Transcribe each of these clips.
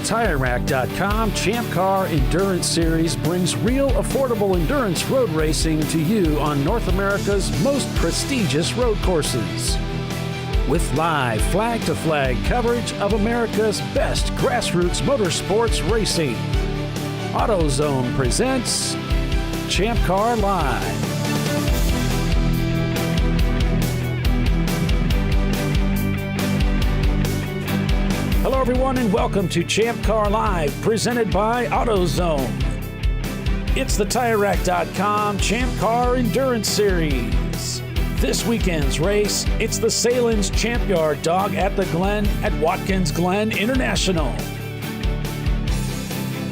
TireRack.com Champ Car Endurance Series brings real affordable endurance road racing to you on North America's most prestigious road courses. With live flag-to-flag coverage of America's best grassroots motorsports racing, AutoZone presents ChampCar.Live. Hello, everyone, and welcome to ChampCar.Live, presented by AutoZone. It's the TireRack.com Champ Car Endurance Series. This weekend's race, it's the Sahlen's Champyard dog at the Glen at Watkins Glen International.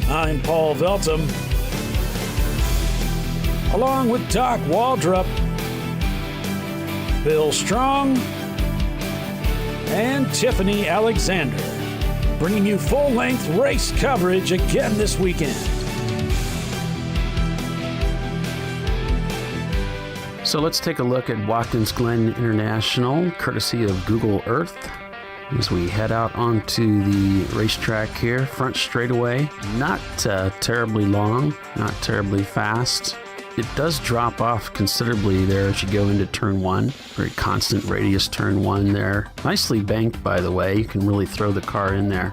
I'm Paul Veltum, along with Doc Waldrop, Bill Strong, and Tiffany Alexander, bringing you full-length race coverage again this weekend. So let's take a look at Watkins Glen International, courtesy of Google Earth, as we head out onto the racetrack here. Front straightaway, not terribly long, not terribly fast. It does drop off considerably there as you go into turn one. Very constant radius turn one there. Nicely banked, by the way. You can really throw the car in there.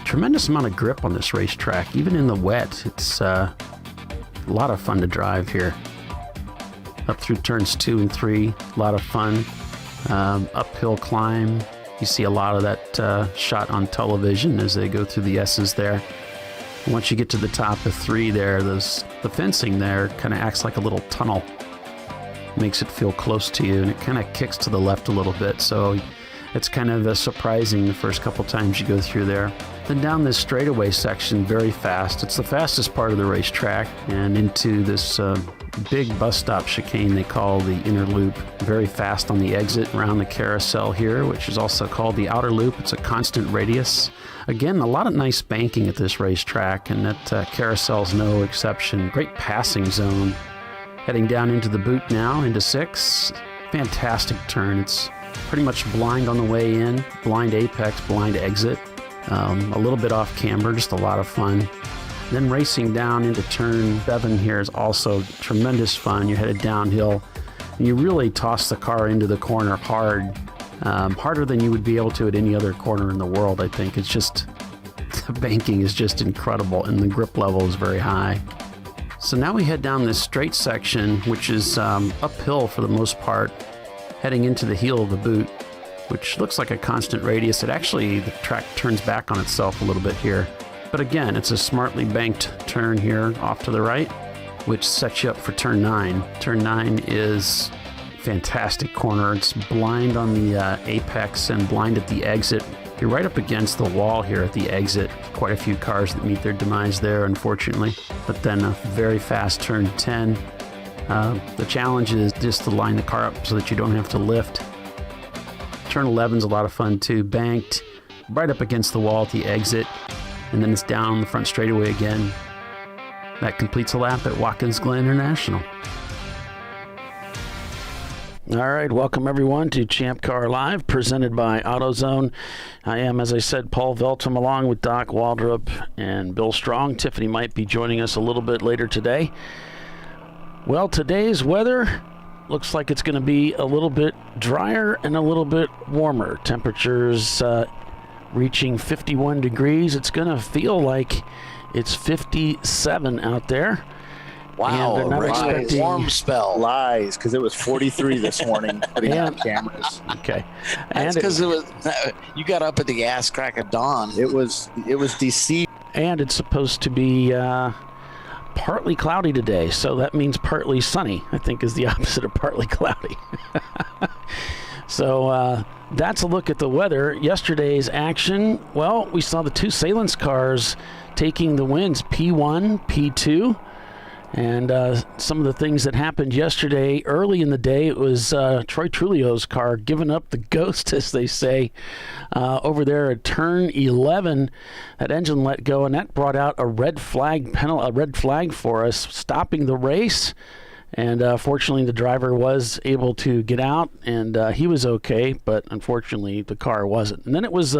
Tremendous amount of grip on this racetrack, even in the wet. It's a lot of fun to drive here. Up through turns 2 and 3, a lot of fun. Uphill climb. You see a lot of that shot on television as they go through the S's there. Once you get to the top of 3 there, the fencing there kind of acts like a little tunnel. Makes it feel close to you, and it kind of kicks to the left a little bit, so it's kind of surprising the first couple times you go through there. Then down this straightaway section, very fast. It's the fastest part of the racetrack, and into this big bus stop chicane they call the inner loop. Very fast on the exit around the carousel here, which is also called the outer loop. It's a constant radius. Again, a lot of nice banking at this racetrack, and that carousel's no exception. Great passing zone. Heading down into the boot now, into 6. Fantastic turn. It's pretty much blind on the way in, blind apex, blind exit. A little bit off camber, just a lot of fun. Then racing down into turn 7 here is also tremendous fun. You're headed downhill, and you really toss the car into the corner hard. Harder than you would be able to at any other corner in the world, I think. It's just, the banking is just incredible, and the grip level is very high. So now we head down this straight section, which is uphill for the most part, heading into the heel of the boot, which looks like a constant radius. The track turns back on itself a little bit here. But again, it's a smartly banked turn here off to the right, which sets you up for turn 9. Turn 9 is fantastic corner. It's blind on the apex and blind at the exit. You're right up against the wall here at the exit. Quite a few cars that meet their demise there, unfortunately. But then a very fast turn 10. The challenge is just to line the car up so that you don't have to lift. Turn 11's a lot of fun too. Banked right up against the wall at the exit. And then it's down the front straightaway again. That completes a lap at Watkins Glen International. All right, welcome everyone to Champ Car Live, presented by AutoZone. I am, as I said, Paul Veltum, along with Doc Waldrop and Bill Strong. Tiffany might be joining us a little bit later today. Well, today's weather looks like it's going to be a little bit drier and a little bit warmer. Temperatures reaching 51 degrees. It's going to feel like it's 57 out there. Wow, and they're not expecting warm spell. Lies, because it was 43 this morning, putting on cameras. Okay. That's because you got up at the ass crack of dawn. It was deceived. And it's supposed to be partly cloudy today, so that means partly sunny, I think, is the opposite of partly cloudy. So that's a look at the weather. Yesterday's action, well, we saw the 2 Sahlen's cars taking the wins, P1, P2. And some of the things that happened yesterday, early in the day, it was Troy Trulio's car giving up the ghost, as they say, over there at turn 11. That engine let go, and that brought out a red flag for us, stopping the race. And fortunately, the driver was able to get out, and he was okay, but unfortunately, the car wasn't. And then it was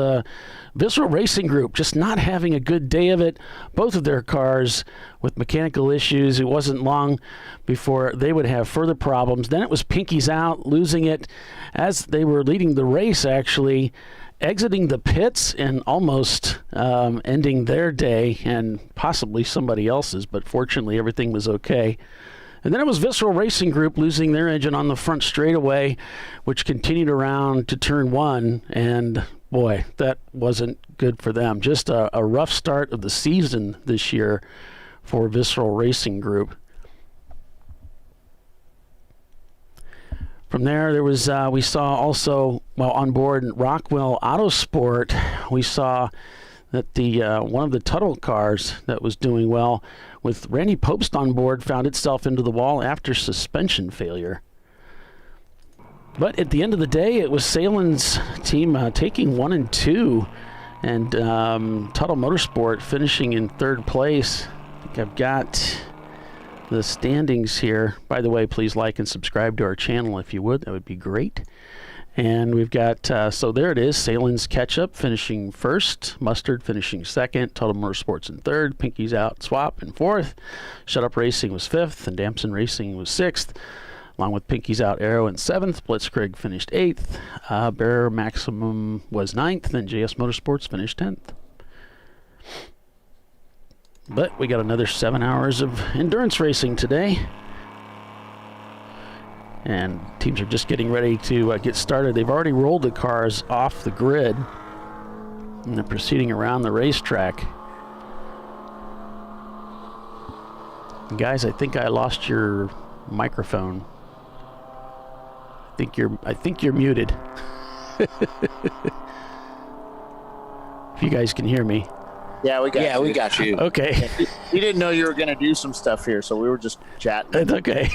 Visceral Racing Group just not having a good day of it. Both of their cars with mechanical issues. It wasn't long before they would have further problems. Then it was Pinky's out, losing it as they were leading the race, actually, exiting the pits and almost ending their day and possibly somebody else's, but fortunately, everything was okay. And then it was Visceral Racing Group losing their engine on the front straightaway, which continued around to turn 1. And boy, that wasn't good for them. Just a rough start of the season this year for Visceral Racing Group. From there was we saw also, on board Rockwell Autosport, we saw that the one of the Tuttle cars that was doing well with Randy Popst on board found itself into the wall after suspension failure. But at the end of the day, it was Sahlen's team taking 1 and 2, and Tuttle Motorsport finishing in 3rd place. I think I've got the standings here. By the way, please like and subscribe to our channel if you would. That would be great. And we've got, so there it is, Sahlen's Ketchup finishing 1st, Mustard finishing 2nd, Tuttle Motorsports in 3rd, Pinky's Out Swap in 4th, Shut Up Racing was 5th, and Damson Racing was 6th, along with Pinky's Out Aero in 7th, Blitzkrieg finished 8th, Bear Maximum was 9th, then JS Motorsports finished 10th. But we got another 7 hours of endurance racing today. And teams are just getting ready to get started. They've already rolled the cars off the grid, and they're proceeding around the racetrack. And guys, I think I lost your microphone. I think you're muted. If you guys can hear me. Yeah, we got you. We got you. Okay. We didn't know you were going to do some stuff here, so we were just chatting. That's okay.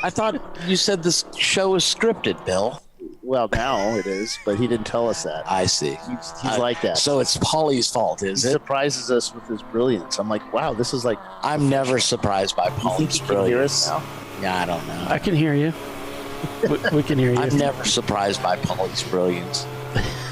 I thought you said this show was scripted, Bill. Well, now it is, but he didn't tell us that. I see. He's like that. So it's Paulie's fault, is He it? surprises us with his brilliance. I'm like, wow, this is like... I'm never surprised by You think Paulie's you can hear us brilliance. now? Yeah, I don't know. I can hear you. We can hear you. I'm never surprised by Paulie's brilliance.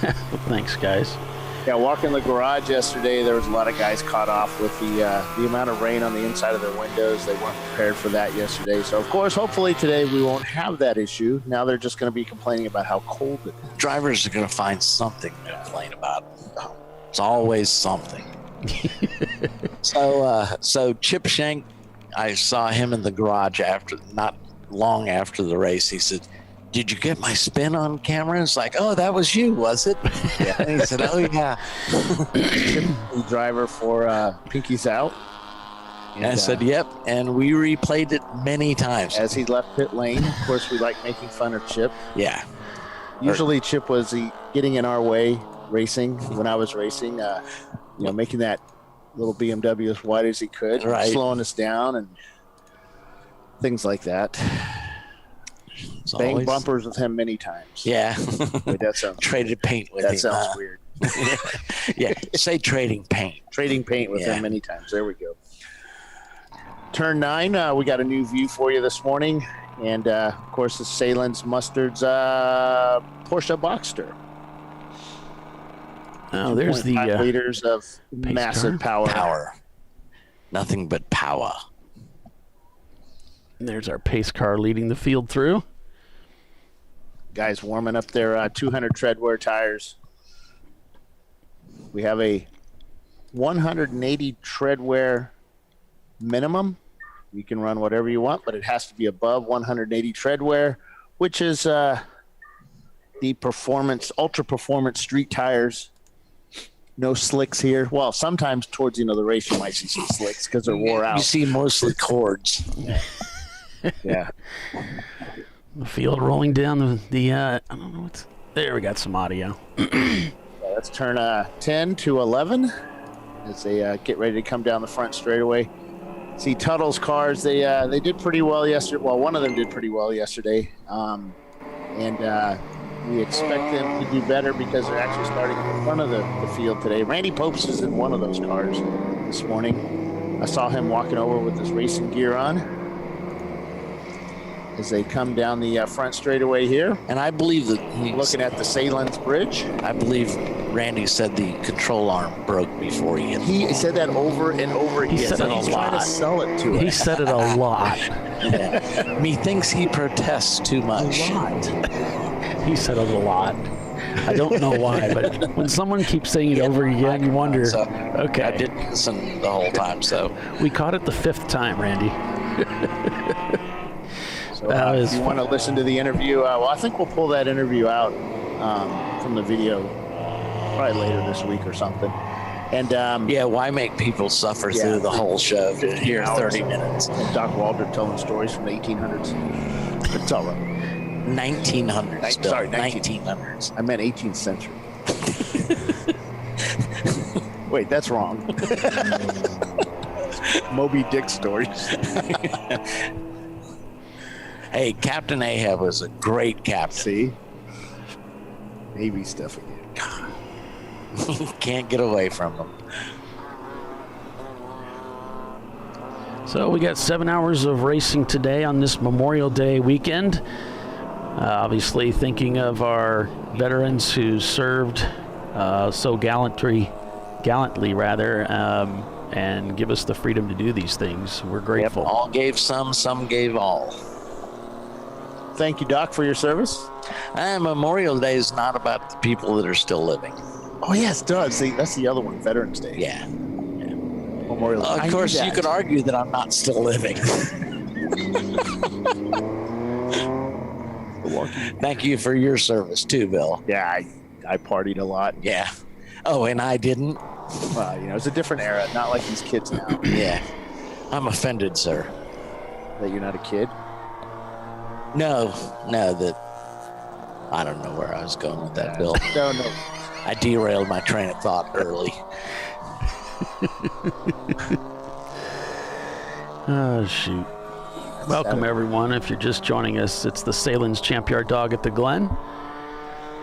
Well, thanks, guys. Yeah, walking the garage yesterday, there was a lot of guys caught off with the amount of rain on the inside of their windows. They weren't prepared for that yesterday. So, of course, hopefully today we won't have that issue. Now they're just going to be complaining about how cold it is. Drivers are going to find something to complain about. It's always something. So Chip Shank, I saw him in the garage not long after the race. He said, "Did you get my spin on camera?" It's like, "Oh, that was you, was it?" Yeah. And he said, "Oh, yeah." Chip, the driver for Pinky's Out. And I said, "Yep." And we replayed it many times. As he left pit lane, of course, we like making fun of Chip. Yeah. Usually Chip was getting in our way racing when I was racing, making that little BMW as wide as he could, right, slowing us down and things like that. It's Bang always bumpers with him many times. Yeah. Wait, that sounds traded paint with that him. sounds weird. Yeah. Say trading paint. Trading paint with him many times. There we go. Turn 9, we got a new view for you this morning. And, of course, the Sahlen's Mustard's Porsche Boxster. Oh, there's the 2.5 liters of massive power. Power. Nothing but power. There's our pace car leading the field through. Guys warming up their 200 treadwear tires. We have a 180 treadwear minimum. You can run whatever you want, but it has to be above 180 treadwear, which is the ultra performance street tires. No slicks here. Well, sometimes towards the end of the race, you might see some slicks because they're wore out. You see mostly cords. Yeah. The field rolling down the I don't know what's there. We got some audio. Let's turn 10 to 11 as they get ready to come down the front straightaway. See Tuttle's cars. They did pretty well yesterday. Well, one of them did pretty well yesterday, and we expect them to do better because they're actually starting at the front of the field today. Randy Popes is in one of those cars this morning. I saw him walking over with his racing gear on. as they come down the front straightaway here. And I believe that Looking at the Sahlen's Bridge. I believe Randy said the control arm broke before he hit. He said that over and over again. He said it a He's lot. trying to sell it to He us. said it a lot. Yeah. Methinks he protests too much. He said it a lot. I don't know why, but when someone keeps saying it over again, you wonder. So, okay. I didn't listen the whole time, so. We caught it the 5th time, Randy. So, if you want to listen to the interview, well, I think we'll pull that interview out from the video probably later this week or something. And yeah, why make people suffer through the whole show to hear 30 minutes? And Doc Waldrop telling stories from the 1800s. It's all right. 1900s. Bill. Sorry, 1900s. I meant 18th century. Wait, that's wrong. Moby Dick stories. Hey, Captain Ahab was a great captain. See? Navy stuff again. Can't get away from them. So we got 7 hours of racing today on this Memorial Day weekend. Obviously thinking of our veterans who served so gallantly, and give us the freedom to do these things. We're grateful. Yep, all gave some gave all. Thank you, Doc, for your service. And Memorial Day is not about the people that are still living. Oh, yes, it does. See, that's the other one, Veterans Day. Yeah. Memorial Day. Of course, you could argue that I'm not still living. Thank you for your service too, Bill. Yeah, I partied a lot. Yeah. Oh, and I didn't? Well, it's a different era, not like these kids now. Yeah. I'm offended, sir. That you're not a kid? No, that I don't know where I was going with that, Bill. No. I derailed my train of thought early. Oh, shoot. Welcome, everyone. If you're just joining us, it's the Sahlen's Champyard dog at the Glen.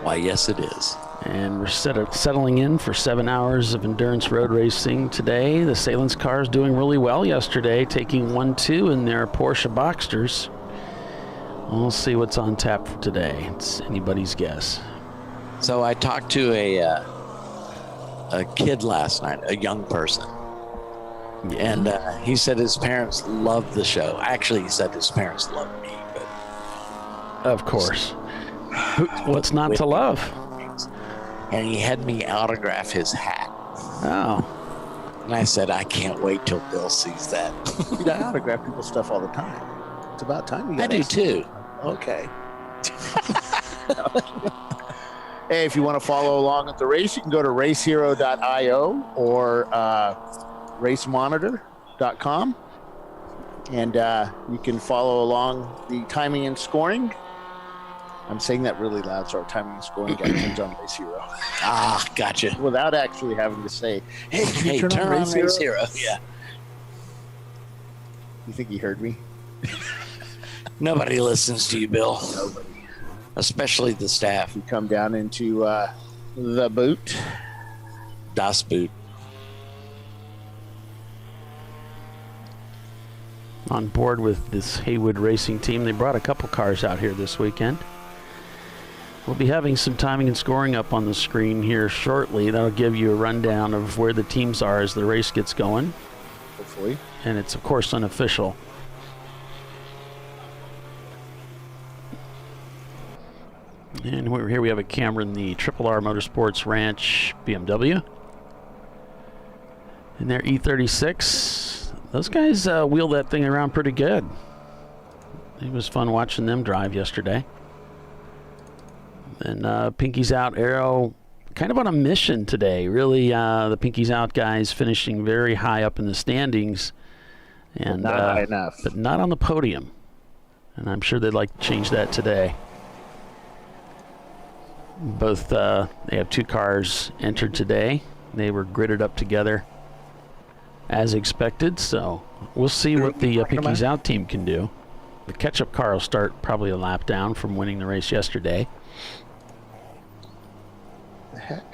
Why, yes, it is. And we're settling in for 7 hours of endurance road racing today. The Sahlen's car is doing really well yesterday, taking 1-2 in their Porsche Boxsters. We'll see what's on tap for today. It's anybody's guess. So I talked to a kid last night, a young person. Yeah. And he said his parents loved the show. Actually, he said his parents loved me. But of course. What's not to love? And he had me autograph his hat. Oh. And I said, I can't wait till Bill sees that. I autograph people's stuff all the time. It's about time you got I do too. Okay. Hey, if you want to follow along at the race, you can go to racehero.io or racemonitor.com, and you can follow along the timing and scoring. I'm saying that really loud, so our timing and scoring guy turns on Race Hero. Ah, gotcha. Without actually having to say, hey, can you turn on Race Hero? Yeah. You think he heard me? Nobody listens to you, Bill. Nobody. Especially the staff. You come down into the boot. Das Boot. On board with this Haywood Racing team. They brought a couple cars out here this weekend. We'll be having some timing and scoring up on the screen here shortly. That'll give you a rundown of where the teams are as the race gets going. Hopefully. And it's, of course, unofficial. And here we have a camera in the Triple R Motorsports Ranch BMW. In their E36. Those guys wheel that thing around pretty good. It was fun watching them drive yesterday. And Pinky's Out Aero, kind of on a mission today. Really, the Pinky's Out guys finishing very high up in the standings. And not high enough. But not on the podium. And I'm sure they'd like to change that today. Both, they have two cars entered today. They were gridded up together as expected, so we'll see what the Pinky's Out team can do. The catch-up car will start probably a lap down from winning the race yesterday. The heck?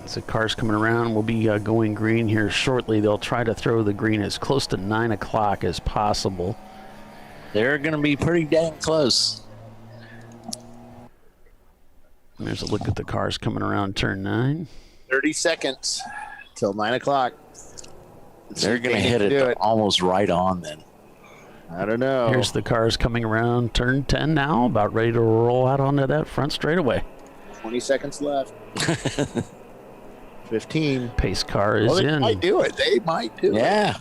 As the car's coming around, we'll be going green here shortly. They'll try to throw the green as close to 9 o'clock as possible. They're going to be pretty dang close. And there's a look at the cars coming around turn 9. 30 seconds till 9 o'clock. They're going to hit it almost right on then. I don't know. Here's the cars coming around turn 10 now, about ready to roll out onto that front straightaway. 20 seconds left. 15. Pace car is they in. might do it. They might do it. Yeah.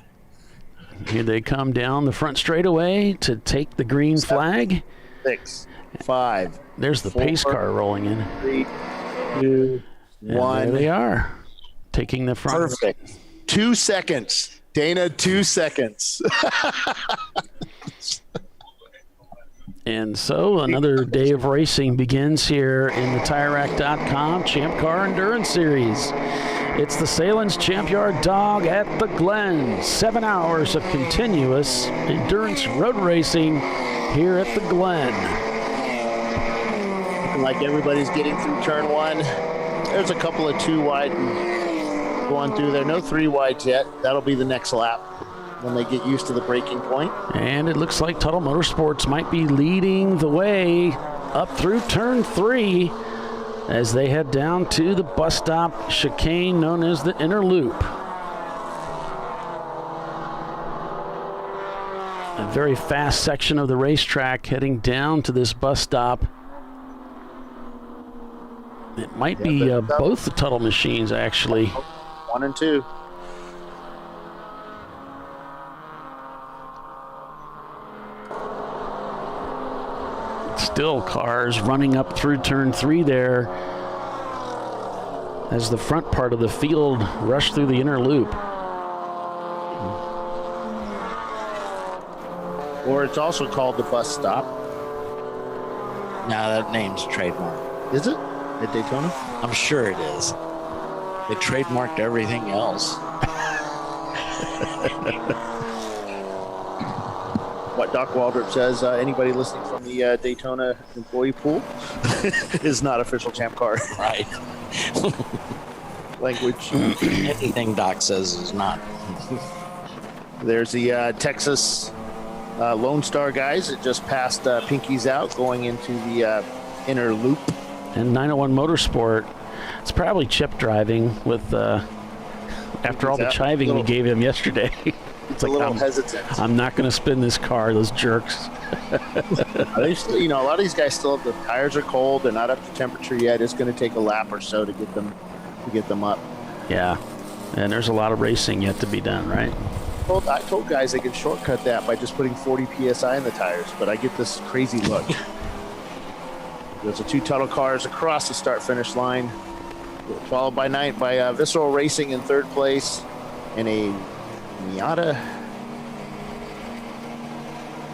Here they come down the front straightaway to take the green flag. 6, 5. There's the 4, pace car rolling in. 3, 2, And 1. there they are, taking the front. Perfect. 2 seconds. Dana, 2 seconds. And so another day of racing begins here in the TireRack.com Champ Car Endurance Series. It's the Sahlen's Champyard Dog at the Glen. 7 hours of continuous endurance road racing here at the Glen. Looking like everybody's getting through turn 1. There's a couple of 2 wide going through there. No 3 wides yet. That'll be the next lap when they get used to the braking point. And it looks like Tuttle Motorsports might be leading the way up through turn 3 as they head down to the bus stop chicane known as the Inner Loop. A very fast section of the racetrack heading down to this bus stop. It might be both the Tuttle machines, actually. 1 and 2. Still cars running up through turn 3 there as the front part of the field rushed through the inner loop. Or it's also called the bus stop. Now that name's trademarked. Is it? At Daytona? I'm sure it is. They trademarked everything else. What Doc Waldrop says, anybody listening from the Daytona employee pool is not official Champ Car. Right. Language. Anything Doc says is not. There's the Texas Lone Star guys that just passed Pinky's out going into the inner loop. And 901 Motorsport, it's probably chip driving with after all the chiving we gave him yesterday. It's like, a little hesitant. I'm not going to spin this car, those jerks. They still, a lot of these guys still have the tires are cold. They're not up to temperature yet. It's going to take a lap or so to get them up. Yeah, and there's a lot of racing yet to be done, right? I told guys they could shortcut that by just putting 40 PSI in the tires, but I get this crazy look. There's the 2 Tuttle cars across the start-finish line, followed by Visceral Racing in 3rd place, and a Miata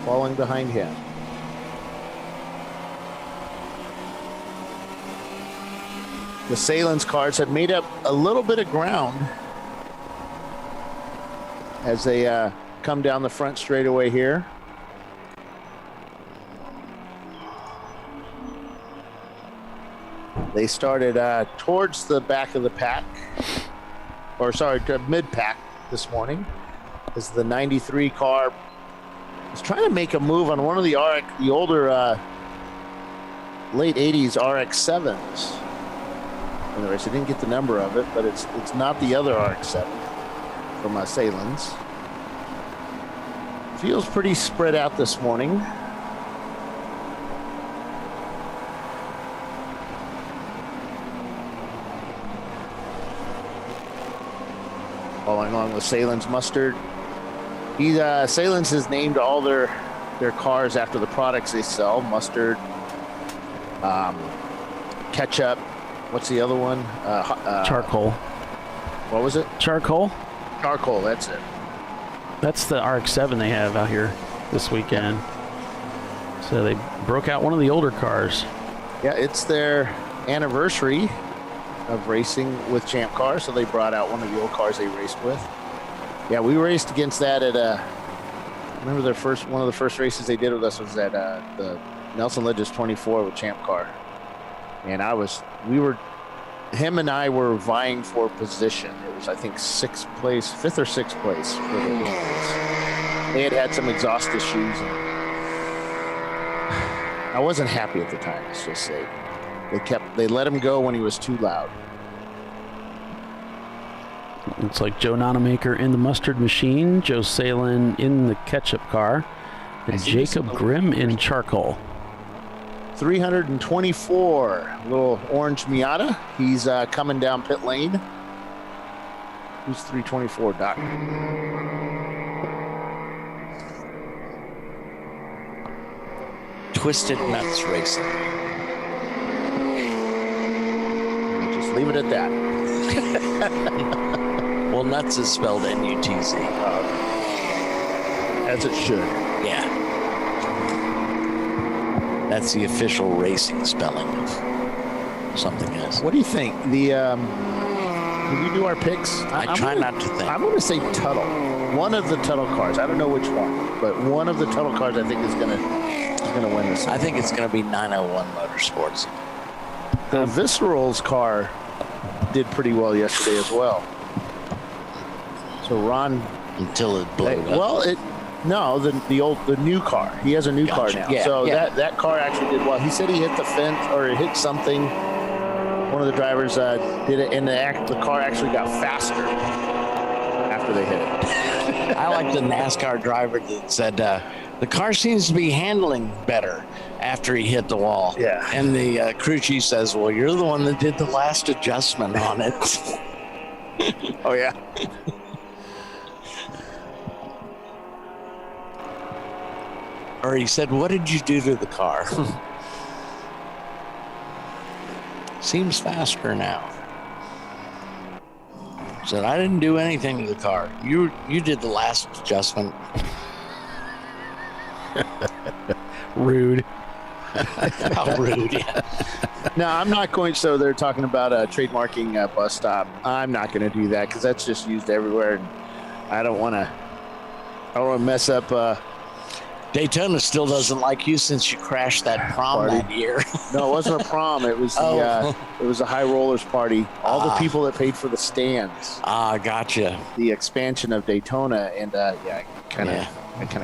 falling behind him. The Sahlen's cars have made up a little bit of ground as they come down the front straightaway here. They started towards the back of the pack, mid-pack this morning, as the 93 car was trying to make a move on one of the older late 80s RX-7s. In the race, I didn't get the number of it, but it's not the other RX-7 from Sahlen's. Feels pretty spread out this morning. Following along with Sahlen's Mustard. Sahlen's has named all their cars after the products they sell. Mustard, ketchup. What's the other one? Charcoal. What was it? Charcoal? Charcoal, that's it. That's the RX-7 they have out here this weekend. So they broke out one of the older cars. Yeah, it's their anniversary of racing with Champ Car, so they brought out one of the old cars they raced with. Yeah, we raced against that at I remember one of the first races they did with us was at the Nelson Ledges 24 with Champ Car. And we were him and I were vying for position. It was, I think, 5th or 6th place. They had some exhaust issues. And I wasn't happy at the time. Let's just say they let him go when he was too loud. It's like Joe Nonamaker in the mustard machine, Joe Sahlen in the ketchup car, and Jacob Grimm in charcoal. 324, little orange Miata. He's coming down pit lane. Who's 324, Doc? Twisted Nuts Racing. Just leave it at that. Well, nuts is spelled N-U-T-Z. As it should. Yeah. That's the official racing spelling of something else. What do you think? Can we do our picks? I try not to think. I'm going to say Tuttle. One of the Tuttle cars. I don't know which one, but one of the Tuttle cars I think is going to win this. I think it's going to be 901 Motorsports. The Visceral's car did pretty well yesterday as well. So Ron, Until it blew up. well, the new car. He has a new car now. Yeah, so yeah. that car actually did well. He said he hit the fence or hit something. One of the drivers did it, and the car actually got faster after they hit it. I like the NASCAR driver that said, the car seems to be handling better after he hit the wall. Yeah. And the crew chief says, well, you're the one that did the last adjustment on it. Oh, yeah. Or he said, what did you do to the car? Seems faster now. Said, I didn't do anything to the car. You did the last adjustment. Rude. How rude. Yeah. No, I'm not going. So they're talking about trademarking bus stop. I'm not going to do that because that's just used everywhere. And I don't want to mess up. Daytona still doesn't like you since you crashed that prom Party. that year. No, it wasn't a prom. It was it was a high rollers party. All the people that paid for the stands. Gotcha. The expansion of Daytona, and I kind of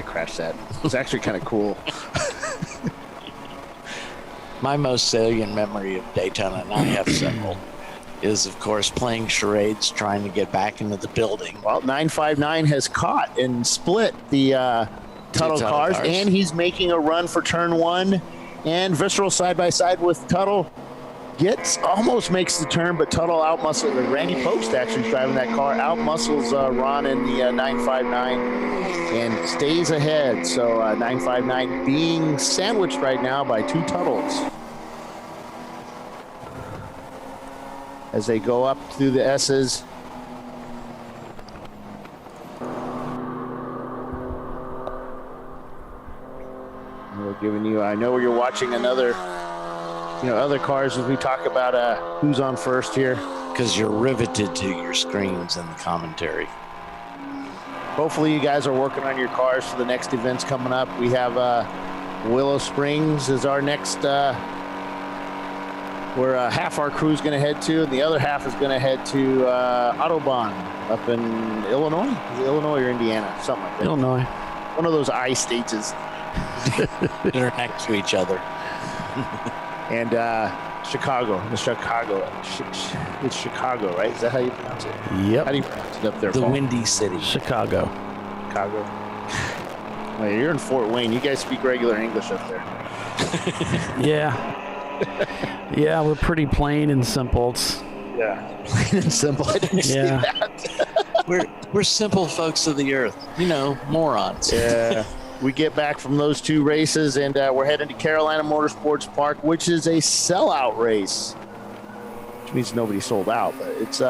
crashed that. It was actually kind of cool. My most salient memory of Daytona, and I have several, is of course playing charades, trying to get back into the building. Well, 959 has caught and split the Tuttle cars, and he's making a run for turn 1. And Visceral side by side with Tuttle almost makes the turn, but Tuttle outmuscles. Randy Post actually driving that car, outmuscles Ron in the 959 and stays ahead. So 959 being sandwiched right now by 2 Tuttles as they go up through the S's. We're giving you, I know you're watching other cars as we talk about who's on first here. Because you're riveted to your screens and the commentary. Hopefully you guys are working on your cars for the next events coming up. We have Willow Springs is our next, where half our crew is going to head to, and the other half is going to head to Autobahn up in Illinois. Is it Illinois or Indiana? Something like that. Illinois. One of those I states. They're next to each other. And Chicago. It's Chicago, right? Is that how you pronounce it? Yep. How do you pronounce it up there, The Paul? Windy City. Chicago. Chicago. Well, you're in Fort Wayne. You guys speak regular English up there. Yeah. Yeah, we're pretty plain and simple. Yeah. Plain and simple. I didn't see that. We're simple folks of the earth. Morons. Yeah. We get back from those 2 races, and we're heading to Carolina Motorsports Park, which is a sellout race, which means nobody sold out. But it's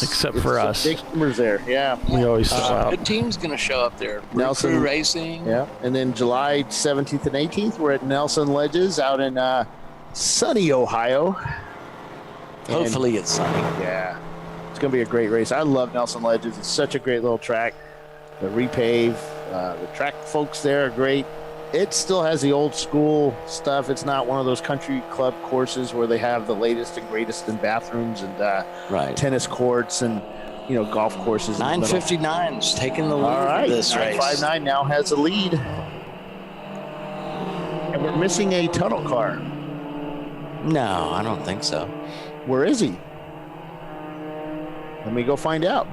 Except for us. Big numbers there. Yeah. We always sell out. Good team's going to show up there. Nelson Crew Racing. Yeah. And then July 17th and 18th, we're at Nelson Ledges out in sunny Ohio. Hopefully it's sunny. Yeah. It's going to be a great race. I love Nelson Ledges. It's such a great little track. The repave. The track folks there are great. It still has the old school stuff. It's not one of those country club courses where they have the latest and greatest in bathrooms and tennis courts and golf courses. 959's taking the lead. All right, this race. 959 now has the lead, and we're missing a tunnel car. No, I don't think so. Where is he? Let me go find out.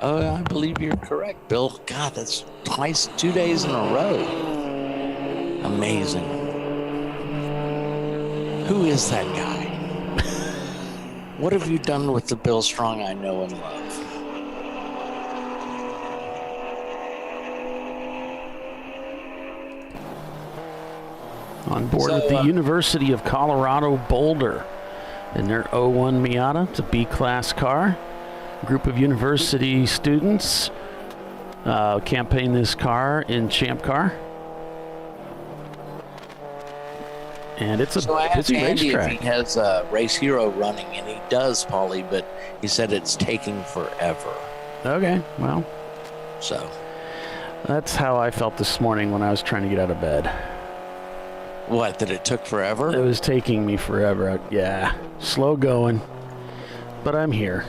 Oh, I believe you're correct, Bill. God, that's twice, 2 days in a row. Amazing. Who is that guy? What have you done with the Bill Strong I know and love? On board with the University of Colorado Boulder in their 01 Miata. It's a B-class car. Group of university students campaign this car in ChampCar. And it's a busy racetrack. If he has a Race Hero running, and he does, Paulie, but he said it's taking forever. Okay, well. So. That's how I felt this morning when I was trying to get out of bed. What, that it took forever? It was taking me forever. Yeah, slow going, but I'm here.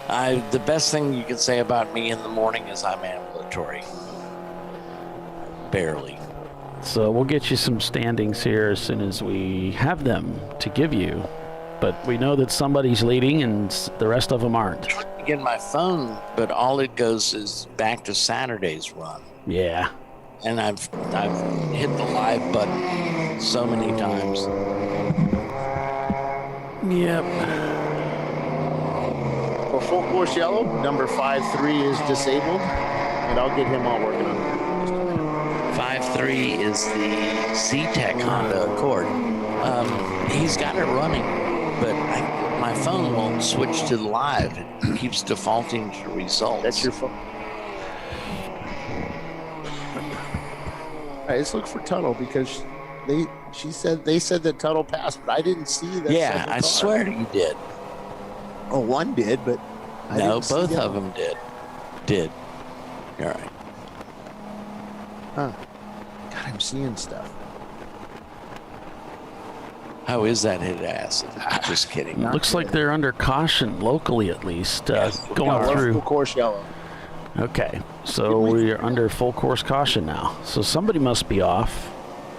The best thing you can say about me in the morning is I'm ambulatory. Barely. So we'll get you some standings here as soon as we have them to give you. But we know that somebody's leading and the rest of them aren't. I'm trying to get my phone, but all it goes is back to Saturday's run. Yeah. And I've hit the live button so many times. Yep. For full course yellow, number 5-3 is disabled, and I'll get him all working on that. 5.3 is the C-Tech Honda Accord. He's got it running, but my phone won't switch to live. It keeps defaulting to results. That's your phone. All right, let's look for Tuttle because they said that Tuttle passed, but I didn't see that. Yeah, I swear you did. Oh, one did, but no, both of them did. All right. Huh. God, I'm seeing stuff. How is that hit ass? Just kidding. Looks like they're under caution locally, at least, going through. Full course yellow. Okay, so we are under full course caution now. So somebody must be off.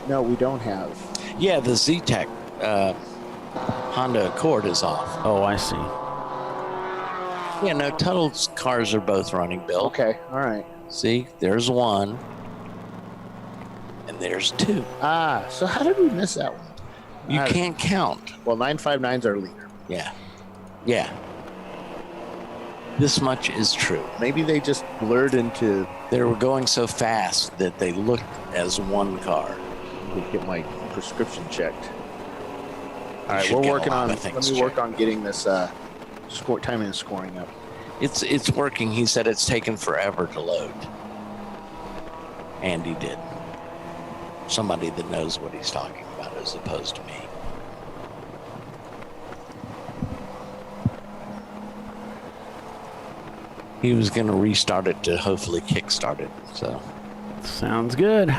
No, we don't have. Yeah, the Z-Tech Honda Accord is off. Oh, I see. Yeah, no, Tuttle's cars are both running, Bill. Okay, all right. See, there's one. And there's two. So how did we miss that one? You can't count. Well, 959's our leader. Yeah. This much is true. Maybe they just blurred into. They were going so fast that they looked as one car. Get my prescription checked. All right, we're working on. Let me work on getting this timing and scoring up. It's working. He said it's taken forever to load. And he did. Somebody that knows what he's talking about as opposed to me. He was going to restart it to hopefully kickstart it. So sounds good.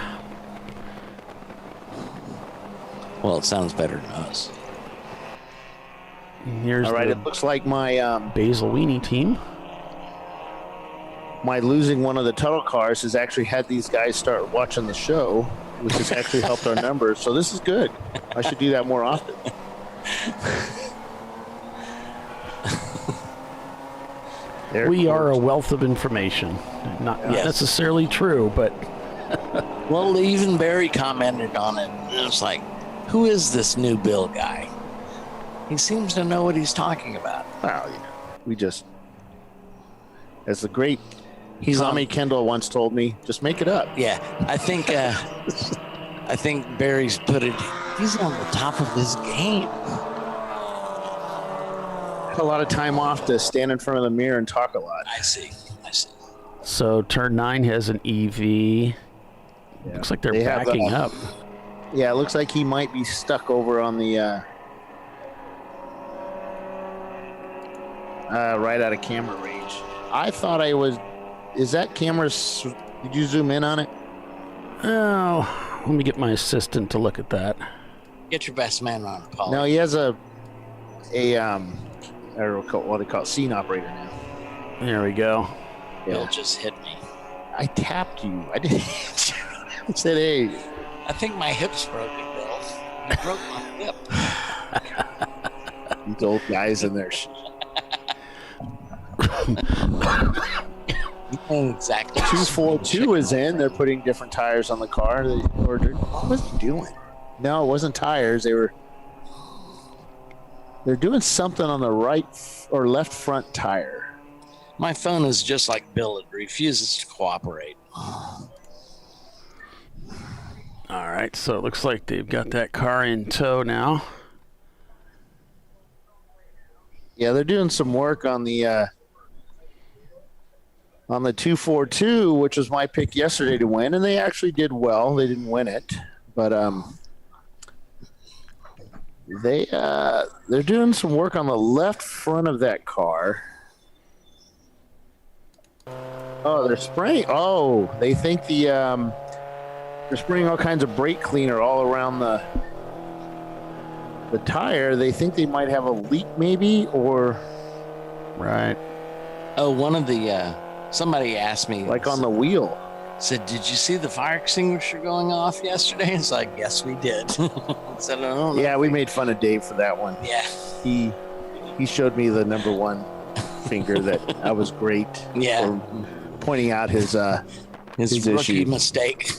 Well, it sounds better than us. Here's all right. It looks like my Basil Weenie team. My losing one of the Tuttle cars has actually had these guys start watching the show, which has actually helped our numbers. So this is good. I should do that more often. We are a wealth of information. Not necessarily true, but... Well, even Barry commented on it. It was like, who is this new Bill guy? He seems to know what he's talking about. Well, we just... As the great Tommy Kendall once told me, just make it up. Yeah, I think Barry's put it... He's on the top of his game. A lot of time off to stand in front of the mirror and talk a lot. I see. So turn 9 has an EV. Yeah. Looks like they're backing up. Yeah, it looks like he might be stuck over on the right out of camera range. I thought I was. Is that camera? Did you zoom in on it? Oh, let me get my assistant to look at that. Get your best man on, Paul. No, he has I don't know what they call it, scene operator now. There we go. Bill just hit me. I tapped you. I didn't hit you. I said, hey. I think my hip's broken, Bill. You broke my hip. These old guys in there. Exactly. 242 is in. They're putting different tires on the car. What was he doing? No, it wasn't tires. They're doing something on the right or left front tire. My phone is just like Bill. It refuses to cooperate. All right, so it looks like they've got that car in tow now. Yeah, they're doing some work on the 242, which was my pick yesterday to win, and they actually did well. They didn't win it, but they're doing some work on the left front of that car. Oh, they're spraying. Oh, they think they're spraying all kinds of brake cleaner all around the tire. They think they might have a leak, maybe, or Right. Oh, one of the somebody asked me, like on the wheel. said, "Did you see the fire extinguisher going off yesterday?" It's like, "Yes, we did." I said, "I don't know." Yeah, we made fun of Dave for that one. Yeah. He showed me the number one finger that I was great Yeah. for pointing out his rookie issue. mistake.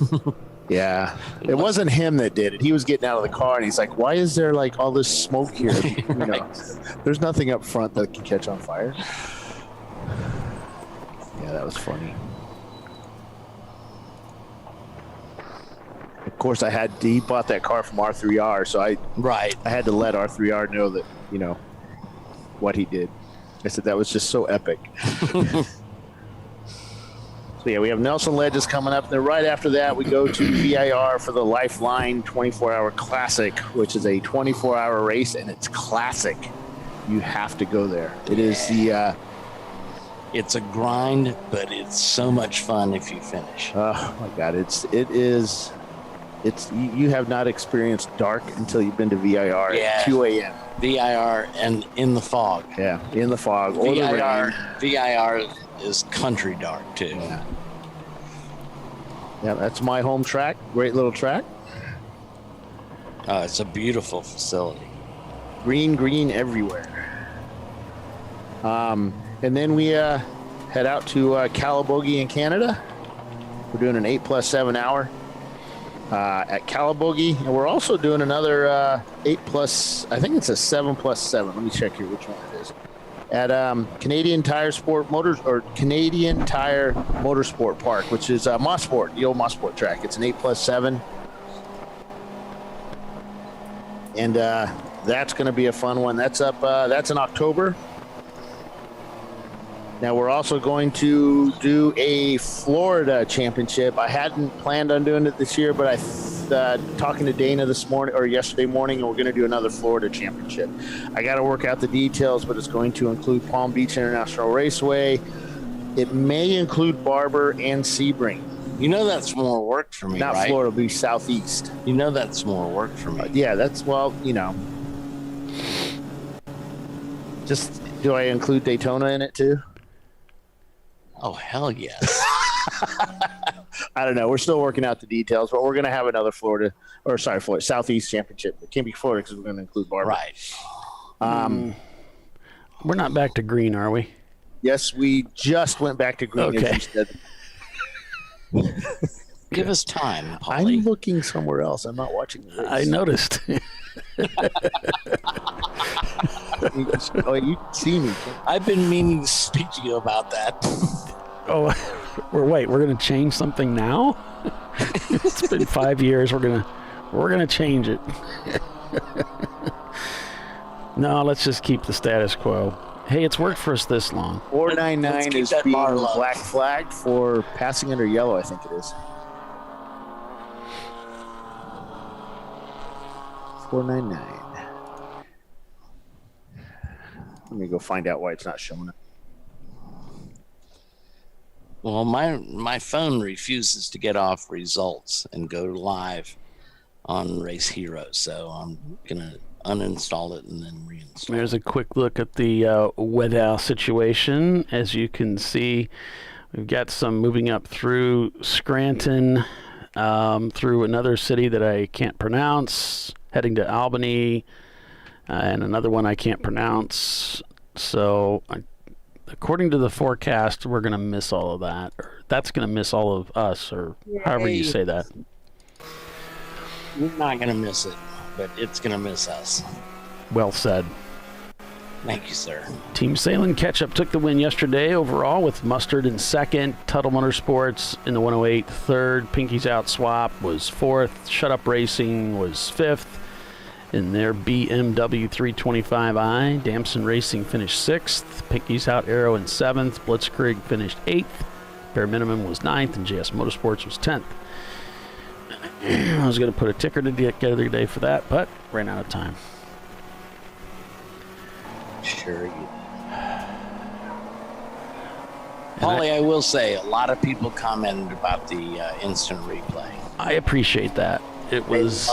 Yeah, it wasn't him that did it. He was getting out of the car and he's like, "Why is there like all this smoke here? You know, there's nothing up front that can catch on fire." Yeah, that was funny. Of course, he bought that car from R3R, so I had to let R3R know that, you know, what he did. I said that was just so epic. So yeah, we have Nelson Ledges coming up. Then right after that, we go to VIR for the Lifeline 24-Hour Classic, which is a 24-hour race, and it's classic. You have to go there. It is the. It's a grind, but it's so much fun if you finish. Oh my God! It is. You have not experienced dark until you've been to VIR at 2 a.m. VIR and in the fog. Yeah, in the fog. Or the rain. VIR is country dark too. Yeah, that's my home track. Great little track. It's a beautiful facility. Green everywhere. And then we head out to Calabogie in Canada. We're doing an 8+7 hour at Calabogie, and we're also doing another 8+. I think it's a 7+7. Let me check here which one it is. At Canadian Tire Motorsport Park, which is Mosport, the old Mosport track. It's an 8+7, and that's going to be a fun one. That's up. That's in October. Now we're also going to do a Florida championship. I hadn't planned on doing it this year, but I talking to Dana this morning or yesterday morning, and we're going to do another Florida championship. I got to work out the details, but it's going to include Palm Beach International Raceway. It may include Barber and Sebring. You know that's more work for me, Not right? Florida, it'll be Southeast. You know that's more work for me. Yeah, that's, well, you know. Just, do I include Daytona in it too? Oh, hell yes. I don't know. We're still working out the details, but we're going to have another Florida Southeast Championship. It can't be Florida because we're going to include Barber. Right. We're not back to green, are we? Yes, we just went back to green. Okay. As you said. Give us time, Paulie. I'm looking somewhere else. I'm not watching the race. I noticed. Oh, you can see me. I've been meaning to speak to you about that. Oh, we're going to change something now? It's been 5 years. We're going to change it. No, let's just keep the status quo. Hey, it's worked for us this long. 499 is that being bar low. black flagged for passing under yellow, I think it is. 499. Let me go find out why it's not showing it. Well, my phone refuses to get off results and go live on Race Hero, so I'm gonna uninstall it and then reinstall. There's a quick look at the weather situation. As you can see, we've got some moving up through Scranton, through another city that I can't pronounce, heading to Albany, and another one I can't pronounce. So according to the forecast, we're going to miss all of that. Or that's going to miss all of us, or however you say that. We're not going to miss it, but it's going to miss us. Well said. Thank you, sir. Team Sahlen Ketchup took the win yesterday overall with Mustard in second. Tuttle Motorsports in the 108 third. Pinky's Out Swap was fourth. Shut Up Racing was fifth in their BMW 325i. Damson Racing finished sixth. Pinky's Out Aero in seventh. Blitzkrieg finished eighth. Bare Minimum was ninth, and JS Motorsports was 10th. I was going to put a ticker together today for that, but ran out of time. Sure you. Paulie, I will say, a lot of people commented about the instant replay. I appreciate that. It was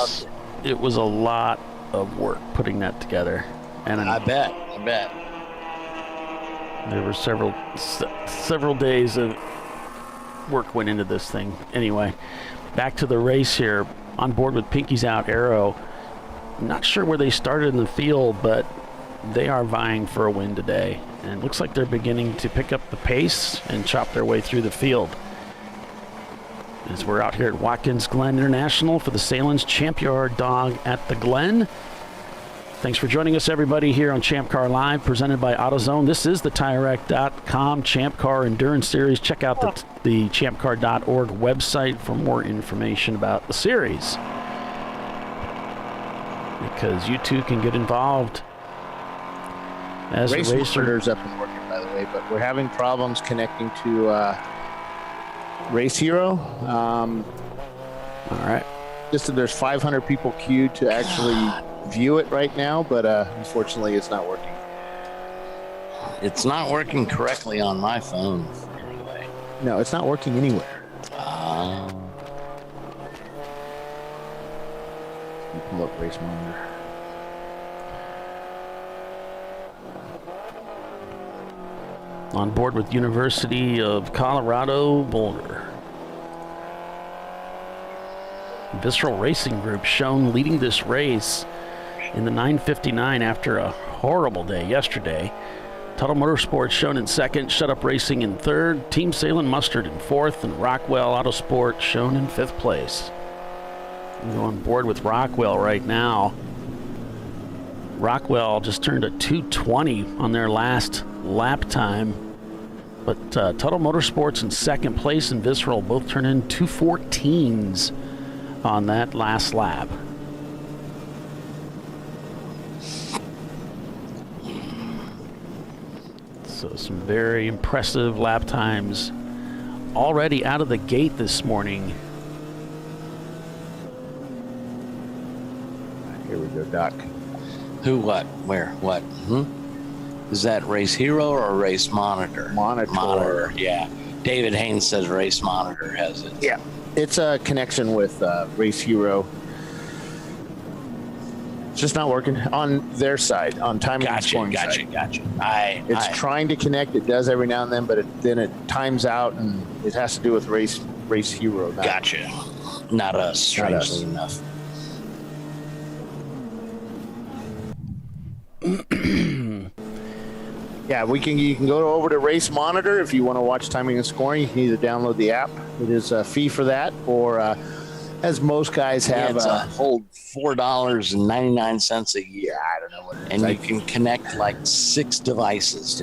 a lot of work putting that together, and I bet. There were several days of work went into this thing. Anyway, back to the race here. On board with Pinky's Out Aero. Not sure where they started in the field, but they are vying for a win today. And it looks like they're beginning to pick up the pace and chop their way through the field. As we're out here at Watkins Glen International for the Sahlen's Champyard Dog at the Glen. Thanks for joining us, everybody, here on ChampCar.Live, presented by AutoZone. This is the TireRack.com Champ Car Endurance Series. Check out the ChampCar.org website for more information about the series, because you too can get involved as Race a racer. Monitor's up and working, by the way, but we're having problems connecting to Race Hero. All right. Just that there's 500 people queued to actually view it right now, but unfortunately it's not working. It's not working correctly on my phone. Anyway. No, it's not working anywhere. You can look Race Monitor. On board with University of Colorado Boulder. Visceral Racing Group shown leading this race in the 9:59 after a horrible day yesterday. Tuttle Motorsports shown in second, Shut Up Racing in third, Team Sahlen Mustard in fourth, and Rockwell Autosport shown in fifth place. We're on board with Rockwell right now. Rockwell just turned a 2:20 on their last lap time, but Tuttle Motorsports in second place and Visceral both turned in 2:14s on that last lap. So some very impressive lap times already out of the gate this morning. Here we go, Doc. Who, what, where, what? Is that Race Hero or Race Monitor? Monitor. Yeah. David Haynes says Race Monitor has it. Yeah, it's a connection with Race Hero. It's just not working on their side, on timing and scoring side. Gotcha. It's trying to connect. It does every now and then, but then it times out, and it has to do with Race Hero. Gotcha. Not us, strangely enough. Yeah, you can go over to Race Monitor if you want to watch timing and scoring. You can either download the app. It is a fee for that, or as most guys have, it's a whole $4.99 a year. I don't know what it is. And you can connect like 6 devices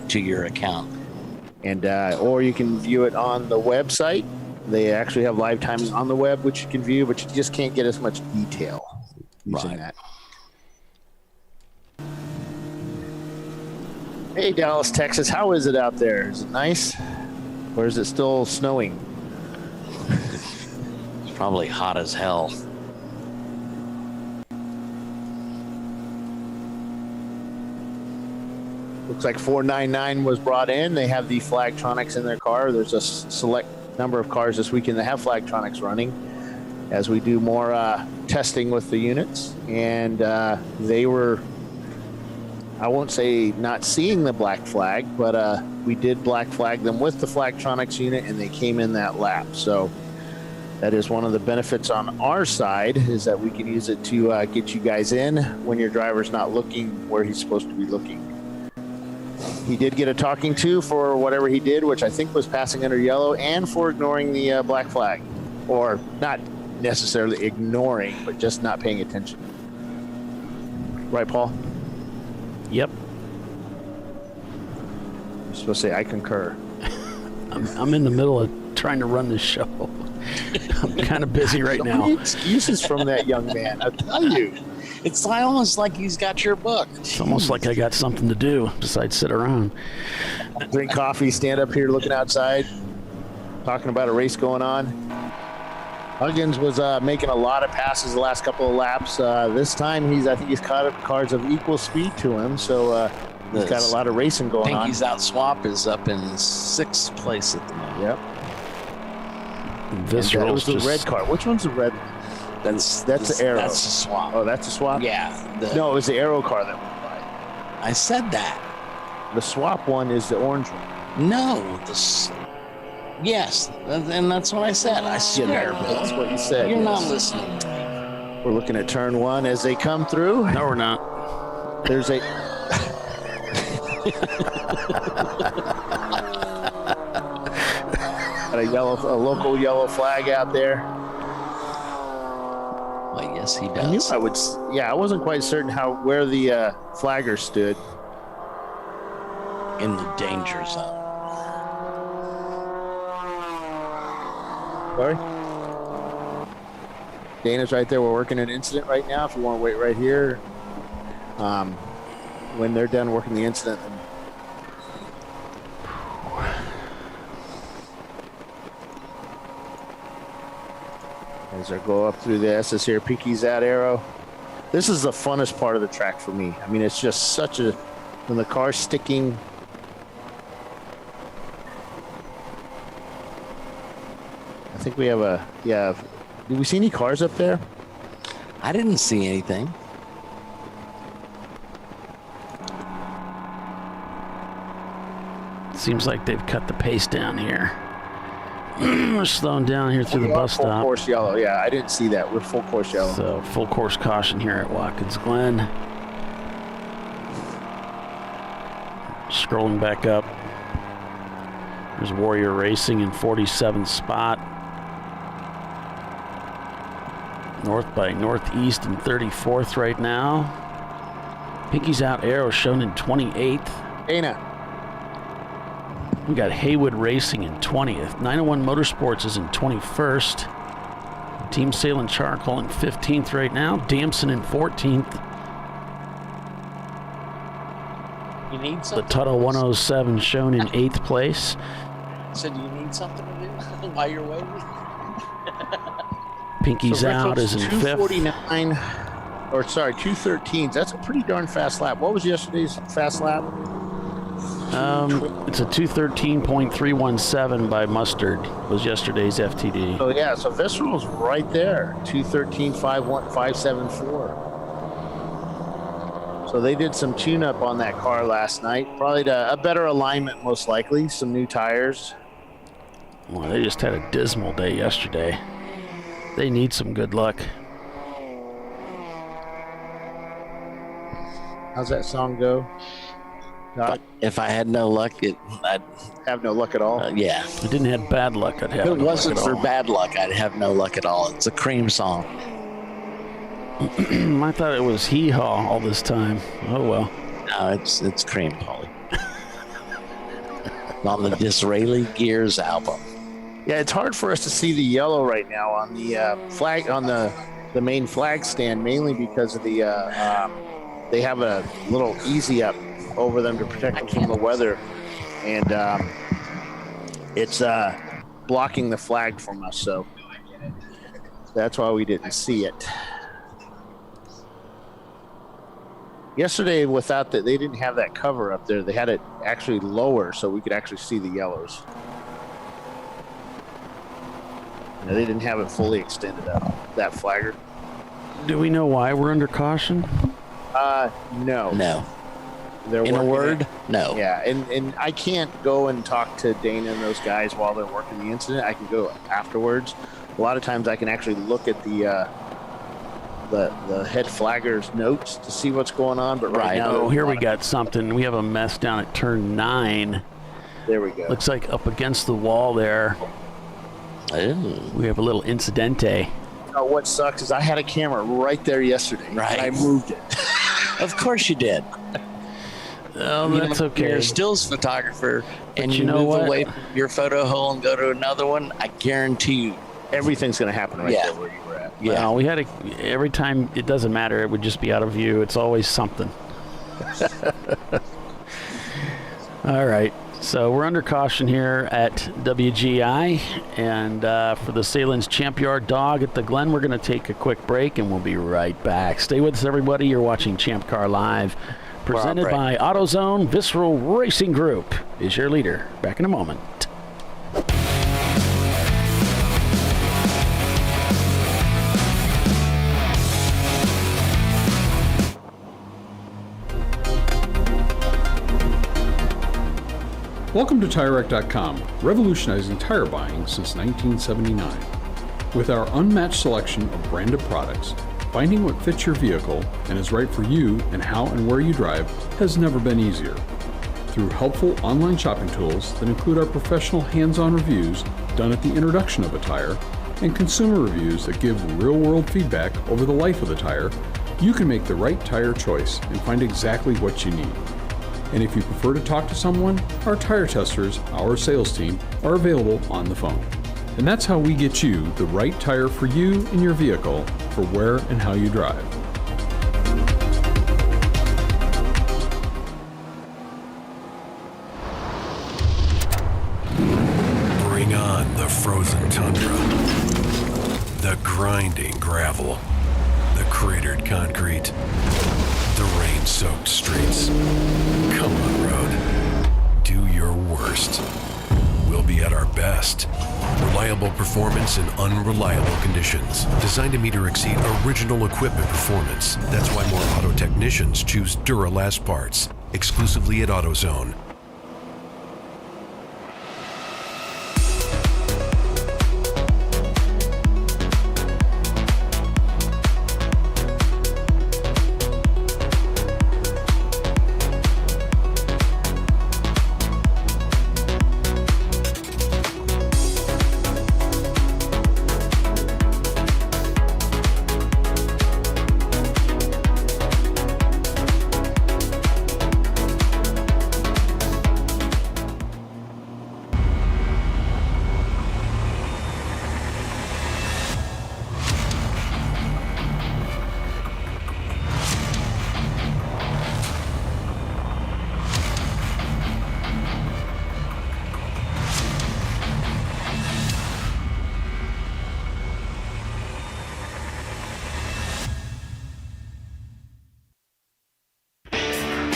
to your account. And or you can view it on the website. They actually have live timing on the web, which you can view, but you just can't get as much detail using that. Hey, Dallas, Texas, how is it out there? Is it nice? Or is it still snowing? It's probably hot as hell. Looks like 499 was brought in. They have the Flagtronics in their car. There's a select number of cars this weekend that have Flagtronics running as we do more testing with the units. And they were, I won't say not seeing the black flag, but we did black flag them with the Flagtronics unit, and they came in that lap. So that is one of the benefits on our side, is that we can use it to get you guys in when your driver's not looking where he's supposed to be looking. He did get a talking to for whatever he did, which I think was passing under yellow, and for ignoring the black flag. Or not necessarily ignoring, but just not paying attention. Right, Paul? Yep. You're supposed to say, I concur. I'm in the middle of trying to run this show. I'm kind of busy right now. Many excuses from that young man, I tell you. It's almost like he's got your book. It's almost like I got something to do besides sit around. Drink coffee, stand up here looking outside, talking about a race going on. Huggins was making a lot of passes the last couple of laps. This time, I think he's caught up cars of equal speed to him, so he's got a lot of racing going on. Pinky's Out Swap is up in 6th place at the moment. Yep. This was the red car. Which one's the red one? That's the Arrow. That's a swap. Oh, that's a swap? Yeah. No, it was the Arrow car that went by. I said that. The swap one is the orange one. No. Yes, and that's what I said. I swear. That's what you said. You're yes. not listening to me. We're looking at turn 1 as they come through. No, we're not. There's a... Got a local yellow flag out there. Well, yes, he I knew does. I wasn't quite certain where the flagger stood. In the danger zone. Sorry? Dana's right there. We're working an incident right now. If you want to wait right here. When they're done working the incident. As I go up through the SS here, Pinky's Out Arrow. This is the funnest part of the track for me. I mean, it's just when the car's sticking. I think we have did we see any cars up there? I didn't see anything. Seems like they've cut the pace down here. We're slowing down here through the bus full stop. Full course yellow, yeah. I didn't see that. We're full course yellow. So full course caution here at Watkins Glen. Scrolling back up. There's Warrior Racing in 47th spot. North by Northeast in 34th right now. Pinky's Out Arrow shown in 28th. Dana. We got Haywood Racing in 20th. 901 Motorsports is in 21st. Team Sahlen Charcoal in 15th right now. Damson in 14th. You need The something? Tuttle 107 shown in 8th place. So do you need something to do while you're waiting? Pinky's Out is in 5th. 249, 213. That's a pretty darn fast lap. What was yesterday's fast lap? It's a 213.317 by Mustard was yesterday's FTD. Oh yeah, so Visceral's right there, 213.574. So they did some tune-up on that car last night. Probably a better alignment, most likely. Some new tires. Well, they just had a dismal day yesterday. They need some good luck. How's that song go? Doc? If I had no luck, I'd Have no luck at all. yeah. If I didn't have bad luck, I'd have If it no wasn't luck for at all. bad luck, I'd have no luck at all. It's a Cream song. I thought it was Hee Haw all this time. Oh well. No, it's Cream, Paulie. On the Disraeli Gears album. Yeah, it's hard for us to see the yellow right now on the flag, on the main flag stand, mainly because of the they have a little easy up over them to protect them from the weather, and it's blocking the flag from us, so that's why we didn't see it. Yesterday, without that, they didn't have that cover up there. They had it actually lower so we could actually see the yellows. They didn't have it fully extended out, that flagger. Do we know why we're under caution? No. No. They're In a working word, it. no. Yeah, and I can't go and talk to Dana and those guys while they're working the incident. I can go afterwards. A lot of times I can actually look at the head flagger's notes to see what's going on. But right now, Oh, here we got something. We have a mess down at turn 9. There we go. Looks like up against the wall there. Ooh. We have a little incidente. What sucks is I had a camera right there yesterday. Right. And I moved it. Of course you did. Oh, You that's know, okay. You're a stills photographer, and you you know move what? away from your photo hole and go to another one. I guarantee you. Everything's going to happen right Yeah. there where you were at. Yeah. Well, we had every time, it doesn't matter. It would just be out of view. It's always something. All right. So we're under caution here at WGI. And for the Sahlen's Champyard dog at the Glen, we're going to take a quick break and we'll be right back. Stay with us, everybody. You're watching Champ Car Live. Presented by AutoZone. Visceral Racing Group is your leader. Back in a moment. Welcome to TireRack.com, revolutionizing tire buying since 1979. With our unmatched selection of branded products, finding what fits your vehicle and is right for you and how and where you drive has never been easier. Through helpful online shopping tools that include our professional hands-on reviews done at the introduction of a tire and consumer reviews that give real-world feedback over the life of the tire, you can make the right tire choice and find exactly what you need. And if you prefer to talk to someone, our tire testers, our sales team, are available on the phone. And that's how we get you the right tire for you and your vehicle for where and how you drive. Bring on the frozen tundra, the grinding gravel, the cratered concrete, the rain-soaked streets. Come on, road. Do your worst. We'll be at our best. Reliable performance in unreliable conditions. Designed to meet or exceed original equipment performance. That's why more auto technicians choose Duralast parts. Exclusively at AutoZone.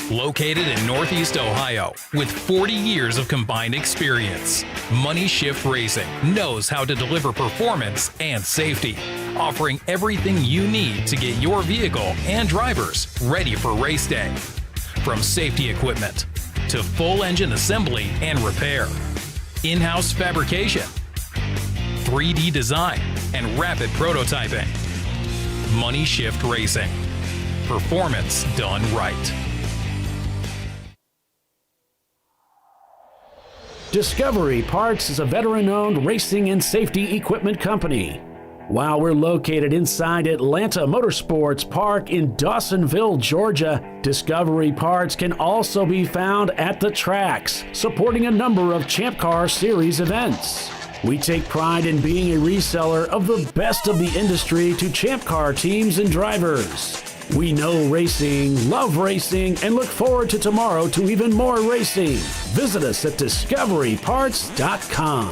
Located in Northeast Ohio with 40 years of combined experience, Money Shift Racing knows how to deliver performance and safety, offering everything you need to get your vehicle and drivers ready for race day. From safety equipment to full engine assembly and repair, in-house fabrication, 3D design, and rapid prototyping. Money Shift Racing. Performance done right. Discovery Parts is a veteran-owned racing and safety equipment company. While we're located inside Atlanta Motorsports Park in Dawsonville, Georgia, Discovery Parts can also be found at the tracks, supporting a number of Champ Car Series events. We take pride in being a reseller of the best of the industry to Champ Car teams and drivers. We know racing, love racing, and look forward to tomorrow to even more racing. Visit us at discoveryparts.com.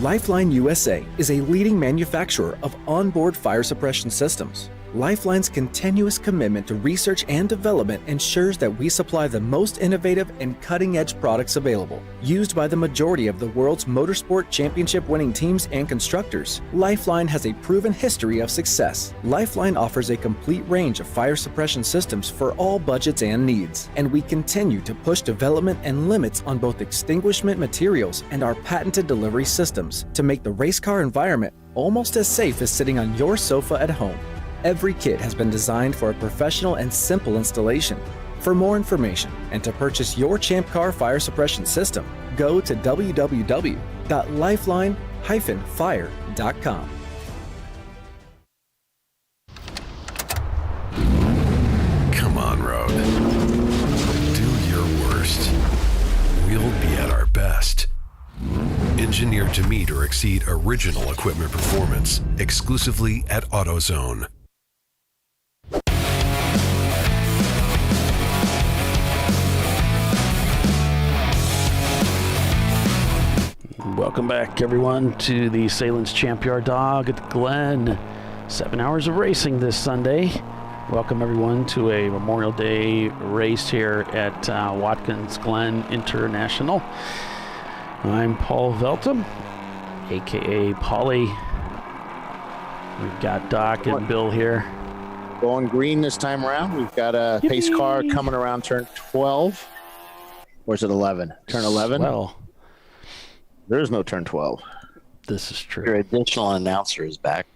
Lifeline USA is a leading manufacturer of onboard fire suppression systems. Lifeline's continuous commitment to research and development ensures that we supply the most innovative and cutting-edge products available. Used by the majority of the world's motorsport championship-winning teams and constructors, Lifeline has a proven history of success. Lifeline offers a complete range of fire suppression systems for all budgets and needs, and we continue to push development and limits on both extinguishment materials and our patented delivery systems to make the race car environment almost as safe as sitting on your sofa at home. Every kit has been designed for a professional and simple installation. For more information and to purchase your ChampCar fire suppression system, go to www.lifeline-fire.com. Come on, road. Do your worst. We'll be at our best. Engineered to meet or exceed original equipment performance, exclusively at AutoZone. Welcome back, everyone, to the Sahlen's Champyard Dog at Glen. 7 hours of racing this Sunday. Welcome, everyone, to a Memorial Day race here at Watkins Glen International. I'm Paul Veltum, a.k.a. Paulie. We've got Doc and Bill here. Going green this time around. We've got a pace car coming around turn 12. Or is it 11? Turn 11? Well, there's no turn 12. This is true. Your additional announcer is back.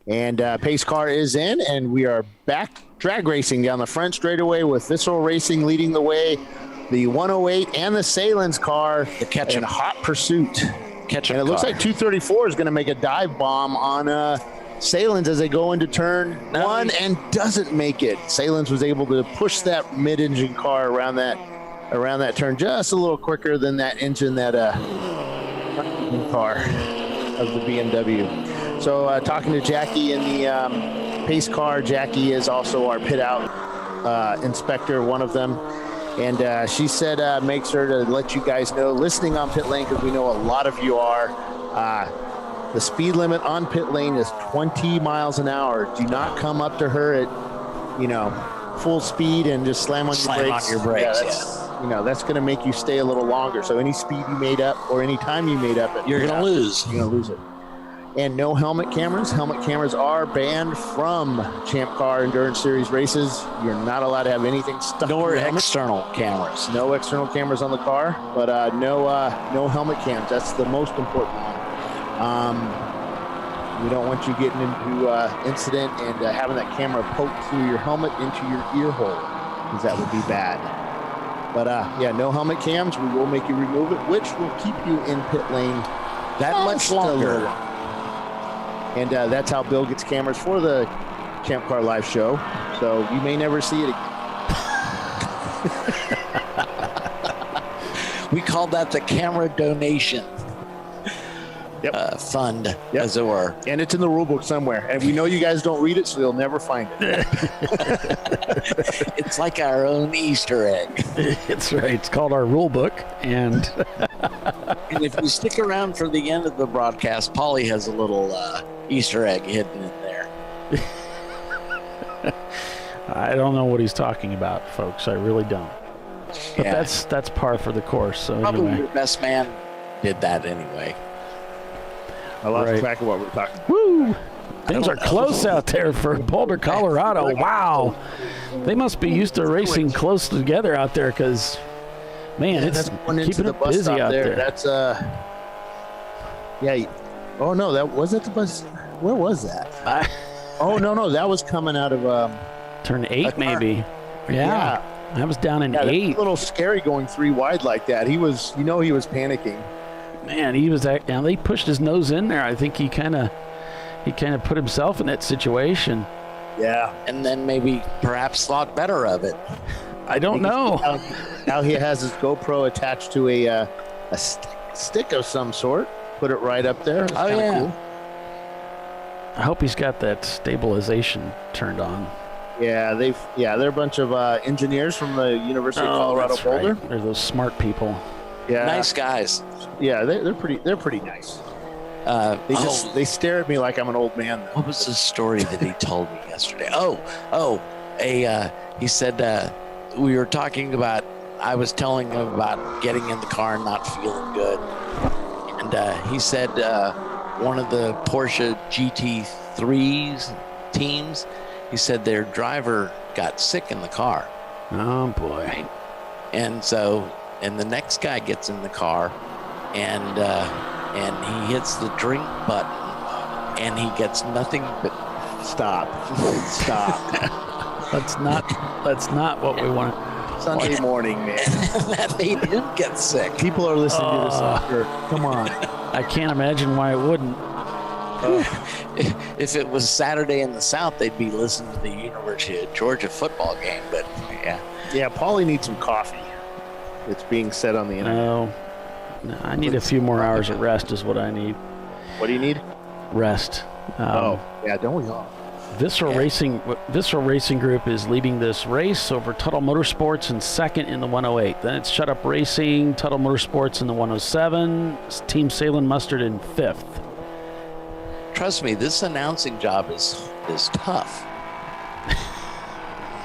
And pace car is in, and we are back drag racing down the front straightaway with Visceral Racing leading the way. The 108 and the Sahlen's car in hot pursuit. And it looks like 234 is going to make a dive bomb on Sahlen's as they go into turn 1 and doesn't make it. Sahlen's was able to push that mid-engine car around that turn just a little quicker than that engine that car of the BMW. So talking to Jackie in the pace car. Jackie is also our pit out inspector, one of them. And she said make sure to let you guys know, listening on pit lane, because we know a lot of you are, the speed limit on pit lane is 20 miles an hour. Do not come up to her at, full speed and just slam on your brakes. Yeah, that's going to make you stay a little longer. So any speed you made up or any time you made up, you're going to lose. You're going to lose it. And no helmet cameras. Helmet cameras are banned from Champ Car Endurance Series races. You're not allowed to have anything stuck. Nor external cameras. No external cameras on the car, but no helmet cams. That's the most important one. We don't want you getting into incident and having that camera poke through your helmet into your ear hole, because that would be bad. But no helmet cams. We will make you remove it, which will keep you in pit lane that much longer. And that's how Bill gets cameras for the ChampCar.Live show. So you may never see it again. We call that the camera donation fund, as it were. And it's in the rule book somewhere. And we know you guys don't read it, so you'll never find it. It's like our own Easter egg. It's right. It's called our rule book. And and if you stick around for the end of the broadcast, Paulie has a little Easter egg hidden in there. I don't know what he's talking about, folks. I really don't. But that's par for the course. So probably anyway. Your best man did that anyway. I lost track of what we're talking about. Woo! Things are close out there for Boulder, Colorado. Wow. They must be used to racing close together out there, because, man, it's keeping it busy out there. That's, oh, no, that wasn't the bus. Where was that? Oh, no, that was coming out of turn 8, maybe. Yeah. That was down in 8. It was a little scary going 3 wide like that. He was panicking. Man, he was. And they pushed his nose in there. I think he kind of put himself in that situation. Yeah, and then perhaps thought better of it. I don't know. Now he has his GoPro attached to a stick of some sort. Put it right up there. It's cool. I hope he's got that stabilization turned on. Yeah, they're a bunch of engineers from the University of Colorado Boulder. Right. They're those smart people. Yeah, nice guys. Yeah, they're pretty nice. They stare at me like I'm an old man. What was the story that he told me yesterday? He said we were talking about. I was telling him about getting in the car and not feeling good, and he said one of the Porsche GT3's teams. He said their driver got sick in the car. Oh boy! And the next guy gets in the car, and he hits the drink button, and he gets nothing but stop. That's not what we want. Sunday morning, man. That he didn't get sick. People are listening to this after. Come on. I can't imagine why it wouldn't. If it was Saturday in the South, they'd be listening to the University of Georgia football game. But yeah, Paulie needs some coffee. It's being said on the internet. No, I need a few more hours of rest is what I need. What do you need? Rest. Don't we all? Visceral Racing Group is leading this race over Tuttle Motorsports in second in the 108. Then it's Shut Up Racing, Tuttle Motorsports in the 107, Team Sahlen Mustard in fifth. Trust me, this announcing job is tough.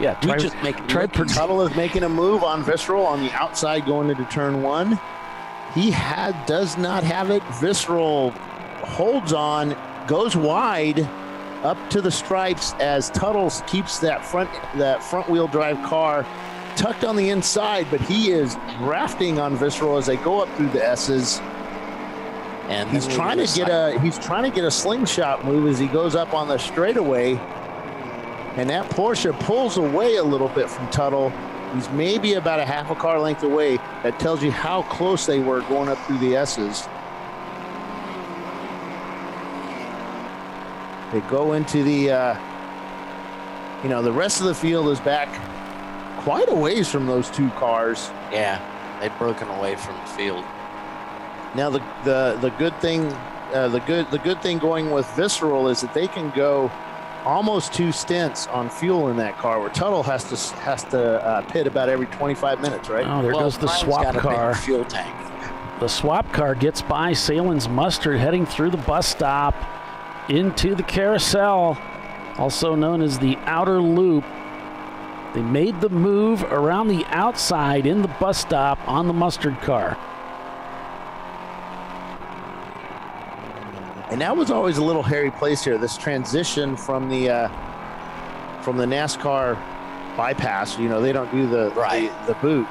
Yeah, Tuttle is making a move on Visceral on the outside going into turn one. He does not have it. Visceral holds on, goes wide up to the stripes as Tuttles keeps that front wheel drive car tucked on the inside, but he is drafting on Visceral as they go up through the S's. And he's trying to get a slingshot move as he goes up on the straightaway. And that Porsche pulls away a little bit from Tuttle. He's maybe about a half a car length away. That tells you how close they were going up through the S's. They go into the rest of the field is back quite a ways from those two cars. Yeah, they've broken away from the field. Now the good thing going with Visceral is that they can go almost 2 stints on fuel in that car, where Tuttle has to pit about every 25 minutes, right? Oh, there goes the swap car. Fuel tank. The swap car gets by Sahlen's Mustard heading through the bus stop into the carousel, also known as the outer loop. They made the move around the outside in the bus stop on the Mustard car. And that was always a little hairy place here. This transition from the NASCAR bypass, they don't do the boot.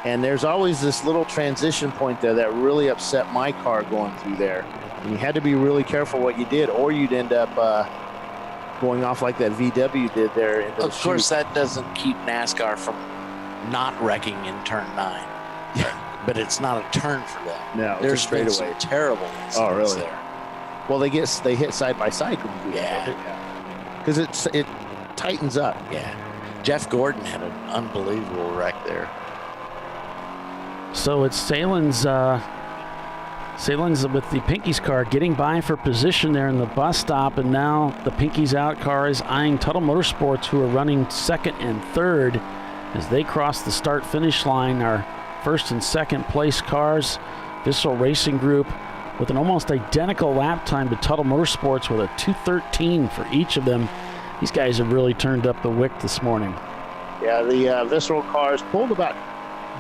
And there's always this little transition point there that really upset my car going through there. And you had to be really careful what you did, or you'd end up going off like that VW did there. Of course, that doesn't keep NASCAR from not wrecking in turn 9. But it's not a turn for them. No, there's straightaway terrible incidents. Oh, really? There. Well, they hit side by side. Because it tightens up. Yeah. Jeff Gordon had an unbelievable wreck there. So it's Sahlen's with the Pinky's car getting by for position there in the bus stop, and now the Pinky's out car is eyeing Tuttle Motorsports, who are running second and third as they cross the start-finish line. Our first and second place cars, Visceral Racing Group with an almost identical lap time to Tuttle Motorsports with a 2:13 for each of them. These guys have really turned up the wick this morning. Yeah, the Visceral cars pulled about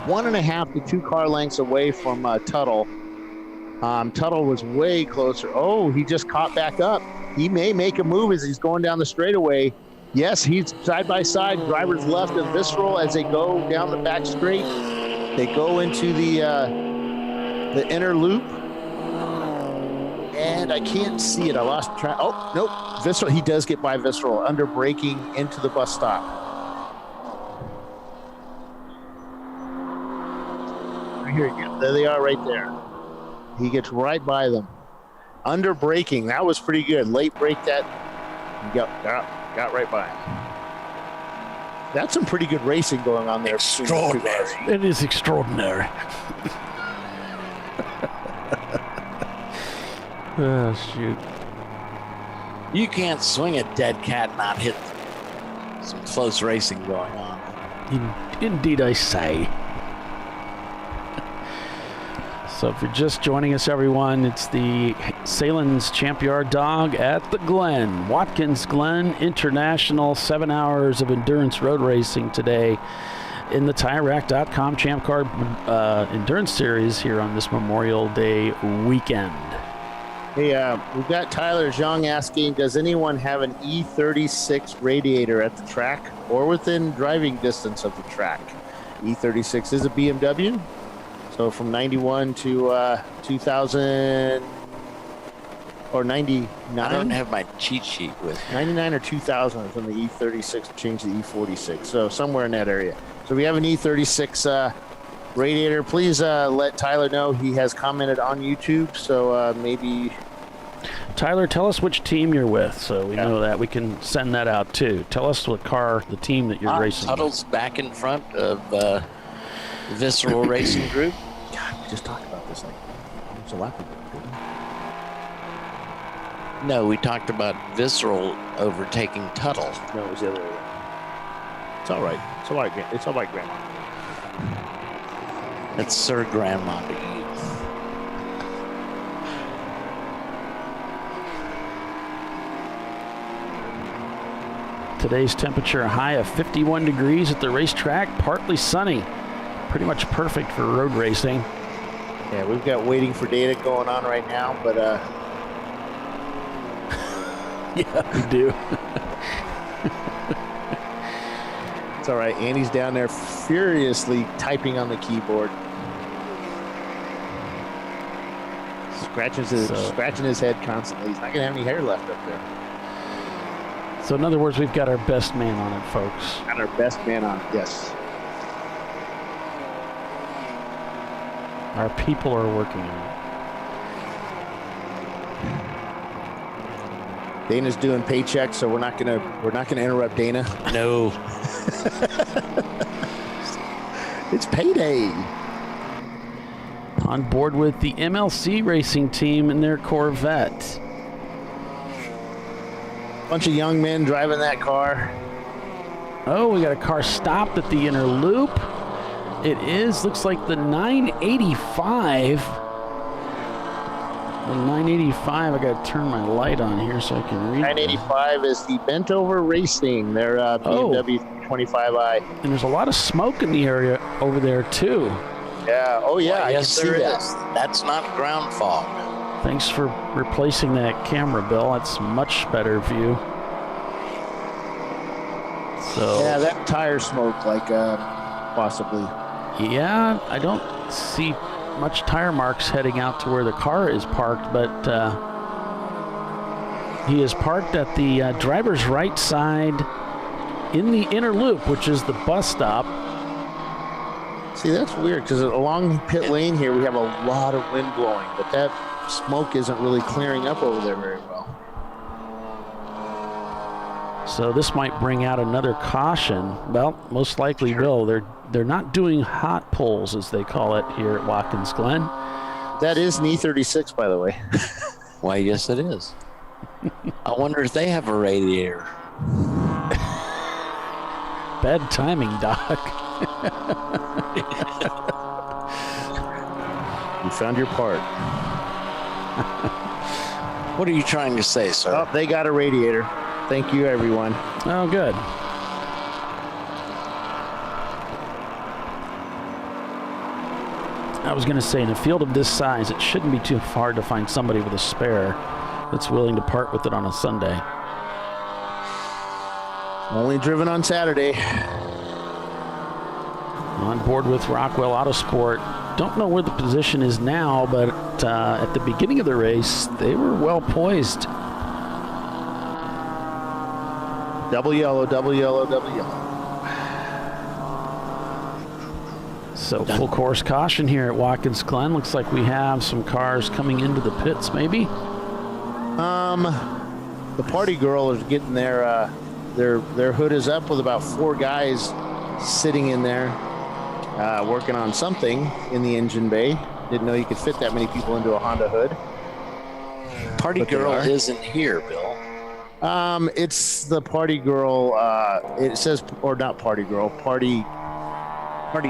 1.5 to 2 car lengths away from Tuttle. Tuttle was way closer. Oh, he just caught back up. He may make a move as he's going down the straightaway. Yes, he's side by side. Drivers left of Visceral as they go down the back straight. They go into the inner loop. And I can't see it. I lost track. Oh, nope. Visceral. He does get by Visceral under braking into the bus stop. Right here again. There they are right there. He gets right by them. Under braking. That was pretty good. Late brake that. Got right by him. That's some pretty good racing going on there. Extraordinary. It is extraordinary. Oh, shoot. You can't swing a dead cat and not hit some close racing going on. Indeed, I say. So if you're just joining us, everyone, it's the Sahlen's Champyard dog at the Glen. Watkins Glen International, 7 hours of endurance road racing today in the TireRack.com Champ Car Endurance Series here on this Memorial Day weekend. Hey, we've got Tyler Zhang asking, does anyone have an E36 radiator at the track or within driving distance of the track? E36 is a BMW. So from 91 to 2000 or 99. I don't have my cheat sheet with me. 99 or 2000 is when the E36 changed to E46. So somewhere in that area. So we have an E36 radiator. Please let Tyler know. He has commented on YouTube. So maybe. Tyler, tell us which team you're with so we know that. We can send that out too. Tell us what car, the team that you're racing. Tuttle's back in front of Visceral Racing Group. God, we just talked about this like it's a lap ago, didn't we? No, we talked about Visceral overtaking Tuttle. No, it was the other way. It's all right. It's all right. It's all right, Grandma. That's Sir Grandma to you. Today's temperature, a high of 51 degrees at the racetrack, partly sunny. Pretty much perfect for road racing. Yeah, we've got waiting for data going on right now, but yeah, we do. it's all right. Andy's down there furiously typing on the keyboard. Scratching his head constantly. He's not going to have any hair left up there. So in other words, we've got our best man on it, folks. Got our best man on it, yes. Our people are working on it. Dana's doing paychecks, so we're not gonna interrupt Dana. No. It's payday. On board with the MLC racing team in their Corvette. Bunch of young men driving that car. Oh, we got a car stopped at the inner loop. It looks like the 985. The 985, I got to turn my light on here so I can read. 985 is the Bent Over Racing, their BMW 25i. And there's a lot of smoke in the area over there, too. Yeah, oh yeah, Well, yes, there that. is. That's not ground fog. Thanks for replacing that camera, Bill. That's much better view. So Yeah, that tire smoke, like possibly. yeah, I don't see much tire marks heading out to where the car is parked, but he is parked at the driver's right side in the inner loop, which is the bus stop. See, that's weird because along pit lane here we have a lot of wind blowing, but that smoke isn't really clearing up over there very well. So this might bring out another caution. Well, most likely will. They're not doing hot pulls, as they call it here at Watkins Glen. That is an E36, by the way. Why, yes, it is. I wonder if they have a radiator. Bad timing, Doc. You found your part. What are you trying to say, sir? Oh, they got a radiator. Thank you, everyone. Oh, good. I was going to say, in a field of this size, it shouldn't be too hard to find somebody with a spare that's willing to part with it on a Sunday. Only driven on Saturday. On board with Rockwell Autosport. Don't know where the position is now, but at the beginning of the race, they were well poised. Double yellow, double yellow, double yellow. So full course caution here at Watkins Glen. Looks like we have some cars coming into the pits, maybe. The party girl is getting their hood is up with about 4 guys sitting in there working on something in the engine bay. Didn't know you could fit that many people into a Honda hood. Party girl isn't here, Bill. It's the party girl. It says, or not party girl, Party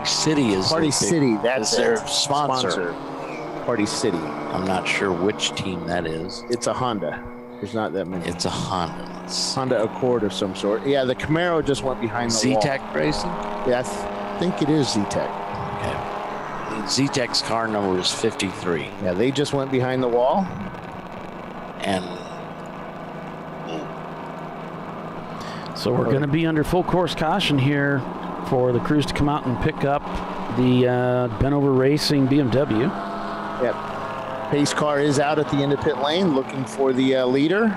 City is Party City. That's their it. sponsor. Party City. I'm not sure which team that is. It's a Honda. There's not that many. It's a Honda. Honda Accord of some sort. Yeah, the Camaro just went behind the wall. Z-Tech Racing? Yeah, I think it is Z-Tech. Okay. Z-Tech's car number is 53. Yeah, they just went behind the wall. And So we're going to be under full course caution here for the crews to come out and pick up the Benover Racing BMW. Yep. Pace car is out at the end of pit lane looking for the leader,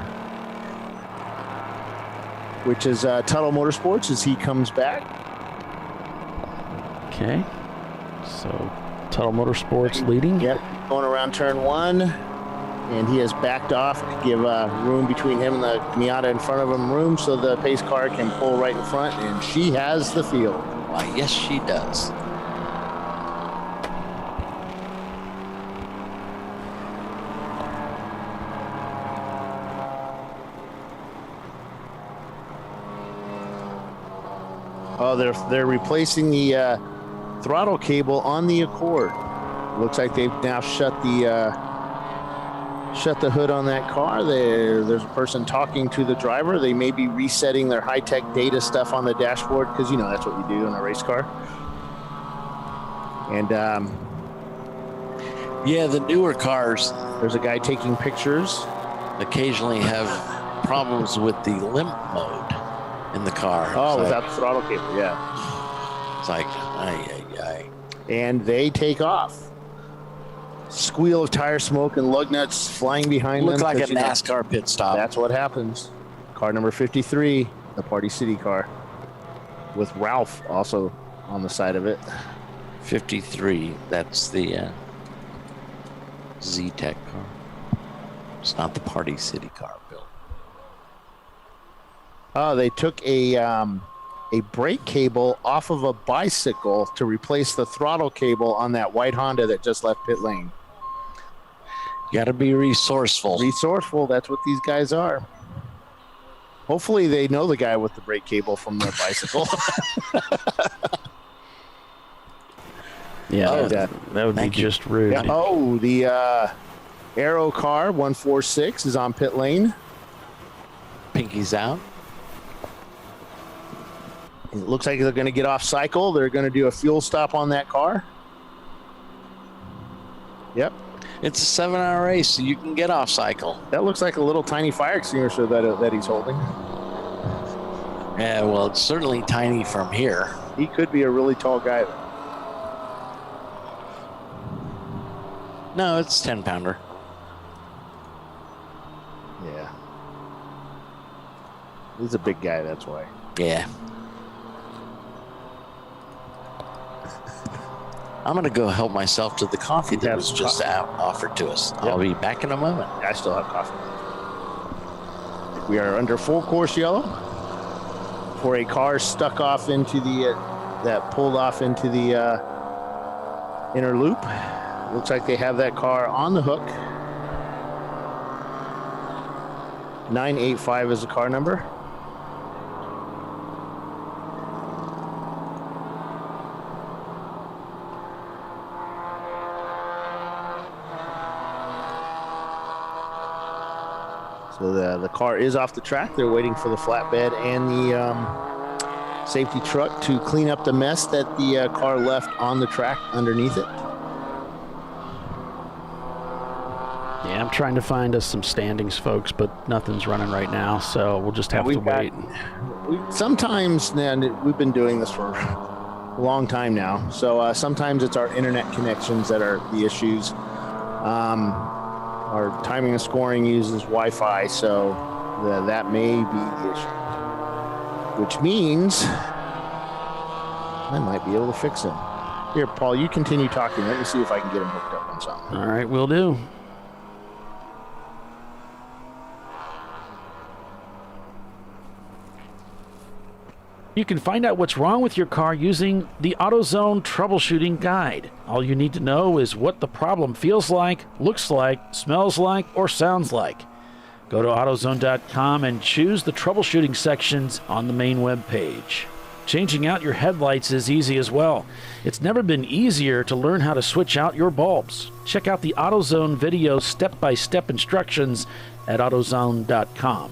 which is Tuttle Motorsports as he comes back. Okay. So Tuttle Motorsports leading. Yep. Going around turn 1. And he has backed off to give room between him and the Miata in front of him, room so the pace car can pull right in front, and she has the field. why, yes, she does. Oh, they're replacing the throttle cable on the Accord. Looks like they've now shut the hood on that car. There's a person talking to the driver. They may be resetting their high-tech data stuff on the dashboard because, you know, that's what you do in a race car. And yeah, the newer cars there's a guy taking pictures. occasionally have problems with the limp mode in the car. Oh, It's without like, the throttle cable, yeah. it's like, ay. And they take off. Squeal of tire smoke and lug nuts flying behind Look them. like a 'cause, you know, NASCAR pit stop. That's what happens. Car number 53, the Party City car, with Ralph also on the side of it. 53. That's the Z-Tech car. It's not the Party City car, Bill. Oh, they took a brake cable off of a bicycle to replace the throttle cable on that white Honda that just left pit lane. You got to be resourceful. Resourceful, that's what these guys are. Hopefully they know the guy with the brake cable from their bicycle. Yeah, Oh, that would be thank you. just rude. Yeah. Oh, the Aero car 146 is on pit lane. Pinky's out. It looks like they're going to get off cycle. They're going to do a fuel stop on that car. Yep. It's a 7-hour race, so you can get off cycle. That looks like a little tiny fire extinguisher that he's holding. Yeah, well, it's certainly tiny from here. He could be a really tall guy. No, it's 10-pounder. Yeah. He's a big guy, that's why. Yeah. I'm going to go help myself to the coffee that have was some just coffee. offered to us. Yep. I'll be back in a moment. I still have coffee. We are under full course yellow for a car stuck off into the that pulled off into the inner loop. Looks like they have that car on the hook. 985 is the car number. So the car is off the track. They're waiting for the flatbed and the safety truck to clean up the mess that the car left on the track underneath it. Yeah, I'm trying to find us some standings, folks, but nothing's running right now, so we'll just have to wait. Sometimes, man, we've been doing this for a long time now, so sometimes it's our internet connections that are the issues. Our timing and scoring uses Wi-Fi, so that may be the issue. Which means I might be able to fix him. Here, Paul, you continue talking. Let me see if I can get him hooked up on something. All right, will do. You can find out what's wrong with your car using the AutoZone troubleshooting guide. All you need to know is what the problem feels like, looks like, smells like, or sounds like. Go to AutoZone.com and choose the troubleshooting sections on the main web page. Changing out your headlights is easy as well. It's never been easier to learn how to switch out your bulbs. Check out the AutoZone video step-by-step instructions at AutoZone.com.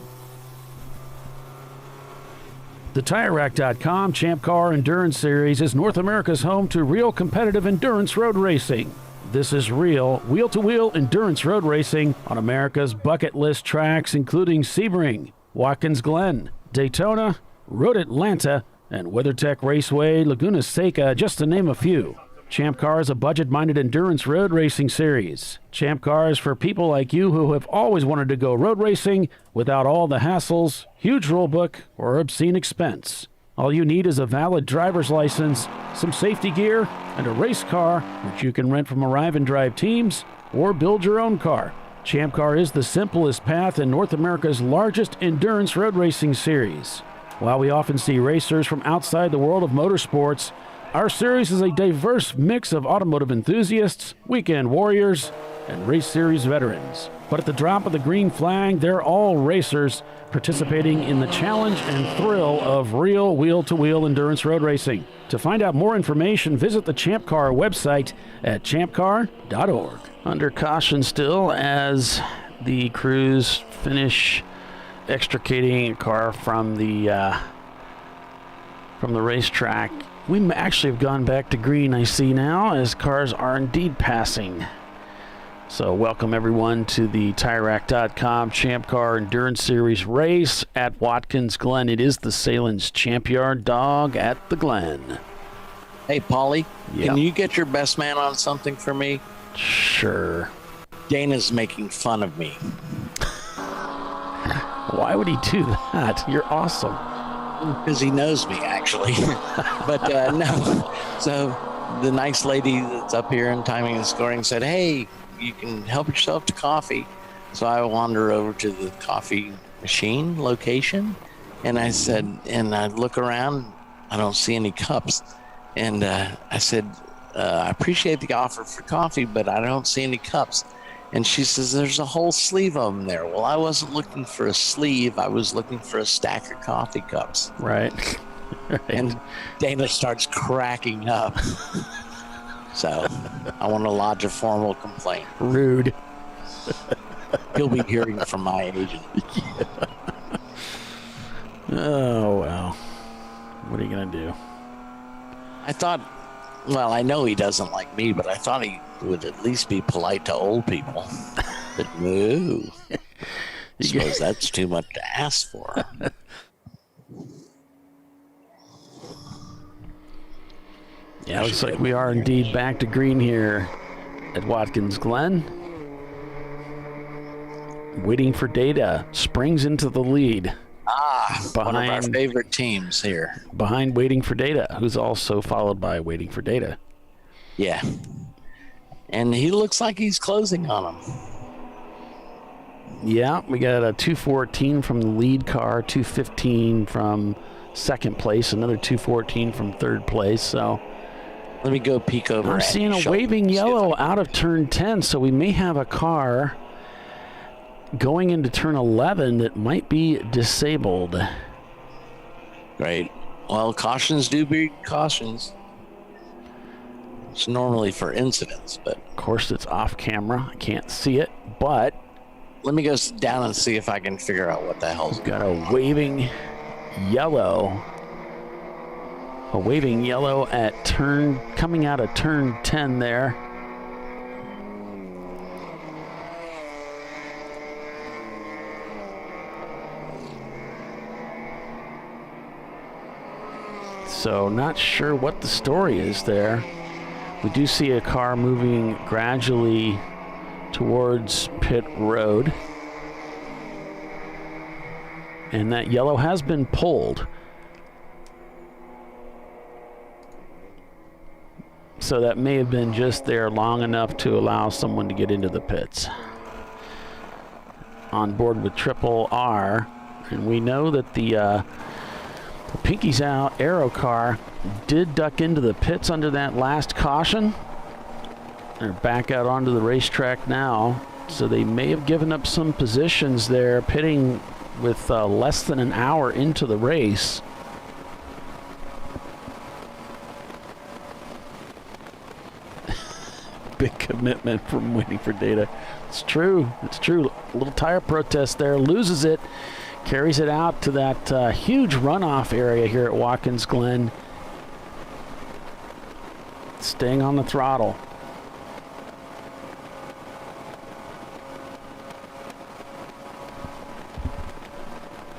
The TireRack.com Champ Car Endurance Series is North America's home to real competitive endurance road racing. This is real, wheel-to-wheel endurance road racing on America's bucket list tracks, including Sebring, Watkins Glen, Daytona, Road Atlanta, and WeatherTech Raceway, Laguna Seca, just to name a few. Champ Car is a budget-minded endurance road racing series. Champ Car is for people like you who have always wanted to go road racing without all the hassles, huge rulebook, or obscene expense. All you need is a valid driver's license, some safety gear, and a race car, which you can rent from Arrive and Drive teams or build your own car. Champ Car is the simplest path in North America's largest endurance road racing series. While we often see racers from outside the world of motorsports, our series is a diverse mix of automotive enthusiasts, weekend warriors, and race series veterans. But at the drop of the green flag, they're all racers participating in the challenge and thrill of real wheel-to-wheel endurance road racing. To find out more information, visit the Champ Car website at ChampCar.org. Under caution still as the crews finish extricating a car from the racetrack. We actually have gone back to green, I see now, as cars are indeed passing. So welcome everyone to the TireRack.com Champ Car Endurance Series race at Watkins Glen. It is the Sahlen's Champyard dog at the Glen. Hey, Paulie, Yep. Can you get your best man on something for me? Sure. Dana's making fun of me. Why would he do that? You're awesome. Because he knows me, actually. But no. So the nice lady that's up here in timing and scoring said, hey, you can help yourself to coffee. So I wander over to the coffee machine location. And I said, and I look around, I don't see any cups. And I said, I appreciate the offer for coffee, but I don't see any cups. And she says, there's a whole sleeve of them there. Well, I wasn't looking for a sleeve. I was looking for a stack of coffee cups. Right. And Dana starts cracking up. So I want to lodge a formal complaint. Rude. He'll be hearing from my agent. Oh, well. What are you going to do? I thought, well, I know he doesn't like me, but I thought he would at least be polite to old people. But no. I suppose that's too much to ask for. Yeah, looks like we are indeed back to green here at Watkins Glen. Waiting for Data. Springs into the lead. One of our favorite teams here. Behind Waiting for Data, who's also followed by Waiting for Data. Yeah. And he looks like he's closing on him. Yeah, we got a 214 from the lead car, 215 from second place, another 214 from third place. So let me go peek over. I'm seeing a waving yellow out of turn 10, so we may have a car going into turn 11 that might be disabled. Great. Well, cautions do be cautions. It's normally for incidents, but of course it's off camera. I can't see it, but let me go down and see if I can figure out what the hell's got a waving yellow. A waving yellow at coming out of turn 10 there. So not sure what the story is there. We do see a car moving gradually towards pit road. And that yellow has been pulled. So that may have been just there long enough to allow someone to get into the pits. On board with Triple R. And we know that the Pinky's Out Aero car did duck into the pits under that last caution. They're back out onto the racetrack now, so they may have given up some positions there, pitting with less than an hour into the race. big commitment from waiting for data. It's true. It's true. A little tire protest there. Loses it. Carries it out to that huge runoff area here at Watkins Glen. Staying on the throttle.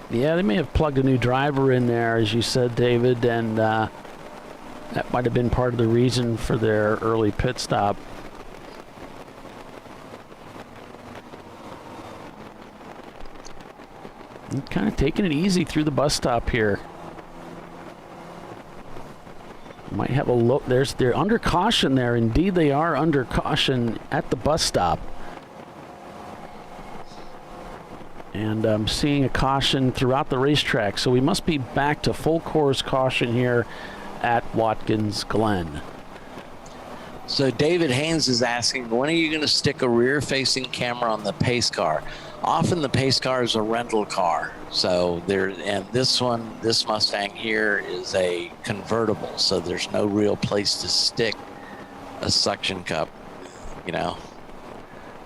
Yeah, they may have plugged a new driver in there, as you said, David, and that might have been part of the reason for their early pit stop. And kind of taking it easy through the bus stop here. Might have a look. They're under caution there. Indeed, they are under caution at the bus stop. And I'm seeing a caution throughout the racetrack. So we must be back to full course caution here at Watkins Glen. So David Haynes is asking, when are you going to stick a rear-facing camera on the pace car? Often the pace car is a rental car. So and this Mustang here is a convertible. So there's no real place to stick a suction cup, you know.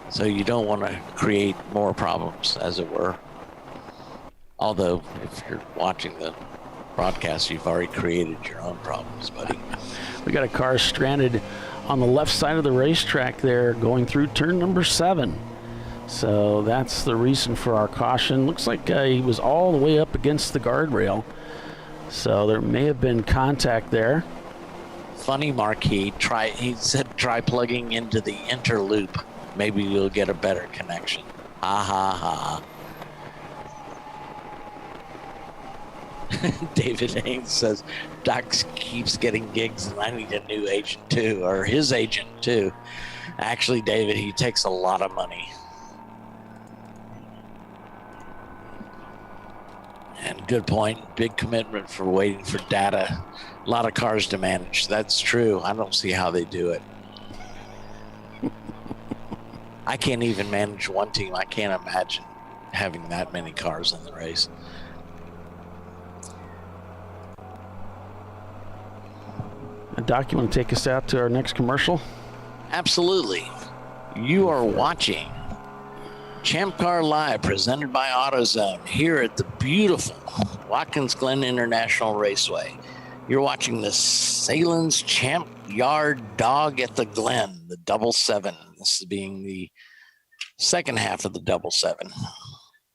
So you don't want to create more problems, as it were. Although, if you're watching the broadcast, you've already created your own problems, buddy. We got a car stranded on the left side of the racetrack there, going through turn number 7. So that's the reason for our caution. Looks like he was all the way up against the guardrail. So there may have been contact there. Funny marquee. He said try plugging into the interloop. Maybe you'll get a better connection. Ha ha ha. David Haynes says, Doc keeps getting gigs and I need a new agent too, or his agent too. Actually, David, he takes a lot of money. And good point. Big commitment for waiting for data. A lot of cars to manage. That's true. I don't see how they do it. I can't even manage one team. I can't imagine having that many cars in the race. Doc, you want to take us out to our next commercial? Absolutely. You are watching ChampCar.Live, presented by AutoZone, here at the beautiful Watkins Glen International Raceway. You're watching the Sahlen's Champyard Dog at the Glen, the 777. This is being the second half of the 777.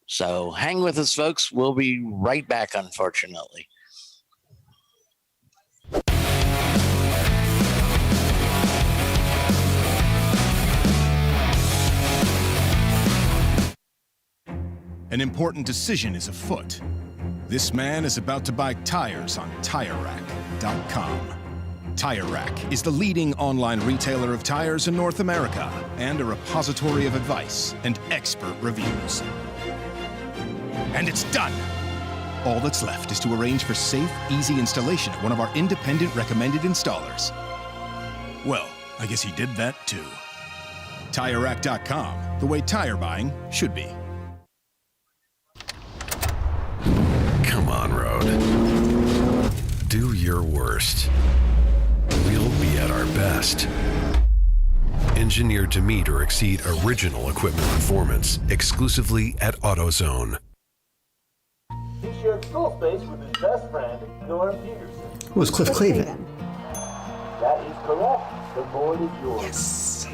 So hang with us, folks. We'll be right back, unfortunately. An important decision is afoot. This man is about to buy tires on TireRack.com. Tire Rack is the leading online retailer of tires in North America and a repository of advice and expert reviews. And it's done! All that's left is to arrange for safe, easy installation at one of our independent recommended installers. Well, I guess he did that too. TireRack.com, the way tire buying should be. Come on, Road. Do your worst. We'll be at our best. Engineered to meet or exceed original equipment performance exclusively at AutoZone. He shared school space with his best friend, Norm Peterson. Who was Cliff Clavin? That is correct. The board is yours. Yes.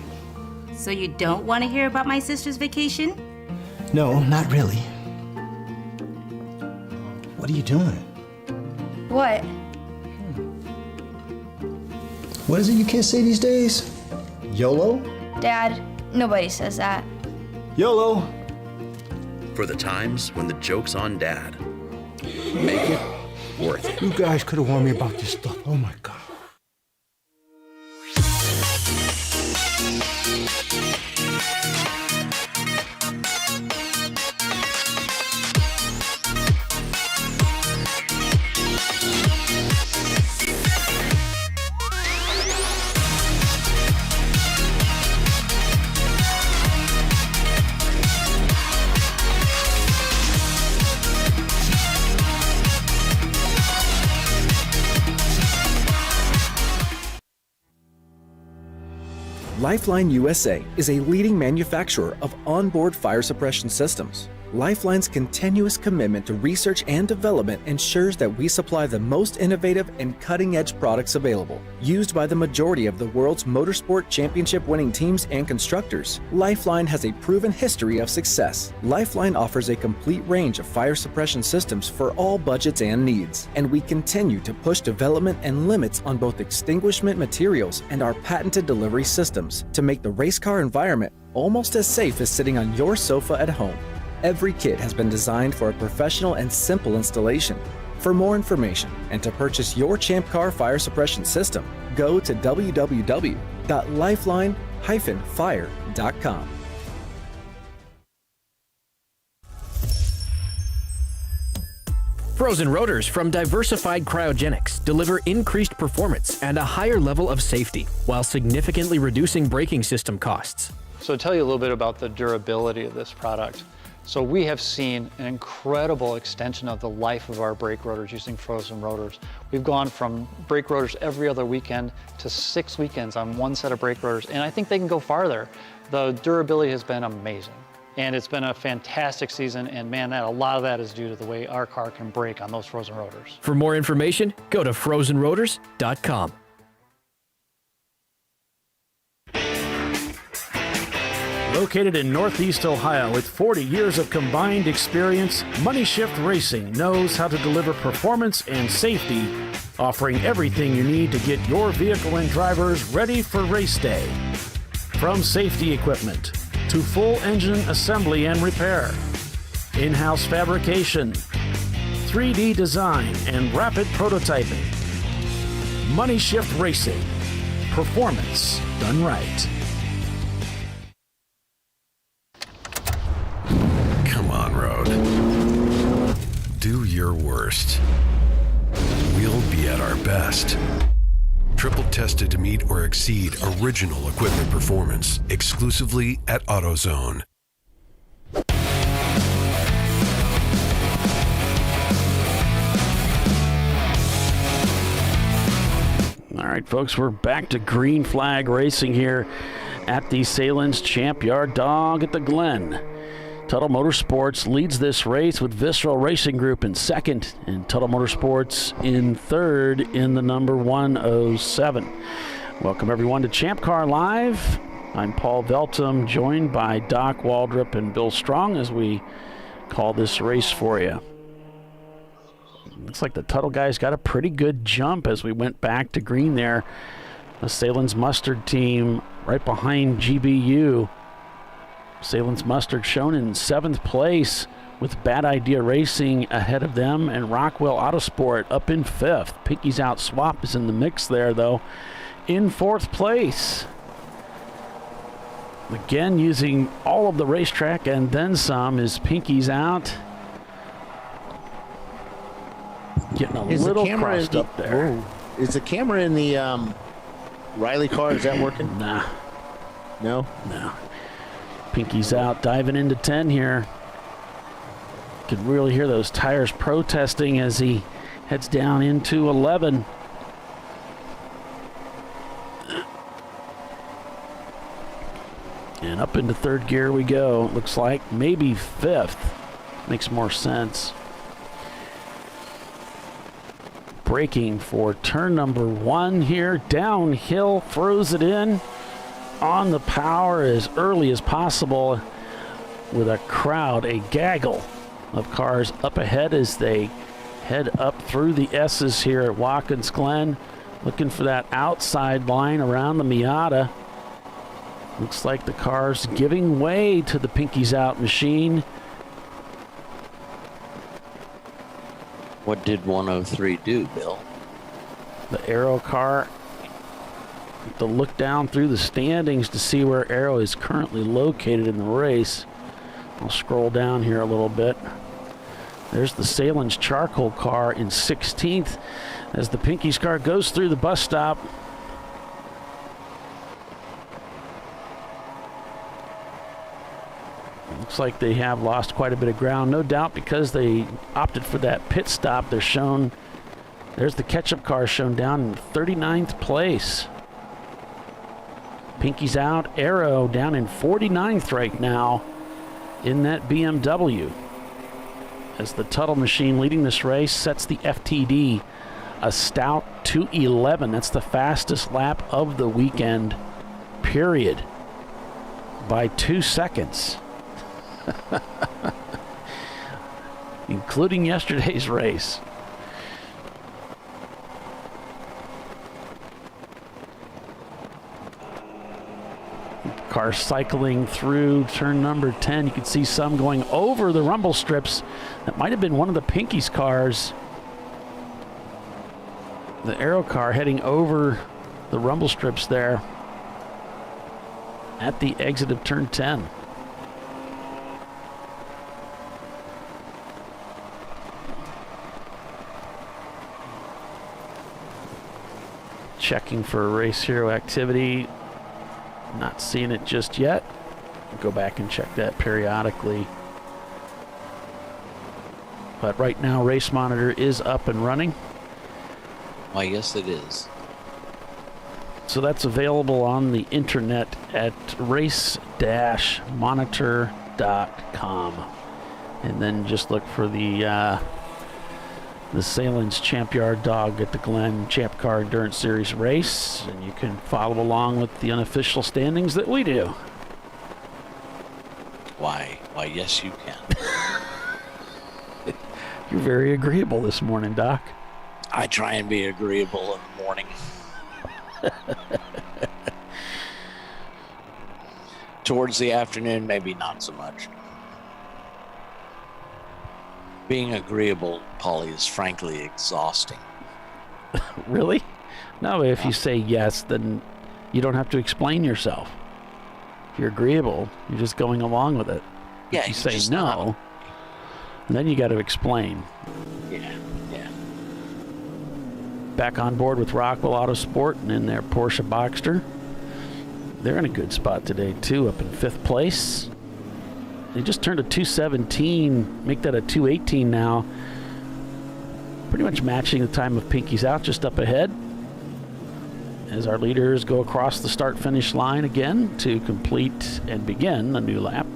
So you don't want to hear about my sister's vacation? No, not really. What are you doing? What? What is it you kids say these days? YOLO? Dad, nobody says that. YOLO! For the times when the joke's on Dad. Make it worth it. You guys could have warned me about this stuff. Oh my God. Lifeline USA is a leading manufacturer of onboard fire suppression systems. Lifeline's continuous commitment to research and development ensures that we supply the most innovative and cutting-edge products available. Used by the majority of the world's motorsport championship-winning teams and constructors, Lifeline has a proven history of success. Lifeline offers a complete range of fire suppression systems for all budgets and needs, and we continue to push development and limits on both extinguishment materials and our patented delivery systems to make the race car environment almost as safe as sitting on your sofa at home. Every kit has been designed for a professional and simple installation. For more information and to purchase your ChampCar fire suppression system, go to www.lifeline-fire.com. Frozen rotors from Diversified Cryogenics deliver increased performance and a higher level of safety, while significantly reducing braking system costs. So to tell you a little bit about the durability of this product. So we have seen an incredible extension of the life of our brake rotors using frozen rotors. We've gone from brake rotors every other weekend to 6 weekends on one set of brake rotors, and I think they can go farther. The durability has been amazing, and it's been a fantastic season, and man, a lot of that is due to the way our car can brake on those frozen rotors. For more information, go to frozenrotors.com. Located in Northeast Ohio with 40 years of combined experience, Money Shift Racing knows how to deliver performance and safety, offering everything you need to get your vehicle and drivers ready for race day. From safety equipment to full engine assembly and repair, in-house fabrication, 3D design, and rapid prototyping. Money Shift Racing. Performance done right. Come on, Road. Do your worst. We'll be at our best. Triple tested to meet or exceed original equipment performance exclusively at AutoZone. All right, folks, we're back to green flag racing here at the Sahlen's Champyard Dog at the Glen. Tuttle Motorsports leads this race with Visceral Racing Group in second, and Tuttle Motorsports in third in the number 107. Welcome, everyone, to ChampCar.Live. I'm Paul Veltum, joined by Doc Waldrop and Bill Strong as we call this race for you. Looks like the Tuttle guys got a pretty good jump as we went back to green there. The Sahlen's Mustard team right behind GBU. Sahlen's Mustard shown in 7th place with Bad Idea Racing ahead of them, and Rockwell Autosport up in 5th. Pinky's Out Swap is in the mix there, though, in 4th place. Again, using all of the racetrack and then some is Pinky's Out. Getting a little crossed up there. Whoa. Is the camera in the Riley car, is that working? Nah. No? No. Pinky's Out diving into 10 here. Could really hear those tires protesting as he heads down into 11. And up into 3rd gear we go. Looks like maybe 5th. Makes more sense. Braking for turn number 1 here. Downhill, throws it in on the power as early as possible with a crowd, a gaggle of cars up ahead as they head up through the S's here at Watkins Glen, looking for that outside line around the Miata. Looks like the car's giving way to the Pinky's Out machine. What did 103 do, Bill? The Aero car, to look down through the standings to see where Aero is currently located in the race. I'll scroll down here a little bit. There's the Sahlen's Charcoal car in 16th as the Pinky's car goes through the bus stop. Looks like they have lost quite a bit of ground, no doubt because they opted for that pit stop. They're shown, there's the ketchup car shown down in 39th place. Pinky's out. Arrow down in 49th right now in that BMW. As the Tuttle machine leading this race sets the FTD a stout 2:11. That's the fastest lap of the weekend, period, by 2 seconds. Including yesterday's race. Car cycling through turn number 10. You can see some going over the rumble strips. That might have been one of the Pinky's cars. The Aero car heading over the rumble strips there at the exit of turn 10. Checking for race hero activity. Not seeing it just yet. Go back and check that periodically. But right now, Race Monitor is up and running. Why, yes, it is. So that's available on the internet at race-monitor.com. And then just look for the Sahlen's Champyard dog at the Glen Champ Car Endurance Series race, and you can follow along with the unofficial standings that we do. Why, yes, you can. You're very agreeable this morning, Doc. I try and be agreeable in the morning. Towards the afternoon, maybe not so much. Being agreeable, Polly, is frankly exhausting. Really? No, if you say yes, then you don't have to explain yourself. If you're agreeable, you're just going along with it. Yeah, if you say no, then you got to explain. Yeah. Back on board with Rockwell Autosport and in their Porsche Boxster. They're in a good spot today, too, up in 5th place. They just turned a 2:17, make that a 2:18 now. Pretty much matching the time of Pinky's out, just up ahead. As our leaders go across the start-finish line again to complete and begin a new lap.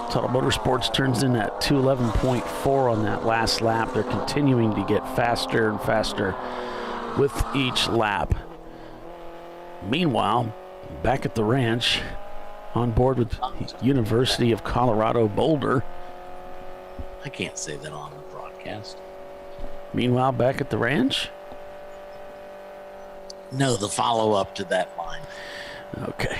Tuttle Motorsports turns in at 2:11.4 on that last lap. They're continuing to get faster and faster with each lap. Meanwhile, back at the ranch, on board with University of Colorado Boulder. I can't say that on the broadcast. Meanwhile, back at the ranch? No, the follow-up to that line. Okay.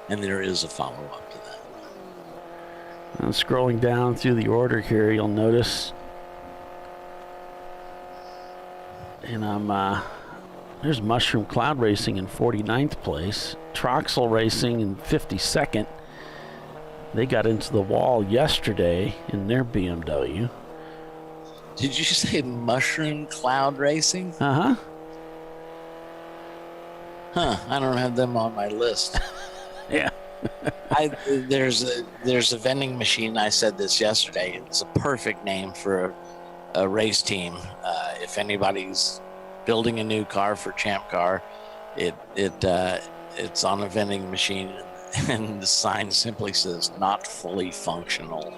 And there is a follow-up to that. I'm scrolling down through the order here, you'll notice. And there's Mushroom Cloud Racing in 49th place. Troxel Racing in 52nd. They got into the wall yesterday in their BMW. Did you say Mushroom Cloud Racing? Uh-huh. I don't have them on my list. Yeah. There's a vending machine. I said this yesterday. It's a perfect name for a race team. If anybody's building a new car for Champ Car, it's on a vending machine, and the sign simply says "not fully functional."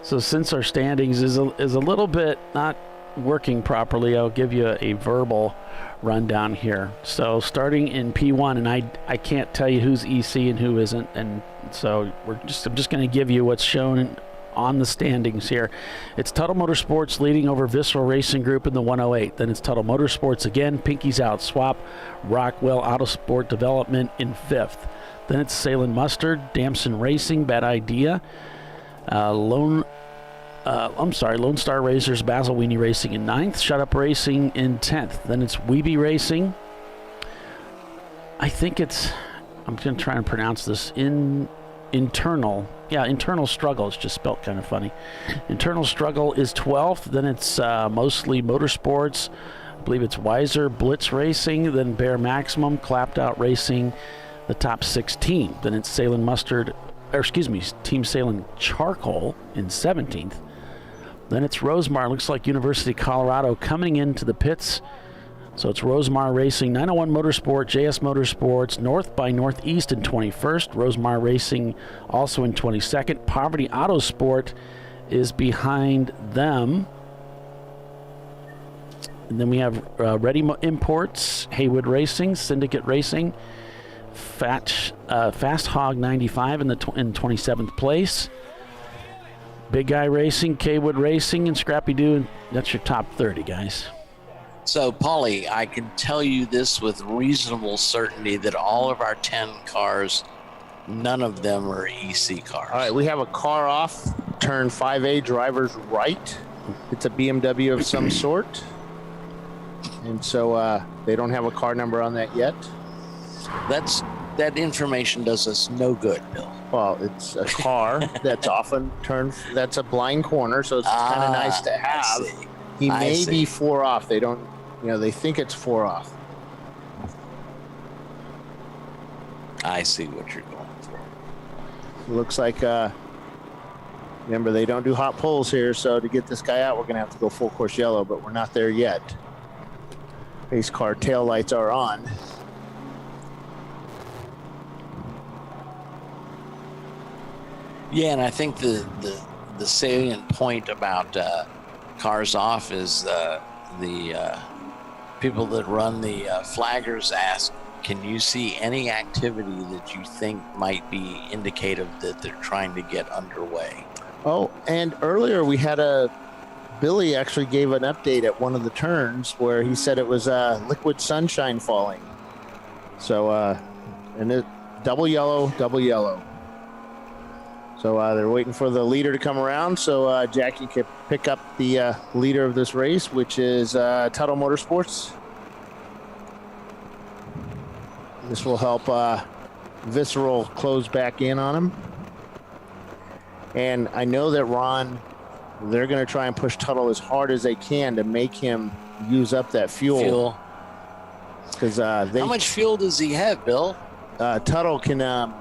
So since our standings is a little bit not working properly, I'll give you a verbal rundown here. So starting in P1, and I can't tell you who's EC and who isn't, and so I'm just going to give you what's shown on the standings here. It's Tuttle Motorsports leading over Visceral Racing Group in the 108. Then it's Tuttle Motorsports again. Pinky's out. Swap Rockwell Autosport Development in 5th. Then it's Sahlen Mustard, Damson Racing, Bad Idea, Lone Lone Star Racers, Basil Weenie Racing in 9th, Shut Up Racing in 10th. Then it's Weeby Racing. I think it's, I'm going to try and pronounce this, Internal Struggle. It's just spelt kind of funny. Internal Struggle is 12th. Then it's Mostly Motorsports. I believe it's Weiser Blitz Racing. Then Bear Maximum, Clapped Out Racing, the top 16. Then it's Team Sahlen Charcoal in 17th. Then it's Rosemar. Looks like University of Colorado coming into the pits. So it's Rosemar Racing, 901 Motorsport, JS Motorsports, North by Northeast in 21st. Rosemar Racing also in 22nd. Poverty Autosport is behind them. And then we have Ready Imports, Haywood Racing, Syndicate Racing, Fast Hog 95 in 27th place. Big Guy Racing, Kaywood Racing, and Scrappy Doo. That's your top 30, guys. So, Paulie, I can tell you this with reasonable certainty that all of our 10 cars, none of them are EC cars. All right, we have a car off, turn 5A, driver's right. It's a BMW of some sort. And so they don't have a car number on that yet. That information does us no good, Bill. Well, it's a car that's often turned, that's a blind corner, so it's kind of nice to have. He may be 4 off. They don't, they think it's 4 off. I see what you're going for. It looks like, remember, they don't do hot pulls here, so to get this guy out, we're going to have to go full course yellow, but we're not there yet. Pace car tail lights are on. Yeah, and I think the salient point about cars off is the people that run the flaggers ask, can you see any activity that you think might be indicative that they're trying to get underway? Oh, and earlier we had Billy actually gave an update at one of the turns where he said it was liquid sunshine falling. So, and it double yellow. So they're waiting for the leader to come around so Jackie can pick up the leader of this race, which is Tuttle Motorsports. This will help Visceral close back in on him. And I know that Ron, they're going to try and push Tuttle as hard as they can to make him use up that fuel. Because how much fuel does he have, Bill? Tuttle can...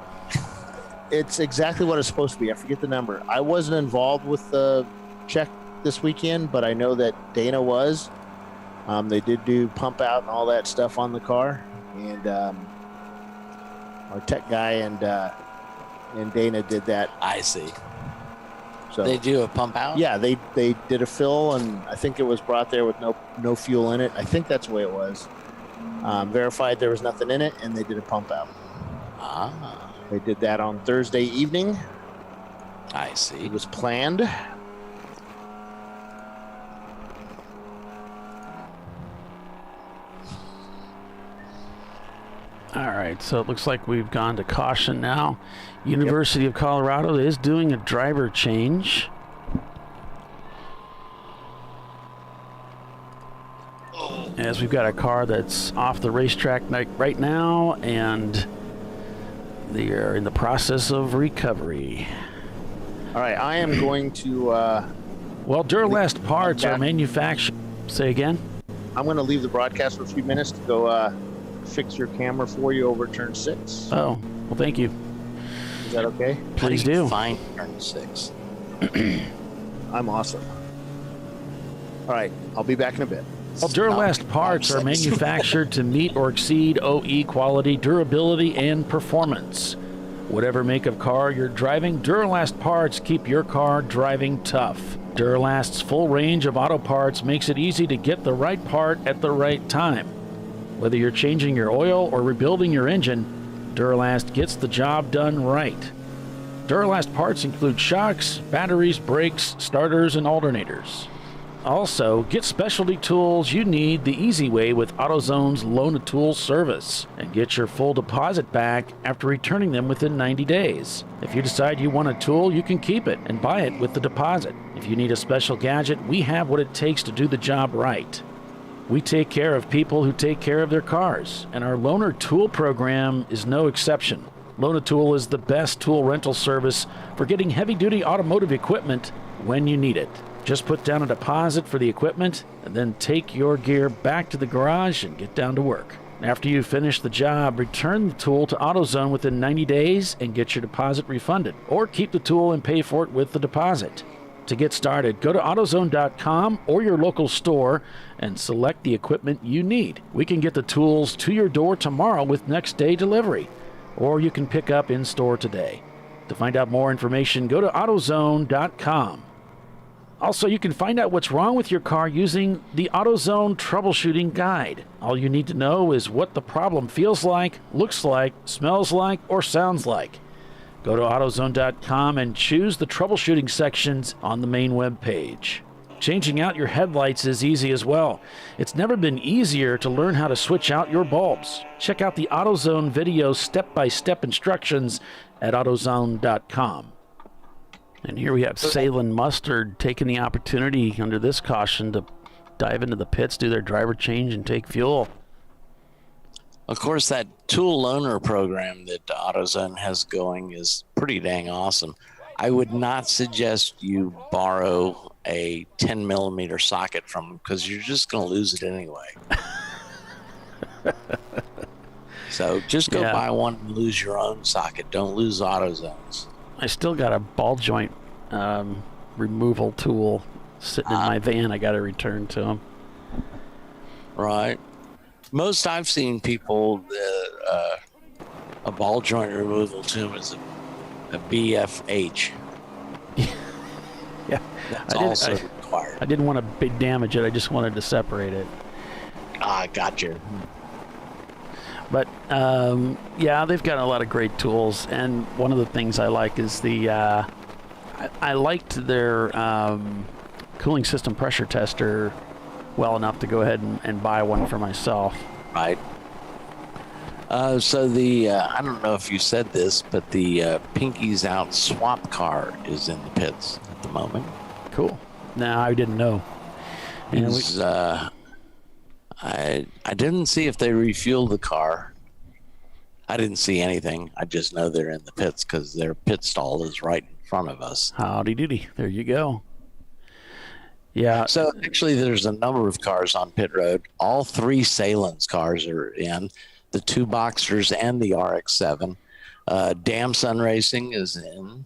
it's exactly what it's supposed to be. I forget the number. I wasn't involved with the check this weekend, but I know that Dana was. They did do pump out and all that stuff on the car. And our tech guy and Dana did that. I see. So they do a pump out? Yeah, they did a fill, and I think it was brought there with no fuel in it. I think that's the way it was. Verified there was nothing in it, and they did a pump out. Ah. They did that on Thursday evening. I see. It was planned. All right, so it looks like we've gone to caution now. University of Colorado is doing a driver change. As we've got a car that's off the racetrack right now, and they are in the process of recovery. All right, I am going to... well, Duralast parts are manufactured... Say again? I'm going to leave the broadcast for a few minutes to go fix your camera for you over turn 6. Oh, well, thank you. Is that okay? Please do. Fine, turn 6. I'm awesome. All right, I'll be back in a bit. Well, Duralast parts are manufactured to meet or exceed OE quality, durability, and performance. Whatever make of car you're driving, Duralast parts keep your car driving tough. Duralast's full range of auto parts makes it easy to get the right part at the right time. Whether you're changing your oil or rebuilding your engine, Duralast gets the job done right. Duralast parts include shocks, batteries, brakes, starters, and alternators. Also, get specialty tools you need the easy way with AutoZone's Loan-A-Tool service, and get your full deposit back after returning them within 90 days. If you decide you want a tool, you can keep it and buy it with the deposit. If you need a special gadget, we have what it takes to do the job right. We take care of people who take care of their cars, and our Loaner Tool program is no exception. Loan-A-Tool is the best tool rental service for getting heavy-duty automotive equipment when you need it. Just put down a deposit for the equipment and then take your gear back to the garage and get down to work. After you finish the job, return the tool to AutoZone within 90 days and get your deposit refunded, or keep the tool and pay for it with the deposit. To get started, go to AutoZone.com or your local store and select the equipment you need. We can get the tools to your door tomorrow with next day delivery, or you can pick up in store today. To find out more information, go to AutoZone.com. Also, you can find out what's wrong with your car using the AutoZone Troubleshooting Guide. All you need to know is what the problem feels like, looks like, smells like, or sounds like. Go to AutoZone.com and choose the troubleshooting sections on the main web page. Changing out your headlights is easy as well. It's never been easier to learn how to switch out your bulbs. Check out the AutoZone video step-by-step instructions at AutoZone.com. And here we have Sahlen Mustard taking the opportunity under this caution to dive into the pits, do their driver change, and take fuel. Of course, that tool loaner program that AutoZone has going is pretty dang awesome. I would not suggest you borrow a 10 millimeter socket from them because you're just going to lose it anyway. So just go buy one and lose your own socket. Don't lose AutoZone's. I still got a ball joint removal tool sitting in my van. I got to return to them. Right. Most I've seen people, a ball joint removal tool is a BFH. Yeah. That's also required. I didn't want to damage it. I just wanted to separate it. Gotcha. But, yeah, they've got a lot of great tools. And one of the things I like is I liked their cooling system pressure tester well enough to go ahead and buy one for myself. Right. So I don't know if you said this, but the Pinky's Out swap car is in the pits at the moment. Cool. No, I didn't know. I didn't see if they refueled the car. I didn't see anything. I just know they're in the pits because their pit stall is right in front of us. Howdy doody. There you go. Yeah. So actually there's a number of cars on pit road. All three Sahlen's cars are in. The two Boxsters and the RX-7. Damn Sun Racing is in.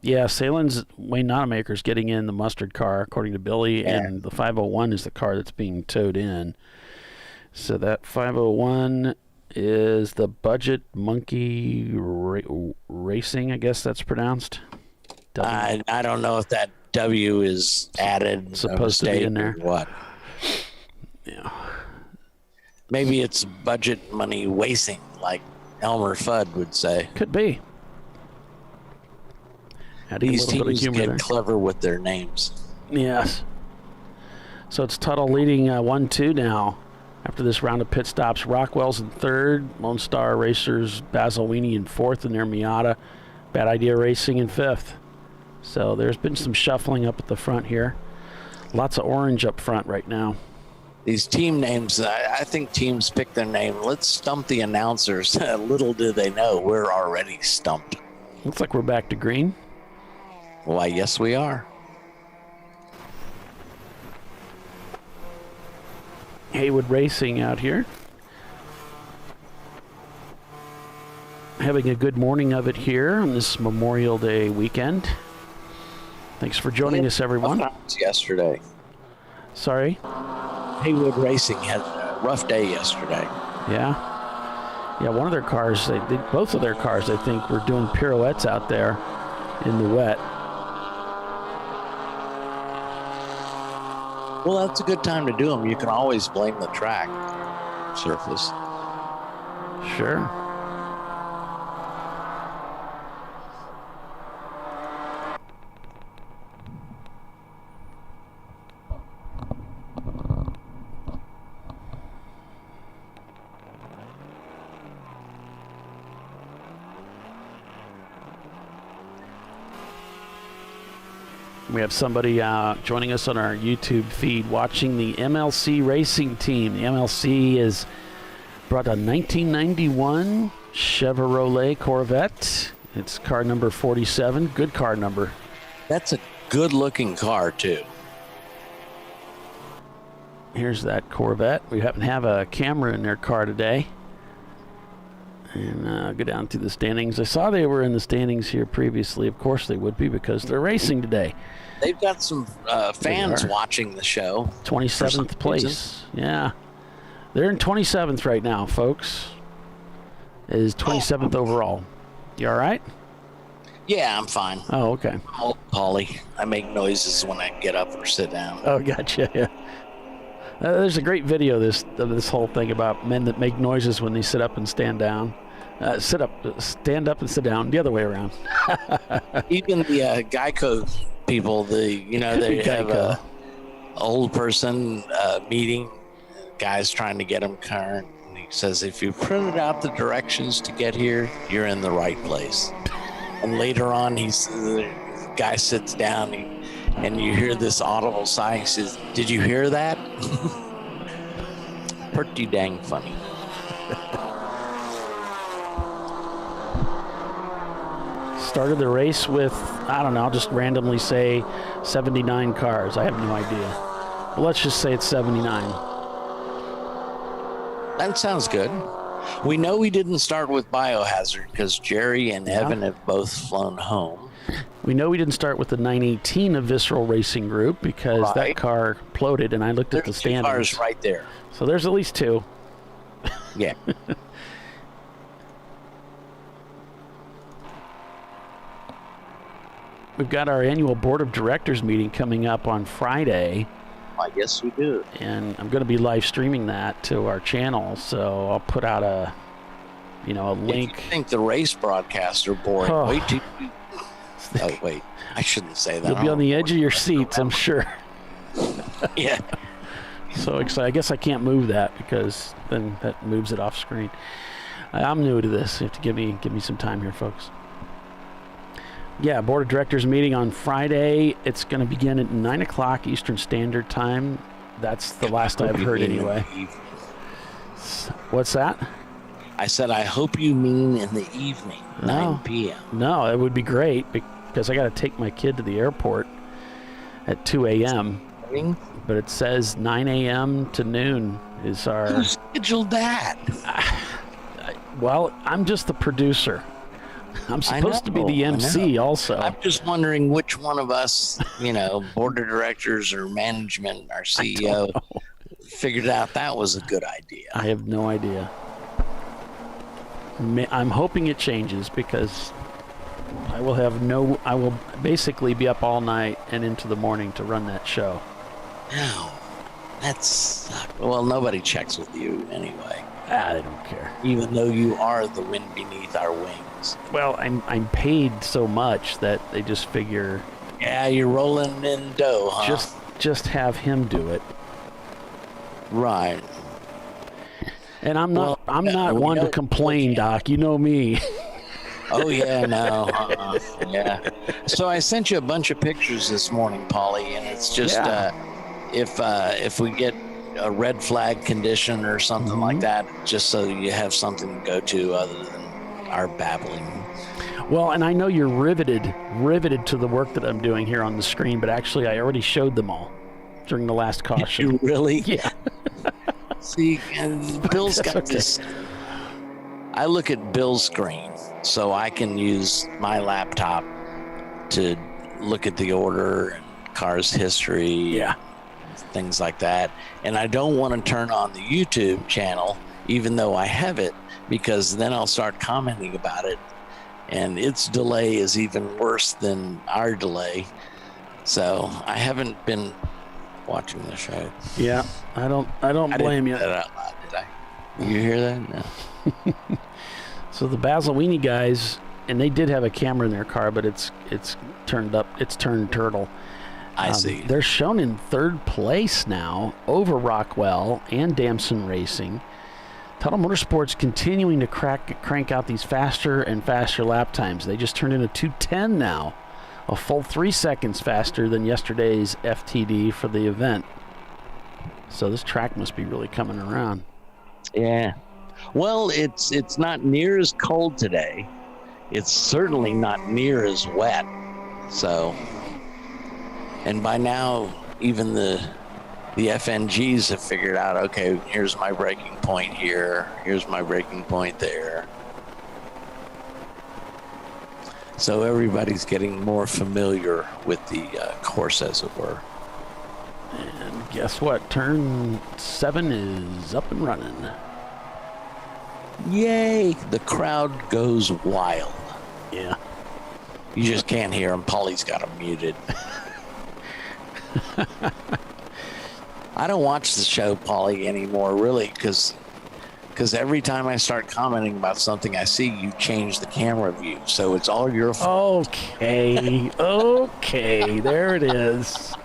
Yeah, Sahlen's Wayne Nonamaker's getting in the Mustard car, according to Billy, and the 501 is the car that's being towed in. So that 501 is the Budget Monkey Racing, I guess that's pronounced. I don't know if that W is added. Supposed to be in there. What? Yeah. Maybe it's budget money wasting, like Elmer Fudd would say. Could be. These teams get clever with their names. Yes. So it's Tuttle leading 1-2 now. After this round of pit stops, Rockwell's in third, Lone Star Racers, Basilwini in fourth in their Miata, Bad Idea Racing in fifth. So there's been some shuffling up at the front here. Lots of orange up front right now. These team names, I think teams pick their name. Let's stump the announcers. Little do they know, we're already stumped. Looks like we're back to green. Why, yes, we are. Haywood Racing out here. Having a good morning of it here on this Memorial Day weekend. Thanks for joining us, everyone. Yesterday. Sorry? Haywood Racing had a rough day yesterday. Yeah. Yeah, one of their cars, both of their cars, I think, were doing pirouettes out there in the wet. Well, that's a good time to do them. You can always blame the track surface. Sure. We have somebody joining us on our YouTube feed watching the MLC racing team. The MLC is brought a 1991 Chevrolet Corvette. It's car number 47. Good car number. That's a good-looking car, too. Here's that Corvette. We happen to have a camera in their car today. And go down through the standings. I saw they were in the standings here previously. Of course they would be because they're racing today. They've got some fans watching the show. 27th place. Yeah. They're in 27th right now, folks. It is 27th overall. You all right? Yeah, I'm fine. Oh, okay. I'm old Polly. I make noises when I get up or sit down. Oh, gotcha. Yeah. There's a great video of this whole thing about men that make noises when they sit up and stand down. Stand up and sit down. The other way around. Even the Geico people, they have a old person meeting. Guy's trying to get him car. And he says, if you printed out the directions to get here, you're in the right place. And later on, the guy sits down and you hear this audible sigh. He says, did you hear that? Pretty dang funny. Started the race with, I don't know, I'll just randomly say 79 cars. I have no idea. But let's just say it's 79. That sounds good. We know we didn't start with Biohazard because Jerry and Evan have both flown home. We know we didn't start with the 918 of Visceral Racing Group because that car ploded, and I looked at the standings. There's 2 cars right there. So there's at least 2. Yeah. We've got our annual Board of Directors meeting coming up on Friday. I guess we do. And I'm going to be live streaming that to our channel, so I'll put out a link. If you think the race broadcasts are boring, wait till you... Oh, wait. I shouldn't say that. You'll be on the edge of your seats, I'm sure. Yeah. So excited. I guess I can't move that because then that moves it off screen. I'm new to this. You have to give me some time here, folks. Yeah, Board of Directors meeting on Friday. It's going to begin at 9 o'clock Eastern Standard Time. That's the last I've heard anyway. What's that? I said, I hope you mean in the evening, 9 p.m. No, it would be great because I got to take my kid to the airport at 2 a.m. But it says 9 a.m. to noon is our... Who scheduled that? Well, I'm just the producer. I'm supposed to be the MC also. I'm just wondering which one of us, board of directors or management, our CEO, figured out that was a good idea. I have no idea. I'm hoping it changes because I will basically be up all night and into the morning to run that show. No, well, nobody checks with you anyway. They don't care. Even though you are the wind beneath our wings. Well, I'm paid so much that they just figure. Yeah, you're rolling in dough, huh? Just have him do it. Right. And I'm not one to complain, Doc. You know me. Oh yeah, no. Yeah. So I sent you a bunch of pictures this morning, Polly, and it's just if we get a red flag condition or something like that, just so you have something to go to other than our babbling. Well, and I know you're riveted to the work that I'm doing here on the screen, but actually I already showed them all during the last caution. You really? Yeah. See, and Bill's got this. I look at Bill's screen, so I can use my laptop to look at the order and car's history, things like that. And I don't want to turn on the YouTube channel, even though I have it, because then I'll start commenting about it, and its delay is even worse than our delay. So I haven't been watching the show. Yeah, I don't blame you. I didn't say that out loud, did I? You hear that? No. So the Basilini guys, and they did have a camera in their car, but it's turned up. It's turned turtle. I see. They're shown in third place now over Rockwell and Damson Racing. Tuttle Motorsports continuing to crank out these faster and faster lap times. They just turned in a 2:10 now a full 3 seconds faster than yesterday's FTD for the event. So this track must be really coming around. Yeah. Well, it's not near as cold today. It's certainly not near as wet. So, and by now, even the FNGs have figured out, okay, here's my braking point here. Here's my braking point there. So everybody's getting more familiar with the course, as it were. And guess what? Turn 7 is up and running. Yay! The crowd goes wild. Yeah. You just can't hear him. Paulie's got him muted. I don't watch the show, Paulie, anymore, really, because every time I start commenting about something I see, you change the camera view. So it's all your fault. Okay. Okay. There it is.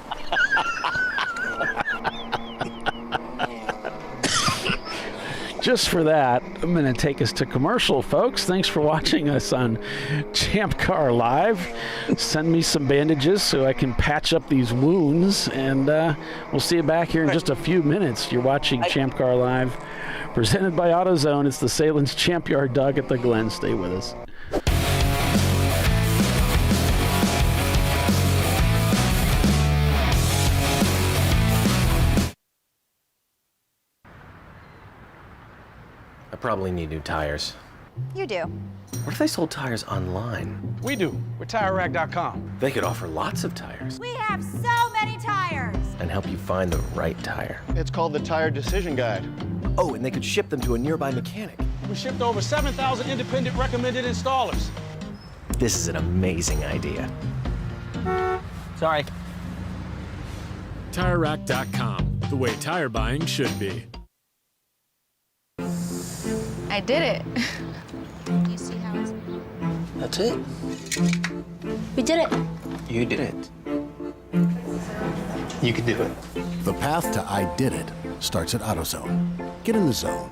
Just for that, I'm going to take us to commercial, folks. Thanks for watching us on ChampCar.Live. Send me some bandages so I can patch up these wounds, and we'll see you back here in just a few minutes. You're watching ChampCar.Live, presented by AutoZone. It's the Sahlen's Champyard dog at the Glen. Stay with us. I probably need new tires. You do. What if they sold tires online? We do. We're TireRack.com. They could offer lots of tires We have so many tires. and help you find the right tire. It's called the Tire Decision Guide. Oh, and they could ship them to a nearby mechanic. We shipped over 7,000 independent recommended installers. This is an amazing idea. Sorry. TireRack.com, the way tire buying should be. I did it. Do you see how it's... That's it. We did it. You did it. You can do it. The path to I did it starts at AutoZone. Get in the zone.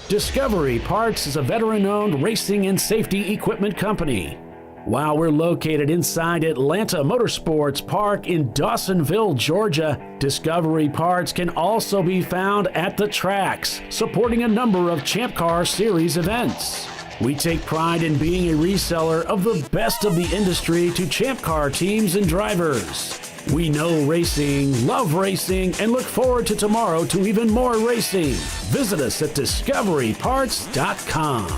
Discovery Parts is a veteran-owned racing and safety equipment company. While we're located inside Atlanta Motorsports Park in Dawsonville, Georgia, Discovery Parts can also be found at the tracks, supporting a number of Champ Car Series events. We take pride in being a reseller of the best of the industry to Champ Car teams and drivers. We know racing, love racing, and look forward to tomorrow to even more racing. Visit us at discoveryparts.com.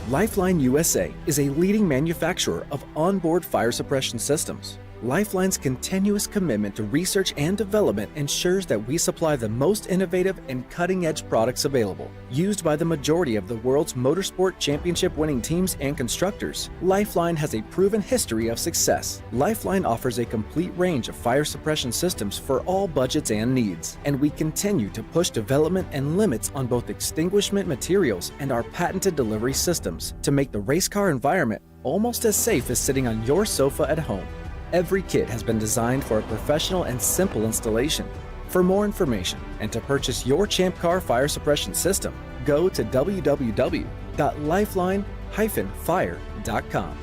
Lifeline USA is a leading manufacturer of onboard fire suppression systems. Lifeline's continuous commitment to research and development ensures that we supply the most innovative and cutting-edge products available. Used by the majority of the world's motorsport championship-winning teams and constructors, Lifeline has a proven history of success. Lifeline offers a complete range of fire suppression systems for all budgets and needs, and we continue to push development and limits on both extinguishment materials and our patented delivery systems to make the race car environment almost as safe as sitting on your sofa at home. Every kit has been designed for a professional and simple installation. For more information and to purchase your ChampCar fire suppression system, go to www.lifeline-fire.com.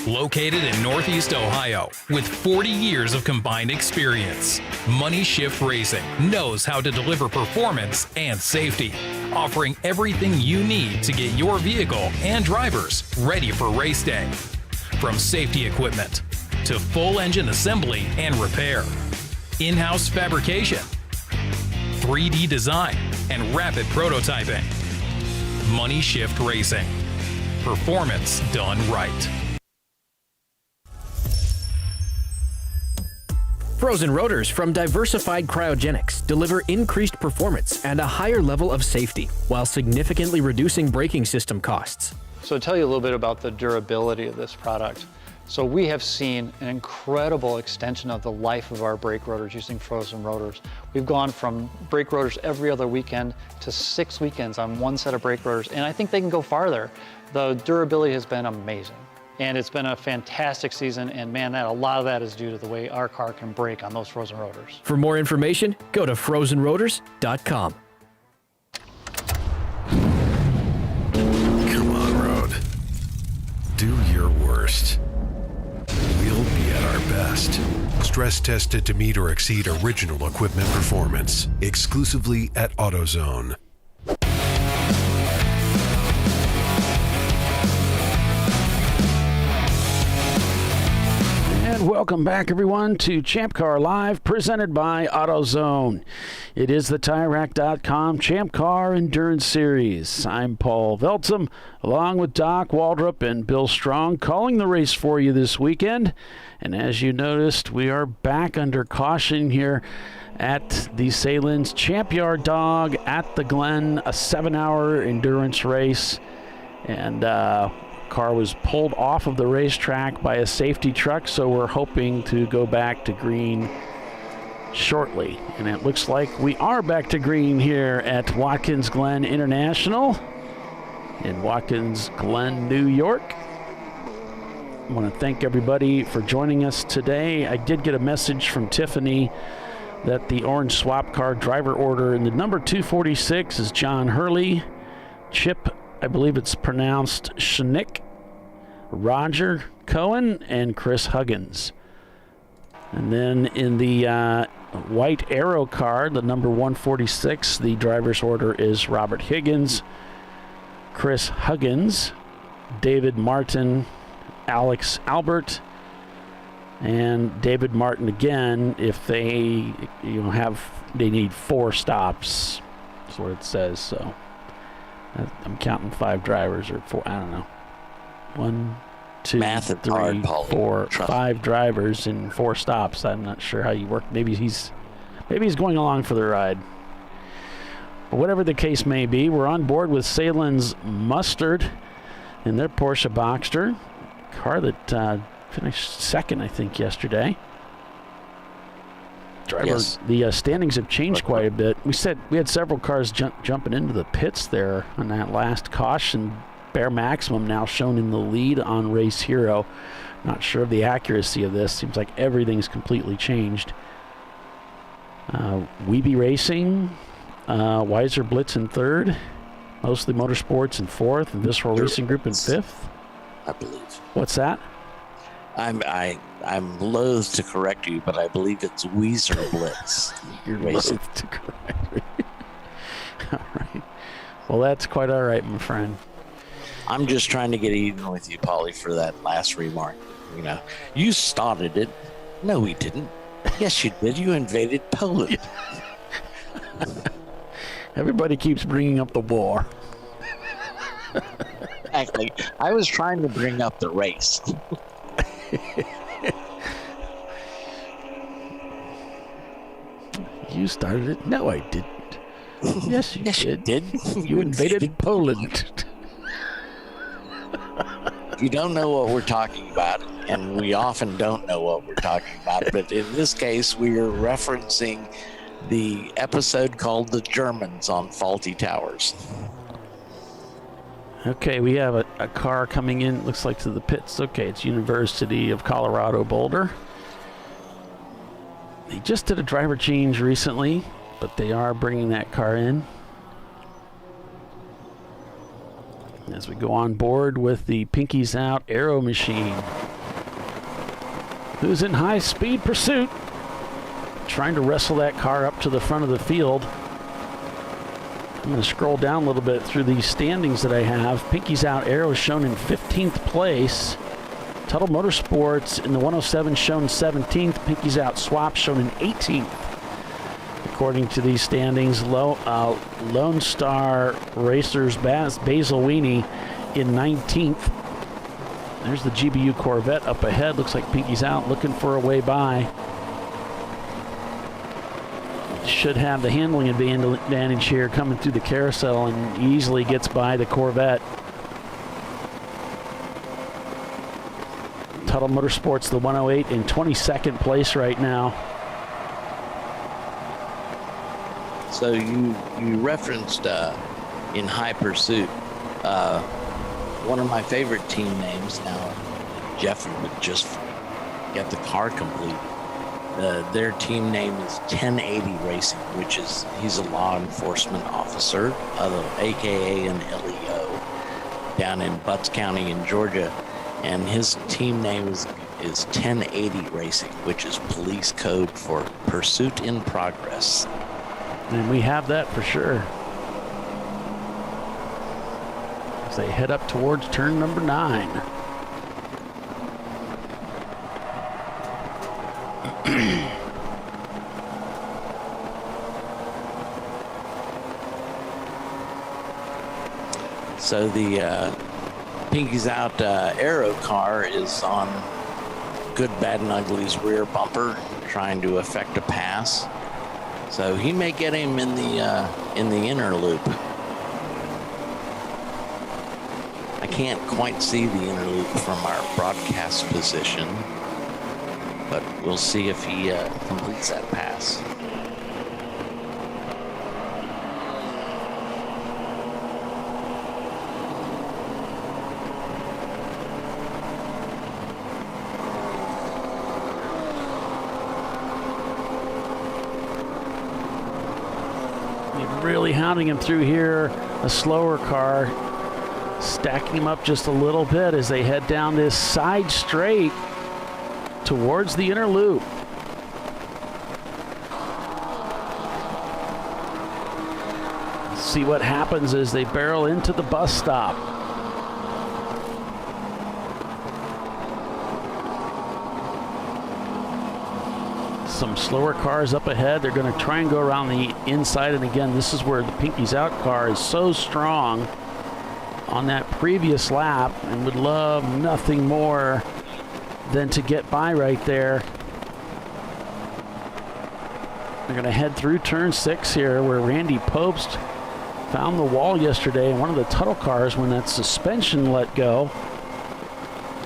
Located in Northeast Ohio, with 40 years of combined experience, Money Shift Racing knows how to deliver performance and safety, offering everything you need to get your vehicle and drivers ready for race day. From safety equipment to full engine assembly and repair, in-house fabrication, 3D design, and rapid prototyping. Money Shift Racing. Performance done right. Frozen rotors from Diversified Cryogenics deliver increased performance and a higher level of safety while significantly reducing braking system costs. So to tell you a little bit about the durability of this product. So we have seen an incredible extension of the life of our brake rotors using frozen rotors. We've gone from brake rotors every other weekend to 6 weekends on one set of brake rotors, and I think they can go farther. The durability has been amazing. And it's been a fantastic season, and man, a lot of that is due to the way our car can brake on those frozen rotors. For more information, go to frozenrotors.com. Come on, road. Do your worst. We'll be at our best. Stress tested to meet or exceed original equipment performance. Exclusively at AutoZone. Welcome back, everyone, to ChampCar.Live, presented by AutoZone. It is the TireRack.com Champ Car Endurance Series. I'm Paul Veltzum, along with Doc Waldrop and Bill Strong, calling the race for you this weekend. And as you noticed, we are back under caution here at the Sahlen's Champyard Dog at the Glen, a 7-hour endurance race. And car was pulled off of the racetrack by a safety truck, so we're hoping to go back to green shortly. And it looks like we are back to green here at Watkins Glen International in Watkins Glen, New York. I want to thank everybody for joining us today. I did get a message from Tiffany that the orange swap car driver order in the number 246 is John Hurley, Chip, I believe it's pronounced Shanick, Roger Cohen, and Chris Huggins. And then in the white Arrow car, the number 146, the driver's order is Robert Higgins, Chris Huggins, David Martin, Alex Albert, and David Martin again if they they need 4 stops. That's what it says. So I'm counting 5 drivers or 4. I don't know. 1, 2, Math 3, hard, Paulie. 4, 5 drivers and 4 stops. I'm not sure how you work. Maybe he's going along for the ride. But whatever the case may be, we're on board with Sahlen's Mustard in their Porsche Boxster car that finished second, I think, yesterday. Yes. The standings have changed quite a bit. We had several cars jumping into the pits there on that last caution. Bear Maximum now shown in the lead on Race Hero. Not sure of the accuracy of this. Seems like everything's completely changed. Weeby Racing, Weiser Blitz in 3rd, Mostly Motorsports in 4th, and Visceral Racing Group in 5th. I believe. What's that? I'm loath to correct you, but I believe it's Weezer Blitz. You're loath to correct me. All right. Well, that's quite all right, my friend. I'm just trying to get even with you, Paulie, for that last remark. You started it. No, we didn't. Yes, you did. You invaded Poland. Everybody keeps bringing up the war. Exactly. I was trying to bring up the race. You started it? No, I didn't. Yes, you did. You invaded Poland. You don't know what we're talking about, and we often don't know what we're talking about, but in this case, we are referencing the episode called The Germans on Faulty Towers. Okay, we have a car coming in. Looks like to the pits. Okay, it's University of Colorado Boulder. They just did a driver change recently, but they are bringing that car in. As we go on board with the Pinkies Out Aero Machine, who's in high-speed pursuit, trying to wrestle that car up to the front of the field. I'm going to scroll down a little bit through these standings that I have. Pinkies Out Aero is shown in 15th place. Tuttle Motorsports in the 107 shown 17th. Pinkies Out Swap shown in 18th. According to these standings, Lone Star Racers Basil Weenie in 19th. There's the GBU Corvette up ahead. Looks like Pinkies Out looking for a way by. Should have the handling advantage here coming through the carousel and easily gets by the Corvette. Tuttle Motorsports, the 108, in 22nd place right now. So you referenced in High Pursuit, one of my favorite team names. Now, Jeff would just get the car complete. Their team name is 1080 Racing, which is, he's a law enforcement officer, aka an LEO, down in Butts County in Georgia, and his team name is 1080 Racing, which is police code for Pursuit in Progress. And we have that for sure. As they head up towards turn number 9. So the Pinkies Out Aero car is on Good, Bad, and Ugly's rear bumper, trying to effect a pass. So he may get him in the inner loop. I can't quite see the inner loop from our broadcast position, but we'll see if he completes that pass. Really hounding him through here. A slower car stacking him up just a little bit as they head down this side straight towards the inner loop. See what happens as they barrel into the bus stop. Some slower cars up ahead. They're going to try and go around the inside. And again, this is where the Pinkies Out car is so strong on that previous lap and would love nothing more than to get by right there. They're going to head through turn 6 here, where Randy Popst found the wall yesterday in one of the Tuttle cars when that suspension let go.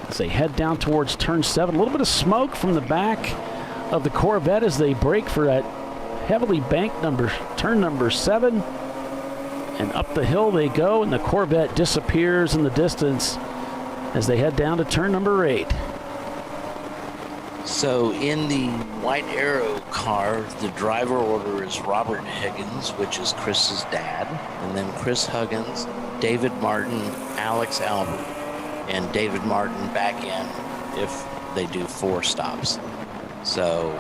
As they head down towards turn 7, a little bit of smoke from the back of the Corvette as they brake for that heavily banked turn number 7, and up the hill they go, and the Corvette disappears in the distance as they head down to turn number 8. So in the white Aero car, the driver order is Robert Higgins, which is Chris's dad, and then Chris Huggins, David Martin, Alex Albert, and David Martin back in if they do 4 stops. So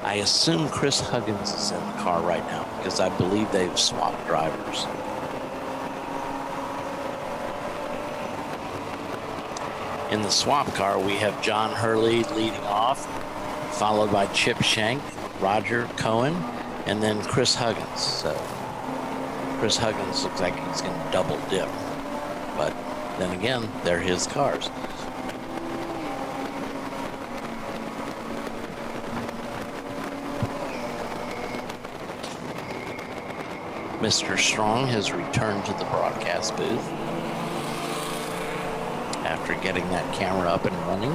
I assume Chris Huggins is in the car right now because I believe they've swapped drivers. In the swap car, we have John Hurley leading off, followed by Chip Shank, Roger Cohen, and then Chris Huggins. So Chris Huggins looks like he's going to double dip. But then again, they're his cars. Mr. Strong has returned to the broadcast booth after getting that camera up and running.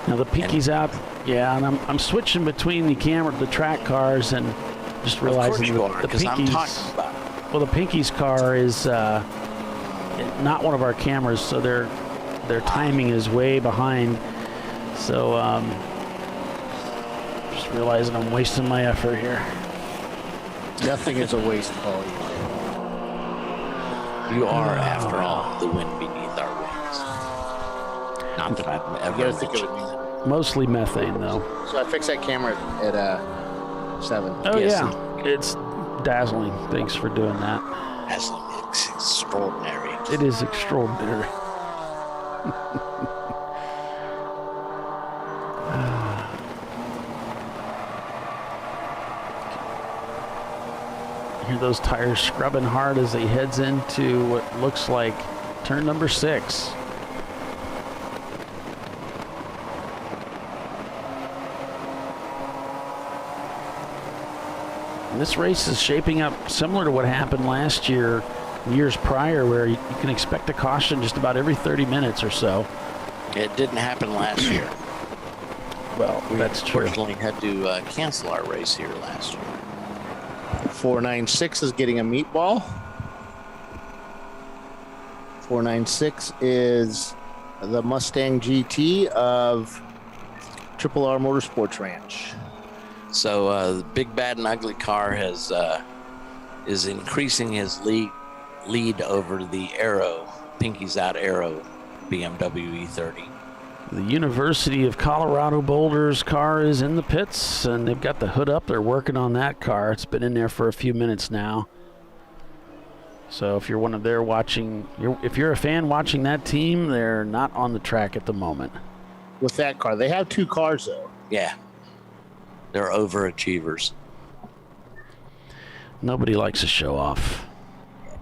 Now the Pinkies Out, yeah, and I'm switching between the track cars, and just realizing of course you are, the because I'm Pinkies. talking about it. Well, the Pinky's car is not one of our cameras, so their timing is way behind. So just realizing I'm wasting my effort here. Nothing is a waste, Paul. You are, after all, the wind beneath our wings. Not that I've ever mentioned that. Mostly methane, though. So I fixed that camera at 7. Oh, yeah. It's dazzling. Thanks for doing that. Dazzling. It's extraordinary. It is extraordinary. Hear those tires scrubbing hard as he heads into what looks like turn number 6. And this race is shaping up similar to what happened last year, years prior, where you can expect a caution just about every 30 minutes or so. It didn't happen last year. Well, that's true. We unfortunately had to cancel our race here last year. 496 is getting a meatball. 496 is the Mustang GT of Triple R Motorsports Ranch. So the big, bad, and ugly car has is increasing his lead over the Aero, Pinky's Out Aero BMW E30. The University of Colorado Boulder's car is in the pits, and they've got the hood up. They're working on that car. It's been in there for a few minutes now. So if you're one of their watching, if you're a fan watching that team, they're not on the track at the moment. With that car, they have 2 cars though. Yeah, they're overachievers. Nobody likes to show off.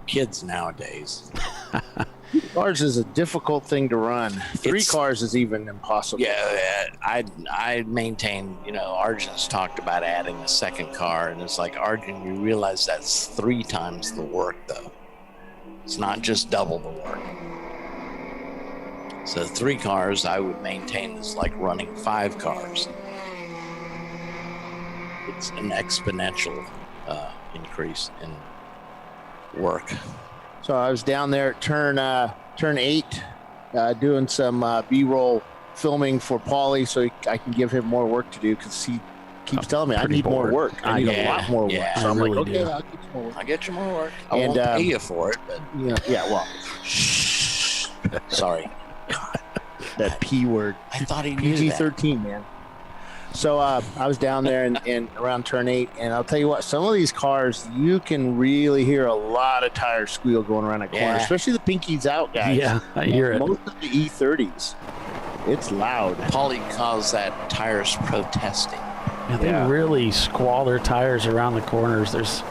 Kids nowadays. Cars is a difficult thing to run. 3 cars is even impossible. Yeah, I maintain, Arjun's talked about adding a second car, and it's like, Arjun, you realize that's 3 times the work, though. It's not just double the work. So 3 cars, I would maintain, is like running 5 cars. It's an exponential increase in work. So I was down there at turn 8, doing some B-roll filming for Paulie, so I can give him more work to do, because he keeps telling me I need more work. I need a lot more work. So I'm like, okay, I'll get you more work. I'll get you more work. I won't pay you for it, but well, shh. Sorry. God. That P word. I thought he knew PG-13, man. So I was down there and around turn 8, and I'll tell you what, some of these cars, you can really hear a lot of tires squeal going around a corner, especially the Pinky's Out guys. Yeah, I hear it. Most of the E30s, it's loud. Paulie calls that tires protesting. Yeah, they really squall their tires around the corners. There's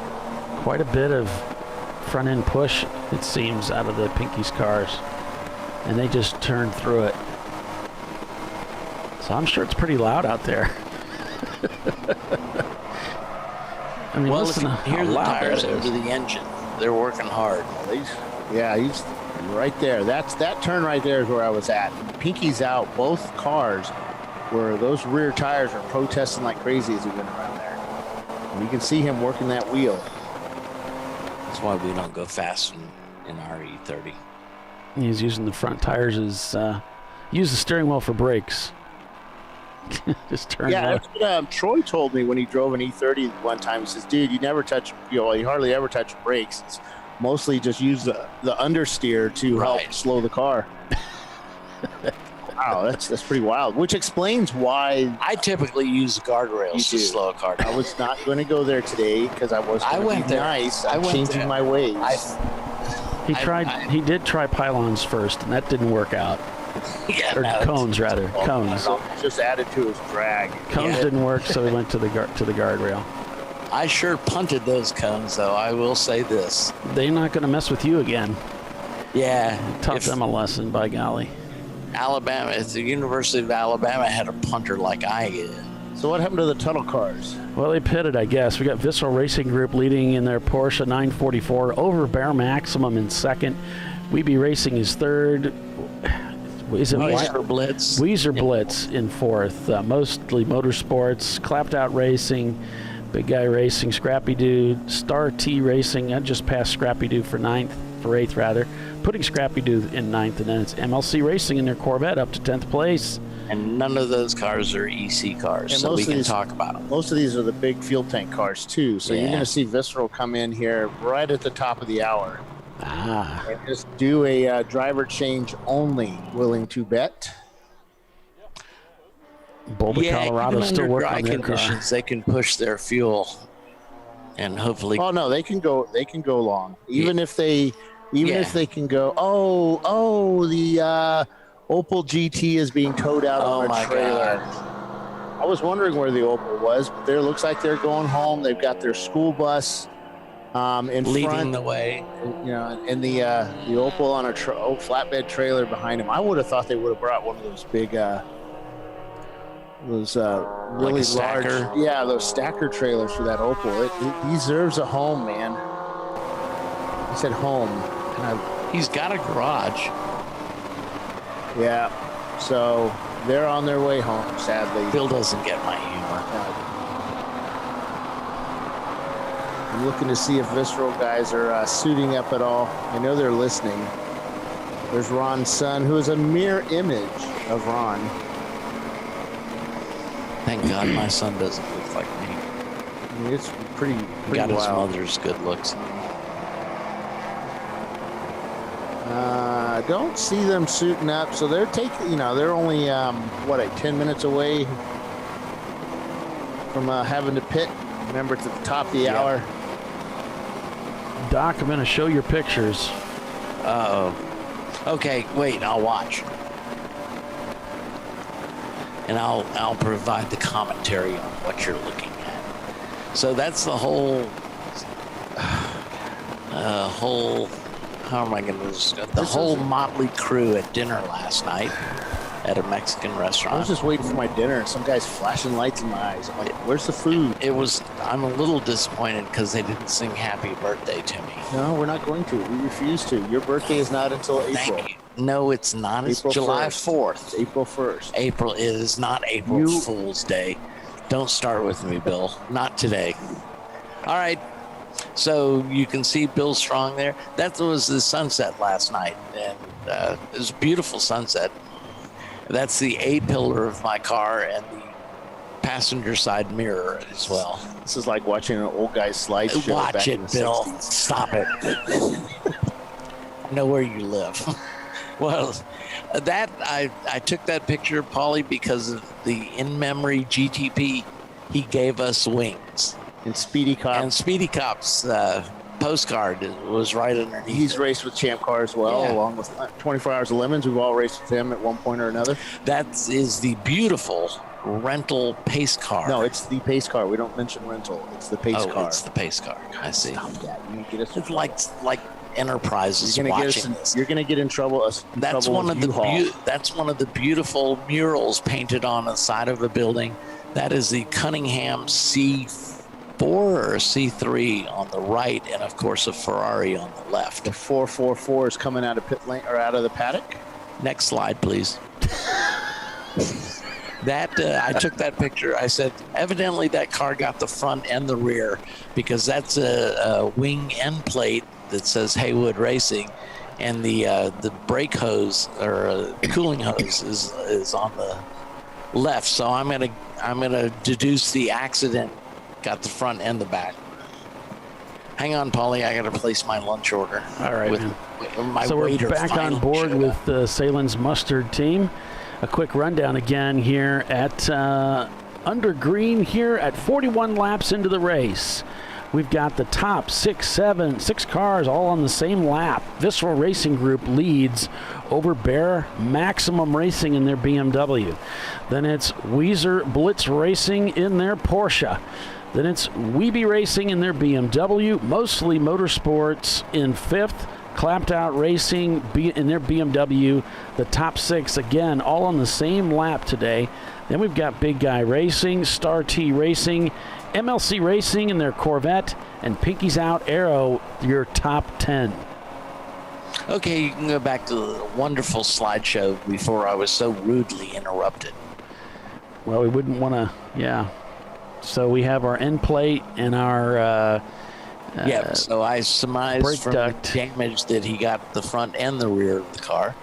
quite a bit of front end push, it seems, out of the Pinky's cars, and they just turn through it. So I'm sure it's pretty loud out there. I mean, well, listen, if you hear the tires over the engine, they're working hard. He's right there. That turn right there is where I was at. Pinky's Out. Both cars, where those rear tires are protesting like crazy as he went around there. And you can see him working that wheel. That's why we don't go fast in our E30. He's using the front tires as use the steering wheel for brakes. Just turn. Yeah, that's what Troy told me when he drove an E30 one time. He says, "Dude, you never touch. You hardly ever touch brakes. It's mostly just use the understeer to help slow the car." Wow, that's pretty wild. Which explains why I typically use guardrails to slow a car down. I was not going to go there today because I was. I went there. Nice. I'm changing my ways. He did try pylons first, and that didn't work out. Cones, rather. Cones. Just added to his drag. Cones didn't work, so he went to the guardrail. I sure punted those cones, though. I will say this: they're not going to mess with you again. Yeah, taught them a lesson, by golly. Alabama, the University of Alabama had a punter like I did. So what happened to the tunnel cars? Well, they pitted, I guess. We got Vissel Racing Group leading in their Porsche 944 over Bear Maximum in second. WeBe Racing is third. Is it Weezer Blitz? Weezer Blitz in fourth. Mostly Motorsports, Clapped Out Racing, Big Guy Racing, Scrappy Dude, Star T Racing. I just passed Scrappy Dude for 8th rather. Putting Scrappy Dude in 9th, and then it's MLC Racing in their Corvette up to 10th place. And none of those cars are EC cars, And so most we of can these- talk about them. Most of these are the big fuel tank cars too. So you're Yeah. going to see Visceral come in here right at the top of the hour. And just do a driver change only. Willing to bet? Boulder, Colorado, even still under working dry on their conditions, they can push their fuel, and hopefully. Oh no, they can go. They can go long. Even if they can go. The Opel GT is being towed out on a trailer. I was wondering where the Opel was, but there looks like they're going home. They've got their school bus in Leading front, the way. You know, and the Opel on a flatbed trailer behind them. I would have thought they would have brought one of those big. Those really a stacker? large, those stacker trailers for that Opel. It deserves a home, man. I said home. And he's got a garage. Yeah, so they're on their way home, sadly. Bill doesn't get my humor. I'm looking to see if Visceral guys are suiting up at all. I know they're listening. There's Ron's son, who is a mirror image of Ron. Thank God my son doesn't look like me. I mean, it's pretty Got his wild. mother's good looks. Don't see them suiting up, so they're taking. They're only 10 minutes away from having to pit. Remember, it's at the top of the hour. Doc, I'm going to show your pictures. Uh-oh. Okay, wait, I'll watch. And I'll provide the commentary on what you're looking at. So that's the whole how am I going to describe the whole motley crew at dinner last night at a Mexican restaurant. I was just waiting for my dinner, and some guy's flashing lights in my eyes. I'm like, "Where's the food?" I'm a little disappointed because they didn't sing "Happy Birthday" to me. No, we're not going to. We refuse to. Your birthday is not until April. Thank you. No, it's not. It's April July 1st. 4th. April 1st. April is not April Fool's Day. Don't start with me, Bill. Not today. All right. So you can see Bill Strong there. That was the sunset last night, and it was a beautiful sunset. That's the A-pillar of my car and the passenger side mirror as well. This is like watching an old guy's slideshow. Watch back in it, the Bill. 60s. Stop it. I know where you live. Well, that I took that picture, Paulie, because of the in-memory GTP. He gave us wings. And Speedy Cop. And Speedy Cop's postcard was right underneath. He's raced with Champ Car as well, along with 24 Hours of Lemons. We've all raced with him at one point or another. That is the beautiful rental pace car. No, it's the pace car. We don't mention rental. It's the pace car. It's the pace car. I see. Stop that. You get us it's like Enterprises you're gonna watching get us this. You're going to get in trouble. That's one of the beautiful murals painted on the side of a building. That is the Cunningham C4 or C3 on the right, and of course a Ferrari on the left. The 444 is coming out of pit lane or out of the paddock. Next slide, please. I took that picture. I said, evidently that car got the front and the rear, because that's a wing end plate that says Haywood Racing, and the brake hose or cooling hose is on the left. So I'm gonna deduce the accident got the front and the back. Hang on, Paulie. I got to place my lunch order. All right, man. My so we're back on board with Sahlen's Mustard team. A quick rundown again here at under green here at 41 laps into the race. We've got the top six cars all on the same lap. Visceral Racing Group leads over Bear Maximum Racing in their BMW. Then it's Weezer Blitz Racing in their Porsche. Then it's Weeby Racing in their BMW. Mostly Motorsports in fifth. Clapped Out Racing in their BMW. The top six, again, all on the same lap today. Then we've got Big Guy Racing, Star T Racing, MLC Racing in their Corvette, and Pinky's Out Aero, your top 10. Okay, you can go back to the wonderful slideshow before I was so rudely interrupted. Well, we wouldn't want to, So we have our end plate and our Yep. So I surmised brake from duct. the damage that he got the front and the rear of the car.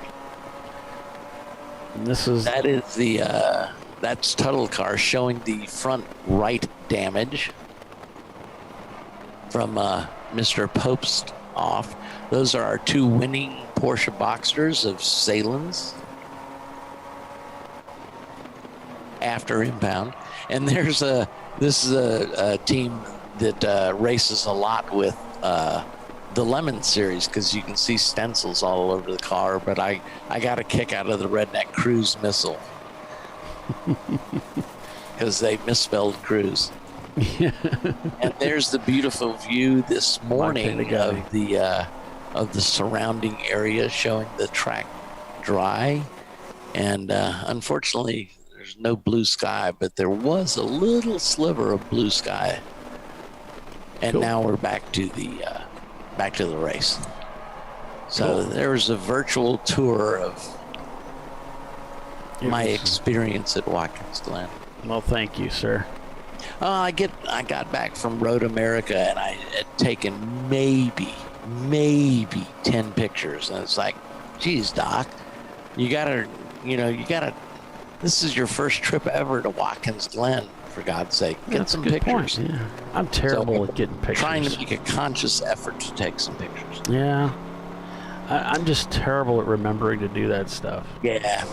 And this is That is the that's Tuttle car showing the front right damage from Mr. Pope's off. Those are our 2 winning Porsche Boxsters of Sahlen's after impound. And this is a team that races a lot with the Lemon series, because you can see stencils all over the car. But I got a kick out of the Redneck Cruise missile because they misspelled cruise. And there's the beautiful view this morning of the surrounding area, showing the track dry. And unfortunately, there's no blue sky, but there was a little sliver of blue sky. And now we're back to the race. So there was a virtual tour of my experience at Watkins Glen. Well, thank you, sir. I got back from Road America, and I had taken maybe 10 pictures, and it's like, geez, Doc, you gotta, this is your first trip ever to Watkins Glen, for God's sake. Get some pictures. Point, yeah. I'm terrible at getting pictures. Trying to make a conscious effort to take some pictures. Yeah. I'm just terrible at remembering to do that stuff. Yeah.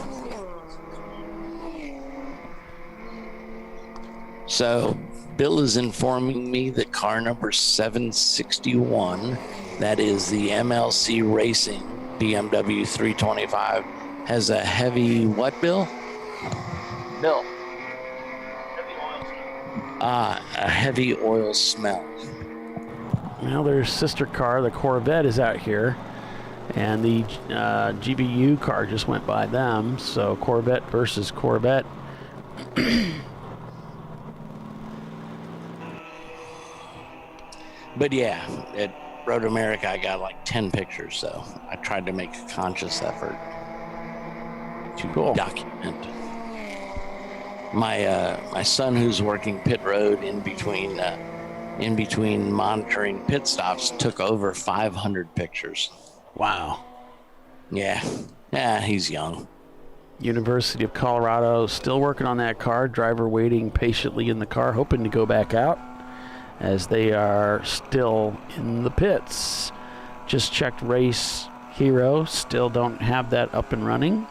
So Bill is informing me that car number 761, that is the MLC Racing BMW 325, has a heavy what, Bill? Bill. A heavy oil smell. Well, their sister car, the Corvette, is out here, and the GBU car just went by them. So Corvette versus Corvette. But yeah, at Road America, I got like 10 pictures, so I tried to make a conscious effort to document. My son, who's working pit road in between monitoring pit stops, took over 500 pictures. Wow. Yeah, he's young. University of Colorado, still working on that car. Driver waiting patiently in the car, hoping to go back out, as they are still in the pits. Just checked Race Hero, still don't have that up and running.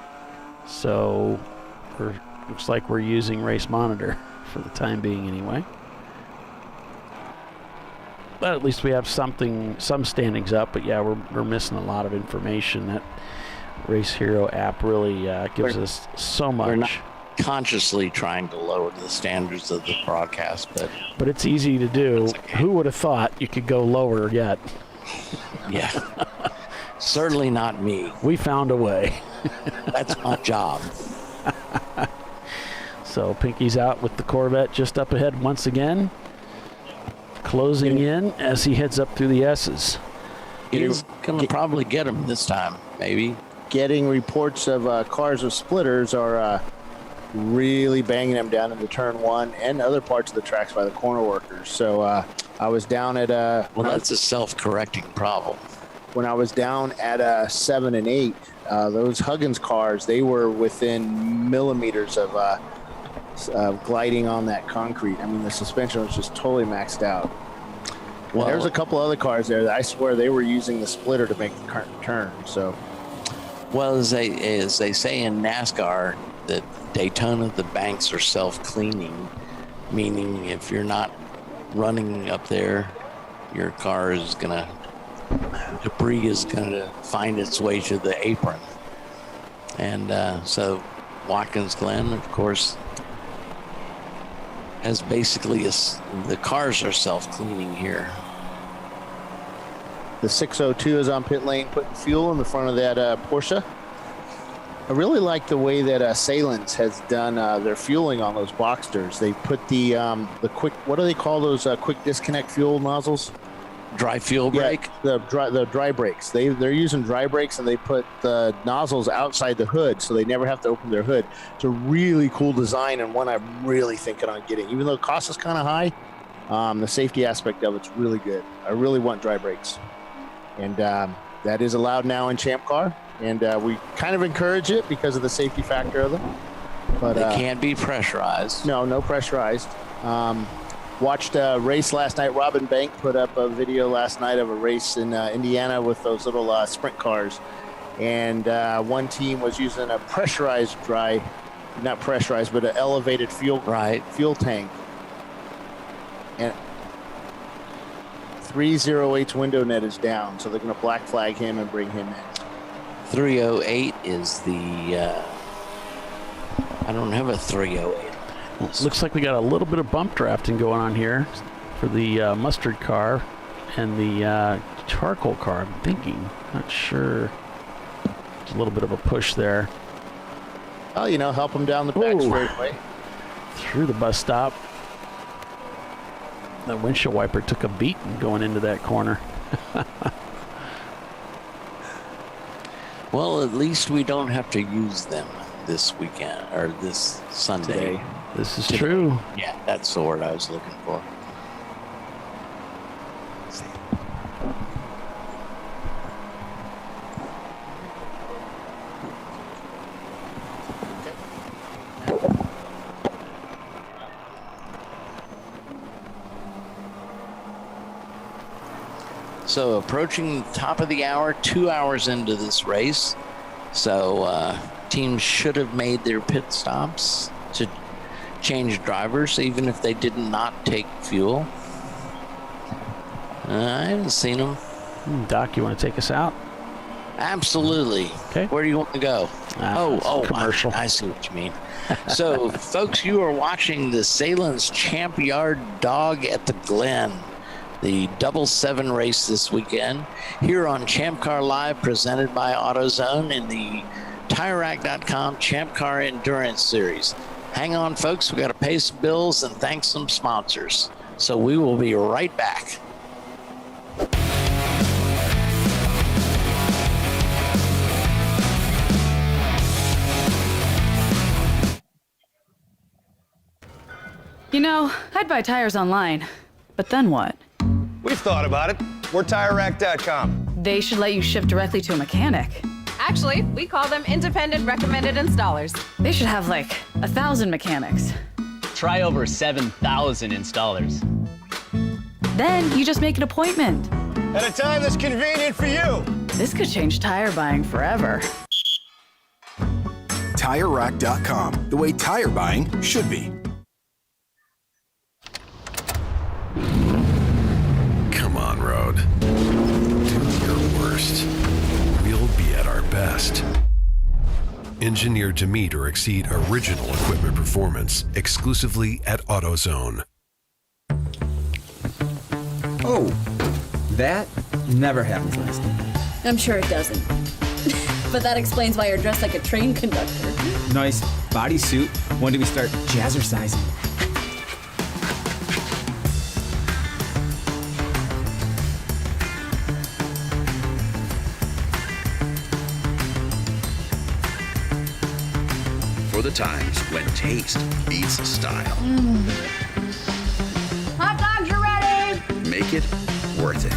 So looks like we're using Race Monitor for the time being anyway. But at least we have some standings up. But yeah, we're missing a lot of information. That Race Hero app really gives us so much. We're not consciously trying to lower the standards of the broadcast, but it's easy to do. Okay. Who would have thought you could go lower yet? Yeah. Certainly not me. We found a way. That's my job. So Pinky's out with the Corvette just up ahead once again, closing in as he heads up through the S's. He's going to probably get him this time, maybe. Getting reports of cars with splitters are really banging them down into turn 1 and other parts of the tracks by the corner workers. So I was down at well, that's a self-correcting problem. When I was down at 7 and 8, those Huggins cars, they were within millimeters of gliding on that concrete. I mean, the suspension was just totally maxed out. Well, there's a couple other cars there that I swear they were using the splitter to make the current turn. So, well, as they say in NASCAR, that Daytona, the banks are self-cleaning, meaning if you're not running up there, your car is gonna, debris is gonna find its way to the apron. And so Watkins Glen, of course, has basically the cars are self-cleaning here. The 602 is on pit lane, putting fuel in the front of that Porsche. I really like the way that Sahlen's has done their fueling on those Boxsters. They put the quick, what do they call those quick disconnect fuel nozzles? Dry fuel brake? Yeah, the dry brakes. They're using dry brakes, and they put the nozzles outside the hood, so they never have to open their hood. It's a really cool design, and one I'm really thinking on getting. Even though the cost is kind of high, the safety aspect of it's really good. I really want dry brakes, and that is allowed now in Champ Car, and we kind of encourage it because of the safety factor of them. But they can't be pressurized. No pressurized. Watched a race last night. Robin Bank put up a video last night of a race in Indiana with those little sprint cars. And one team was using a pressurized not pressurized, but an elevated fuel tank. And 308's window net is down, so they're going to black flag him and bring him in. 308 is the, I don't have a 308. Looks like we got a little bit of bump drafting going on here for the mustard car and the charcoal car, I'm thinking. Not sure. There's a little bit of a push there. Well, help them down the back straightaway. Through the bus stop. The windshield wiper took a beating going into that corner. Well, at least we don't have to use them this weekend or this Sunday. Today. This is true. Yeah, that's the word I was looking for. So approaching the top of the hour, 2 hours into this race. So teams should have made their pit stops to change drivers, even if they did not take fuel. I haven't seen them. Doc, you want to take us out? Absolutely. Okay. Where do you want to go? Commercial. I see what you mean. So, folks, you are watching the Sahlen's Champyard Dog at the Glen, the 7 race this weekend, here on ChampCar.Live, presented by AutoZone in the TireRack.com Champ Car Endurance Series. Hang on, folks. We got to pay some bills and thank some sponsors. So we will be right back. I'd buy tires online, but then what? We've thought about it. We're TireRack.com. They should let you ship directly to a mechanic. Actually, we call them independent recommended installers. They should have like 1,000 mechanics. Try over 7,000 installers. Then you just make an appointment. At a time that's convenient for you. This could change tire buying forever. TireRack.com, the way tire buying should be. Come on, Road. Do your worst. We'll be at our best. Engineered to meet or exceed original equipment performance exclusively at AutoZone. Oh, that never happens last time. I'm sure it doesn't. But that explains why you're dressed like a train conductor. Nice bodysuit. When do we start jazzercising? For the times when taste beats style. Hot dogs are ready! Make it worth it.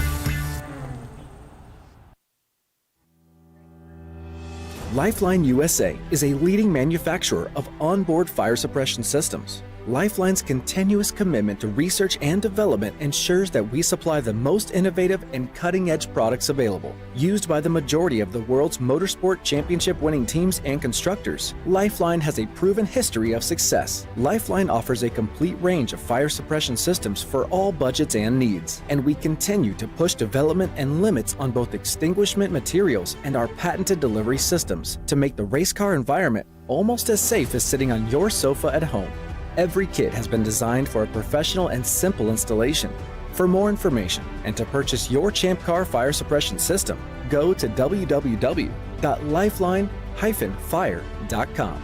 Lifeline USA is a leading manufacturer of onboard fire suppression systems. Lifeline's continuous commitment to research and development ensures that we supply the most innovative and cutting-edge products available. Used by the majority of the world's motorsport championship-winning teams and constructors, Lifeline has a proven history of success. Lifeline offers a complete range of fire suppression systems for all budgets and needs, and we continue to push development and limits on both extinguishment materials and our patented delivery systems to make the race car environment almost as safe as sitting on your sofa at home. Every kit has been designed for a professional and simple installation. For more information and to purchase your Champ Car fire suppression system, go to www.lifeline-fire.com.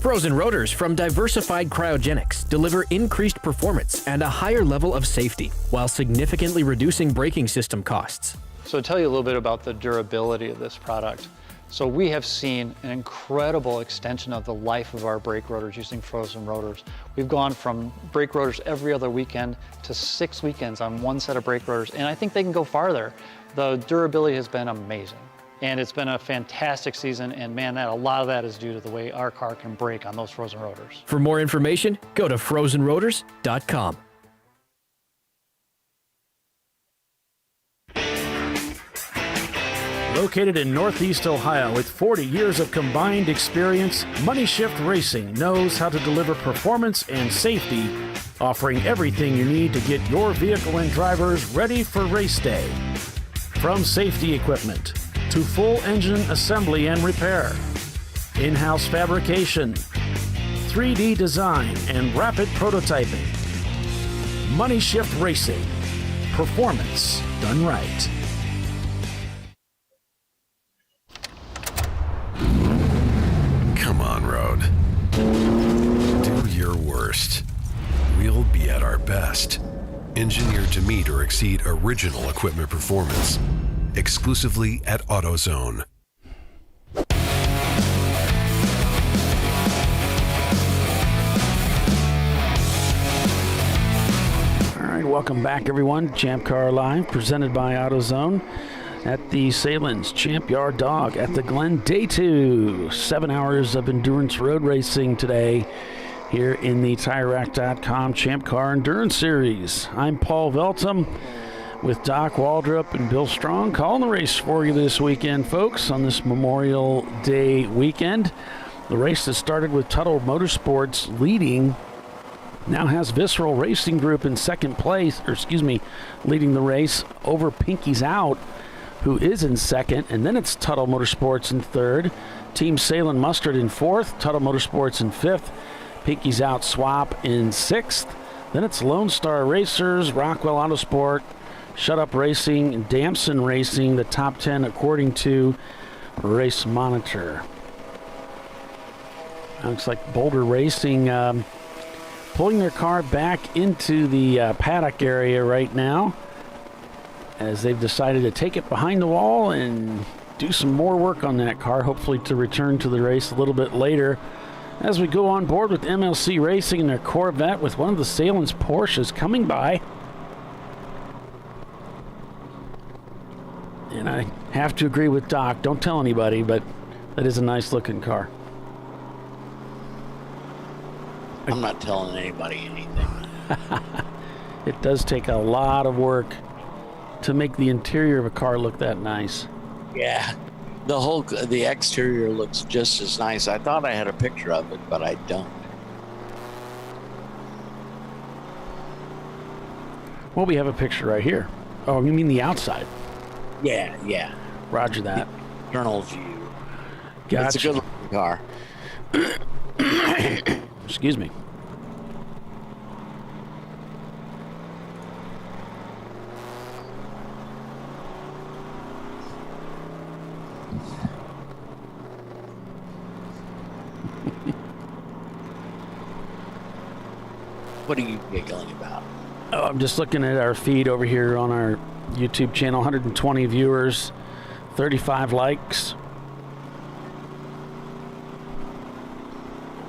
Frozen rotors from Diversified Cryogenics deliver increased performance and a higher level of safety, while significantly reducing braking system costs. So to tell you a little bit about the durability of this product. So we have seen an incredible extension of the life of our brake rotors using frozen rotors. We've gone from brake rotors every other weekend to 6 weekends on one set of brake rotors, and I think they can go farther. The durability has been amazing. And it's been a fantastic season, and man, a lot of that is due to the way our car can brake on those frozen rotors. For more information, go to frozenrotors.com. Located in Northeast Ohio with 40 years of combined experience, Money Shift Racing knows how to deliver performance and safety, offering everything you need to get your vehicle and drivers ready for race day. From safety equipment to full engine assembly and repair, in-house fabrication, 3D design, and rapid prototyping. Money Shift Racing. Performance done right. Come on, Road. Do your worst. We'll be at our best. Engineered to meet or exceed original equipment performance. Exclusively at AutoZone. All right, welcome back, everyone. ChampCar.Live, presented by AutoZone at the Sahlen's Champyard Dog at the Glen. Day 2, 7 hours of endurance road racing today here in the TireRack.com Champ Car Endurance Series. I'm Paul Veltum with Doc Waldrop and Bill Strong calling the race for you this weekend, folks, on this Memorial Day weekend. The race that started with Tuttle Motorsports leading now has Visceral Racing Group in second place, leading the race over Pinky's Out, who is in second, and then it's Tuttle Motorsports in third, Team Sahlen Mustard in fourth, Tuttle Motorsports in fifth, Pinky's Out Swap in sixth, then it's Lone Star Racers, Rockwell Autosport, Shut Up Racing, and Damson Racing, the top 10 according to Race Monitor. Looks like Boulder Racing pulling their car back into the paddock area right now, as they've decided to take it behind the wall and do some more work on that car, hopefully to return to the race a little bit later. As we go on board with MLC Racing and their Corvette with one of the Sahlen's Porsches coming by. And I have to agree with Doc, don't tell anybody, but that is a nice looking car. I'm not telling anybody anything. It does take a lot of work to make the interior of a car look that nice. Yeah, the exterior looks just as nice. I thought I had a picture of it, but I don't. Well, we have a picture right here. Oh, you mean the outside? Yeah. Roger that. Internal view. Gotcha. It's a good looking car. Excuse me. What are you giggling about? Oh, I'm just looking at our feed over here on our YouTube channel. 120 viewers, 35 likes.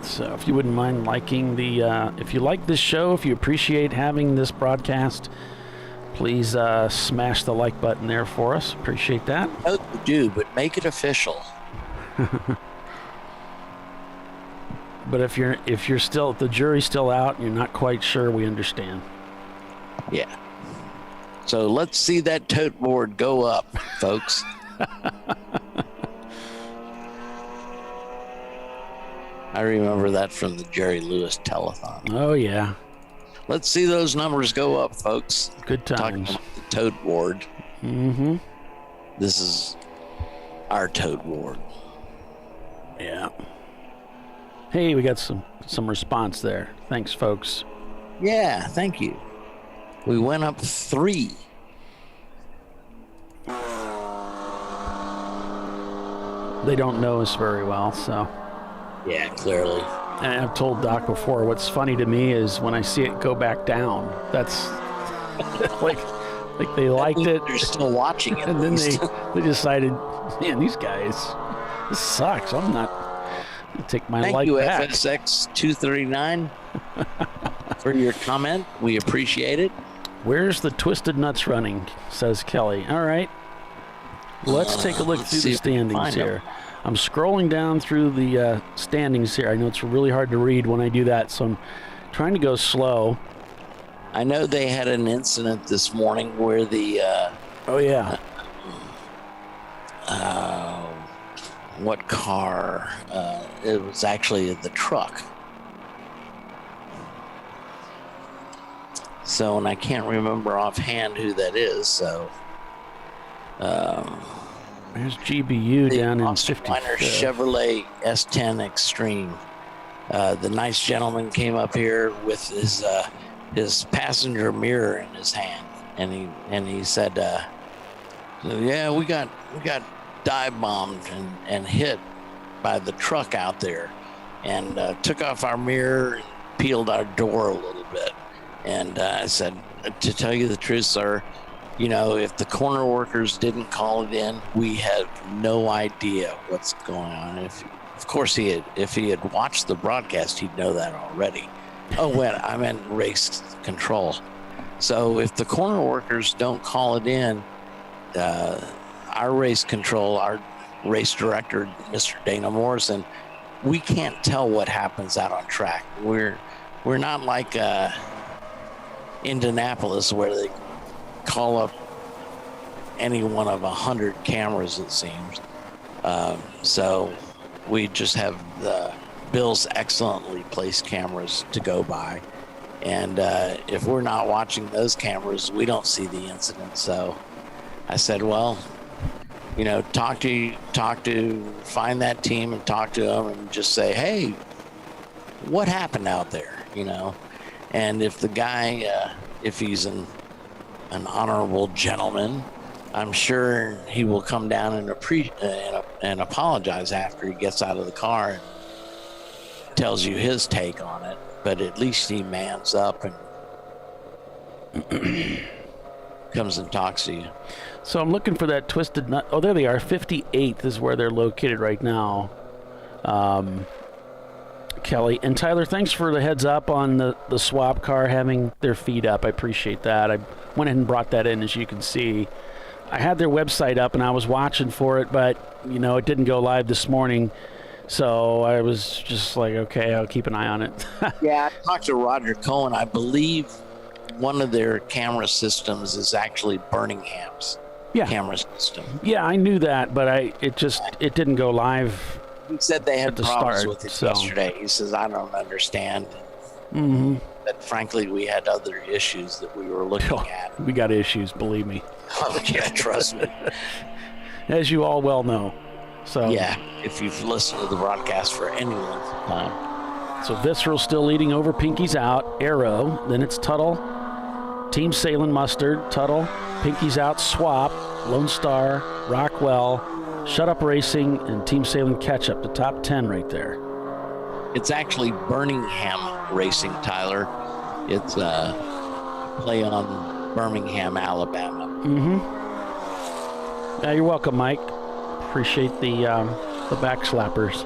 So if you wouldn't mind liking if you like this show, if you appreciate having this broadcast, please smash the like button there for us. Appreciate that. No, you do, but make it official. But if you're still, the jury's still out and you're not quite sure, we understand. Yeah. So let's see that tote board go up, folks. I remember that from the Jerry Lewis telethon. Oh, yeah. Let's see those numbers go up, folks. Good times. Talking about the tote board. Mm-hmm. This is our tote board. Yeah. Hey, we got some response there. Thanks, folks. Yeah, thank you. We went up 3. They don't know us very well, so. Yeah, clearly. And I've told Doc before, what's funny to me is when I see it go back down. That's like they liked it. They're still watching it. And then they decided, man, these guys, this sucks. I'm not going to take my life back. Thank you, FSX239, for your comment. We appreciate it. Where's the Twisted Nuts running, says Kelly. All right. Let's take a look through the standings here. I'm scrolling down through the standings here. I know it's really hard to read when I do that, so I'm trying to go slow. I know they had an incident this morning where the what car? It was actually the truck. So, and I can't remember offhand who that is. So, there's GBU down in 50. Chevrolet S10 Extreme. The nice gentleman came up here with his passenger mirror in his hand, and he said, "Yeah, we got dive bombed and hit by the truck out there, and took off our mirror and peeled our door a little bit." And I said, "To tell you the truth, sir, you know, if the corner workers didn't call it in, we have no idea what's going on. If he had watched the broadcast, he'd know that already." Oh, I meant race control. So if the corner workers don't call it in, our race control, our race director, Mr. Dana Morrison, we can't tell what happens out on track. We're not like Indianapolis, where they call up any one of 100 cameras, it seems. So we just have the Bill's excellently placed cameras to go by, and if we're not watching those cameras, we don't see the incident. So I said, well, you know, find that team and talk to them and just say, hey, what happened out there, you know? And if the guy, if he's an honorable gentleman, I'm sure he will come down and apologize after he gets out of the car and tells you his take on it. But at least he mans up and comes and talks to you. So I'm looking for that Twisted Nut. Oh, there they are. 58th is where they're located right now. Kelly and Tyler, thanks for the heads up on the swap car having their feet up. I appreciate that. I went ahead and brought that in, as you can see. I had their website up and I was watching for it, but you know, it didn't go live this morning. So I was just like, okay, I'll keep an eye on it. Yeah, I talked to Roger Cohen. I believe one of their camera systems is actually Birmingham's camera system. Yeah, I knew that, but it didn't go live. He said they had problems start, with it yesterday. He says, I don't understand. Mm-hmm. But frankly, we had other issues that we were looking at. We got issues, believe me. Oh, yeah, trust me. As you all well know. So yeah, if you've listened to the broadcast for any length of time. So Visceral still leading over, Pinky's out, Arrow, then it's Tuttle, Team Sahlen Mustard, Tuttle, Pinky's out, Swap, Lone Star, Rockwell, Shut Up Racing, and Team Sahlen Ketchup, the top 10 right there. It's actually Birmingham Racing, Tyler. It's a play on Birmingham, Alabama. Mm-hmm. Yeah, you're welcome, Mike. Appreciate the backslappers.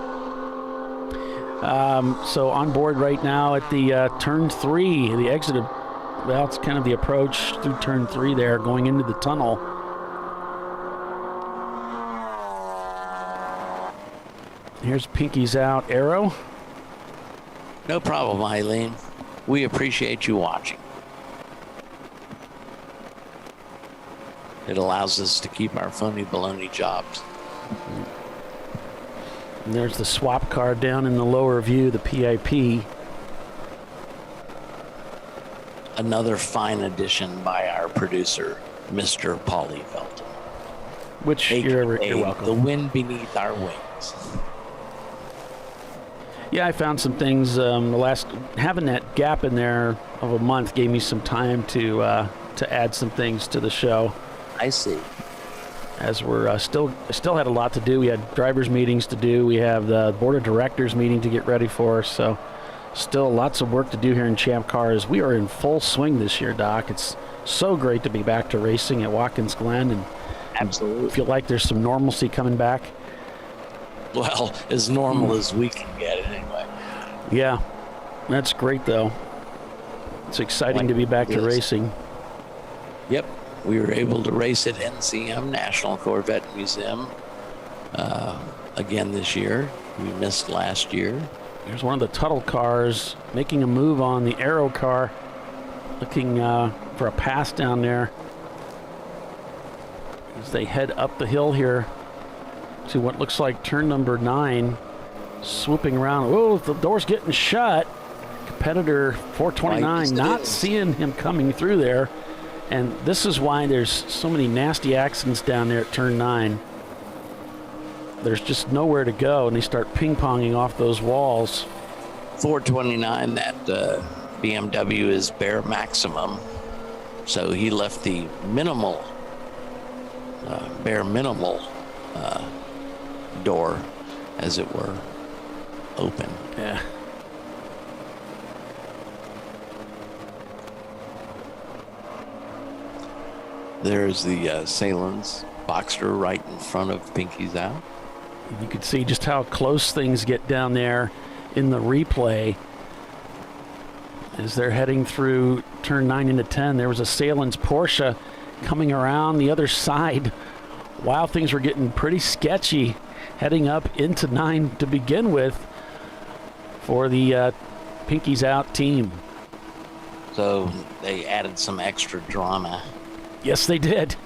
So on board right now at the turn 3, the exit of, well, it's kind of the approach through turn 3 there, going into the tunnel. Here's Pinky's out, Arrow. No problem, Eileen. We appreciate you watching. It allows us to keep our phony baloney jobs. And there's the swap car down in the lower view, the PIP. Another fine addition by our producer, Mr. Paulie Felton. Which you're welcome. The wind beneath our wings. Yeah, I found some things. Having that gap in there of a month gave me some time to add some things to the show. I see. as we're still had a lot to do. We had drivers meetings to do. We have the board of directors meeting to get ready for. So still lots of work to do here in Champ Cars. We are in full swing this year, Doc. It's so great to be back to racing at Watkins Glen, and absolutely feel like there's some normalcy coming back. Well, as normal as we can get it anyway. Yeah, that's great though. It's exciting to be back to racing. Yep, we were able to race at NCM, National Corvette Museum, again this year. We missed last year. Here's one of the Tuttle cars making a move on the Aero car, looking for a pass down there as they head up the hill here to what looks like turn number 9, swooping around. Oh, the door's getting shut. Competitor 429 not seeing him coming through there, and this is why there's so many nasty accidents down there at turn 9. There's just nowhere to go, and they start ping-ponging off those walls. 429, that BMW is bare maximum, so he left the bare minimal door, as it were, open. Yeah. There's the Sahlen's Boxster right in front of Pinky's Out. You can see just how close things get down there in the replay as they're heading through turn 9 into 10. There was a Sahlen's Porsche coming around the other side while things were getting pretty sketchy, heading up into 9 to begin with for the Pinky's Out team. So they added some extra drama. Yes, they did.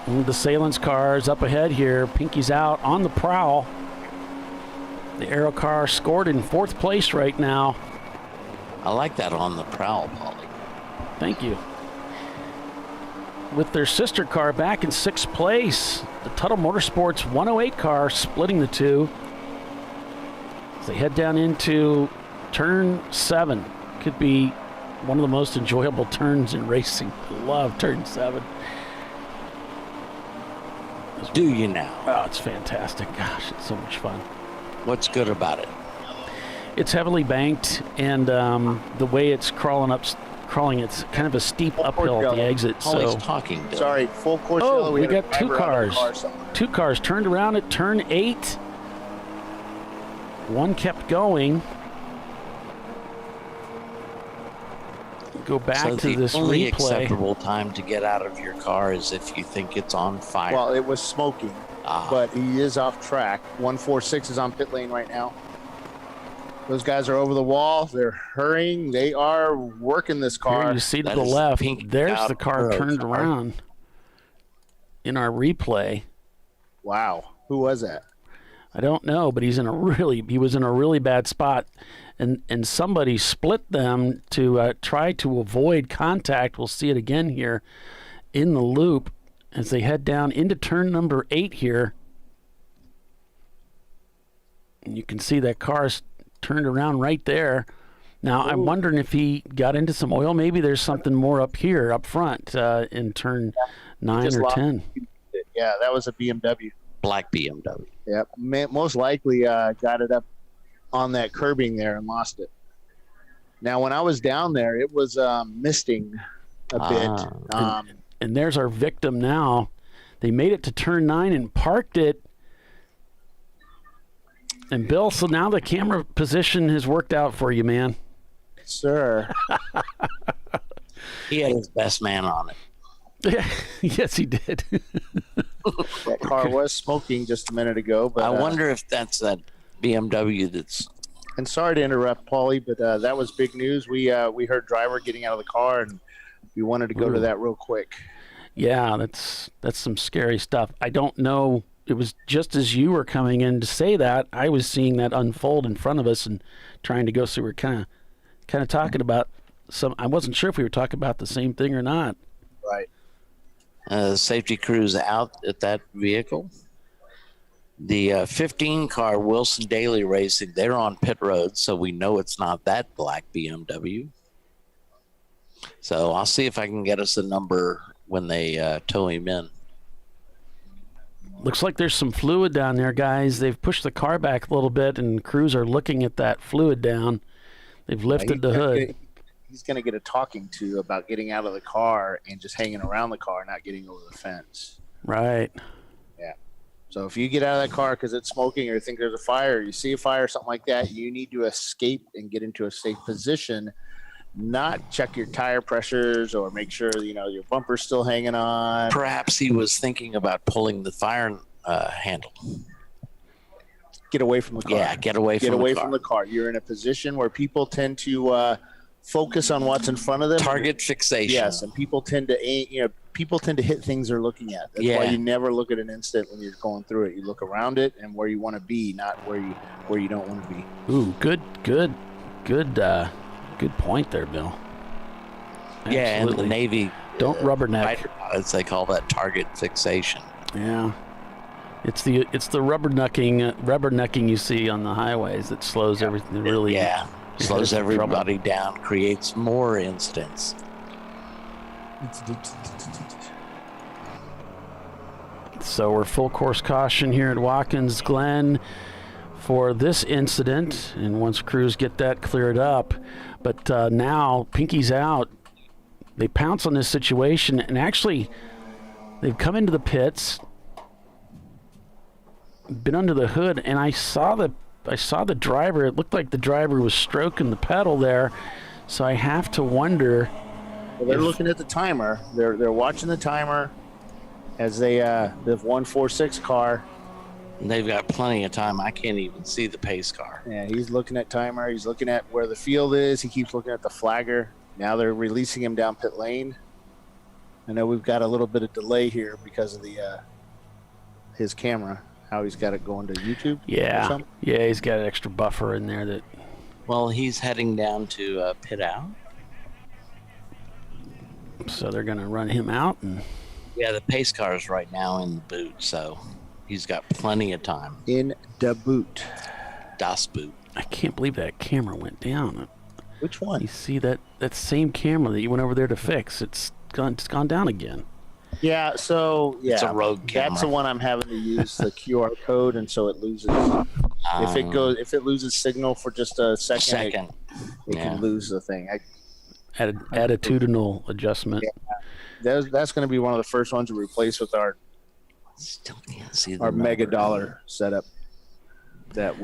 The Sahlen's cars up ahead here. Pinky's Out on the prowl. The Aero car scored in 4th place right now. I like that, on the prowl, Paulie. Thank you. With their sister car back in 6th place, the Tuttle Motorsports 108 car splitting the two. As they head down into turn 7. Could be one of the most enjoyable turns in racing. Love turn 7. Do you now? Oh, it's fantastic. Gosh, it's so much fun. What's good about it? It's heavily banked, and the way it's crawling, it's kind of a steep uphill at the exit. Paulie's talking. Dylan. Sorry, full course. Oh, we got 2 cars. 2 cars turned around at turn 8. One kept going. Go back to this the only replay. acceptable time to get out of your car is if you think it's on fire. Well, it was smoking, but he is off track. 146 is on pit lane right now. Those guys are over the wall. They're hurrying. They are working this car. Here you see to the left, there's the car turned around in our replay. Wow. Who was that? I don't know, but he was in a really bad spot. And somebody split them to try to avoid contact. We'll see it again here in the loop as they head down into turn number 8 here. And you can see that car's turned around right there. Now, I'm wondering if he got into some oil. Maybe there's something more up here, up front, in turn 9 or 10. Yeah, that was a BMW. Black BMW. Yep. Most likely got it up on that curbing there and lost it. Now, when I was down there, it was misting a bit. And there's our victim now. They made it to turn 9 and parked it. And Bill, so now the camera position has worked out for you, man. Sir. He had his best man on it. Yes, he did. That car was smoking just a minute ago. But I wonder if that's that BMW that's... And sorry to interrupt, Paulie, but that was big news. We heard driver getting out of the car, and we wanted to go to that real quick. Yeah, that's some scary stuff. I don't know. It was just as you were coming in to say that, I was seeing that unfold in front of us and trying to go. So we're kind of talking about some. I wasn't sure if we were talking about the same thing or not. Right. Safety crews out at that vehicle. The 15 car, Wilson Daily Racing, they're on pit road, so we know it's not that black BMW. So I'll see if I can get us a number when they tow him in. Looks like there's some fluid down there, guys. They've pushed the car back a little bit, and crews are looking at that fluid down. They've lifted the hood. He's going to get a talking to about getting out of the car and just hanging around the car, not getting over the fence. Right. Yeah. So if you get out of that car because it's smoking or think there's a fire, you see a fire, something like that, you need to escape and get into a safe position, not check your tire pressures or make sure, your bumper's still hanging on. Perhaps he was thinking about pulling the fire handle. Get away from the car. Yeah, get away from the car. You're in a position where people tend to focus on what's in front of them. Target fixation. Yes, and people tend to hit things they're looking at. That's why you never look at an instant when you're going through it. You look around it and where you want to be, not where you don't want to be. Ooh, good point there, Bill. Absolutely. Yeah, and the Navy don't rubberneck. As they call that, target fixation. Yeah, it's the rubbernecking you see on the highways that slows everything. Really, slows everybody down, creates more incidents. So we're full course caution here at Watkins Glen for this incident, and once crews get that cleared up. But now Pinky's out. They pounce on this situation, and actually they've come into the pits, been under the hood, and I saw the driver. It looked like the driver was stroking the pedal there, so I have to wonder. Well, they're looking at the timer. They're watching the timer as they the 146 car. And they've got plenty of time. I can't even see the pace car. Yeah, he's looking at timer. He's looking at where the field is. He keeps looking at the flagger. Now they're releasing him down pit lane. I know we've got a little bit of delay here because of the his camera, how he's got it going to YouTube. Yeah, he's got an extra buffer in there that. Well, he's heading down to pit out. So they're going to run him out. And yeah, the pace car is right now in the boot, so he's got plenty of time. In the boot. Das Boot. I can't believe that camera went down. Which one? You see that same camera that you went over there to fix? It's gone down again. Yeah, so it's a rogue camera. That's the one I'm having to use the QR code, and so it loses. If it loses signal for just a second, it can lose the thing. Attitudinal adjustment. Yeah, that's going to be one of the first ones to replace with our still can't see our mega dollar setup that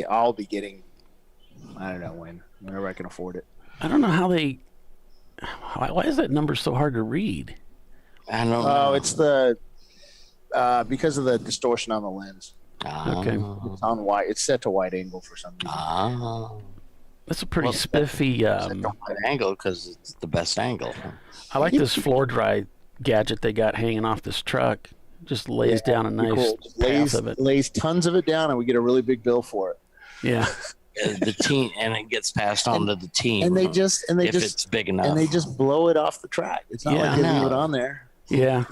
I'll be getting. I don't know whenever I can afford it. I don't know why is that number so hard to read? I don't know. Oh, it's the because of the distortion on the lens. Okay. It's on wide. It's set to wide angle for some reason. That's a pretty spiffy wide angle because it's the best angle. I like this floor dry gadget they got hanging off this truck. Just lays down a nice path of it. Lays tons of it down, and we get a really big bill for it. Yeah. The team, and it gets passed on to the team. And it's big enough, and they just blow it off the track. It's not like they leave it on there. Yeah.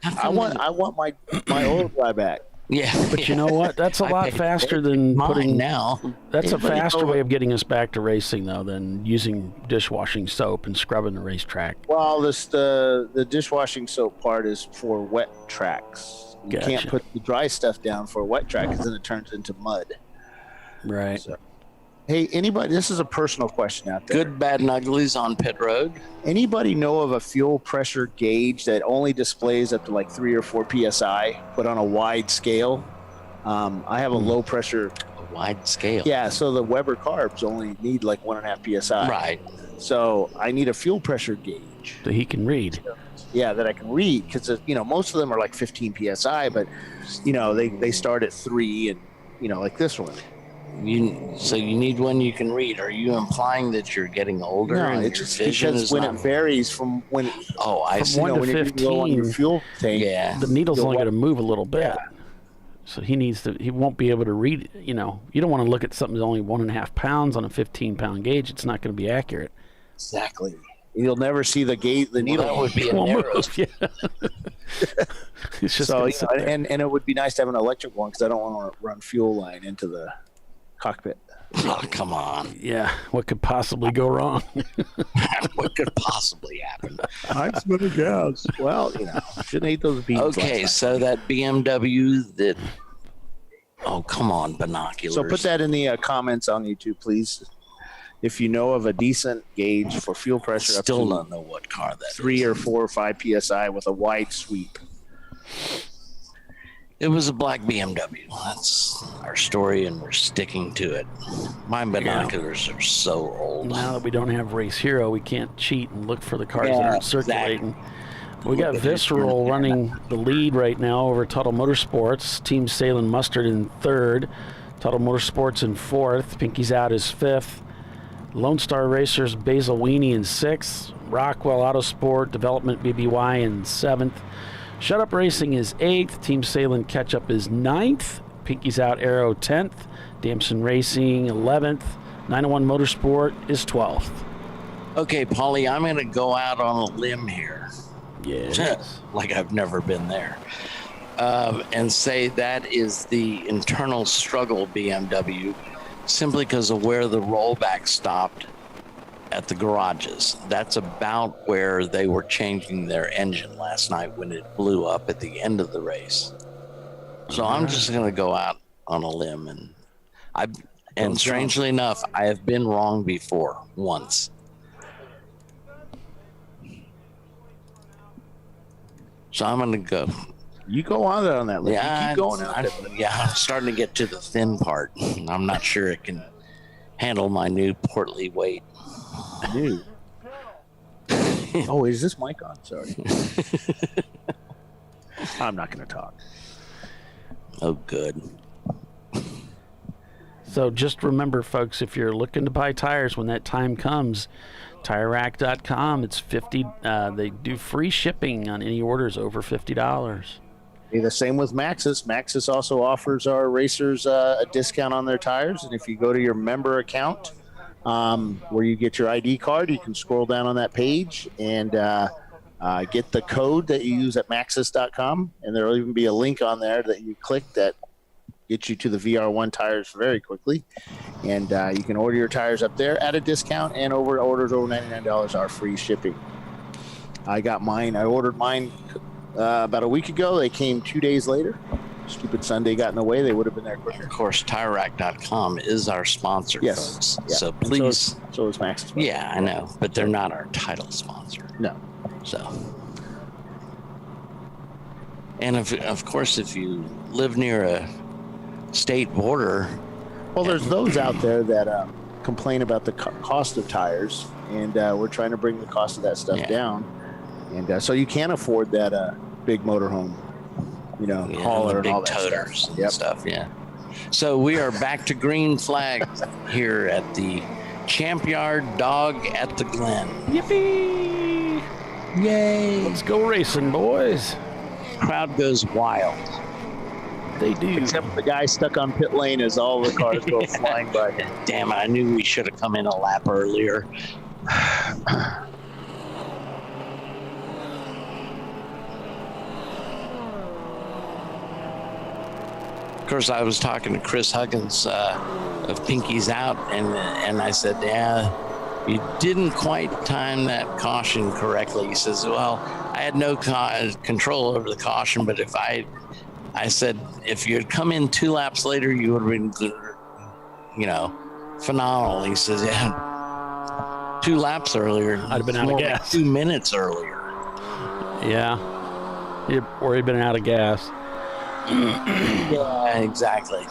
I want my oil dry back. Yeah, but you know what? That's a lot faster than putting. Now that's a faster way of getting us back to racing, though, than using dishwashing soap and scrubbing the racetrack. Well, the dishwashing soap part is for wet tracks. You can't put the dry stuff down for a wet track because then it turns into mud. Right. So, hey, anybody? This is a personal question out there. Good, bad, and uglies on pit road. Anybody know of a fuel pressure gauge that only displays up to like 3 or 4 psi, but on a wide scale? I have a low pressure. A wide scale. Yeah, so the Weber carbs only need like 1.5 psi. Right. So I need a fuel pressure gauge that he can read. Yeah, that I can read because most of them are like 15 psi, but they start at 3 and like this one. So you need one you can read. Are you implying that you're getting older? No, and it's just because when it varies from when. Oh, I see. 1 to 15 on your fuel tank. Yeah, the needle's only going to move a little bit. Yeah. So he won't be able to read. You don't want to look at something that's only 1.5 pounds on a 15-pound gauge. It's not going to be accurate. Exactly. You'll never see the needle. That would be a Won't narrow. move, yeah. It's just So gonna you sit know, there. and it would be nice to have an electric one because I don't want to run fuel line into the cockpit. Oh, come on. Yeah, what could possibly go wrong? What could possibly happen? I'm gonna guess. Well, you know, shouldn't eat those beans. Okay, so that BMW that. Oh, come on, binoculars. So put that in the comments on YouTube, please. If you know of a decent gauge for fuel pressure, Still up to don't know what car that 3 is. or 4 or 5 psi with a wide sweep. It was a black BMW. That's our story, and we're sticking to it. My binoculars are so old. Now that we don't have Race Hero, we can't cheat and look for the cars that Yeah, aren't circulating. exactly. We got Visceral running the lead right now over Tuttle Motorsports. Team Sahlen Mustard in third. Tuttle Motorsports in fourth. Pinky's Out is fifth. Lone Star Racers Basil Weenie in sixth. Rockwell Autosport Development BBY in seventh. Shut Up Racing is eighth. Team Sahlen Catch Up is ninth. Pinky's Out Aero 10th. Damson Racing 11th. 901 Motorsport is 12th. Okay, Paulie, I'm going to go out on a limb here. Yes. Like I've never been there. And say that is the internal struggle BMW, simply because of where the rollback stopped at the garages. That's about where they were changing their engine last night when it blew up at the end of the race. So I'm just going to go out on a limb, and strangely enough, I have been wrong before once. So I'm going to go. You go on that list. Yeah, You keep going out there. I'm starting to get to the thin part. I'm not sure it can handle my new portly weight. New. Oh, is this mic on? Sorry. I'm not going to talk. Oh, good. So just remember, folks, if you're looking to buy tires when that time comes, TireRack.com. It's $50. They do free shipping on any orders over $50. The same with Maxxis. Maxxis also offers our racers a discount on their tires. And if you go to your member account, where you get your ID card, you can scroll down on that page and get the code that you use at Maxxis.com. And there will even be a link on there that you click that gets you to the VR1 tires very quickly. And you can order your tires up there at a discount, and orders over $99 are free shipping. I got mine. I ordered mine about a week ago. They came 2 days later. Stupid Sunday got in the way. They would have been there quicker. Of course, TireRack.com is our sponsor, Yes. folks. Yeah. So please. So is Maxxis. Yeah, I know, but they're not our title sponsor. No. So. And of course, if you live near a state border. Well, there's those out there that complain about the cost of tires, and we're trying to bring the cost of that stuff down. And so you can afford that big motorhome, hauler and all that toters stuff. And stuff. Yeah. So we are back to green flags here at the Champyard Dog at the Glen. Yippee! Yay! Let's go racing, boys. Crowd goes wild. They do. Except the guy stuck on pit lane as all the cars go flying by. Damn it, I knew we should have come in a lap earlier. Of course, I was talking to Chris Huggins of Pinky's Out, and I said, yeah, you didn't quite time that caution correctly. He says, well, I had no control over the caution, but I said, if you had come in 2 laps later, you would have been good, phenomenal. He says, yeah, 2 laps earlier. I'd have been out of gas. Like 2 minutes earlier. Yeah. Or he'd been out of gas. Yeah, exactly.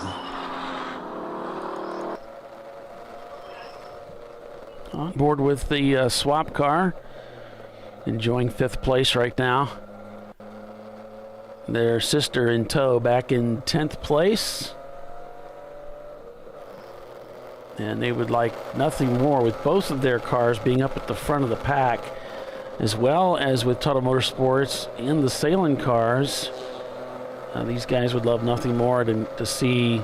On board with the swap car. Enjoying 5th place right now. Their sister in tow back in 10th place. And they would like nothing more with both of their cars being up at the front of the pack, as well as with Tuttle Motorsports and the Sahlen cars. These guys would love nothing more to see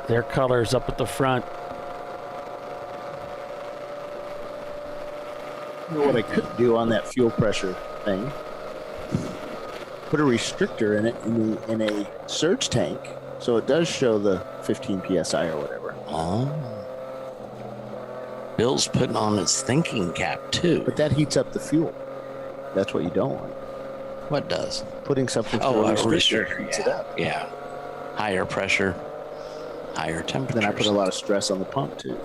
their colors up at the front. You know what I could do on that fuel pressure thing? Put a restrictor in it in a surge tank, so it does show the 15 psi or whatever. Oh. Bill's putting on his thinking cap too. But that heats up the fuel. That's what you don't want. What does? Putting something through a restrictor heats it up. Yeah. Higher pressure, higher temperature. Then I put a lot of stress on the pump too.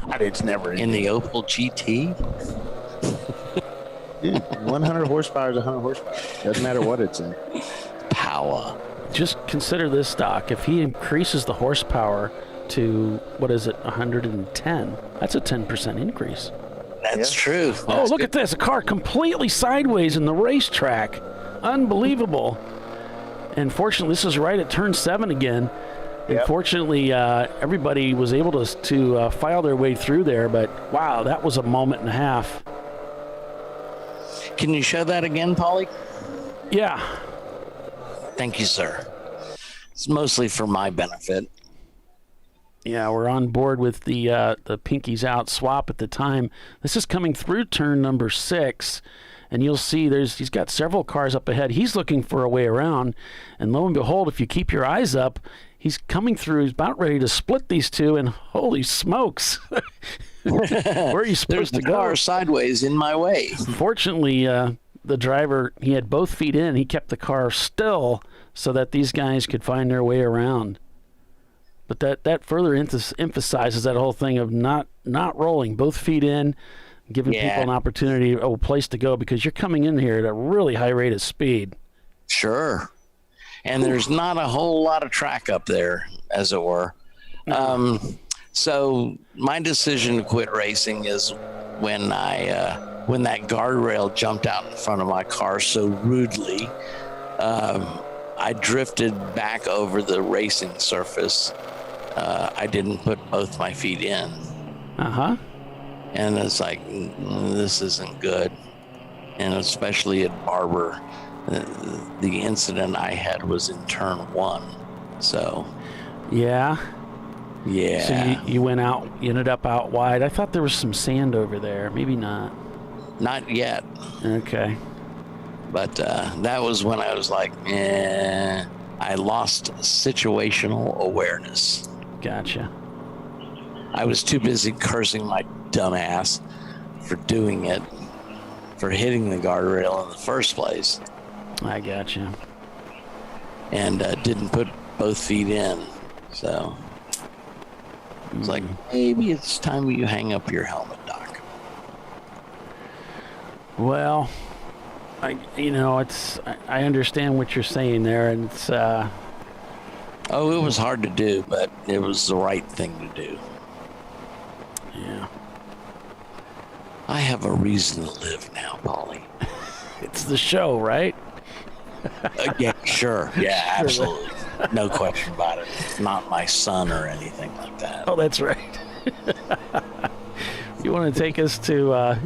God, it's never in the Opel GT. Dude, 100 horsepower is 100 horsepower. Doesn't matter what it's in. Power. Just consider this, Doc. If he increases the horsepower to, 110, that's a 10% increase. That's true. Oh, look at this. A car completely sideways in the racetrack. Unbelievable. And fortunately, this is right at turn 7 again. And fortunately, everybody was able to file their way through there. But, wow, that was a moment and a half. Can you show that again, Paulie? Yeah. Thank you, sir. It's mostly for my benefit. Yeah, we're on board with the pinkies out swap at the time. This is coming through turn number 6, and you'll see he's got several cars up ahead. He's looking for a way around, and lo and behold, if you keep your eyes up, he's coming through. He's about ready to split these two, and holy smokes. Where are you supposed to go? There's the car sideways in my way. Fortunately, the driver, he had both feet in. He kept the car still so that these guys could find their way around. But that further emphasizes that whole thing of not rolling, both feet in, giving people an opportunity, a place to go, because you're coming in here at a really high rate of speed. Sure. And there's not a whole lot of track up there, as it were. So my decision to quit racing is when when that guardrail jumped out in front of my car so rudely, I drifted back over the racing surface. I didn't put both my feet in. And it's like, this isn't good. And especially at Barber, the incident I had was in turn 1. So. Yeah. Yeah. So you ended up out wide. I thought there was some sand over there. Maybe not. Not yet. Okay. But that was when I was like, I lost situational awareness. Gotcha. I was too busy cursing my dumb ass for doing it, for hitting the guardrail in the first place. I gotcha. And didn't put both feet in. So it's like, maybe it's time you hang up your helmet, Doc. Well, I understand what you're saying there, and it's it was hard to do, but it was the right thing to do. Yeah. I have a reason to live now, Paulie. It's the show, right? Yeah, sure. Yeah, absolutely. No question about it. It's not my son or anything like that. Oh, that's right. You want to take us to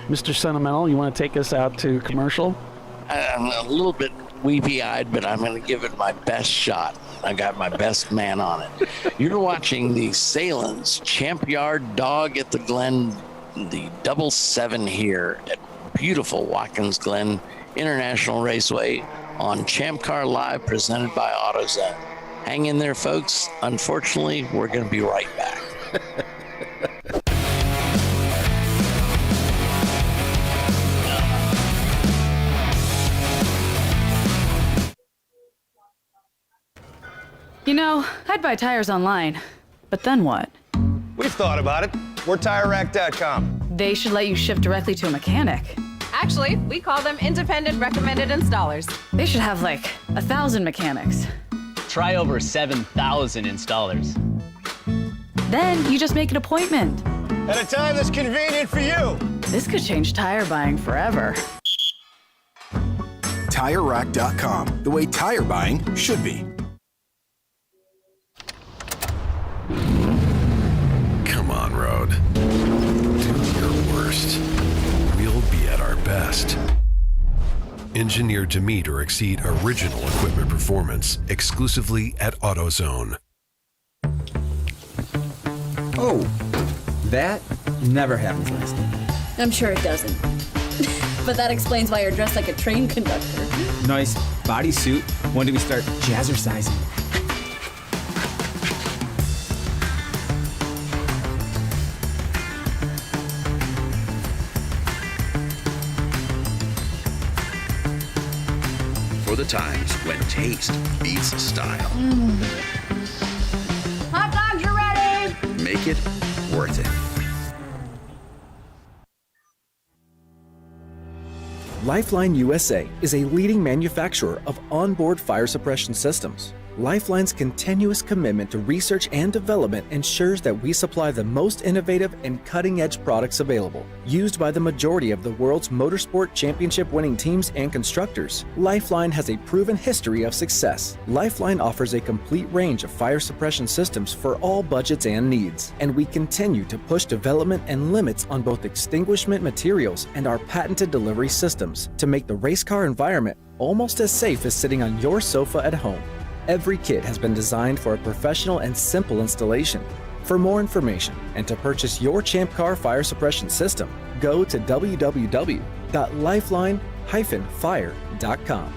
Mr. Sentimental? You want to take us out to commercial? I'm a little bit weepy-eyed, but I'm going to give it my best shot. I got my best man on it. You're watching the Sahlen's Champyard Dog at the Glen, the 7 here at beautiful Watkins Glen International Raceway on ChampCar.Live, presented by AutoZone. Hang in there, folks. Unfortunately, we're going to be right back. You know, I'd buy tires online, but then what? We've thought about it. We're TireRack.com. They should let you ship directly to a mechanic. Actually, we call them independent recommended installers. They should have like 1,000 mechanics. Try over 7,000 installers. Then you just make an appointment. At a time that's convenient for you. This could change tire buying forever. TireRack.com, the way tire buying should be. Come on, Road. Do your worst. We'll be at our best. Engineered to meet or exceed original equipment performance exclusively at AutoZone. Oh, that never happens last time. I'm sure it doesn't. But that explains why you're dressed like a train conductor. Nice bodysuit. When do we start jazzercising? For the times when taste beats style. Hot dogs are ready! Make it worth it. Lifeline USA is a leading manufacturer of onboard fire suppression systems. Lifeline's continuous commitment to research and development ensures that we supply the most innovative and cutting-edge products available. Used by the majority of the world's motorsport championship-winning teams and constructors, Lifeline has a proven history of success. Lifeline offers a complete range of fire suppression systems for all budgets and needs, and we continue to push development and limits on both extinguishment materials and our patented delivery systems to make the race car environment almost as safe as sitting on your sofa at home. Every kit has been designed for a professional and simple installation. For more information and to purchase your ChampCar fire suppression system, go to www.lifeline-fire.com.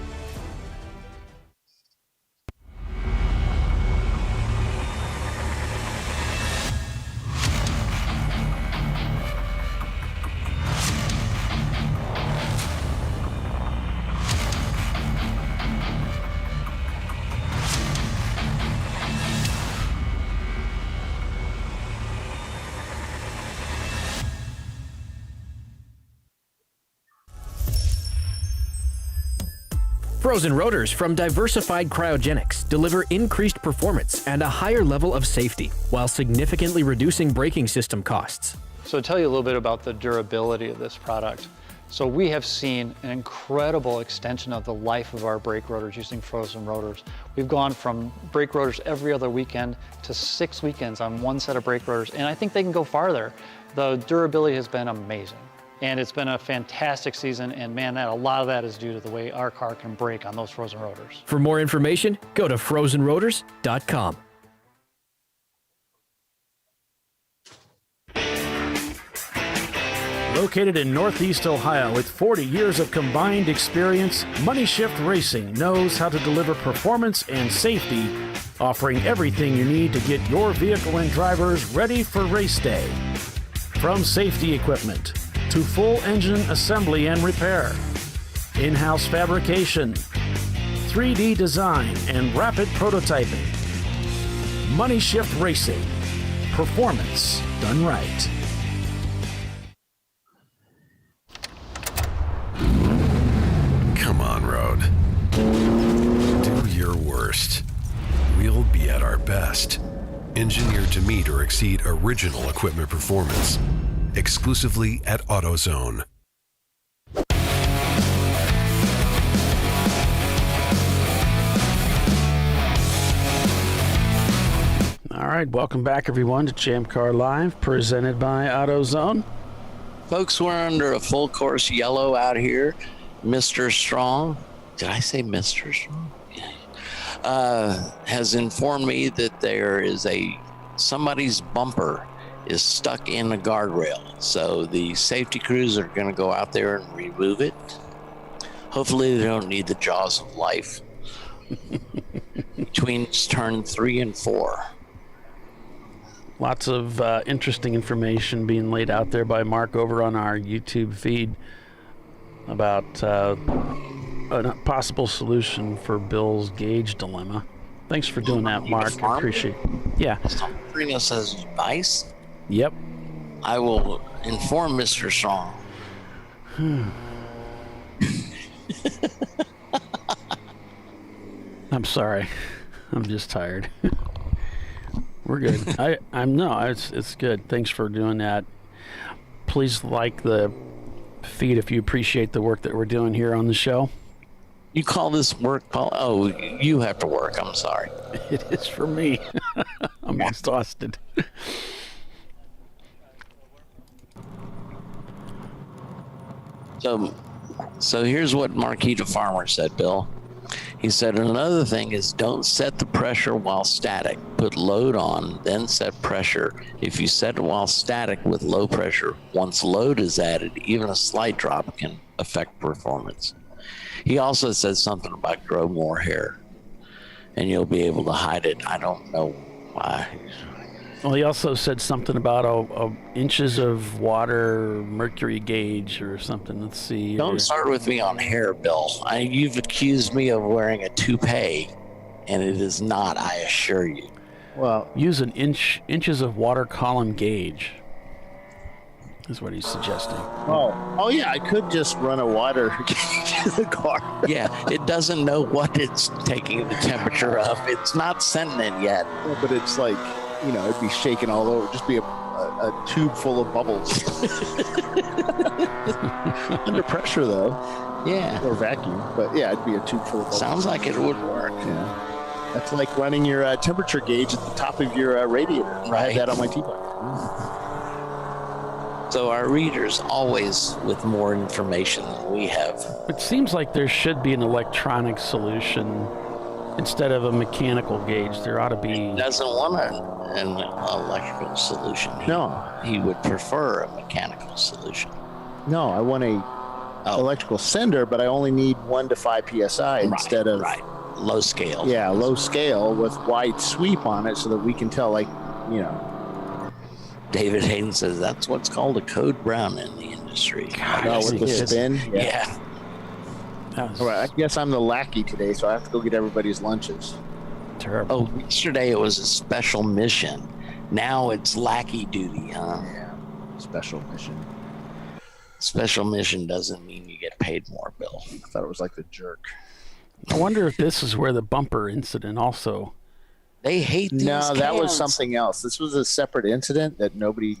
Frozen rotors from Diversified Cryogenics deliver increased performance and a higher level of safety, while significantly reducing braking system costs. So to tell you a little bit about the durability of this product. So we have seen an incredible extension of the life of our brake rotors using frozen rotors. We've gone from brake rotors every other weekend to 6 weekends on one set of brake rotors, and I think they can go farther. The durability has been amazing. And it's been a fantastic season, and man, a lot of that is due to the way our car can brake on those frozen rotors. For more information, go to frozenrotors.com. Located in Northeast Ohio with 40 years of combined experience, Money Shift Racing knows how to deliver performance and safety, offering everything you need to get your vehicle and drivers ready for race day. From safety equipment to full engine assembly and repair, in-house fabrication, 3D design, and rapid prototyping. Money Shift Racing. Performance done right. Come on, Road. Do your worst. We'll be at our best. Engineered to meet or exceed original equipment performance. Exclusively at AutoZone. All right, welcome back everyone to ChampCar.Live, presented by AutoZone. Folks, we're under a full course yellow out here. Mr. Strong, did I say Mr. Strong? Has informed me that there is somebody's bumper is stuck in the guardrail. So the safety crews are going to go out there and remove it. Hopefully they don't need the jaws of life between turn 3 and 4. Lots of interesting information being laid out there by Mark over on our YouTube feed about a possible solution for Bill's gauge dilemma. Thanks for doing that, Mark. I appreciate it. Yeah. Offering us as advice? Yep. I will inform Mr. Strong. I'm sorry. I'm just tired. We're good. It's good. Thanks for doing that. Please like the feed if you appreciate the work that we're doing here on the show. You call this work, Paul? Oh, you have to work. I'm sorry. It is for me. I'm exhausted. So here's what Marquita Farmer said, Bill. He said another thing is don't set the pressure while static. Put load on, then set pressure. If you set it while static with low pressure, once load is added, even a slight drop can affect performance. He also said something about grow more hair, and you'll be able to hide it. I don't know why. Well, he also said something about inches of water mercury gauge or something. Let's see. Don't start with me on hair, Bill. You've accused me of wearing a toupee, and it is not, I assure you. Well, use an inches of water column gauge is what he's suggesting. Oh yeah, I could just run a water gauge in the car. Yeah, it doesn't know what it's taking the temperature of. It's not sending it yet. Yeah, but it's like, you know, it'd be shaking all over. Just be a tube full of bubbles. Under pressure, though. Yeah. Or vacuum. But yeah, it'd be a tube full of bubbles. Sounds like it would work. Yeah. That's like running your temperature gauge at the top of your radiator. Right. I had that on my teapot. So our readers always with more information than we have. It seems like there should be an electronic solution instead of a mechanical gauge. There ought to be. He doesn't want an electrical solution. He would prefer a mechanical solution. No, I want a electrical sender, but I only need 1 to 5 psi instead of low scale. Yeah, low scale with wide sweep on it, so that we can tell, like, you know. David Hayden says that's what's called a code brown in the industry. With the spin? Yeah. All right, I guess I'm the lackey today, so I have to go get everybody's lunches. Terrible. Oh, yesterday it was a special mission. Now it's lackey duty, huh? Yeah, special mission. Special mission doesn't mean you get paid more, Bill. I thought it was like the jerk. I wonder if this is where the bumper incident also. They hate these No, that was cans. something else. This was a separate incident that nobody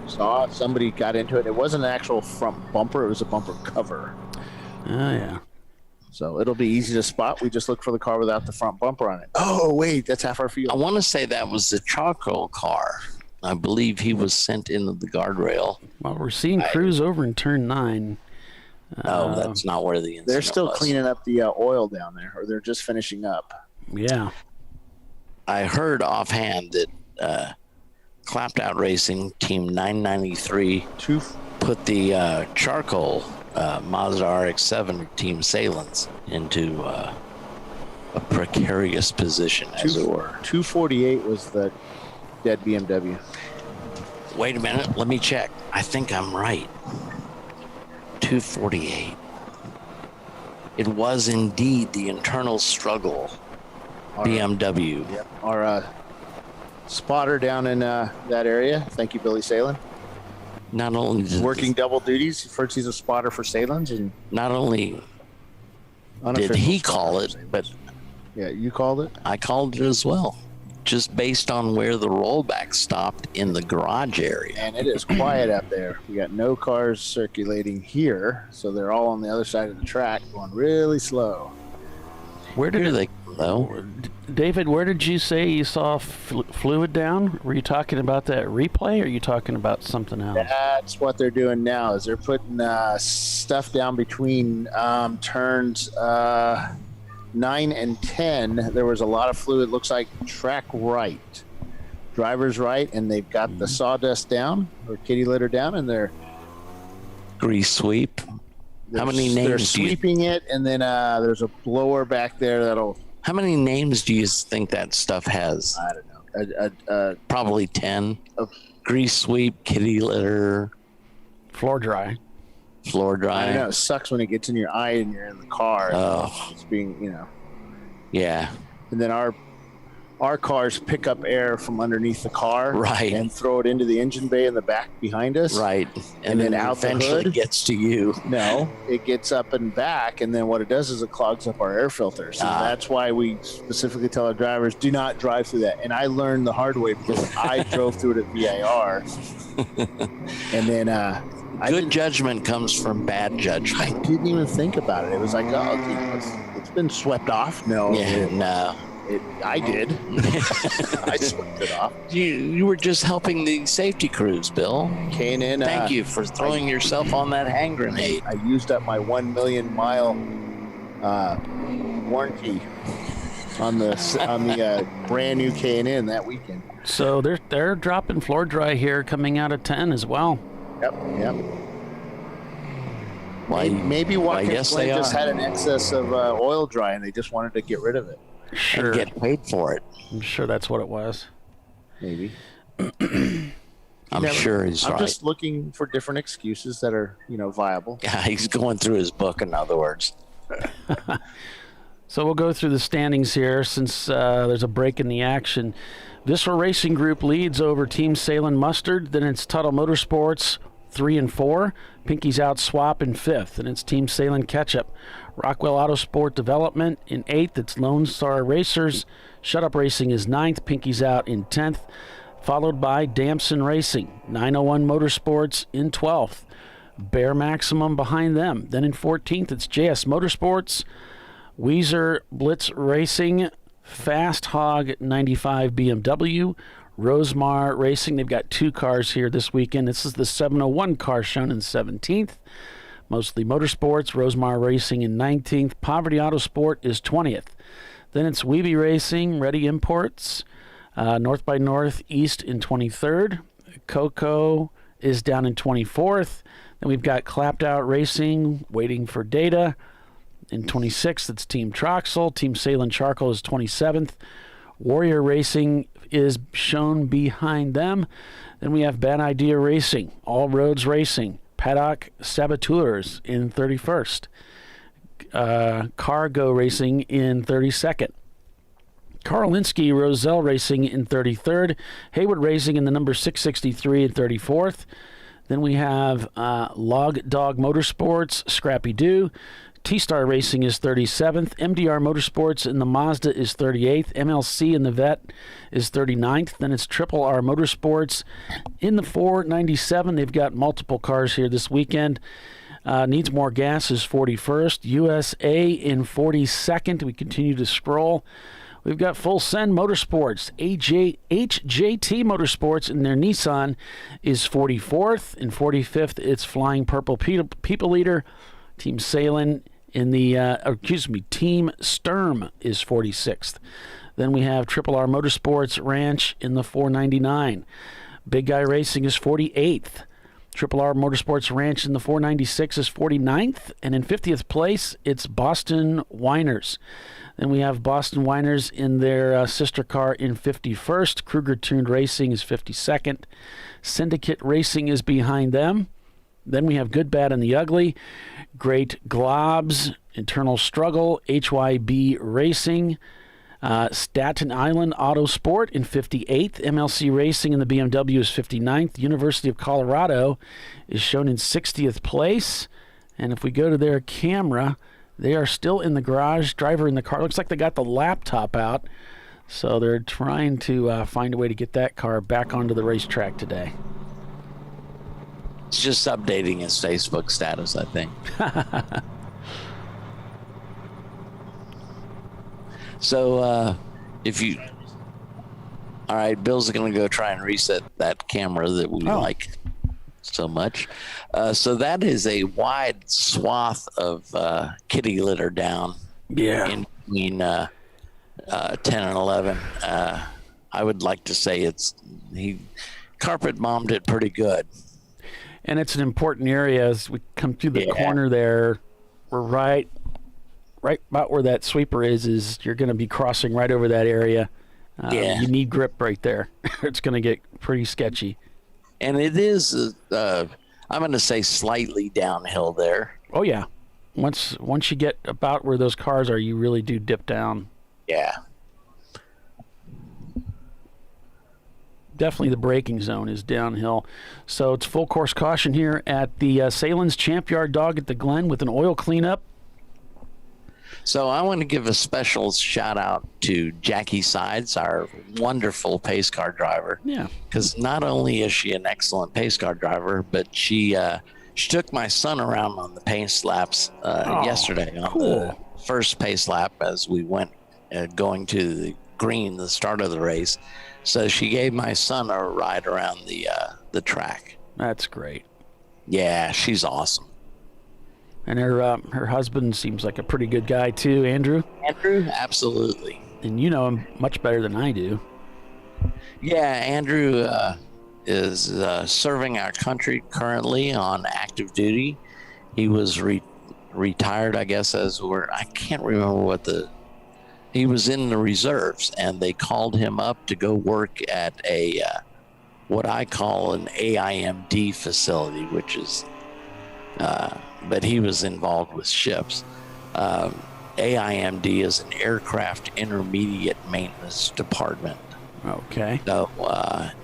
saw. Somebody got into it. It wasn't an actual front bumper. It was a bumper cover. Oh, yeah. So it'll be easy to spot. We just look for the car without the front bumper on it. Oh, wait, that's half our field. I want to say that was the charcoal car. I believe he was sent into the guardrail. Well, we're seeing crews over in turn 9. No, that's not where the incident They're still was. cleaning up the oil down there, or they're just finishing up. Yeah. I heard offhand that Clapped Out Racing Team 993 put the charcoal Mazda RX-7 Team Sahlen's into a precarious position, as it were. 248 was the dead BMW. Wait a minute, let me check. I think I'm right. 248. It was indeed the internal struggle BMW. Yep. Our spotter down in that area. Thank you, Billy Sahlen. Not only working double duties. First, he's a spotter for Sahlen's, and not only did he call it, but yeah, you called it. I called it as well, just based on where the rollback stopped in the garage area. And it is quiet out there. We got no cars circulating here, so they're all on the other side of the track, going really slow. Where did they go? David, where did you say you saw fluid down? Were you talking about that replay, or are you talking about something else? That's what they're doing now. Is they're putting stuff down between turns 9 and 10. There was a lot of fluid. Looks like track right, driver's right, and they've got the sawdust down or kitty litter down, and they're grease sweep. How many names? They're sweeping it, and then there's a blower back there that'll. How many names do you think that stuff has? I don't know. Probably 10. Grease sweep, kitty litter, floor dry. Floor dry. I know it sucks when it gets in your eye and you're in the car. Oh, it's being, you know. Yeah. And then our cars pick up air from underneath the car, right, and throw it into the engine bay in the back behind us, right, and then out the eventually hood. Gets to you. No, it gets up and back, and then what it does is it clogs up our air filters. So that's why we specifically tell our drivers, do not drive through that. And I learned the hard way because I drove through it at VIR, and then good judgment comes from bad judgment. I didn't even think about it. It was like, oh, it's been swept off. No, no. I did. I swept it off. You were just helping the safety crews, Bill. K&N. Thank you for throwing yourself on that hand grenade. I used up my 1 million mile warranty on the brand new K&N that weekend. So they're dropping floor dry here, coming out of 10 as well. Yep. Maybe Watkins Glen just had an excess of oil dry and they just wanted to get rid of it. Sure. And get paid for it. I'm sure that's what it was. Maybe. I'm sure he's right. I'm just looking for different excuses that are, viable. Yeah, he's going through his book, in other words. So we'll go through the standings here since there's a break in the action. Visceral Racing Group leads over Team Sahlen Mustard. Then it's Tuttle Motorsports 3 and 4. Pinky's Out Swap in 5th. And it's Team Sahlen Ketchup. Rockwell Autosport Development in 8th. It's Lone Star Racers. Shut Up Racing is 9th. Pinky's Out in 10th. Followed by Damson Racing. 901 Motorsports in 12th. Bear Maximum behind them. Then in 14th, it's JS Motorsports. Weezer Blitz Racing. Fast Hog 95 BMW, Rosemar Racing. They've got 2 cars here this weekend. This is the 701 car shown in 17th. Mostly Motorsports. Rosemar Racing in 19th. Poverty Autosport is 20th. Then it's Weeby Racing, Ready Imports, North by Northeast in 23rd. Coco is down in 24th. Then we've got Clapped Out Racing, waiting for data. In 26th, it's Team Troxel. Team Sahlen Charcoal is 27th. Warrior Racing is shown behind them. Then we have Bad Idea Racing, All Roads Racing, Paddock Saboteurs in 31st. Cargo Racing in 32nd. Karolinsky Roselle Racing in 33rd. Haywood Racing in the number 663 in 34th. Then we have Log Dog Motorsports, Scrappy Doo. T-Star Racing is 37th. MDR Motorsports in the Mazda is 38th. MLC in the Vet is 39th. Then it's Triple R Motorsports in the 497. They've got multiple cars here this weekend. Needs More Gas is 41st. USA in 42nd. We continue to scroll. We've got Full Send Motorsports. HJT Motorsports in their Nissan is 44th. In 45th, it's Flying Purple People Eater. Team Sahlen in the, Team Sturm is 46th. Then we have Triple R Motorsports Ranch in the 499. Big Guy Racing is 48th. Triple R Motorsports Ranch in the 496 is 49th. And in 50th place, it's Boston Winers. Then we have Boston Winers in their sister car in 51st. Kruger Tuned Racing is 52nd. Syndicate Racing is behind them. Then we have Good, Bad, and the Ugly. Great Globs, Internal Struggle, HYB Racing, Staten Island Autosport in 58th. MLC Racing in the BMW is 59th. University of Colorado is shown in 60th place. And if we go to their camera, they are still in the garage. Driver in the car. Looks like they got the laptop out. So they're trying to find a way to get that car back onto the racetrack today. It's just updating his Facebook status, I think. So, all right, Bill's going to go try and reset that camera that we like so much. So that is a wide swath of kitty litter down. Yeah. In between 10 and 11. I would like to say he carpet bombed it pretty good. And it's an important area as we come through the corner there. We're right about where that sweeper is you're going to be crossing right over that area. You need grip right there. It's going to get pretty sketchy. And it is, I'm going to say slightly downhill there. Oh, yeah. Once you get about where those cars are, you really do dip down. Yeah. Definitely the braking zone is downhill. So it's full course caution here at the Sahlen's Champyard Dog at the Glen with an oil cleanup. So I want to give a special shout out to Jackie Sides, our wonderful pace car driver. Yeah. Because not only is she an excellent pace car driver, but she took my son around on the pace laps yesterday on the first pace lap as we went going to the green, the start of the race. So she gave my son a ride around the track. That's great. Yeah, she's awesome. And her husband seems like a pretty good guy too, Andrew. Andrew, absolutely. And you know him much better than I do. Yeah, Andrew is serving our country currently on active duty. He was retired, I guess, I can't remember he was in the reserves, and they called him up to go work at a what I call an AIMD facility, which is, but he was involved with ships. AIMD is an aircraft intermediate maintenance department. Okay. So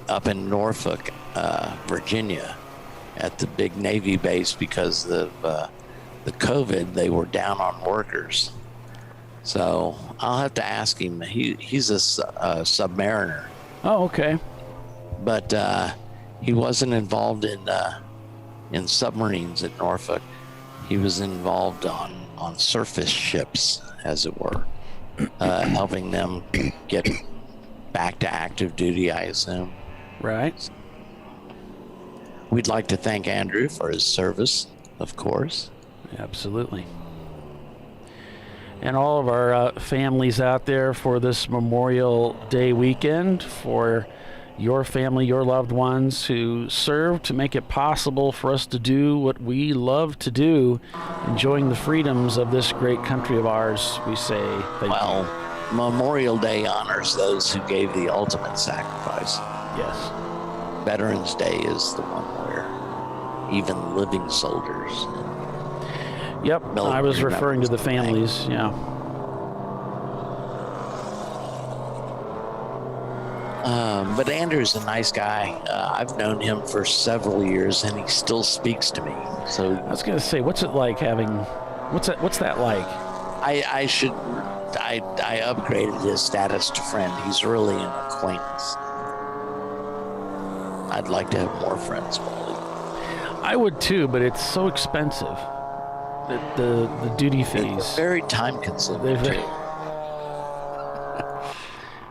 up in Norfolk, Virginia, at the big Navy base, because of the COVID, they were down on workers. So I'll have to ask him. He's a submariner. Oh, okay. But he wasn't involved in submarines at Norfolk. He was involved on surface ships, as it were, helping them get back to active duty, I assume. Right. We'd like to thank Andrew for his service, of course. Absolutely. And all of our families out there for this Memorial Day weekend, for your family, your loved ones who served to make it possible for us to do what we love to do, enjoying the freedoms of this great country of ours, we say thank you. Memorial Day honors those who gave the ultimate sacrifice. Yes. Veterans Day is the one where even living soldiers. Yep, I was referring to the families, yeah. But Andrew's a nice guy. I've known him for several years, and he still speaks to me. So I was going to say, what's it like having? What's that like? I upgraded his status to friend. He's really an acquaintance. I'd like to have more friends, Wally. I would too, but it's so expensive. The duty fees. They're very time consuming too.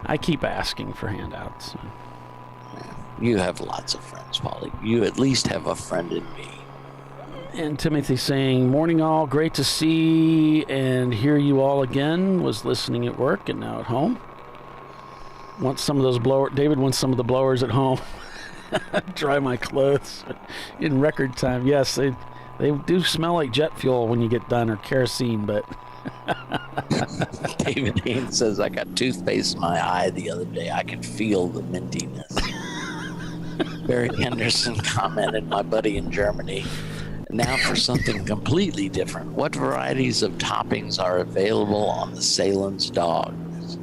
I keep asking for handouts. You have lots of friends, Polly. You at least have a friend in me. And Timothy saying, morning all, great to see and hear you all again. Was listening at work and now at home. Want some of those David wants some of the blowers at home. Dry my clothes in record time. Yes, they do smell like jet fuel when you get done, or kerosene, but... David Haynes says, I got toothpaste in my eye the other day. I could feel the mintiness. Barry Henderson commented, my buddy in Germany. Now for something completely different. What varieties of toppings are available on the Sahlen's dogs?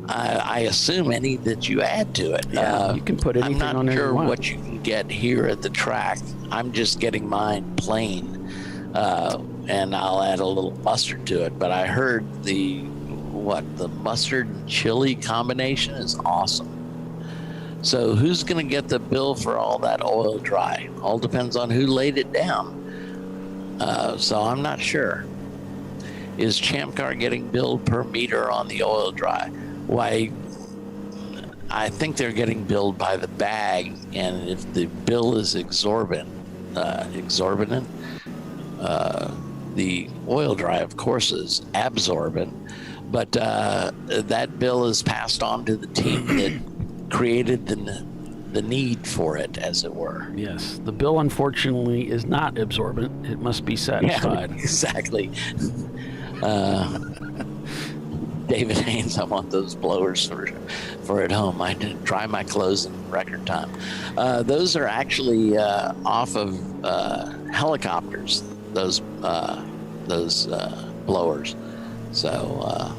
I assume any that you add to it. Yeah, you can put anything on there. I'm not sure what you can get here at the track. I'm just getting mine plain. And I'll add a little mustard to it. But I heard the mustard and chili combination is awesome. So who's going to get the bill for all that oil dry? All depends on who laid it down. So I'm not sure. Is ChampCar getting billed per meter on the oil dry? Why, I think they're getting billed by the bag, and if the bill is exorbitant, the oil dry, of course, is absorbent, but that bill is passed on to the team that created the need for it, as it were. Yes, the bill unfortunately is not absorbent. It must be satisfied. Yeah, exactly. David Haynes, I want those blowers for at home. I didn't dry my clothes in record time. Those are actually off of helicopters. Those blowers. So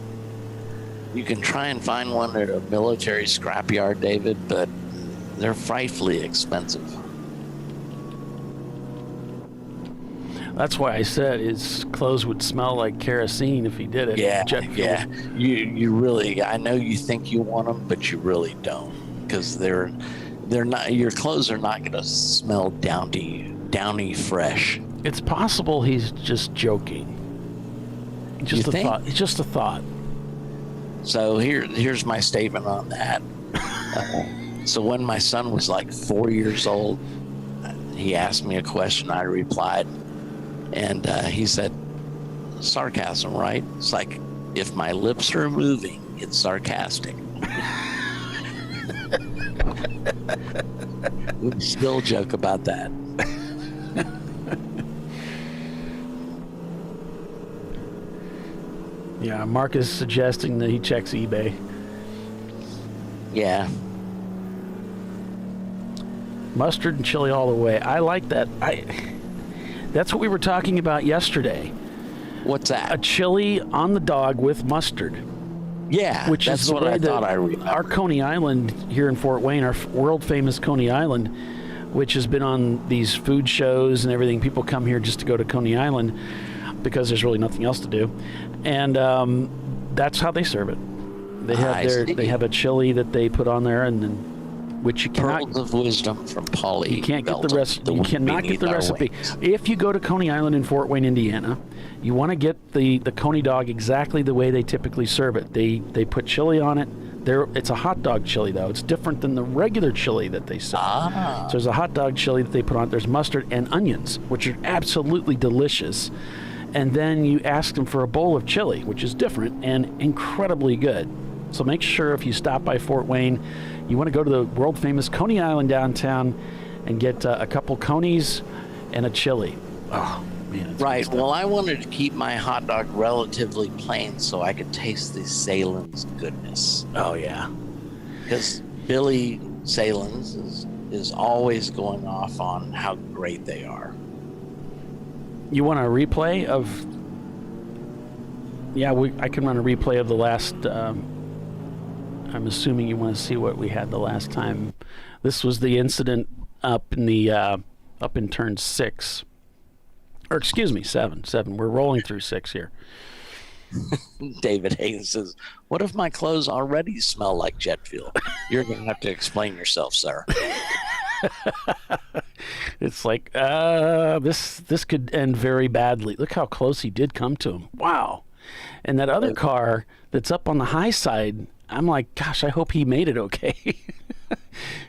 you can try and find one at a military scrapyard, David, but they're frightfully expensive. That's why I said his clothes would smell like kerosene if he did it. Yeah, yeah. You really, I know you think you want them, but you really don't, because they're not. Your clothes are not going to smell downy fresh. It's possible he's just joking. Just a thought. It's just a thought. So here's my statement on that. So when my son was like 4 years old, he asked me a question. I replied, And he said, sarcasm, right? It's like, if my lips are moving, it's sarcastic. We still joke about that. Yeah, Mark is suggesting that he checks eBay. Yeah. Mustard and chili all the way. I like that. That's what we were talking about yesterday. What's that? A chili on the dog with mustard. Yeah, which that's is the what way I that thought I remembered. Our Coney Island here in Fort Wayne, our world famous Coney Island, which has been on these food shows and everything. People come here just to go to Coney Island because there's really nothing else to do, and that's how they serve it. They have a chili that they put on there, and then which you cannot. Pearls of wisdom from Polly. You can't get the Belton, recipe. You cannot get the recipe. If you go to Coney Island in Fort Wayne, Indiana, you want to get the Coney dog exactly the way they typically serve it. They put chili on it. It's a hot dog chili, though. It's different than the regular chili that they sell. So there's a hot dog chili that they put on it. There's mustard and onions, which are absolutely delicious. And then you ask them for a bowl of chili, which is different and incredibly good. So make sure if you stop by Fort Wayne, you want to go to the world famous Coney Island downtown and get a couple Coneys and a chili. Oh, man. Right. Well, I wanted to keep my hot dog relatively plain so I could taste the Sahlen's goodness. Oh, yeah. Because Billy Sahlen's is always going off on how great they are. You want a replay of... Yeah, I can run a replay of the last... I'm assuming you want to see what we had the last time. This was the incident up in turn 6. Or excuse me, 7. We're rolling through 6 here. David Haynes says, what if my clothes already smell like jet fuel? You're going to have to explain yourself, sir. It's like, this could end very badly. Look how close he did come to him. Wow. And that other car that's up on the high side, I'm like, gosh, I hope he made it okay.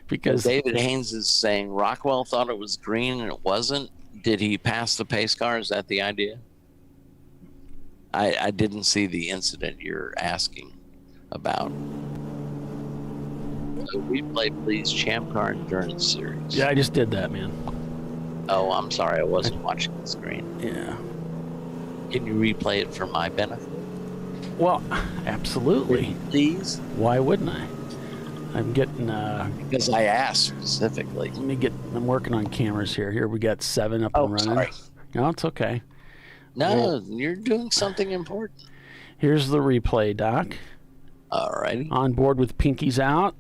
Because David Haynes is saying Rockwell thought it was green and it wasn't. Did he pass the pace car? Is that the idea? I didn't see the incident you're asking about. So replay, please. Champ Car Endurance Series. Yeah, I just did that, man. Oh, I'm sorry. I wasn't watching the screen. Yeah. Can you replay it for my benefit? Well, absolutely. Please? Why wouldn't I? I'm getting... because I asked specifically. I'm working on cameras here. Here we got 7 up and running. Sorry. No, it's okay. No, you're doing something important. Here's the replay, Doc. All righty. On board with pinkies out.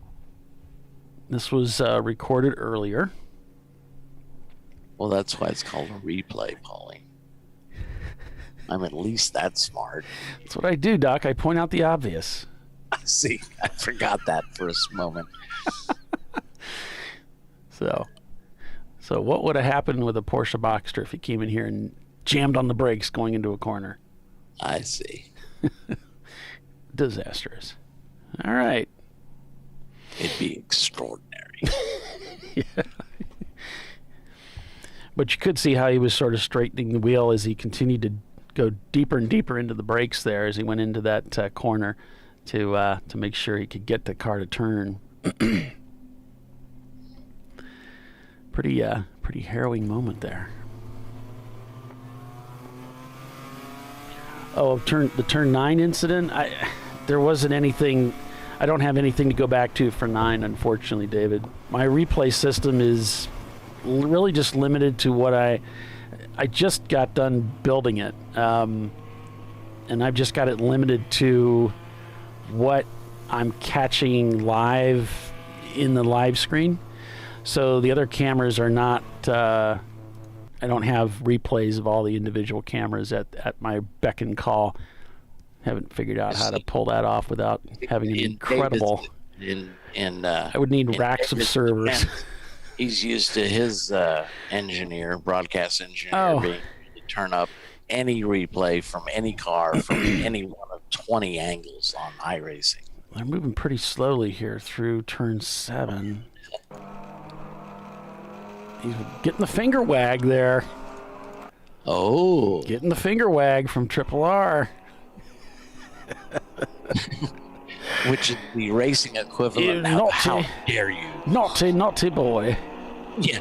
This was recorded earlier. Well, that's why it's called a replay, Paulie. I'm at least that smart. That's what I do, Doc. I point out the obvious. I see. I forgot that for a moment. So what would have happened with a Porsche Boxster if he came in here and jammed on the brakes going into a corner? I see. Disastrous. All right. It'd be extraordinary. Yeah. But you could see how he was sort of straightening the wheel as he continued to go deeper and deeper into the brakes there as he went into that corner to make sure he could get the car to turn. Pretty harrowing moment there. Oh, the turn 9 incident. There wasn't anything. I don't have anything to go back to for 9, unfortunately, David. My replay system is really just limited to what I just got done building it, and I've just got it limited to what I'm catching live in the live screen. So the other cameras are not. I don't have replays of all the individual cameras at my beck and call. Haven't figured out how to pull that off without having an incredible. I would need racks of servers. He's used to his broadcast engineer, being able to turn up any replay from any car from any one of 20 angles on iRacing. They're moving pretty slowly here through turn 7. He's getting the finger wag there. Oh. Getting the finger wag from Triple R. Which is the racing equivalent. How dare you? Naughty, naughty boy. Yeah.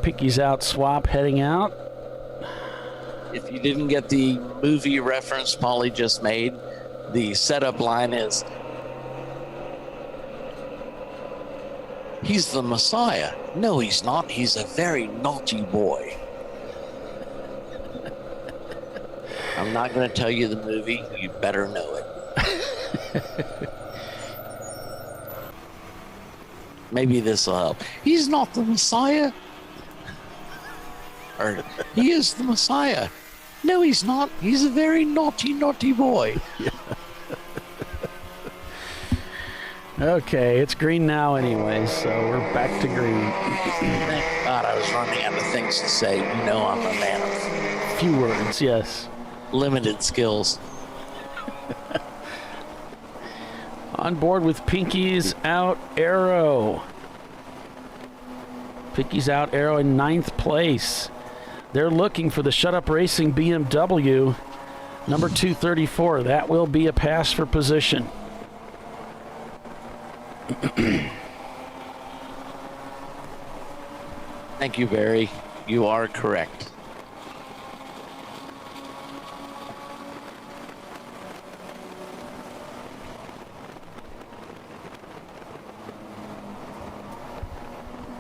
Pinky's out, swap, heading out. If you didn't get the movie reference Paulie just made, the setup line is, "He's the Messiah." No, he's not. He's a very naughty boy. I'm not going to tell you the movie. You better know it. Maybe this will help. He's not the Messiah. Or, he is the Messiah. No, he's not. He's a very naughty, naughty boy. Okay, it's green now anyway, so we're back to green. Thank God I was running out of things to say. You know I'm a man of few words, yes. Limited skills. On board with Pinky's Out Arrow. Pinky's Out Arrow in 9th place. They're looking for the Shut Up Racing BMW, number 234. That will be a pass for position. Thank you, Barry. You are correct.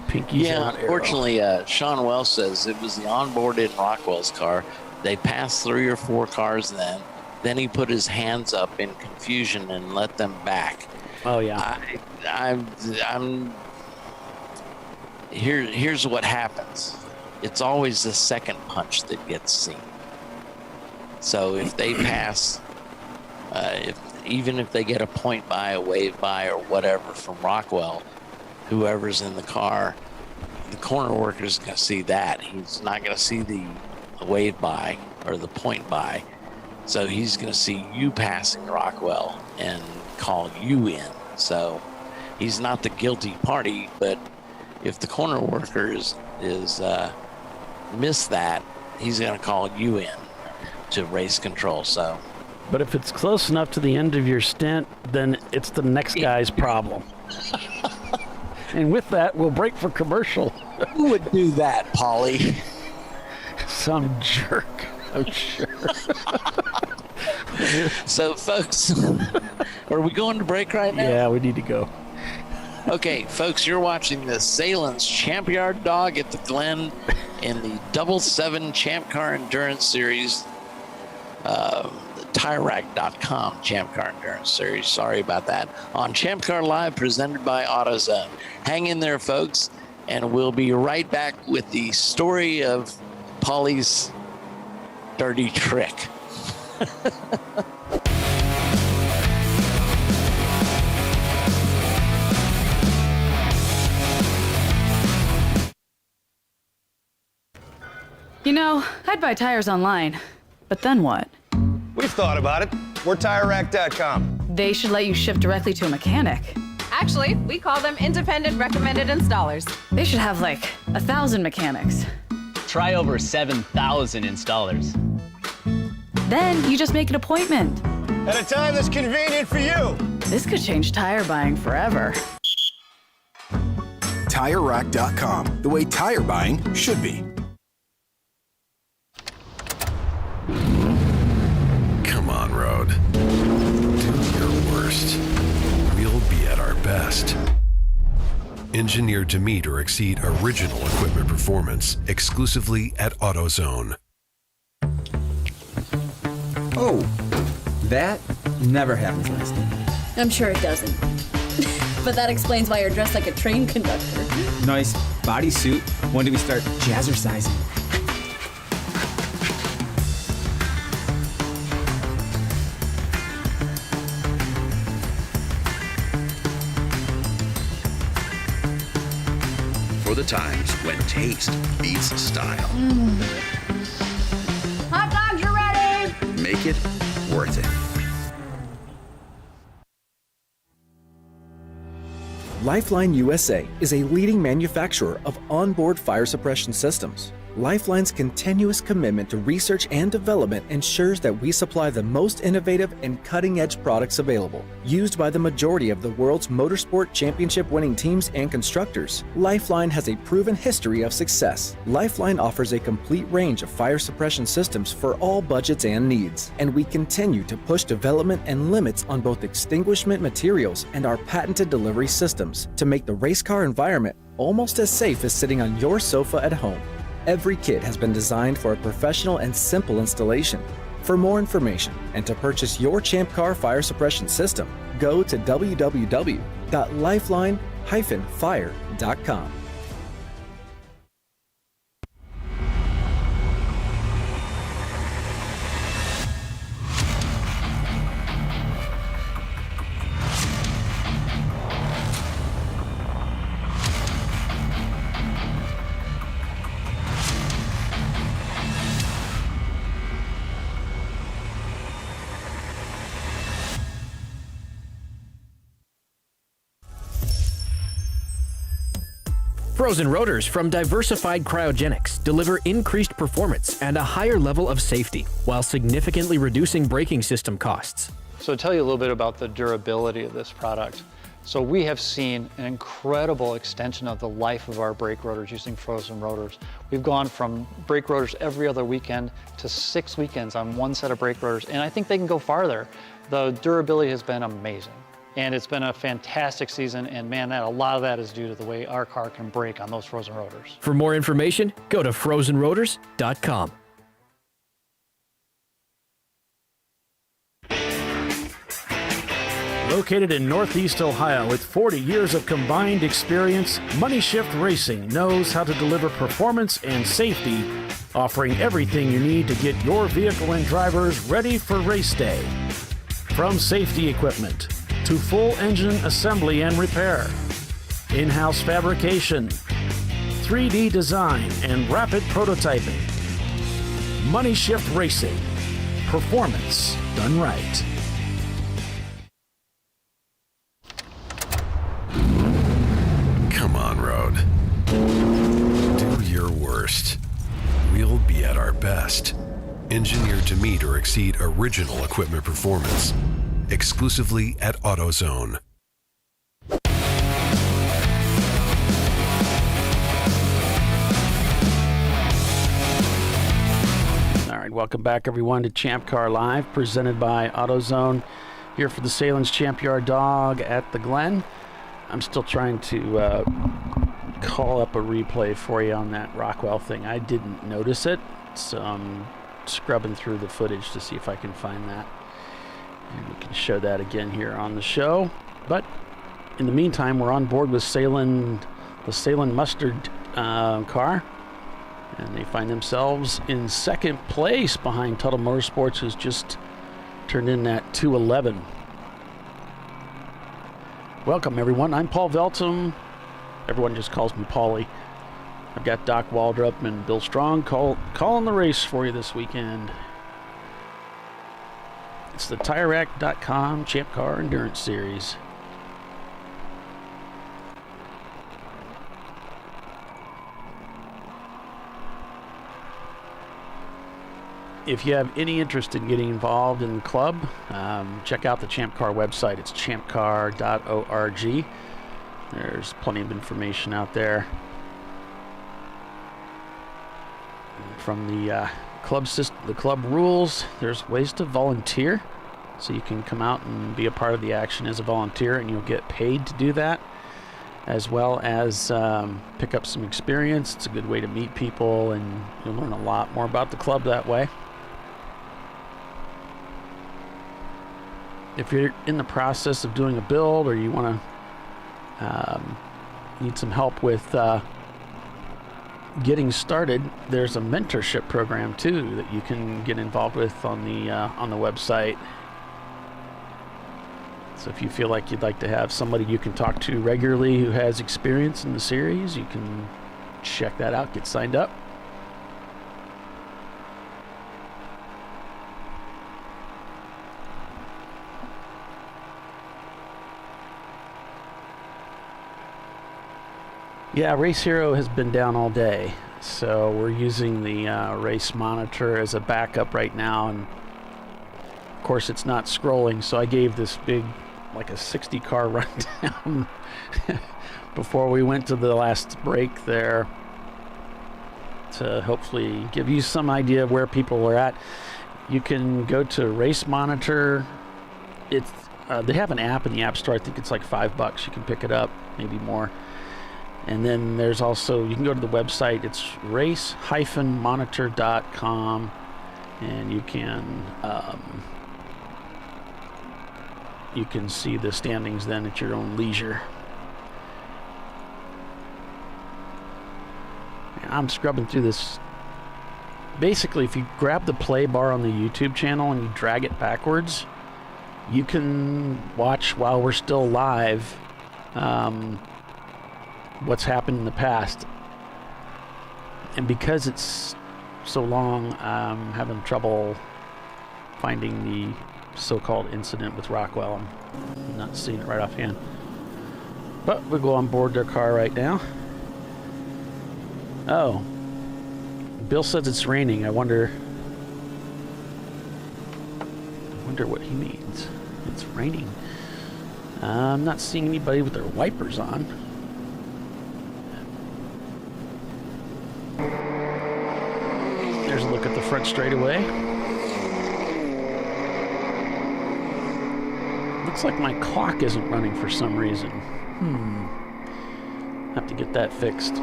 Pinky's Out Arrow. Fortunately, Sean Wells says it was the onboard in Rockwell's car. They passed 3 or 4 cars then he put his hands up in confusion and let them back. Oh yeah. Here's what happens. It's always the second punch that gets seen. So if they pass, even if they get a point by, a wave by, or whatever from Rockwell, whoever's in the car, the corner worker's going to see that. He's not going to see the wave by or the point by. So he's going to see you passing Rockwell and call you in. So he's not the guilty party, but if the corner worker is missed that, he's going to call you in to race control. So, but if it's close enough to the end of your stint, then it's the next guy's problem. And with that, we'll break for commercial. Who would do that, Paulie? Some jerk, I'm sure. So, folks, are we going to break right now? Yeah, we need to go. Okay, folks, you're watching the Sahlen's Champyard dog at the Glen in the 7 Champ Car Endurance Series, the TireRack.com Champ Car Endurance Series. Sorry about that. On ChampCar.Live, presented by AutoZone. Hang in there, folks, and we'll be right back with the story of Paulie's dirty trick. You know, I'd buy tires online, but then what? We've thought about it. We're TireRack.com. They should let you ship directly to a mechanic. Actually, we call them independent recommended installers. They should have like 1,000 mechanics. Try over 7,000 installers. Then you just make an appointment. At a time that's convenient for you. This could change tire buying forever. TireRack.com, the way tire buying should be. Come on, Road. Do your worst. We'll be at our best. Engineered to meet or exceed original equipment performance exclusively at AutoZone. Oh, that never happens last night. I'm sure it doesn't. But that explains why you're dressed like a train conductor. Nice bodysuit. When do we start jazzercising? For the times when taste beats style. Hot dogs are ready! Make it worth it. Lifeline USA is a leading manufacturer of onboard fire suppression systems. Lifeline's continuous commitment to research and development ensures that we supply the most innovative and cutting-edge products available. Used by the majority of the world's motorsport championship-winning teams and constructors, Lifeline has a proven history of success. Lifeline offers a complete range of fire suppression systems for all budgets and needs, and we continue to push development and limits on both extinguishment materials and our patented delivery systems to make the race car environment almost as safe as sitting on your sofa at home. Every kit has been designed for a professional and simple installation. For more information and to purchase your ChampCar fire suppression system, go to www.lifeline-fire.com. Frozen rotors from Diversified Cryogenics deliver increased performance and a higher level of safety, while significantly reducing braking system costs. So to tell you a little bit about the durability of this product. So we have seen an incredible extension of the life of our brake rotors using frozen rotors. We've gone from brake rotors every other weekend to 6 weekends on one set of brake rotors, and I think they can go farther. The durability has been amazing. And it's been a fantastic season, and man, a lot of that is due to the way our car can brake on those frozen rotors. For more information, go to frozenrotors.com. Located in Northeast Ohio with 40 years of combined experience, Money Shift Racing knows how to deliver performance and safety, offering everything you need to get your vehicle and drivers ready for race day. From safety equipment to full engine assembly and repair, in-house fabrication, 3D design, and rapid prototyping. Money Shift Racing. Performance done right. Come on, Road. Do your worst. We'll be at our best. Engineered to meet or exceed original equipment performance. Exclusively at AutoZone. All right, welcome back everyone to ChampCar.Live, presented by AutoZone. Here for the Sahlen's Champyard dog at the Glen. I'm still trying to call up a replay for you on that Rockwell thing. I didn't notice it, so I'm scrubbing through the footage to see if I can find that. And we can show that again here on the show. But in the meantime, we're on board with Sahlen, the Sahlen Mustard car. And they find themselves in second place behind Tuttle Motorsports, who's just turned in that 211. Welcome, everyone. I'm Paul Veltum. Everyone just calls me Paulie. I've got Doc Waldrop and Bill Strong calling the race for you this weekend. It's the TireRack.com Champ Car Endurance Series. If you have any interest in getting involved in the club, check out the Champ Car website. It's ChampCar.org. There's plenty of information out there. From the club system, the club rules, there's ways to volunteer, so you can come out and be a part of the action as a volunteer, and you'll get paid to do that, as well as pick up some experience. It's a good way to meet people, and you'll learn a lot more about the club that way. If you're in the process of doing a build, or you want to need some help with getting started, there's a mentorship program too that you can get involved with on the website. So if you feel like you'd like to have somebody you can talk to regularly who has experience in the series, you can check that out, get signed up. Yeah, Race Hero has been down all day. So we're using the race monitor as a backup right now, and of course it's not scrolling, so I gave this big, like a 60 car rundown before we went to the last break there to hopefully give you some idea of where people are at. You can go to Race Monitor. It's they have an app in the App Store. I think it's like $5. You can pick it up, maybe more. And then there's also, you can go to the website. It's race-monitor.com, and you can see the standings then at your own leisure. I'm scrubbing through this. Basically, if you grab the play bar on the YouTube channel and you drag it backwards, you can watch while we're still live what's happened in the past. And because it's so long, I'm having trouble finding the so-called incident with Rockwell. I'm not seeing it right offhand. But we'll go on board their car right now. Oh, Bill says it's raining. I wonder what he means. It's raining. I'm not seeing anybody with their wipers on. There's a look at the front straightaway. Looks like my clock isn't running for some reason. Have to get that fixed.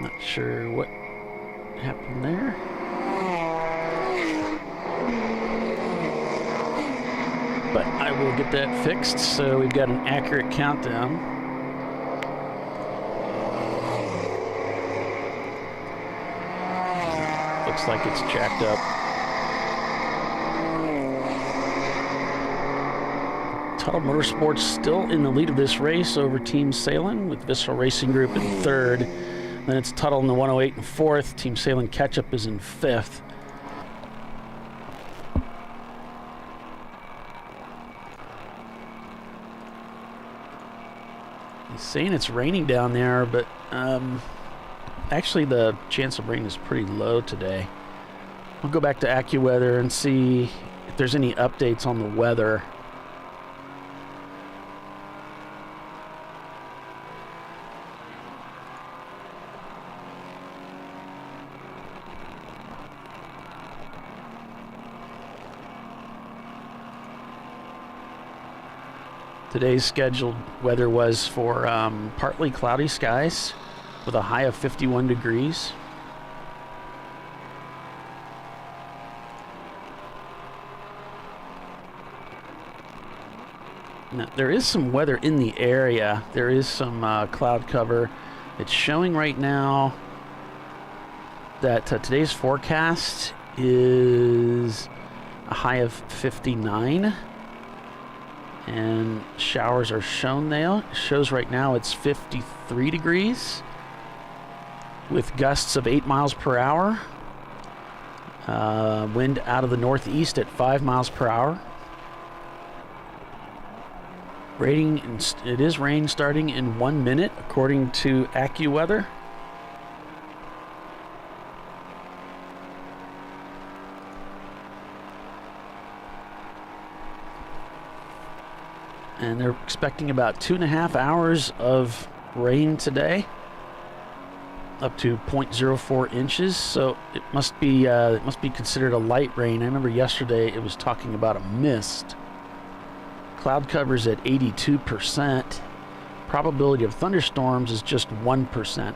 Not sure what happened there. But I will get that fixed, so we've got an accurate countdown. Looks like it's jacked up. Tuttle Motorsports still in the lead of this race over Team Sahlen, with Visceral Racing Group in third. Then it's Tuttle in the 108 in fourth. Team Sahlen Ketchup is in fifth. He's saying it's raining down there, but actually the chance of rain is pretty low today. We'll go back to AccuWeather and see if there's any updates on the weather. Today's scheduled weather was for partly cloudy skies with a high of 51 degrees. Now, there is some weather in the area. There is some cloud cover. It's showing right now that today's forecast is a high of 59. And showers are shown there. It shows right now it's 53 degrees with gusts of 8 miles per hour. Wind out of the northeast at 5 miles per hour. It is rain starting in 1 minute, according to AccuWeather. And they're expecting about 2.5 hours of rain today, up to 0.04 inches. So it must be considered a light rain. I remember yesterday it was talking about a mist. Cloud cover's at 82%. Probability of thunderstorms is just 1%.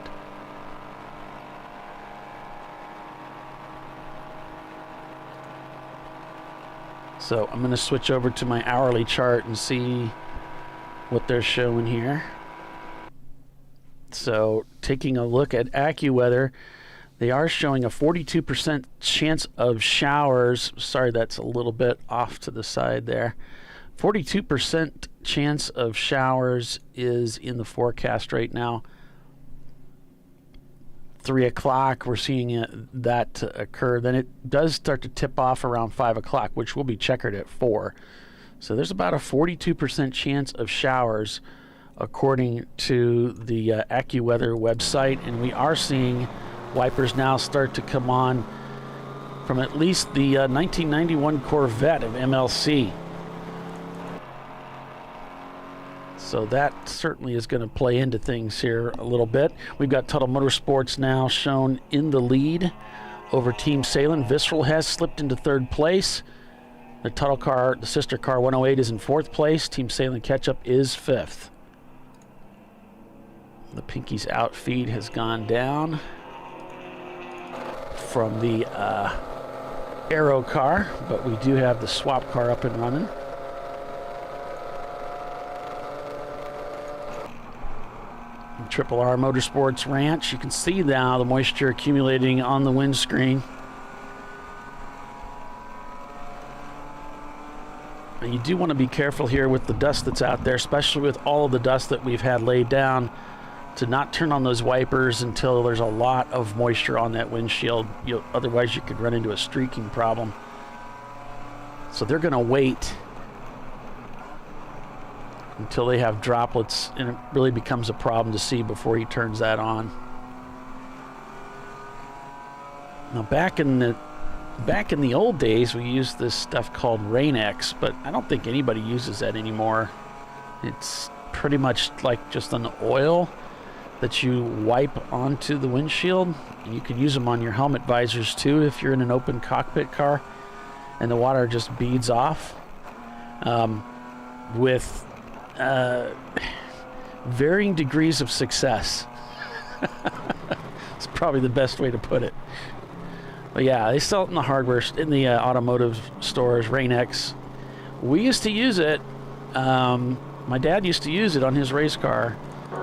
So I'm going to switch over to my hourly chart and see what they're showing here. So taking a look at AccuWeather, they are showing a 42% chance of showers. Sorry, that's a little bit off to the side there. 42% chance of showers is in the forecast right now. 3 o'clock, we're seeing that occur. Then it does start to tip off around 5 o'clock, which will be checkered at 4. So there's about a 42% chance of showers according to the AccuWeather website, and we are seeing wipers now start to come on from at least the 1991 Corvette of MLC. So that certainly is going to play into things here a little bit. We've got Tuttle Motorsports now shown in the lead over Team Sahlen. Visceral has slipped into third place. The Tuttle car, the sister car 108, is in fourth place. Team Sahlen catch-up is fifth. The Pinky's out feed has gone down from the Aero car, but we do have the swap car up and running. Triple R Motorsports Ranch. You can see now the moisture accumulating on the windscreen. And you do want to be careful here with the dust that's out there, especially with all of the dust that we've had laid down, to not turn on those wipers until there's a lot of moisture on that windshield. Otherwise you could run into a streaking problem. So they're going to wait until they have droplets, and it really becomes a problem to see before he turns that on. Now back in the old days, we used this stuff called Rain-X, but I don't think anybody uses that anymore. It's pretty much like just an oil that you wipe onto the windshield, and you can use them on your helmet visors too if you're in an open cockpit car, and the water just beads off with varying degrees of success. It's probably the best way to put it. But yeah, they sell it in the hardware, in the automotive stores, Rain-X. We used to use it. My dad used to use it on his race car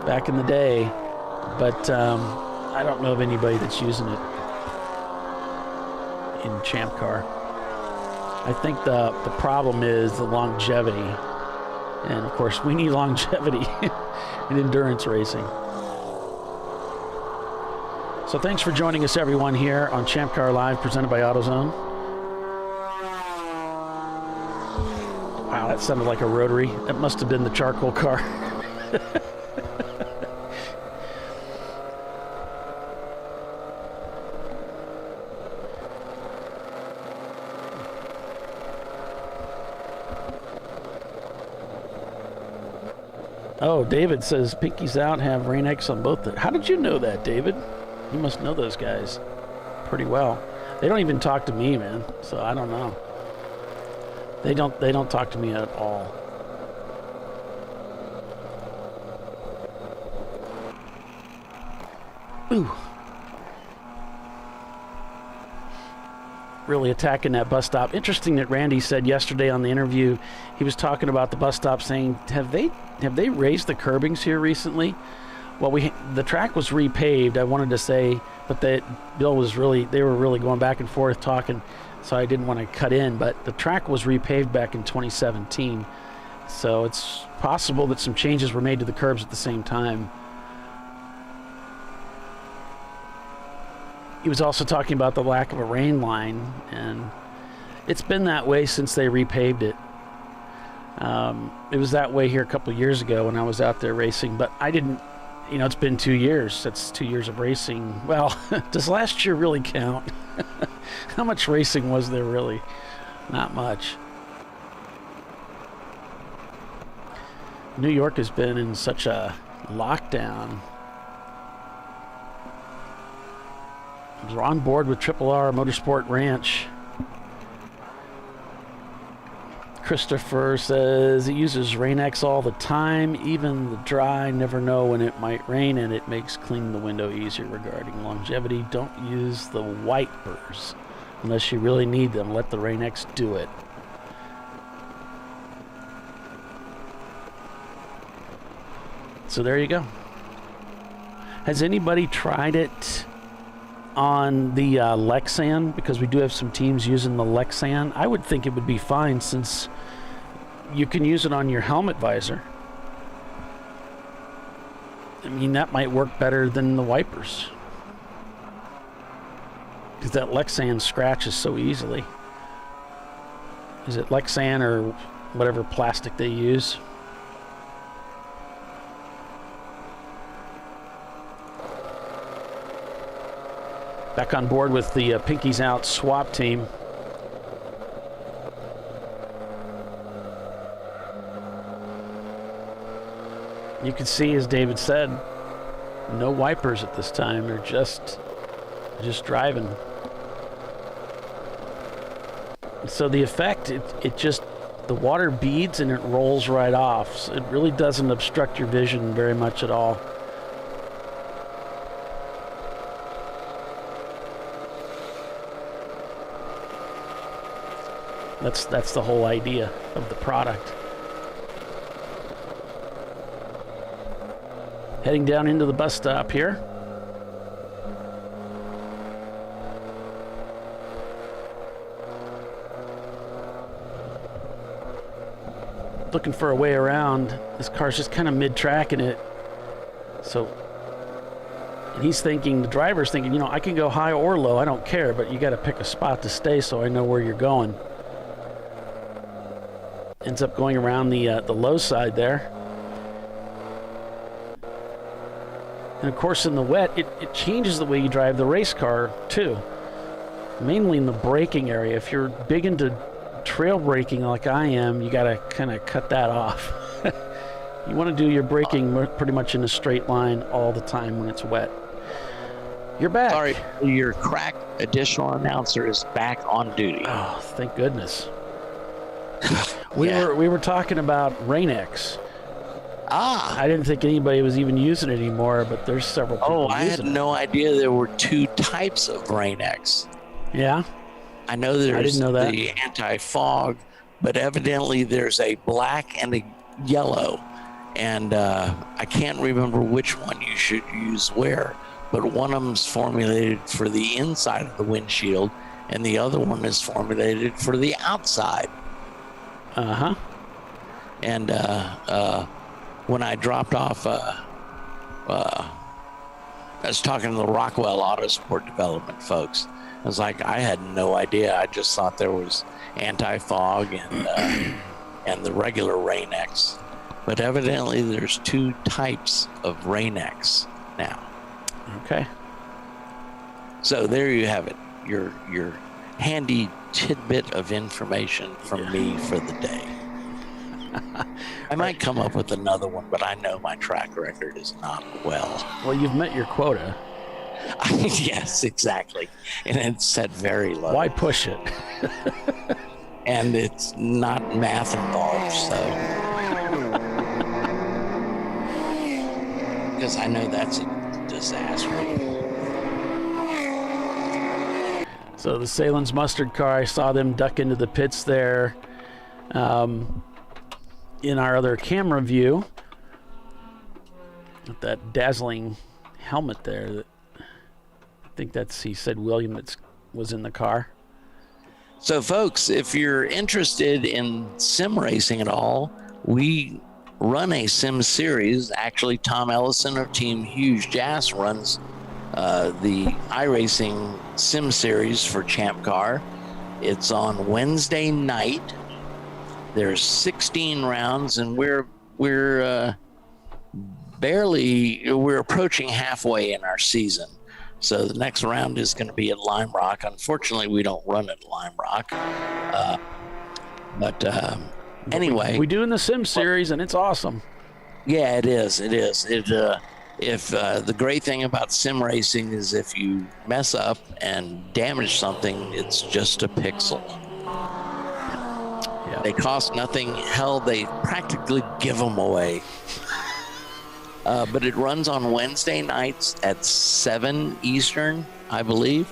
back in the day, but I don't know of anybody that's using it in Champ Car. I think the problem is the longevity. And of course, we need longevity in endurance racing. So thanks for joining us, everyone, here on ChampCar.Live, presented by AutoZone. Wow, that sounded like a rotary. That must have been the charcoal car. Oh, David says Pinky's out, have Rain-X on both. How did you know that, David? You must know those guys pretty well. They don't even talk to me, man. So I don't know. They don't talk to me at all. Ooh. Really attacking that bus stop. Interesting that Randy said yesterday on the interview, he was talking about the bus stop, saying, have they raised the curbings here recently? Well, the track was repaved, I wanted to say, but they were really going back and forth talking, so I didn't want to cut in, but the track was repaved back in 2017. So it's possible that some changes were made to the curbs at the same time. He was also talking about the lack of a rain line, and it's been that way since they repaved it. It was that way here a couple of years ago when I was out there racing, but I didn't, it's been 2 years. That's 2 years of racing. Well, does last year really count? How much racing was there really? Not much. New York has been in such a lockdown. We're on board with Triple R Motorsport Ranch. Christopher says he uses Rain-X all the time, even the dry, never know when it might rain, and it makes cleaning the window easier. Regarding longevity, don't use the wipers unless you really need them. Let the Rain-X do it. So there you go. Has anybody tried it on the Lexan? Because we do have some teams using the Lexan. I would think it would be fine since you can use it on your helmet visor. I mean, that might work better than the wipers, because that Lexan scratches so easily. Is it Lexan or whatever plastic they use? Back on board with the Pinkies Out swap team. You can see, as David said, no wipers at this time. They're just driving. So the effect, it just, the water beads and it rolls right off. So it really doesn't obstruct your vision very much at all. That's the whole idea of the product. Heading down into the bus stop here. Looking for a way around. This car's just kind of mid-tracking it. So, and he's thinking, the driver's thinking, you know, I can go high or low, I don't care, but you got to pick a spot to stay so I know where you're going. Ends up going around the low side there. And of course in the wet, it changes the way you drive the race car too. Mainly in the braking area. If you're big into trail braking like I am, you gotta kind of cut that off. You want to do your braking pretty much in a straight line all the time when it's wet. You're back. Sorry, your crack additional announcer is back on duty. Oh, thank goodness. We were talking about Rain-X. I didn't think anybody was even using it anymore, but there's several people I had no idea there were two types of Rain-X. Yeah? I know there's the anti-fog, but evidently there's a black and a yellow. And I can't remember which one you should use where, but one of them's formulated for the inside of the windshield, and the other one is formulated for the outside. Uh-huh. And when I dropped off, I was talking to the Rockwell Autosport Development folks. I was like, I had no idea. I just thought there was anti-fog and the regular Rain-X. But evidently there's two types of Rain-X now. Okay. So there you have it. Your handy tidbit of information from me for the day. I might come up with another one, but I know my track record is not well. Well, you've met your quota. Yes, exactly. And it's set very low. Why push it? And it's not math involved, so. Because I know that's a disaster. So the Sahlen's mustard car, I saw them duck into the pits there. In our other camera view, with that dazzling helmet there, I think he said William that was in the car. So folks, if you're interested in sim racing at all, we run a sim series. Actually, Tom Ellison of Team Huge Jazz runs the iRacing sim series for Champ Car. It's on Wednesday night. There's 16 rounds, and we're approaching halfway in our season. So the next round is going to be at Lime Rock. Unfortunately, we don't run at Lime Rock. Anyway, we do in the sim series, and it's awesome. Yeah, it is. It is. The great thing about sim racing is if you mess up and damage something, it's just a pixel. Yeah. They cost nothing. Hell, they practically give them away. But it runs on Wednesday nights at 7 Eastern, I believe.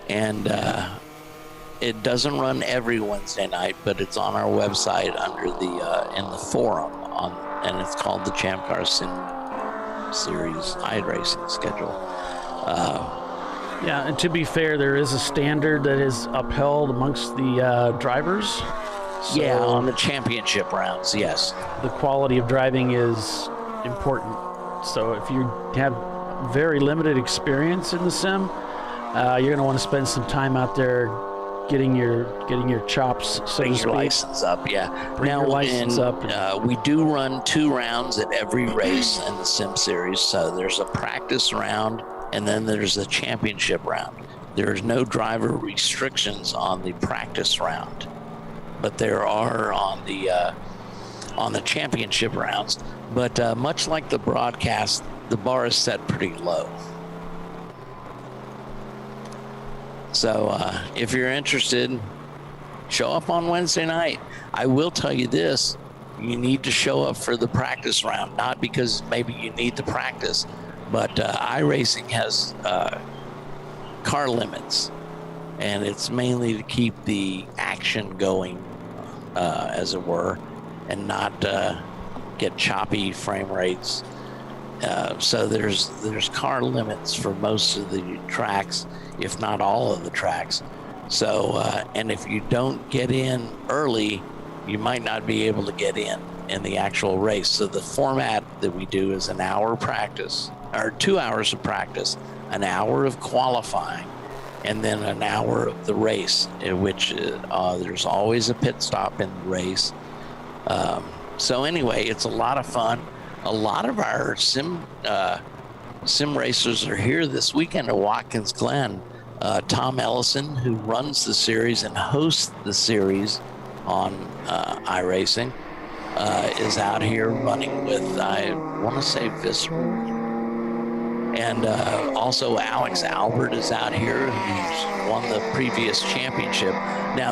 And it doesn't run every Wednesday night, but it's on our website under in the forum, and it's called the Champ Car Sim Series iRacing schedule. Yeah, and to be fair, there is a standard that is upheld amongst the drivers. So yeah, on the championship rounds, yes. The quality of driving is important. So if you have very limited experience in the sim, you're going to want to spend some time out there getting your chops, so Bring to your speak. license up, yeah. Bring your license up. We do run 2 rounds at every race in the sim series. So there's a practice round and then there's the championship round. There's no driver restrictions on the practice round, but there are on the championship rounds. But much like the broadcast, the bar is set pretty low. So if you're interested, show up on Wednesday night. I will tell you this, you need to show up for the practice round, not because maybe you need to practice, but iRacing has car limits, and it's mainly to keep the action going, as it were, and not get choppy frame rates. So there's car limits for most of the tracks, if not all of the tracks. So and if you don't get in early, you might not be able to get in the actual race. So the format that we do is an hour practice, or 2 hours of practice, an hour of qualifying, and then an hour of the race, in which there's always a pit stop in the race. So anyway, it's a lot of fun. A lot of our sim racers are here this weekend at Watkins Glen. Tom Ellison, who runs the series and hosts the series on iRacing, is out here running with, I want to say, Visceral. And also Alex Albert is out here, who's won the previous championship. Now,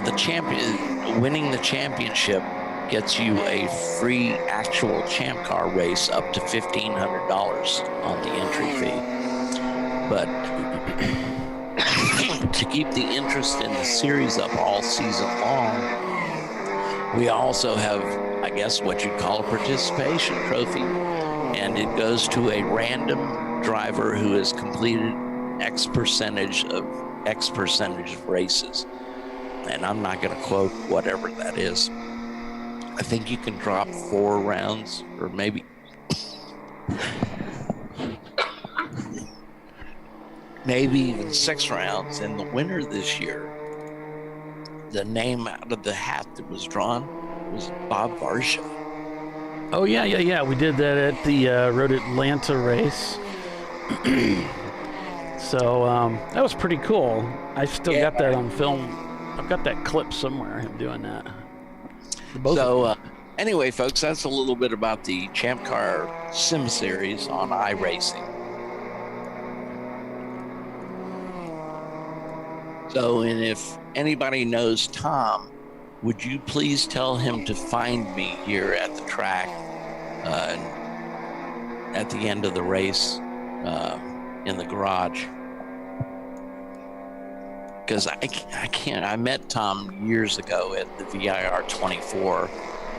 winning the championship gets you a free actual Champ Car race up to $1,500 on the entry fee. But to keep the interest in the series up all season long, we also have, I guess, what you'd call a participation trophy. And it goes to a random driver who has completed X percentage of races. And I'm not going to quote whatever that is. I think you can drop 4 rounds, or maybe even 6 rounds. And the winner this year, the name out of the hat that was drawn was Bob Varsha. Oh, yeah. We did that at the Road Atlanta race. So that was pretty cool. I still got that on film. I've got that clip somewhere, him doing that. So anyway, folks, that's a little bit about the Champ Car Sim Series on iRacing. So, and if anybody knows Tom, would you please tell him to find me here at the track at the end of the race in the garage? Because I can't. I met Tom years ago at the VIR 24,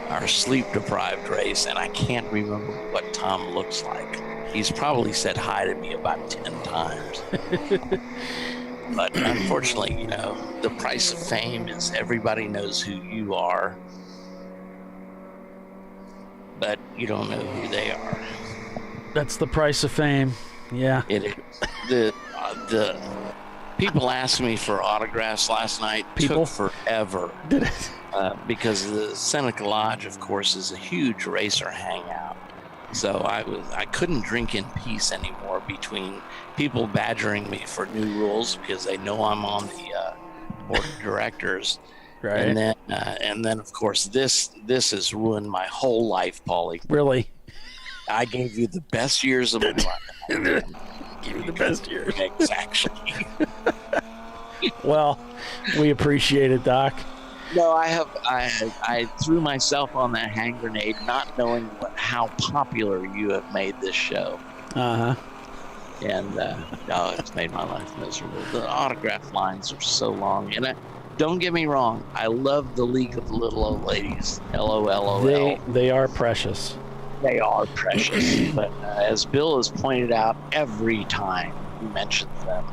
our sleep-deprived race, and I can't remember what Tom looks like. He's probably said hi to me about 10 times. But unfortunately, the price of fame is everybody knows who you are, but you don't know who they are. That's the price of fame. Yeah. It is. The people asked me for autographs last night. Took forever. Did it? Because the Seneca Lodge, of course, is a huge racer hangout. So I couldn't drink in peace anymore between people badgering me for new rules because they know I'm on the board of directors. Right. And then of course this has ruined my whole life, Paulie. Really? I gave you the best years of my life. Give you the best years. Exactly. Well, we appreciate it, Doc. No, I threw myself on that hand grenade, not knowing how popular you have made this show. Uh-huh. And it's made my life miserable. The autograph lines are so long, and don't get me wrong, I love the League of Little Old Ladies. LOL. They are precious. They are precious. But as Bill has pointed out every time he mentions them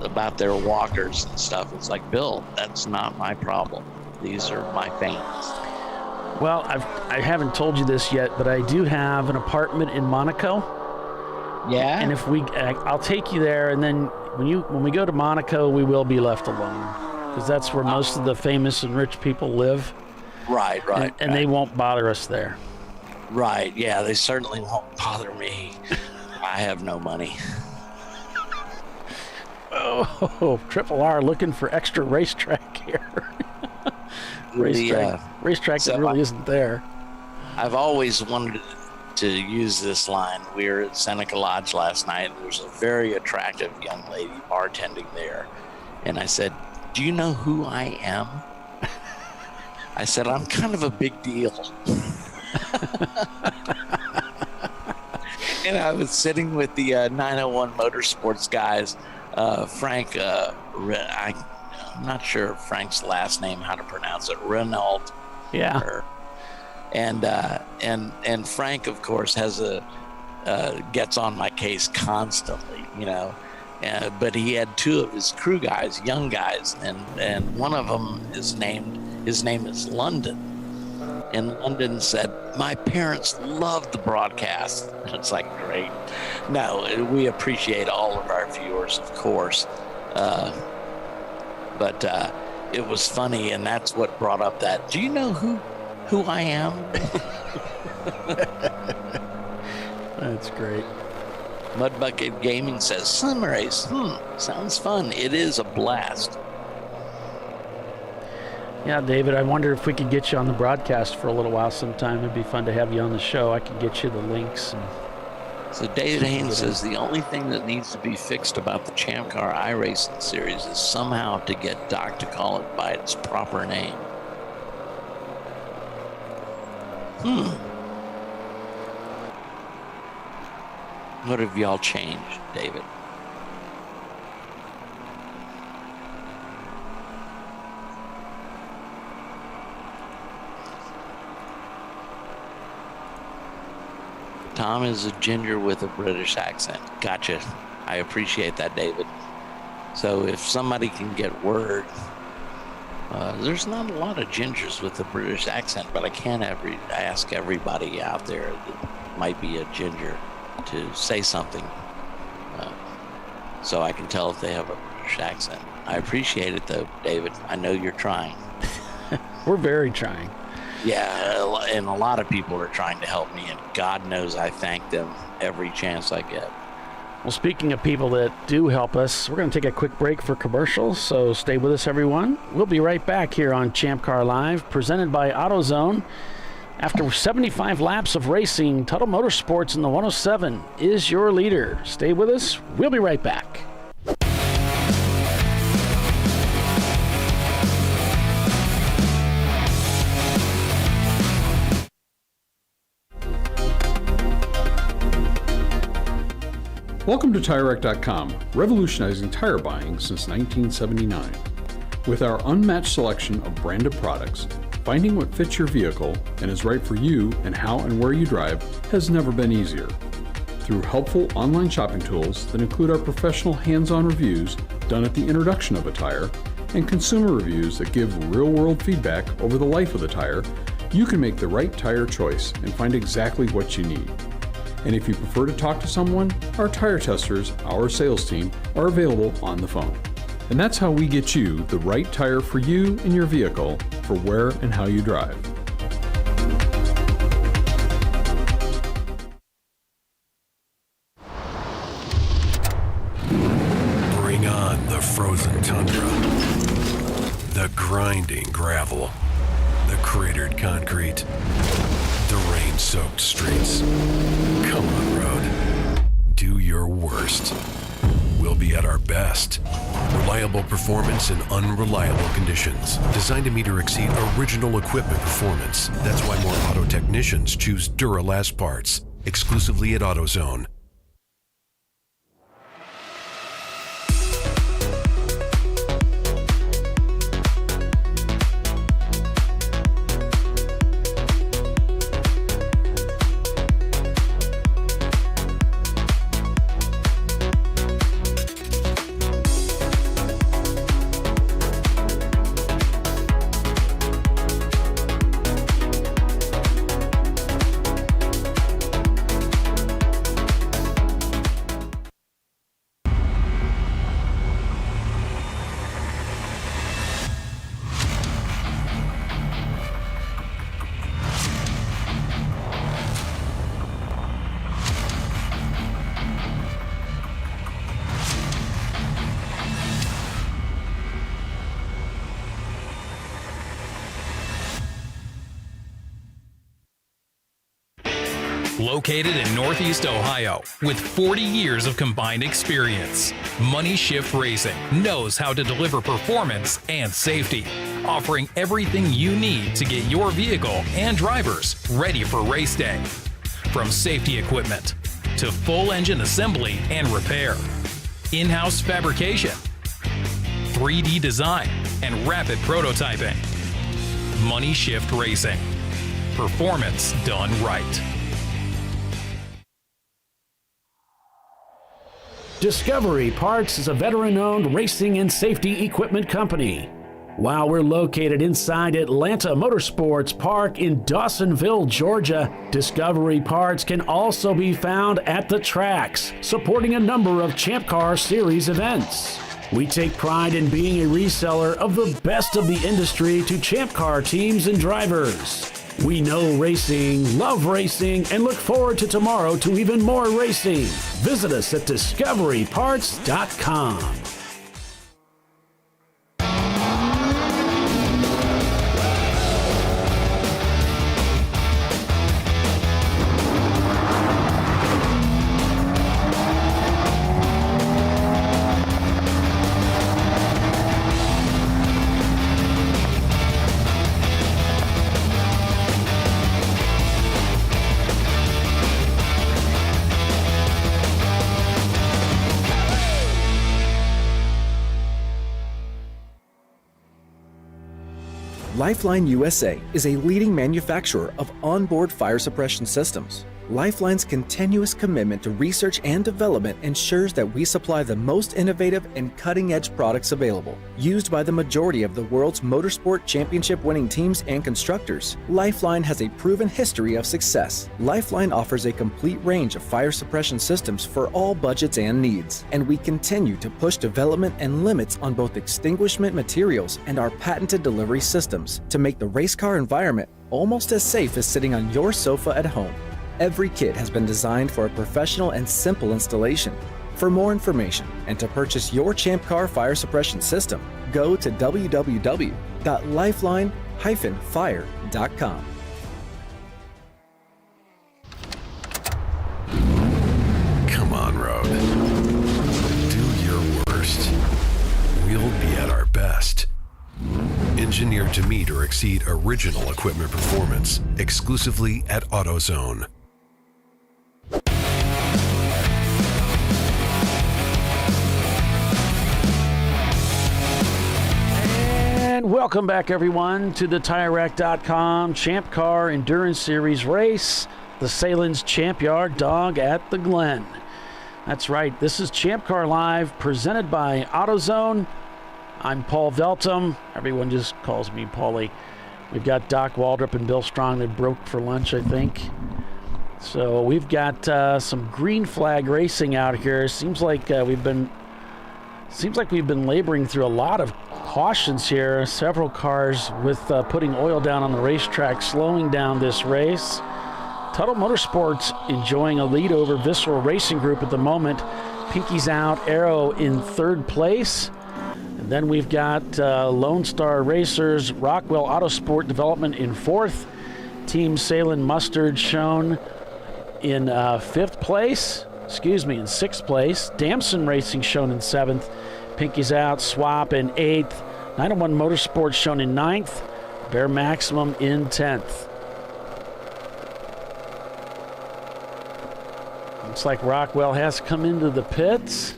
about their walkers and stuff, it's like, Bill, that's not my problem. These are my fans. Well, I haven't told you this yet, but I do have an apartment in Monaco. Yeah. And I'll take you there, and then when we go to Monaco, we will be left alone, because that's where most of the famous and rich people live. Right. And they won't bother us there. Right. Yeah, they certainly won't bother me. I have no money. Oh, Triple R looking for extra racetrack here. racetrack that really isn't there. I've always wanted to use this line. We were at Seneca Lodge last night. There was a very attractive young lady bartending there. And I said, "Do you know who I am?" I said, "I'm kind of a big deal." And I was sitting with the 901 Motorsports guys. Frank, I'm not sure Frank's last name, how to pronounce it. Renault. Yeah. And Frank, of course, has gets on my case constantly, you know. But he had two of his crew guys, young guys, and one of them his name is London. And London said, "My parents loved the broadcast." It's like, great. No, we appreciate all of our viewers, of course. But it was funny, and that's what brought up that, "Do you know who I am?" That's great. Mud Bucket Gaming says, "Sim race, sounds fun." It is a blast. Yeah, David, I wonder if we could get you on the broadcast for a little while sometime. It'd be fun to have you on the show. I could get you the links. So David Haynes says, "The only thing that needs to be fixed about the Champ Car iRacing series is somehow to get Doc to call it by its proper name." What have y'all changed, David? Tom is a ginger with a British accent. Gotcha. I appreciate that, David. So if somebody can get word, there's not a lot of gingers with a British accent, but I can't ask everybody out there that might be a ginger to say something, so I can tell if they have a British accent. I appreciate it, though, David. I know you're trying. We're very trying. Yeah, and a lot of people are trying to help me, and God knows I thank them every chance I get. Well, speaking of people that do help us, we're going to take a quick break for commercials, so stay with us, everyone. We'll be right back here on Champ Car Live, presented by AutoZone. After 75 laps of racing, Tuttle Motorsports in the 107 is your leader. Stay with us. We'll be right back. Welcome to TireRack.com, revolutionizing tire buying since 1979. With our unmatched selection of branded products, finding what fits your vehicle and is right for you and how and where you drive has never been easier. Through helpful online shopping tools that include our professional hands-on reviews done at the introduction of a tire and consumer reviews that give real-world feedback over the life of the tire, you can make the right tire choice and find exactly what you need. And if you prefer to talk to someone, our tire testers, our sales team, are available on the phone. And that's how we get you the right tire for you and your vehicle for where and how you drive. Bring on the frozen tundra, the grinding gravel, the cratered concrete, the rain-soaked streets. Come on, road. Do your worst. We'll be at our best. Reliable performance in unreliable conditions. Designed to meet or exceed original equipment performance. That's why more auto technicians choose Duralast parts. Exclusively at AutoZone. Located in Northeast Ohio, with 40 years of combined experience, Money Shift Racing knows how to deliver performance and safety, offering everything you need to get your vehicle and drivers ready for race day. From safety equipment to full engine assembly and repair, in-house fabrication, 3D design, and rapid prototyping. Money Shift Racing. Performance done right. Discovery Parts is a veteran-owned racing and safety equipment company. While we're located inside Atlanta Motorsports Park in Dawsonville, Georgia, Discovery Parts can also be found at the tracks, supporting a number of Champ Car Series events. We take pride in being a reseller of the best of the industry to Champ Car teams and drivers. We know racing, love racing, and look forward to tomorrow to even more racing. Visit us at discoveryparts.com. Lifeline USA is a leading manufacturer of onboard fire suppression systems. Lifeline's continuous commitment to research and development ensures that we supply the most innovative and cutting-edge products available. Used by the majority of the world's motorsport championship-winning teams and constructors, Lifeline has a proven history of success. Lifeline offers a complete range of fire suppression systems for all budgets and needs, and we continue to push development and limits on both extinguishment materials and our patented delivery systems to make the race car environment almost as safe as sitting on your sofa at home. Every kit has been designed for a professional and simple installation. For more information and to purchase your Champ Car fire suppression system, go to www.lifeline-fire.com. Come on, Road. Do your worst. We'll be at our best. Engineered to meet or exceed original equipment performance exclusively at AutoZone. And welcome back, everyone, to the TireRack.com Champ Car Endurance Series race, the Sahlen's Champyard dog at the Glen. That's right, this is ChampCar.Live, presented by AutoZone. I'm Paul Veltum. Everyone just calls me Paulie. We've got Doc Waldrop and Bill Strong. They broke for lunch, I think. So we've got some green flag racing out here. Seems like we've been laboring through a lot of cautions here. Several cars with putting oil down on the racetrack, slowing down this race. Tuttle Motorsports enjoying a lead over Visceral Racing Group at the moment. Pinky's out, Arrow in third place. And then we've got Lone Star Racers, Rockwell Autosport Development in fourth. Team Sahlen Mustard shown in sixth place. Damson Racing shown in seventh. Pinky's out, Swap in eighth. 901 Motorsports shown in ninth. Bear Maximum in 10th. Looks like Rockwell has come into the pits.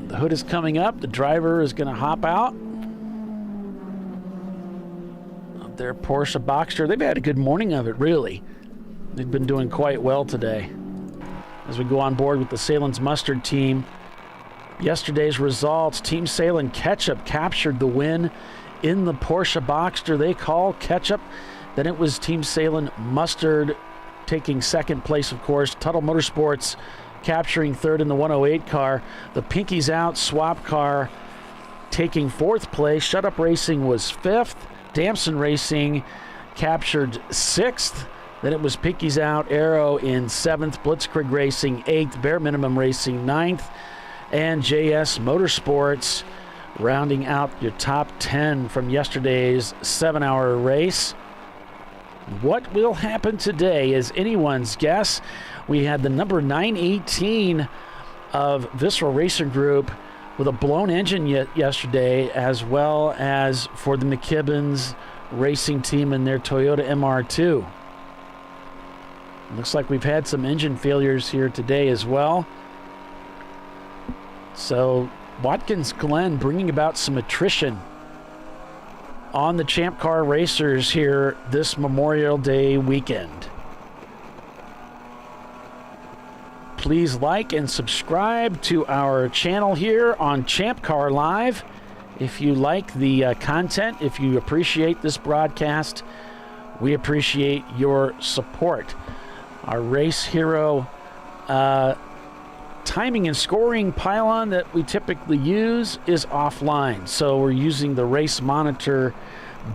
The hood is coming up. The driver is going to hop out of their Porsche Boxster. They've had a good morning of it, really. They've been doing quite well today. As we go on board with the Sahlen's Mustard team, yesterday's results, Team Sahlen Ketchup captured the win in the Porsche Boxster they call Ketchup. Then it was Team Sahlen Mustard taking second place, of course. Tuttle Motorsports capturing third in the 108 car. The Pinky's Out Swap car taking fourth place. Shut Up Racing was fifth. Damson Racing captured sixth. Then it was Pinky's Out Arrow in seventh. Blitzkrieg Racing eighth. Bare Minimum Racing ninth. And JS Motorsports rounding out your top 10 from yesterday's 7-hour race. What will happen today is anyone's guess. We had the number 918 of Visceral Racing Group with a blown engine yesterday, as well as for the McKibbins Racing Team and their Toyota MR2. Looks like we've had some engine failures here today as well. So Watkins Glen bringing about some attrition on the Champ Car racers here this Memorial Day weekend. Please like and subscribe to our channel here on ChampCar.Live. If you like the content, if you appreciate this broadcast, we appreciate your support. Our Race Hero timing and scoring pylon that we typically use is offline. So we're using the Race Monitor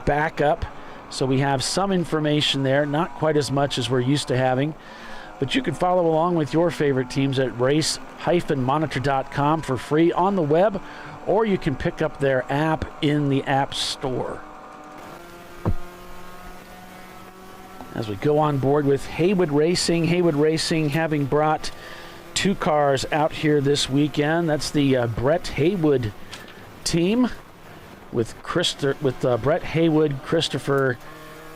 backup. So we have some information there, not quite as much as we're used to having. But you can follow along with your favorite teams at race-monitor.com for free on the web, or you can pick up their app in the App Store. As we go on board with Haywood Racing having brought 2 cars out here this weekend. That's the Brett Haywood team with Brett Haywood. Christopher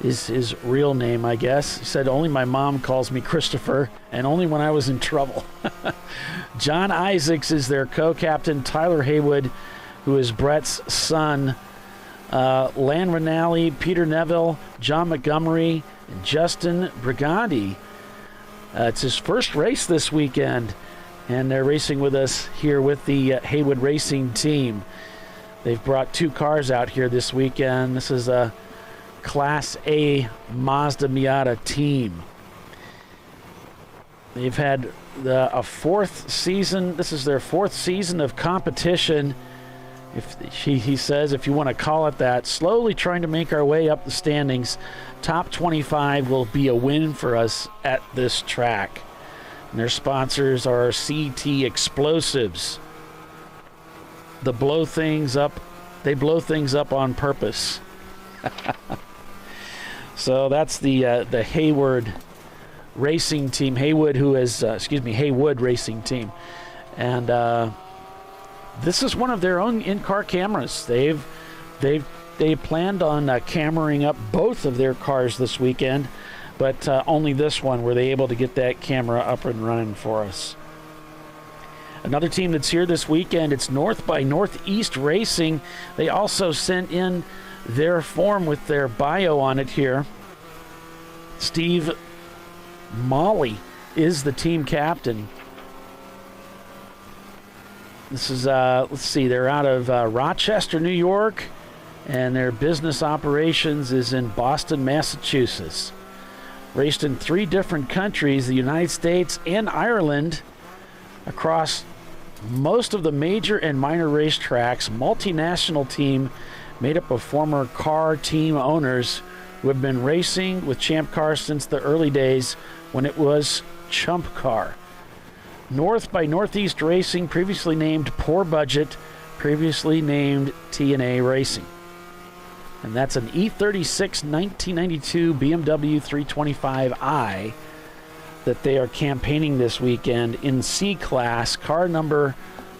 is his real name, I guess. He said, only my mom calls me Christopher, and only when I was in trouble. John Isaacs is their co-captain. Tyler Haywood, who is Brett's son. Lan Rinaldi, Peter Neville, John Montgomery, and Justin Brigandi. It's his first race this weekend, and they're racing with us here with the Haywood Racing team. They've brought 2 cars out here this weekend. This is a Class A Mazda Miata team. They've had a 4th season. This is their 4th season of competition. He says, if you want to call it that, slowly trying to make our way up the standings. Top 25 will be a win for us at this track. And their sponsors are CT Explosives. They blow things up on purpose. So that's the Haywood Racing Team. Haywood Racing Team. And this is one of their own in-car cameras. They planned on cameraing up both of their cars this weekend, but only this one were they able to get that camera up and running for us. Another team that's here this weekend, it's North by Northeast Racing. They also sent in their form with their bio on it here. Steve Molly is the team captain. This is, let's see, they're out of Rochester, New York, and their business operations is in Boston, Massachusetts. Raced in 3 different countries, the United States and Ireland, across most of the major and minor racetracks. Multinational team made up of former car team owners who have been racing with Champ Car since the early days when it was Chump Car. North by Northeast Racing, previously named Poor Budget, previously named TNA Racing. And that's an E36 1992 BMW 325i that they are campaigning this weekend in C-Class, car number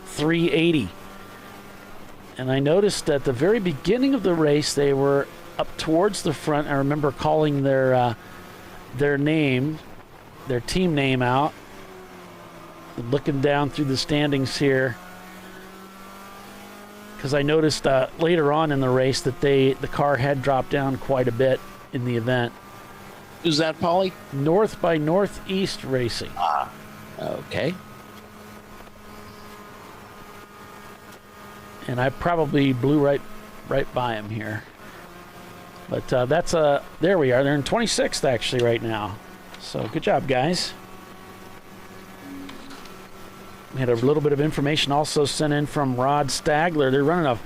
380. And I noticed at the very beginning of the race, they were up towards the front. I remember calling their name, their team name out. Looking down through the standings here, because I noticed later on in the race that the car had dropped down quite a bit in the event. Who's that, Paulie? North by Northeast Racing. Okay. And I probably blew right by him here. But there we are. They're in 26th actually right now. So good job, guys. We had a little bit of information also sent in from Rod Stagler. They're running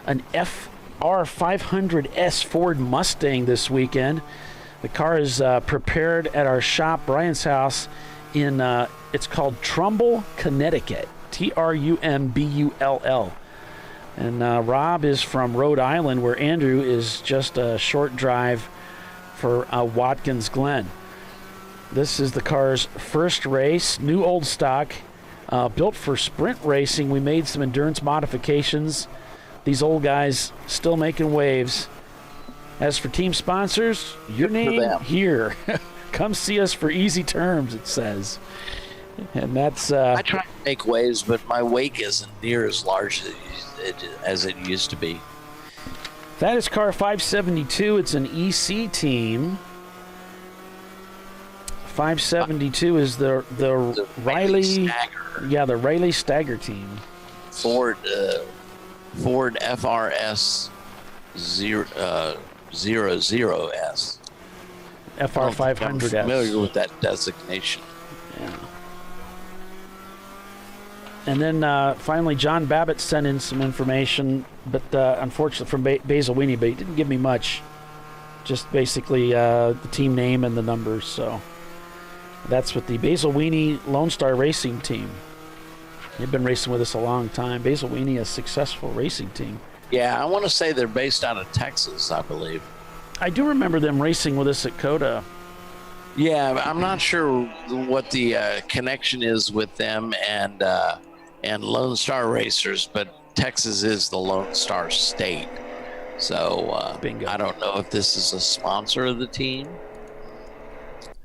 an FR500S Ford Mustang this weekend. The car is prepared at our shop, Brian's house, in it's called Trumbull, Connecticut. Trumbull. And Rob is from Rhode Island, where Andrew is just a short drive for Watkins Glen. This is the car's first race, new old stock, built for sprint racing. We made some endurance modifications. These old guys still making waves. As for team sponsors, your name here. Come see us for easy terms, it says. And that's... I try to make waves, but my wake isn't near as large as it used to be. That is car 572. It's an EC team. 572 is the Riley Stagger. Yeah, the Riley Stagger team. Ford FRS 00S. FR500S. I'm familiar with that designation. Yeah. And then finally, John Babbitt sent in some information, but unfortunately from Basil Weenie, but he didn't give me much. Just basically the team name and the numbers. So that's with the Basil Weenie Lone Star Racing team. They've been racing with us a long time. Basil Weenie, a successful racing team. Yeah, I want to say they're based out of Texas, I believe. I do remember them racing with us at COTA. Yeah, I'm not sure what the connection is with them and Lone Star Racers, but Texas is the Lone Star state. So Bingo. I don't know if this is a sponsor of the team.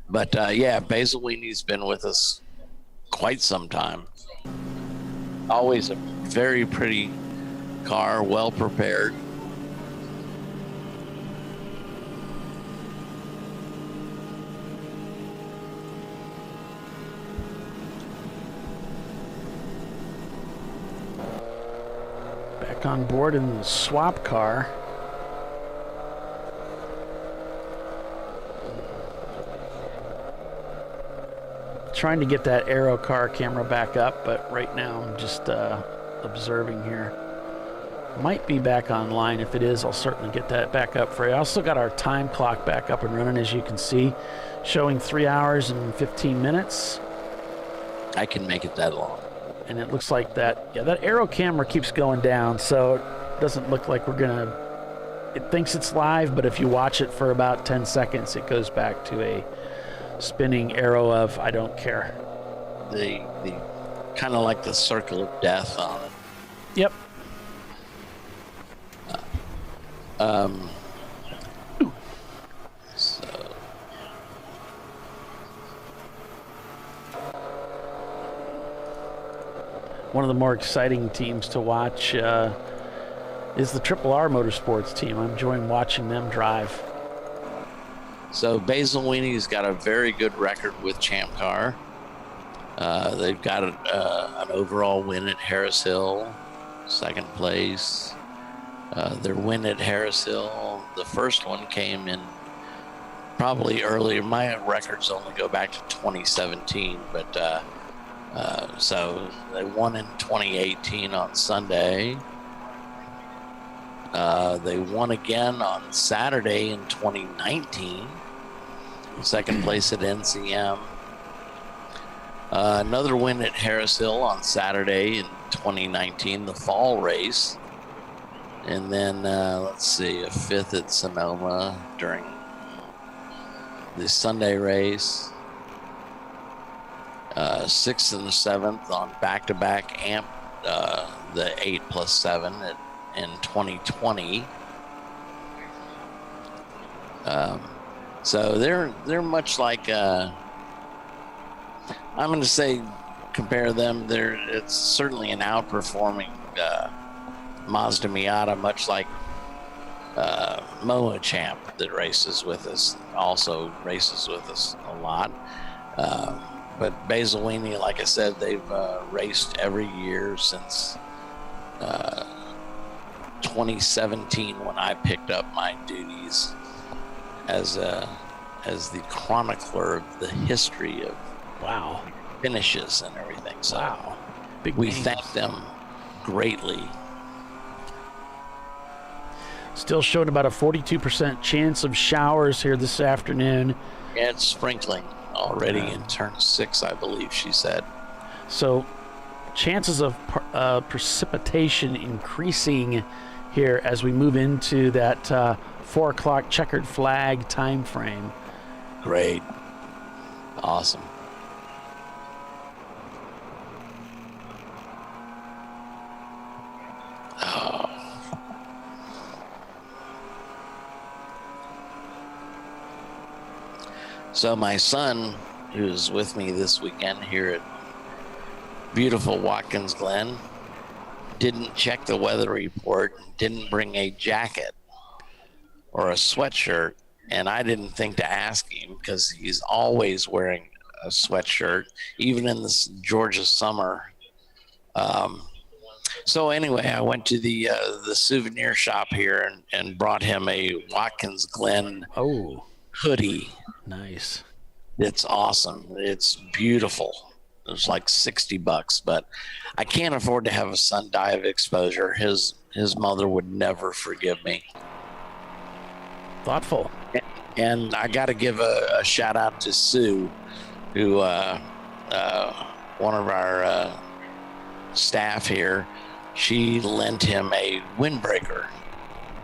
But yeah, Basil Weenie's been with us quite some time. Always a very pretty car, well prepared. Back on board in the swap car. Trying to get that Aero car camera back up, but right now I'm just observing here. Might be back online. If it is, I'll certainly get that back up for you. I also got our time clock back up and running, as you can see, showing 3 hours and 15 minutes. I can make it that long. And it looks like that Aero camera keeps going down, so it doesn't look like we're gonna, it thinks it's live, but if you watch it for about 10 seconds, it goes back to a spinning arrow of I don't care. The kind of like the circle of death on it. Yep. So one of the more exciting teams to watch is the Triple R Motorsports team. I'm enjoying watching them drive. So Basil Weenie's got a very good record with ChampCar. They've got an overall win at Harris Hill, second place. Their win at Harris Hill, the first one came in probably earlier. My records only go back to 2017, but so they won in 2018 on Sunday. They won again on Saturday in 2019. Second place at NCM. Another win at Harris Hill on Saturday in 2019, the fall race. And then, let's see, a fifth at Sonoma during the Sunday race. Sixth and the seventh on back-to-back AMP, the 8+7 in 2020. So they're much like I'm going to say compare them. It's certainly an outperforming Mazda Miata, much like Moa Champ that races with us, also races with us a lot. But Basil Weenie, like I said, they've raced every year since 2017 when I picked up my duties as the chronicler of the history of finishes and everything. So we thank them greatly. Still showing about a 42% chance of showers here this afternoon. Yeah, it's sprinkling already in turn 6, I believe she said. So chances of precipitation increasing here as we move into that 4 o'clock checkered flag time frame. Great. Awesome. Oh. So my son, who's with me this weekend here at beautiful Watkins Glen, didn't check the weather report, didn't bring a jacket or a sweatshirt, and I didn't think to ask him because he's always wearing a sweatshirt, even in this Georgia summer. So anyway, I went to the souvenir shop here and brought him a Watkins Glen hoodie. Nice. It's awesome. It's beautiful. It was like $60, but I can't afford to have a son die of exposure. His mother would never forgive me. Thoughtful. And I got to give a shout out to Sue, who one of our staff here. She lent him a windbreaker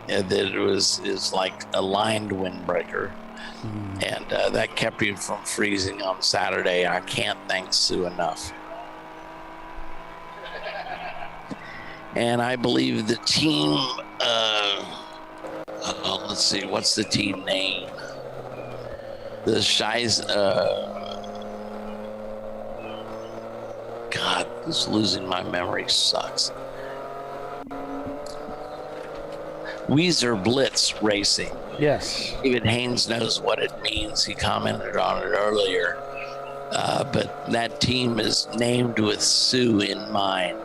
that is like a lined windbreaker. And that kept him from freezing on Saturday. I can't thank Sue enough. And I believe the team, let's see, what's the team name? The Shies, God, this losing my memory sucks. Weezer Blitz Racing. Yes. David Haynes knows what it means. He commented on it earlier. But that team is named with Sue in mind,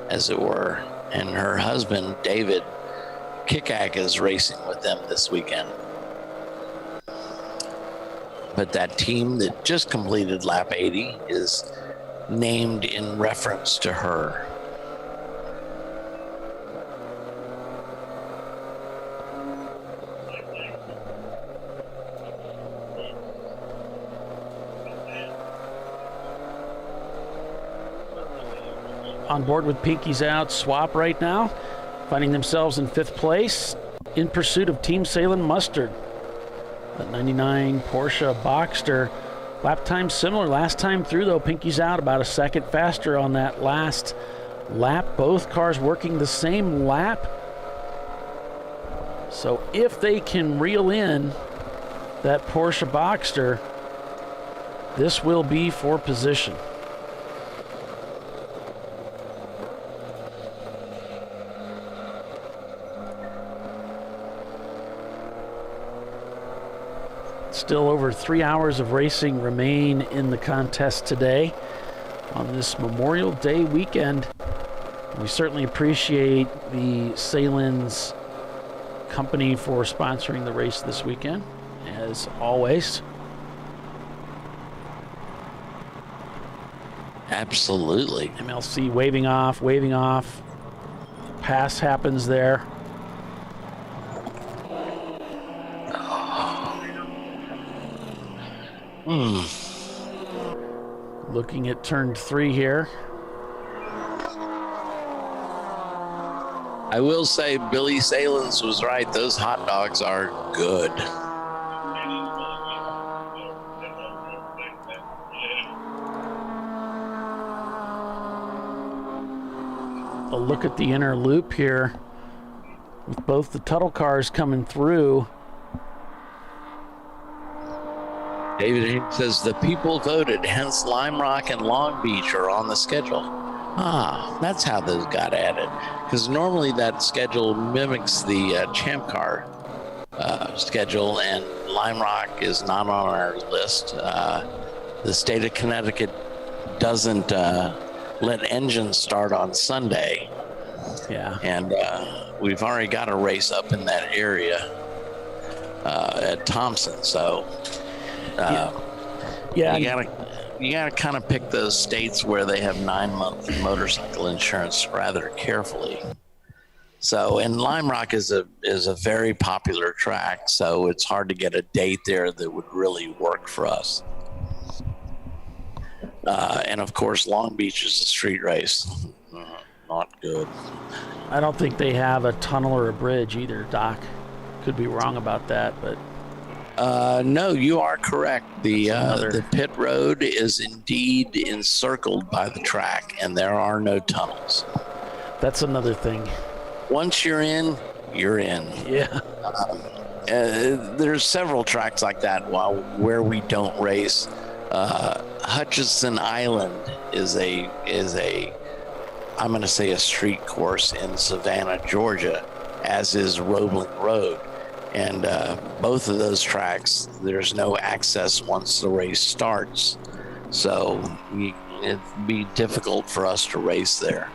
as it were. And her husband, David Kickack, is racing with them this weekend. But that team that just completed lap 80 is named in reference to her. On board with Pinkies Out swap right now, finding themselves in 5th place in pursuit of Team Sahlen Mustard. That 99 Porsche Boxster. Lap time similar last time through, though. Pinkies Out about a second faster on that last lap. Both cars working the same lap. So if they can reel in that Porsche Boxster, this will be for position. Still over 3 hours of racing remain in the contest today on this Memorial Day weekend. We certainly appreciate the Sahlen's company for sponsoring the race this weekend, as always. Absolutely. MLC waving off. Pass happens there. Looking at turn 3 here. I will say Billy Salins was right. Those hot dogs are good. A look at the inner loop here with both the Tuttle cars coming through. David says the people voted, hence Lime Rock and Long Beach are on the schedule. That's how those got added. Because normally that schedule mimics the ChampCar schedule, and Lime Rock is not on our list. The state of Connecticut doesn't let engines start on Sunday. Yeah. And we've already got a race up in that area at Thompson, so you gotta kind of pick those states where they have 9-month motorcycle insurance rather carefully. So, and Lime Rock is a very popular track, so it's hard to get a date there that would really work for us. And of course, Long Beach is a street race. Not good. I don't think they have a tunnel or a bridge either, Doc. Could be wrong about that, but no, you are correct. The pit road is indeed encircled by the track, and there are no tunnels. That's another thing. Once you're in, you're in. Yeah. There's several tracks like that where we don't race. Hutchinson Island is a I'm going to say a street course in Savannah, Georgia, as is Roebling Road. And both of those tracks, there's no access once the race starts. So it'd be difficult for us to race there.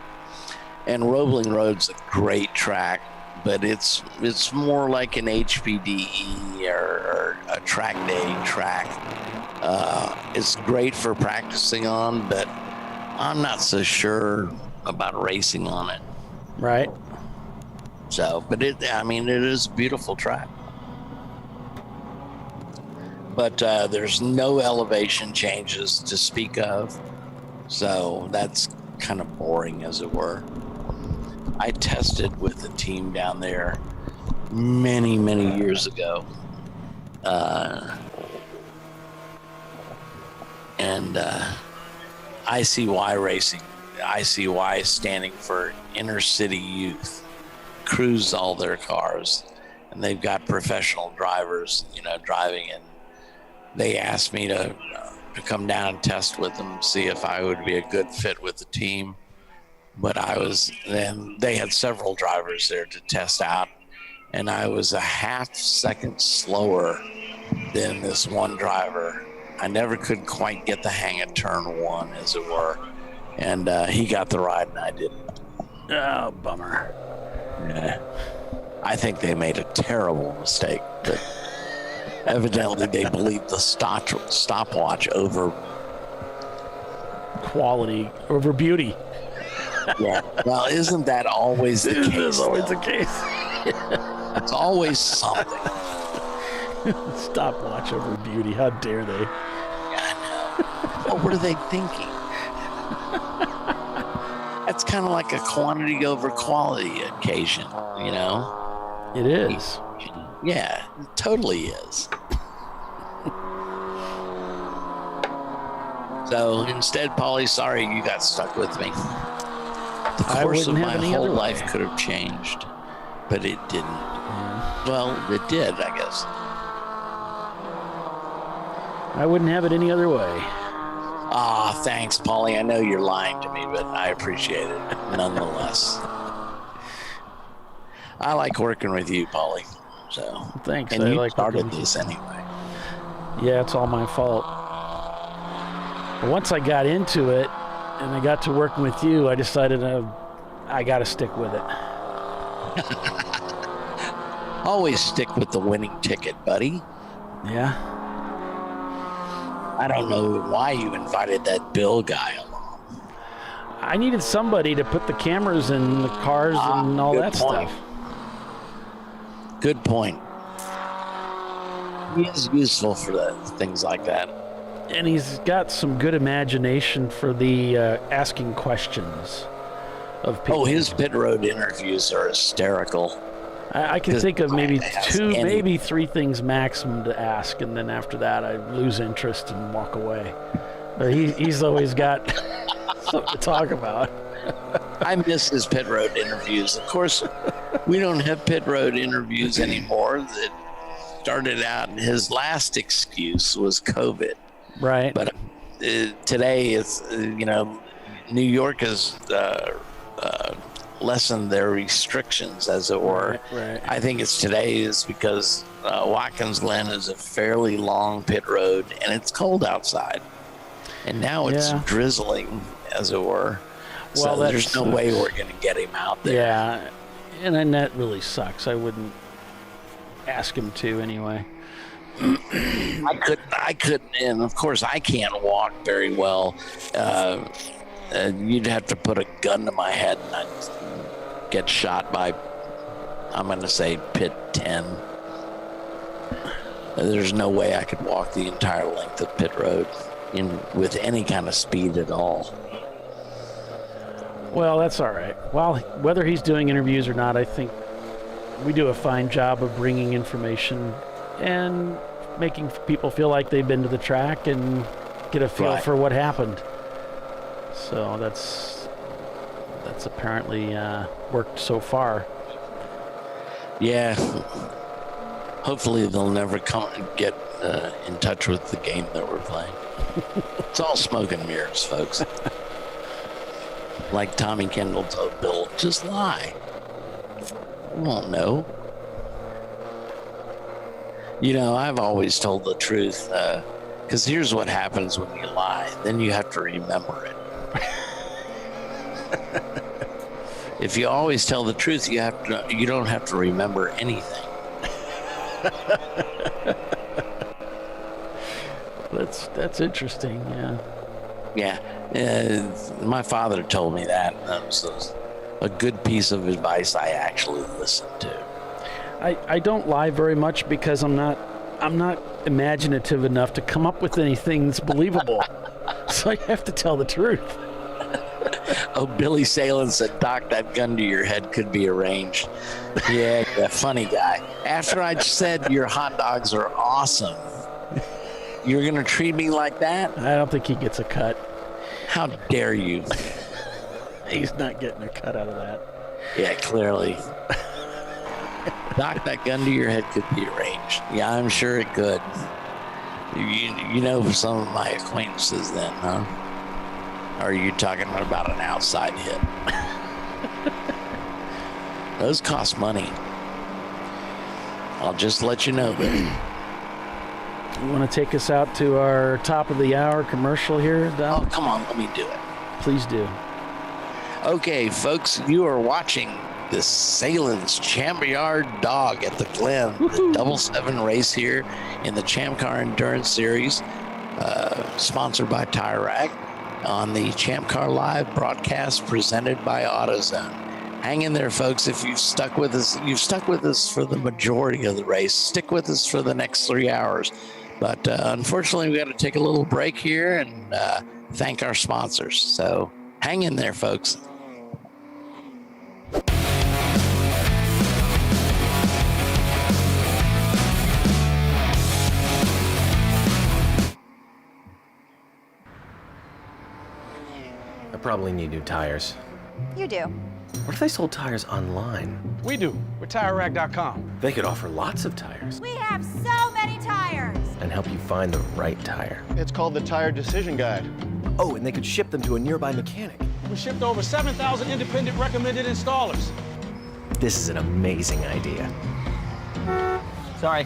And Roebling Road's a great track, but it's more like an HPDE or a track day track. It's great for practicing on, but I'm not so sure about racing on it. Right. So, but it is a beautiful track. But there's no elevation changes to speak of. So that's kind of boring, as it were. I tested with the team down there many, many years ago. And ICY Racing, ICY standing for Inner City Youth, cruise all their cars, and they've got professional drivers, driving, and they asked me to come down and test with them, see if I would be a good fit with the team. But they had several drivers there to test out, and I was a half second slower than this one driver. I never could quite get the hang of turn one, as it were, and he got the ride and I didn't. Oh, bummer. Yeah. I think they made a terrible mistake, but evidently they believed the stopwatch over quality, over beauty. Yeah. Well, isn't that always the case? It is always the case. It's always something. Stopwatch over beauty. How dare they? I know. Well, what are they thinking? That's kind of like a quantity over quality occasion, It is. Yeah, it totally is. So instead, Polly, sorry you got stuck with me. The course of my whole life could have changed, but it didn't. Yeah. Well, it did, I guess. I wouldn't have it any other way. Thanks, Polly. I know you're lying to me, but I appreciate it nonetheless. I like working with you, Polly. So thanks. And you started this anyway. Yeah, it's all my fault. But once I got into it and I got to working with you, I decided I got to stick with it. Always stick with the winning ticket, buddy. Yeah. I don't know why you invited that Bill guy along. I needed somebody to put the cameras in the cars and all that stuff. Good point. He is useful for things like that. And he's got some good imagination for the asking questions of people. Oh, his pit road interviews are hysterical. I can think of maybe maybe three things maximum to ask, and then after that I lose interest and walk away. But he's always got something to talk about. I miss his pit road interviews. Of course, we don't have pit road interviews anymore. That started out, and his last excuse was COVID. Right. But today it's, New York has lessened their restrictions, as it were. Right. I think today is because Watkins Glen is a fairly long pit road, and it's cold outside. And now it's drizzling, as it were. Well, so there's no way we're going to get him out there. Yeah, and then that really sucks. I wouldn't ask him to anyway. I couldn't, and of course I can't walk very well. You'd have to put a gun to my head and I'd get shot by, I'm going to say, pit 10. There's no way I could walk the entire length of pit road with any kind of speed at all. Well, that's all right. Well, whether he's doing interviews or not, I think we do a fine job of bringing information and making people feel like they've been to the track and get a feel for what happened. So that's apparently worked so far. Yeah. Hopefully they'll never come and get in touch with the game that we're playing. It's all smoke and mirrors, folks. Like Tommy Kendall told Bill, just lie. You won't know. You know, I've always told the truth, because here's what happens when you lie. Then you have to remember it. If you always tell the truth, you don't have to remember anything. That's interesting. Yeah. My father told me that. That was a good piece of advice I actually listened to. I don't lie very much because I'm not imaginative enough to come up with anything that's believable. So I have to tell the truth. Oh, Billy Sahlen said, Doc, that gun to your head could be arranged. Yeah, that funny guy. After I said your hot dogs are awesome, you're going to treat me like that? I don't think he gets a cut. How dare you? He's not getting a cut out of that. Yeah, clearly. Doc, that gun to your head could be arranged. Yeah, I'm sure it could. You know some of my acquaintances then, huh? Or are you talking about an outside hit? Those cost money. I'll just let you know, baby. You want to take us out to our top of the hour commercial here, Don? Oh, come on, let me do it. Please do. Okay, folks, you are watching this Sahlen's Champyard dog at the Glen, the 7 race here in the Champ Car Endurance Series, sponsored by Tire Rack, on the ChampCar.Live broadcast presented by AutoZone. Hang in there, folks. If you've stuck with us for the majority of the race. Stick with us for the next 3 hours. But unfortunately, we got to take a little break here and thank our sponsors. So hang in there, folks. I probably need new tires. You do. What if they sold tires online? We do. We're TireRack.com. They could offer lots of tires. We have so many tires. And help you find the right tire. It's called the Tire Decision Guide. Oh, and they could ship them to a nearby mechanic. We shipped over 7,000 independent recommended installers. This is an amazing idea. Sorry.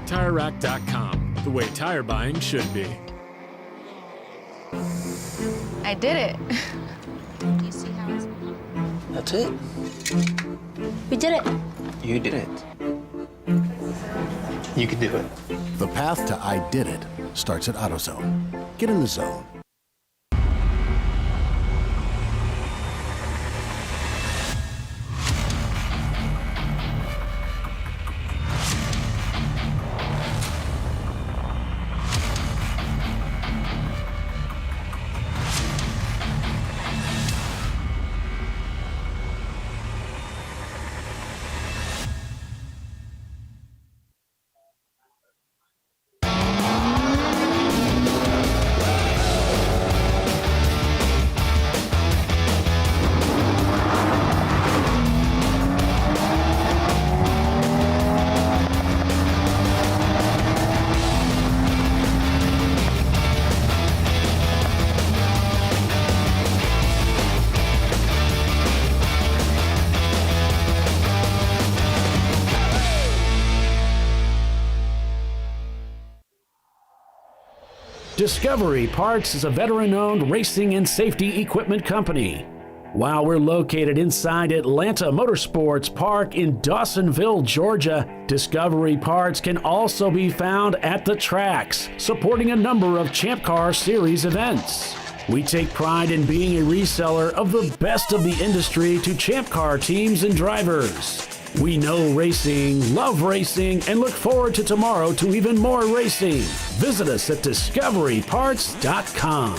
TireRack.com, the way tire buying should be. I did it. You see how it's... That's it. We did it. You did it. You can do it. The path to I did it starts at AutoZone. Get in the zone. Discovery Parts is a veteran-owned racing and safety equipment company. While we're located inside Atlanta Motorsports Park in Dawsonville, Georgia, Discovery Parts can also be found at the tracks, supporting a number of Champ Car Series events. We take pride in being a reseller of the best of the industry to Champ Car teams and drivers. We know racing, love racing, and look forward to tomorrow to even more racing. Visit us at discoveryparts.com.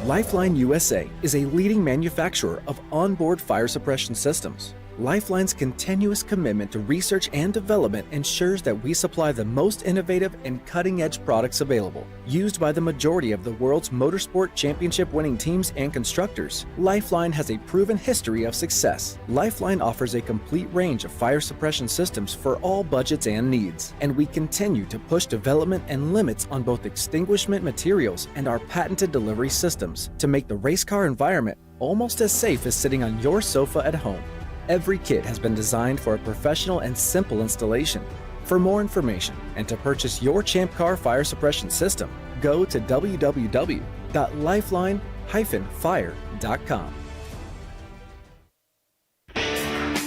Lifeline USA is a leading manufacturer of onboard fire suppression systems. Lifeline's continuous commitment to research and development ensures that we supply the most innovative and cutting-edge products available. Used by the majority of the world's motorsport championship-winning teams and constructors, Lifeline has a proven history of success. Lifeline offers a complete range of fire suppression systems for all budgets and needs, and we continue to push development and limits on both extinguishment materials and our patented delivery systems to make the race car environment almost as safe as sitting on your sofa at home. Every kit has been designed for a professional and simple installation. For more information and to purchase your ChampCar fire suppression system, go to www.lifeline-fire.com.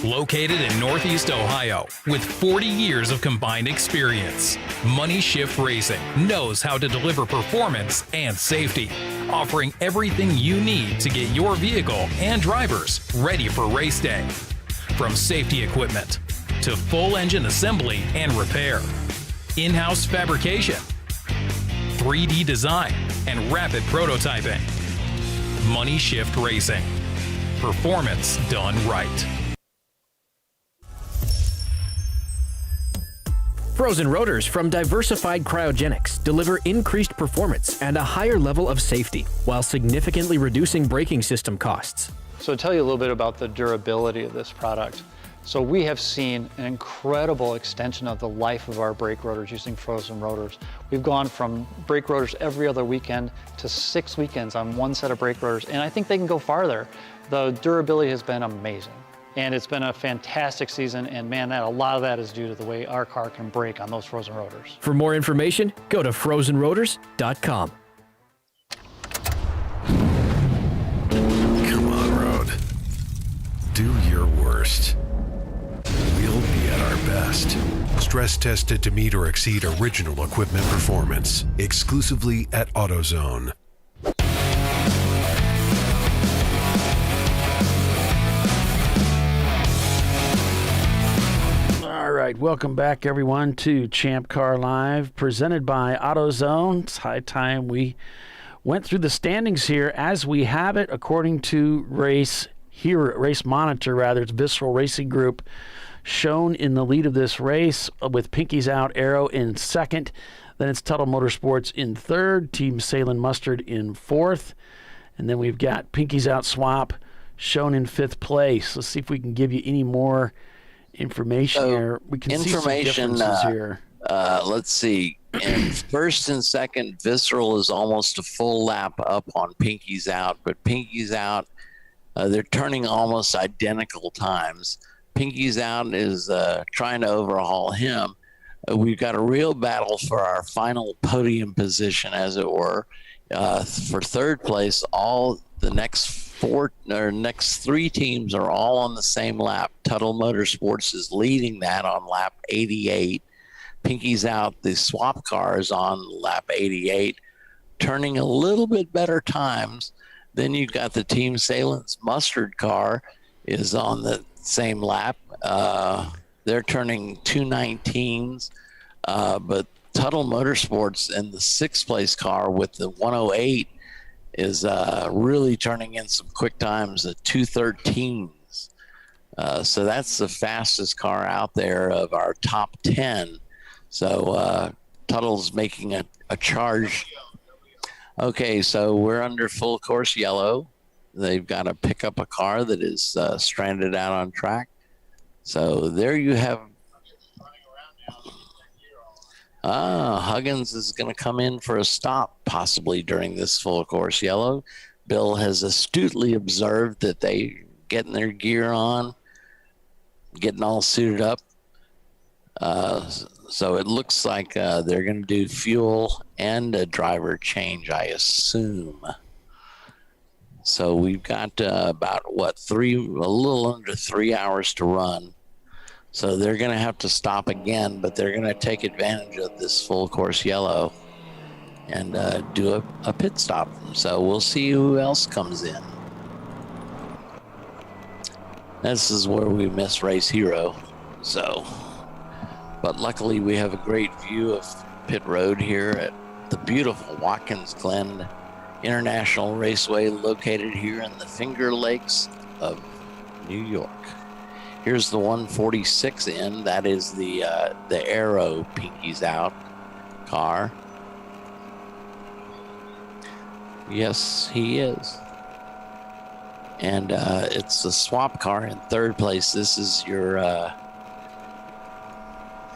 Located in Northeast Ohio with 40 years of combined experience, Money Shift Racing knows how to deliver performance and safety, offering everything you need to get your vehicle and drivers ready for race day. From safety equipment to full engine assembly and repair, in-house fabrication, 3D design, and rapid prototyping. Money Shift Racing. Performance done right. Frozen rotors from Diversified Cryogenics deliver increased performance and a higher level of safety while significantly reducing braking system costs. So to tell you a little bit about the durability of this product. So we have seen an incredible extension of the life of our brake rotors using frozen rotors. We've gone from brake rotors every other weekend to 6 weekends on one set of brake rotors, and I think they can go farther. The durability has been amazing. And it's been a fantastic season, and man, a lot of that is due to the way our car can brake on those frozen rotors. For more information, go to frozenrotors.com. Come on, road. Do your worst. We'll be at our best. Stress tested to meet or exceed original equipment performance. Exclusively at AutoZone. All right, welcome back, everyone, to ChampCar.Live, presented by AutoZone. It's high time we went through the standings here as we have it, according to Race Monitor. It's Visceral Racing Group, shown in the lead of this race with Pinky's Out Arrow in second. Then it's Tuttle Motorsports in third, Team Sahlen Mustard in fourth, and then we've got Pinky's Out Swap shown in fifth place. Let's see if we can give you any more information here. We can see some differences here. Let's see. In first and second, Visceral is almost a full lap up on Pinky's Out, but Pinky's Out, they're turning almost identical times. Pinky's Out is trying to overhaul him. We've got a real battle for our final podium position, as it were. For third place, all the next three teams are all on the same lap. Tuttle Motorsports is leading that on lap 88. Pinky's Out, the swap car, is on lap 88, turning a little bit better times. Then you've got the Team Sahlen's Mustard car is on the same lap. They're turning 2:19s, but Tuttle Motorsports and the sixth place car with the 108 is really turning in some quick times at 2:13s. So that's the fastest car out there of our top 10. So Tuttle's making a charge. Okay, so we're under full course yellow. They've got to pick up a car that is stranded out on track. So there you have. Huggins is going to come in for a stop possibly during this full course yellow. Bill has astutely observed that they getting their gear on, getting all suited up. So it looks like they're going to do fuel and a driver change, I assume. So we've got about a little under 3 hours to run. So they're going to have to stop again, but they're going to take advantage of this full course yellow and do a pit stop. So we'll see who else comes in. This is where we miss Race Hero. But luckily we have a great view of pit road here at the beautiful Watkins Glen International Raceway located here in the Finger Lakes of New York. Here's the 146 in. That is the Aero Pinkies Out car. Yes, he is. And it's a swap car in third place. This is your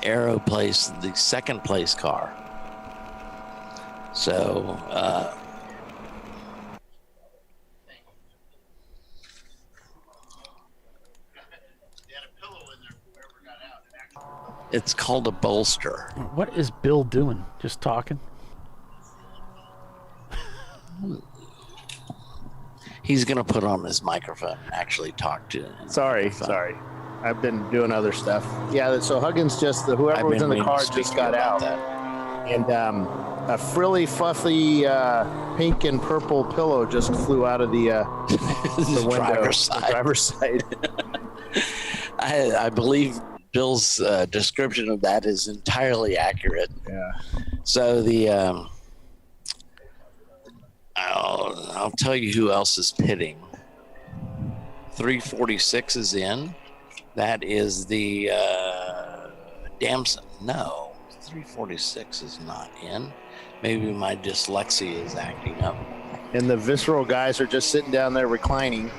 Aero place, the second place car. So it's called a bolster. What is Bill doing? Just talking? He's going to put on his microphone and actually talk to him. Sorry. I've been doing other stuff. Yeah, so Huggins whoever was in the car just got out. And a frilly, fluffy pink and purple pillow just flew out of the window, driver's side. I believe Bill's description of that is entirely accurate. Yeah. So I'll tell you who else is pitting. 346 is in. That is the Damson. No, 346 is not in. Maybe my dyslexia is acting up. And the visceral guys are just sitting down there reclining.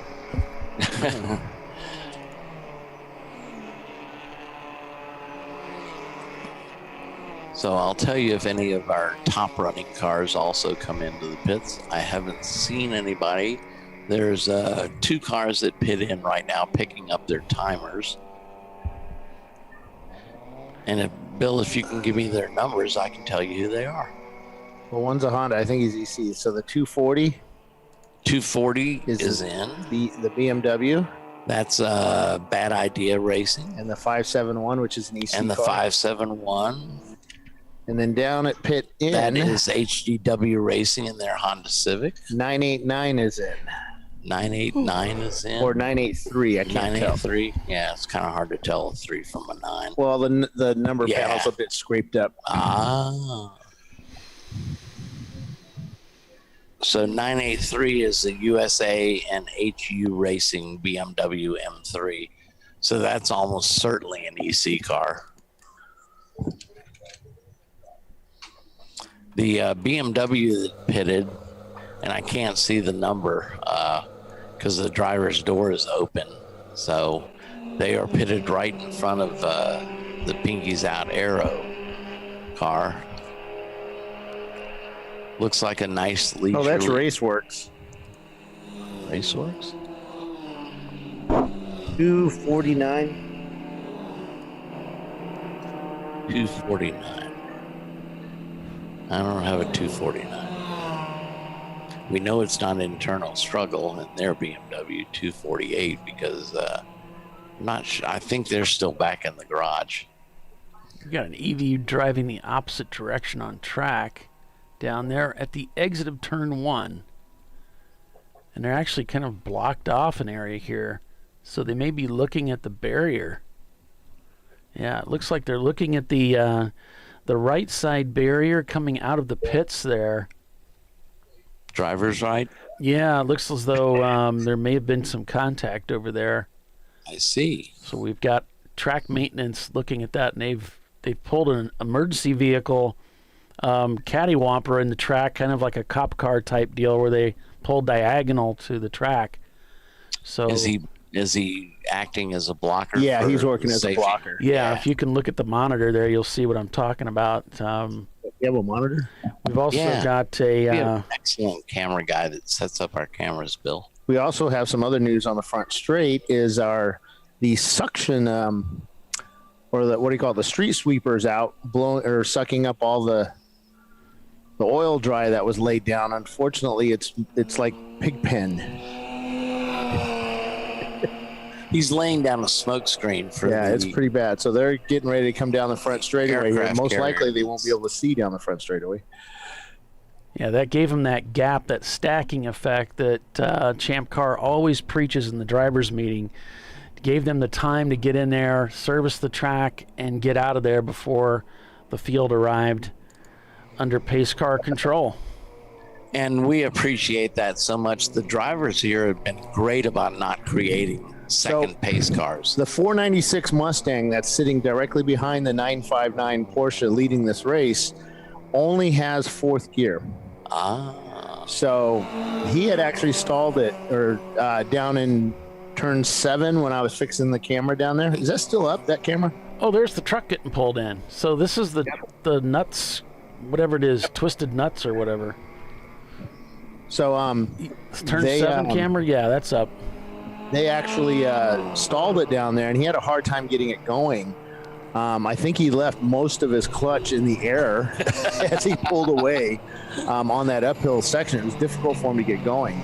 So I'll tell you if any of our top running cars also come into the pits. I haven't seen anybody. There's 2 cars that pit in right now picking up their timers. And Bill, if you can give me their numbers, I can tell you who they are. Well, one's a Honda. I think he's EC. So the 240? 240 is in. The BMW? That's Bad Idea Racing. And the 571, which is an EC And the car. 571. And then down at pit in. That is HGW Racing in their Honda Civic. 989 is in. 989 is in. Or 983, I can't 983. Yeah, it's kind of hard to tell a 3 from a 9. Well, the number panel's a bit scraped up. So 983 is the USA and HU Racing BMW M3. So that's almost certainly an EC car. The BMW that pitted, and I can't see the number because the driver's door is open. So they are pitted right in front of the Pinkies Out Aero car. Looks like a nice leisure. Oh, that's Raceworks. Raceworks? 249. 249. I don't have a 249. We know it's not internal struggle in their BMW 248 because I'm not sure. I think they're still back in the garage. We've got an EV driving the opposite direction on track down there at the exit of turn 1. And they're actually kind of blocked off an area here. So they may be looking at the barrier. Yeah, it looks like they're looking at the right side barrier coming out of the pits there. Driver's right? Yeah, it looks as though there may have been some contact over there. I see. So we've got track maintenance looking at that, and they've pulled an emergency vehicle cattywamper in the track, kind of like a cop car type deal where they pull diagonal to the track. So is he acting as a blocker? Yeah, he's working as a blocker. Yeah, if you can look at the monitor there, you'll see what I'm talking about. You have a monitor? We've also got we have an excellent camera guy that sets up our cameras, Bill. We also have some other news on the front straight. Is the suction or what do you call it? The street sweepers out blowing or sucking up all the oil dry that was laid down. Unfortunately, it's like Pigpen. He's laying down a smoke screen for it's pretty bad. So they're getting ready to come down the front straightaway here. Most carrier. likely they won't be able to see down the front straightaway. Yeah, that gave him that gap, that stacking effect that Champ Car always preaches in the driver's meeting. Gave them the time to get in there, service the track, and get out of there before the field arrived under pace car control. And we appreciate that so much. The drivers here have been great about not creating second pace cars. The 496 Mustang that's sitting directly behind the 959 Porsche leading this race only has fourth gear. So he had actually stalled it down in turn 7 when I was fixing the camera down there. Is that still up, that camera? Oh, there's the truck getting pulled in. So this is the nuts, whatever it is, twisted nuts or whatever. So turn 7 camera, yeah, that's up. They actually stalled it down there, and he had a hard time getting it going. I think he left most of his clutch in the air as he pulled away on that uphill section. It was difficult for him to get going.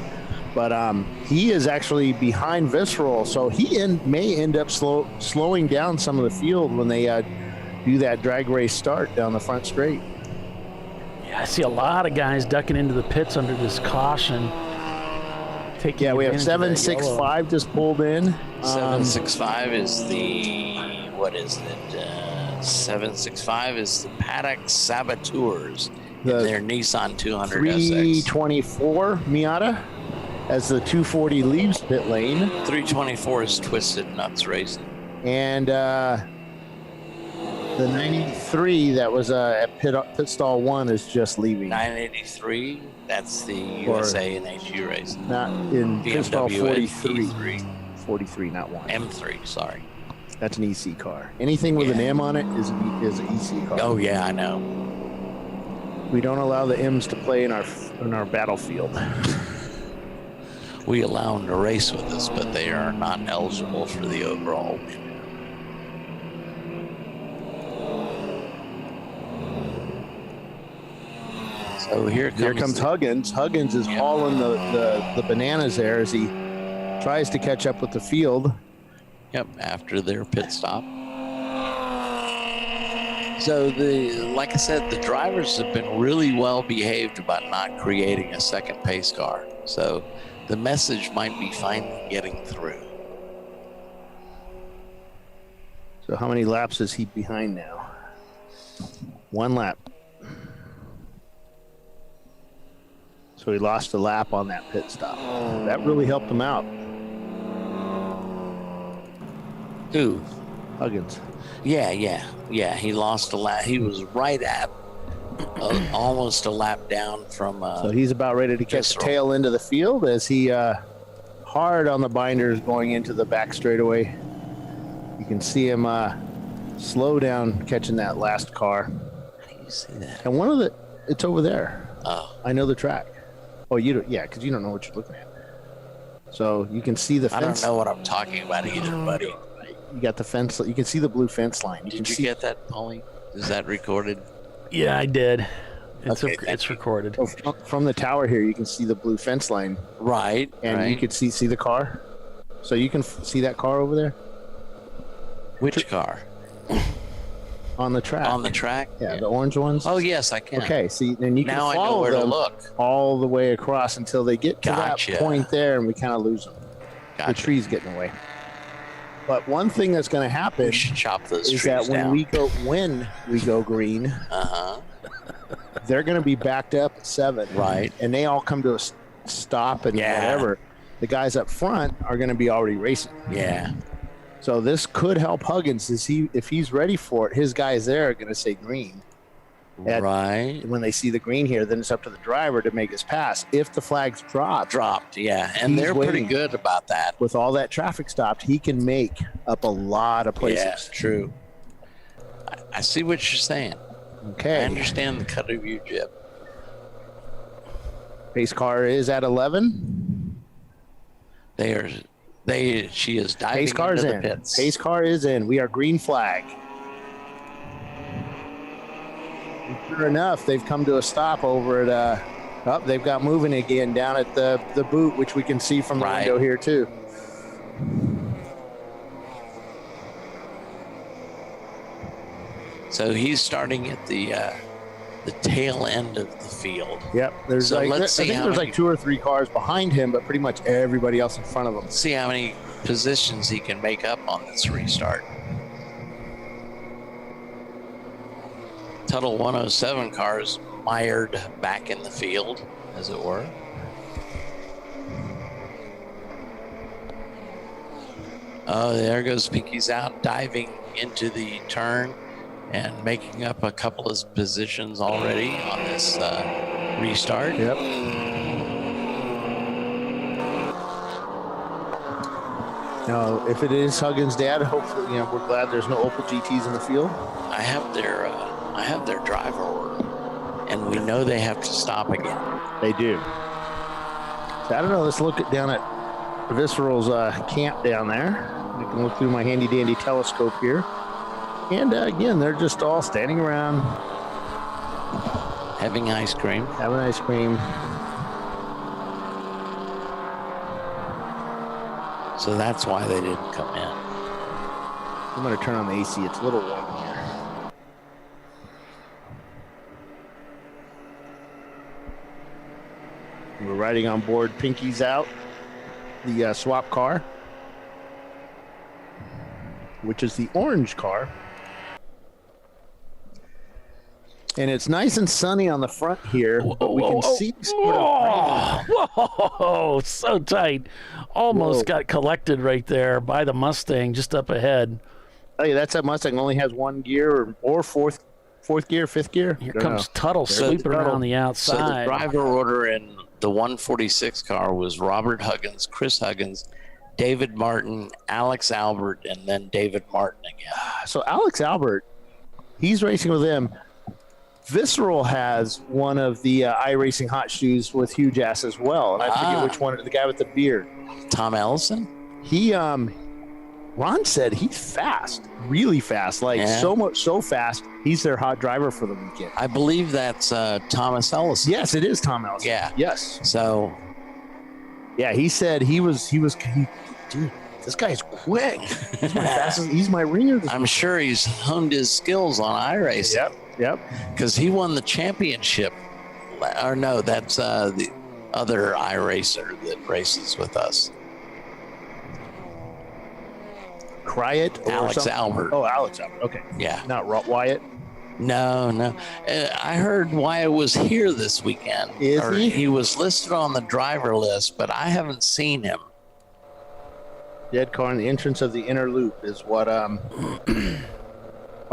But he is actually behind Visceral, so he may end up slowing down some of the field when they do that drag race start down the front straight. Yeah, I see a lot of guys ducking into the pits under this caution. Yeah, we have 765 just pulled in. 765 is the, what is it? 765 is the Paddock Saboteurs in their Nissan 200 324 Miata as the 240 leaves pit lane. 324 is Twisted Nuts Racing. And the 93 that was at pit stall 1 is just leaving. 983, that's the USA and HU racing. Not in pit stall 43. E3. 43, not 1. M3, sorry. That's an EC car. Anything with an M on it is an EC car. Oh yeah, I know. We don't allow the M's to play in our battlefield. We allow them to race with us, but they are not eligible for the overall win. So here comes Huggins. Huggins is hauling the bananas there as he tries to catch up with the field. Yep, after their pit stop. So like I said, the drivers have been really well behaved about not creating a second pace car. So the message might be finally getting through. So how many laps is he behind now? 1 lap. So he lost a lap on that pit stop. That really helped him out. Who? Huggins. Yeah. He lost a lap. He was right at almost a lap down from. So he's about ready to catch the tail end of the field as he hard on the binders going into the back straightaway. You can see him slow down catching that last car. How do you see that? And it's over there. Oh, I know the track. Oh, you don't? Yeah, because you don't know what you're looking at. So you can see the fence. I don't know what I'm talking about either, buddy. You got the fence. You can see the blue fence line. Did you get that, Paulie? Is that recorded? Yeah, I did. It's recorded. So from the tower here, you can see the blue fence line. Right. And you could see the car. So you can see that car over there. Which car? On the track. On the track? Yeah, the orange ones. Oh, yes, I can. Okay, see, then you can now follow I know where them to look. all the way across until they get to that point there, and we kind of lose them. Gotcha. The trees get in the way. But one thing that's going to happen chop those is trees that when down. we go green, they're going to be backed up at 7. Right. And they all come to a stop and whatever. The guys up front are going to be already racing. Yeah. So this could help Huggins. If he's ready for it, his guys there are going to say green. Right. When they see the green here, then it's up to the driver to make his pass. If the flag's dropped, yeah, and they're pretty good about that. With all that traffic stopped, he can make up a lot of places. Yeah, true. I see what you're saying. Okay. I understand the cut of your jib. Pace car is at 11. She is diving Pace car's into in. the pits. Pace car is in. We are green flag. And sure enough, they've come to a stop over at. They've got moving again down at the boot, which we can see from the window here too. So he's starting at the tail end of the field. Yep. There's So I let's think see how there's many- like 2 or 3 cars behind him, but pretty much everybody else in front of him. See how many positions he can make up on this restart. Tuttle 107 cars mired back in the field. as it were. Oh, there goes Pinky's out, diving into the turn and making up a couple of positions already on this restart. Yep. Now, if it is Huggins' dad, hopefully, we're glad there's no Opel GTs in the field. I have their driver order, and we know they have to stop again. They do. So I don't know. Let's look down at Visceral's camp down there. I can look through my handy dandy telescope here. And again, they're just all standing around. Having ice cream. Having ice cream. So that's why they didn't come in. I'm going to turn on the AC. It's a little warm in here. We're riding on board Pinky's out, the swap car, which is the orange car. And it's nice and sunny on the front here, but we can see sort of Whoa, so tight. Almost got collected right there by the Mustang just up ahead. Hey, that's that Mustang only has one gear or fourth gear, fifth gear. Here comes Tuttle sweeping around the outside. So the driver order in the 146 car was Robert Huggins, Chris Huggins, David Martin, Alex Albert, and then David Martin again. So Alex Albert, he's racing with them. Visceral has one of the iRacing hot shoes with huge ass as well. And I forget which one, the guy with the beard. Tom Ellison? He, Ron said he's fast, really fast, so fast. He's their hot driver for the weekend. I believe that's Thomas Ellison. Yes, it is Tom Ellison. Yeah. Yes. So. Yeah, he said dude, this guy's quick. He's my fastest. He's my ringer. I'm sure he's honed his skills on iRacing. Yep. Because he won the championship. Or no, that's the other iRacer that races with us. Cryet? Alex Albert. Oh, Alex Albert. Okay. Yeah. Not Wyatt? No. I heard Wyatt was here this weekend. Is he? He was listed on the driver list, but I haven't seen him. Dead car in the entrance of the inner loop is what our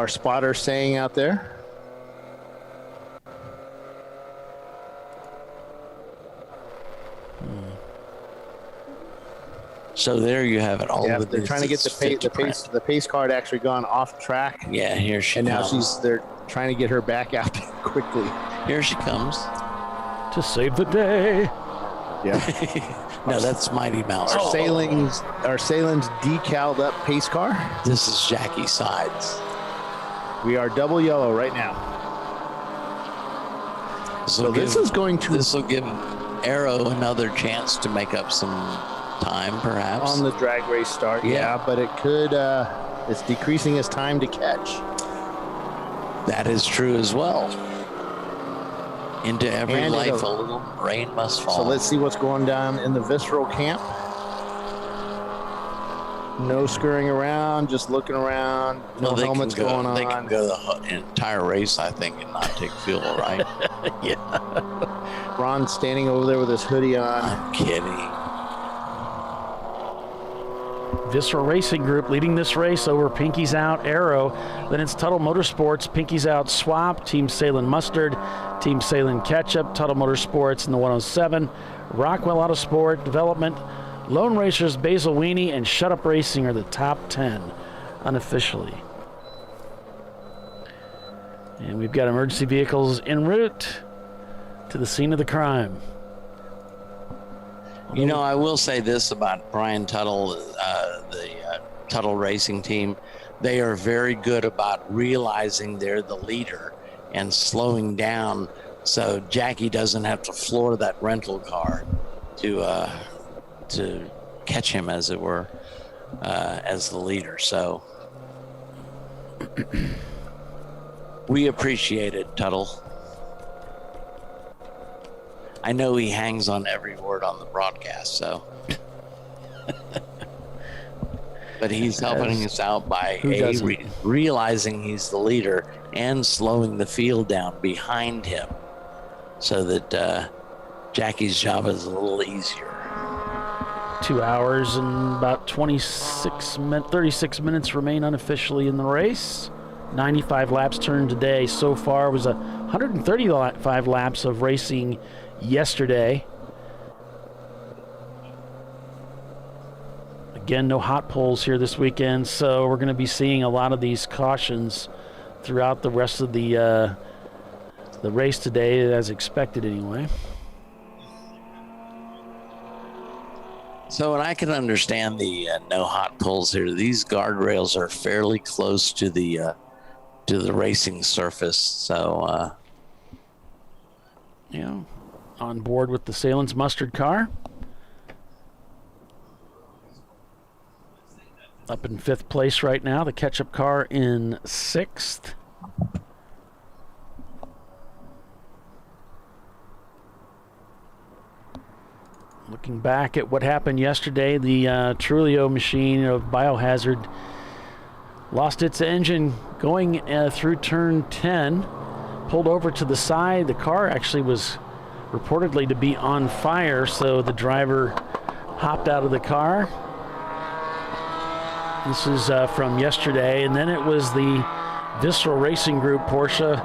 spotter's saying out there. So there you have it. They're trying to get the pace car had actually gone off track. Yeah, here she comes. Now they're trying to get her back out quickly. Here she comes. To save the day. Yeah. No, that's Mighty Mouse. Our Sahlen's decaled up pace car. This is Jackie Sides. We are double yellow right now. This will give Arrow another chance to make up some time, perhaps on the drag race start. Yeah, but it could. It's decreasing his time to catch. That is true as well. Into every life, a little rain must fall. So let's see what's going down in the Visceral camp. No scurrying around, just looking around. No helmets going on. They can go the entire race, I think, and not take fuel, right? Yeah. Ron's standing over there with his hoodie on. I'm kidding. Visceral Racing Group leading this race over Pinky's Out, Arrow. Then it's Tuttle Motorsports, Pinky's Out, Swap, Team Sahlen Mustard, Team Sahlen Ketchup, Tuttle Motorsports in the 107, Rockwell Autosport Development, Lone Racers, Basil Weenie, and Shut Up Racing are the top 10 unofficially. And we've got emergency vehicles en route to the scene of the crime. You know, I will say this about Brian Tuttle, the Tuttle Racing team. They are very good about realizing they're the leader and slowing down so Jackie doesn't have to floor that rental car to catch him, as it were, as the leader. So we appreciate it, Tuttle. I know he hangs on every word on the broadcast, so. But he's helping us out by realizing he's the leader and slowing the field down behind him so that Jackie's job is a little easier. 2 hours and about 36 minutes remain unofficially in the race. 95 laps turned today. So far was 135 laps of racing yesterday. Again, no hot poles here this weekend, so we're going to be seeing a lot of these cautions throughout the rest of the race today, as expected anyway. So, and I can understand the no hot poles here. These guardrails are fairly close to the racing surface, so yeah, on board with the Sahlen's mustard car. Up in 5th place right now, the ketchup car in 6th. Looking back at what happened yesterday, the Trulio machine of Biohazard lost its engine going through turn 10, pulled over to the side. The car actually was reportedly to be on fire, so the driver hopped out of the car. This is from yesterday, and then it was the Visceral Racing Group Porsche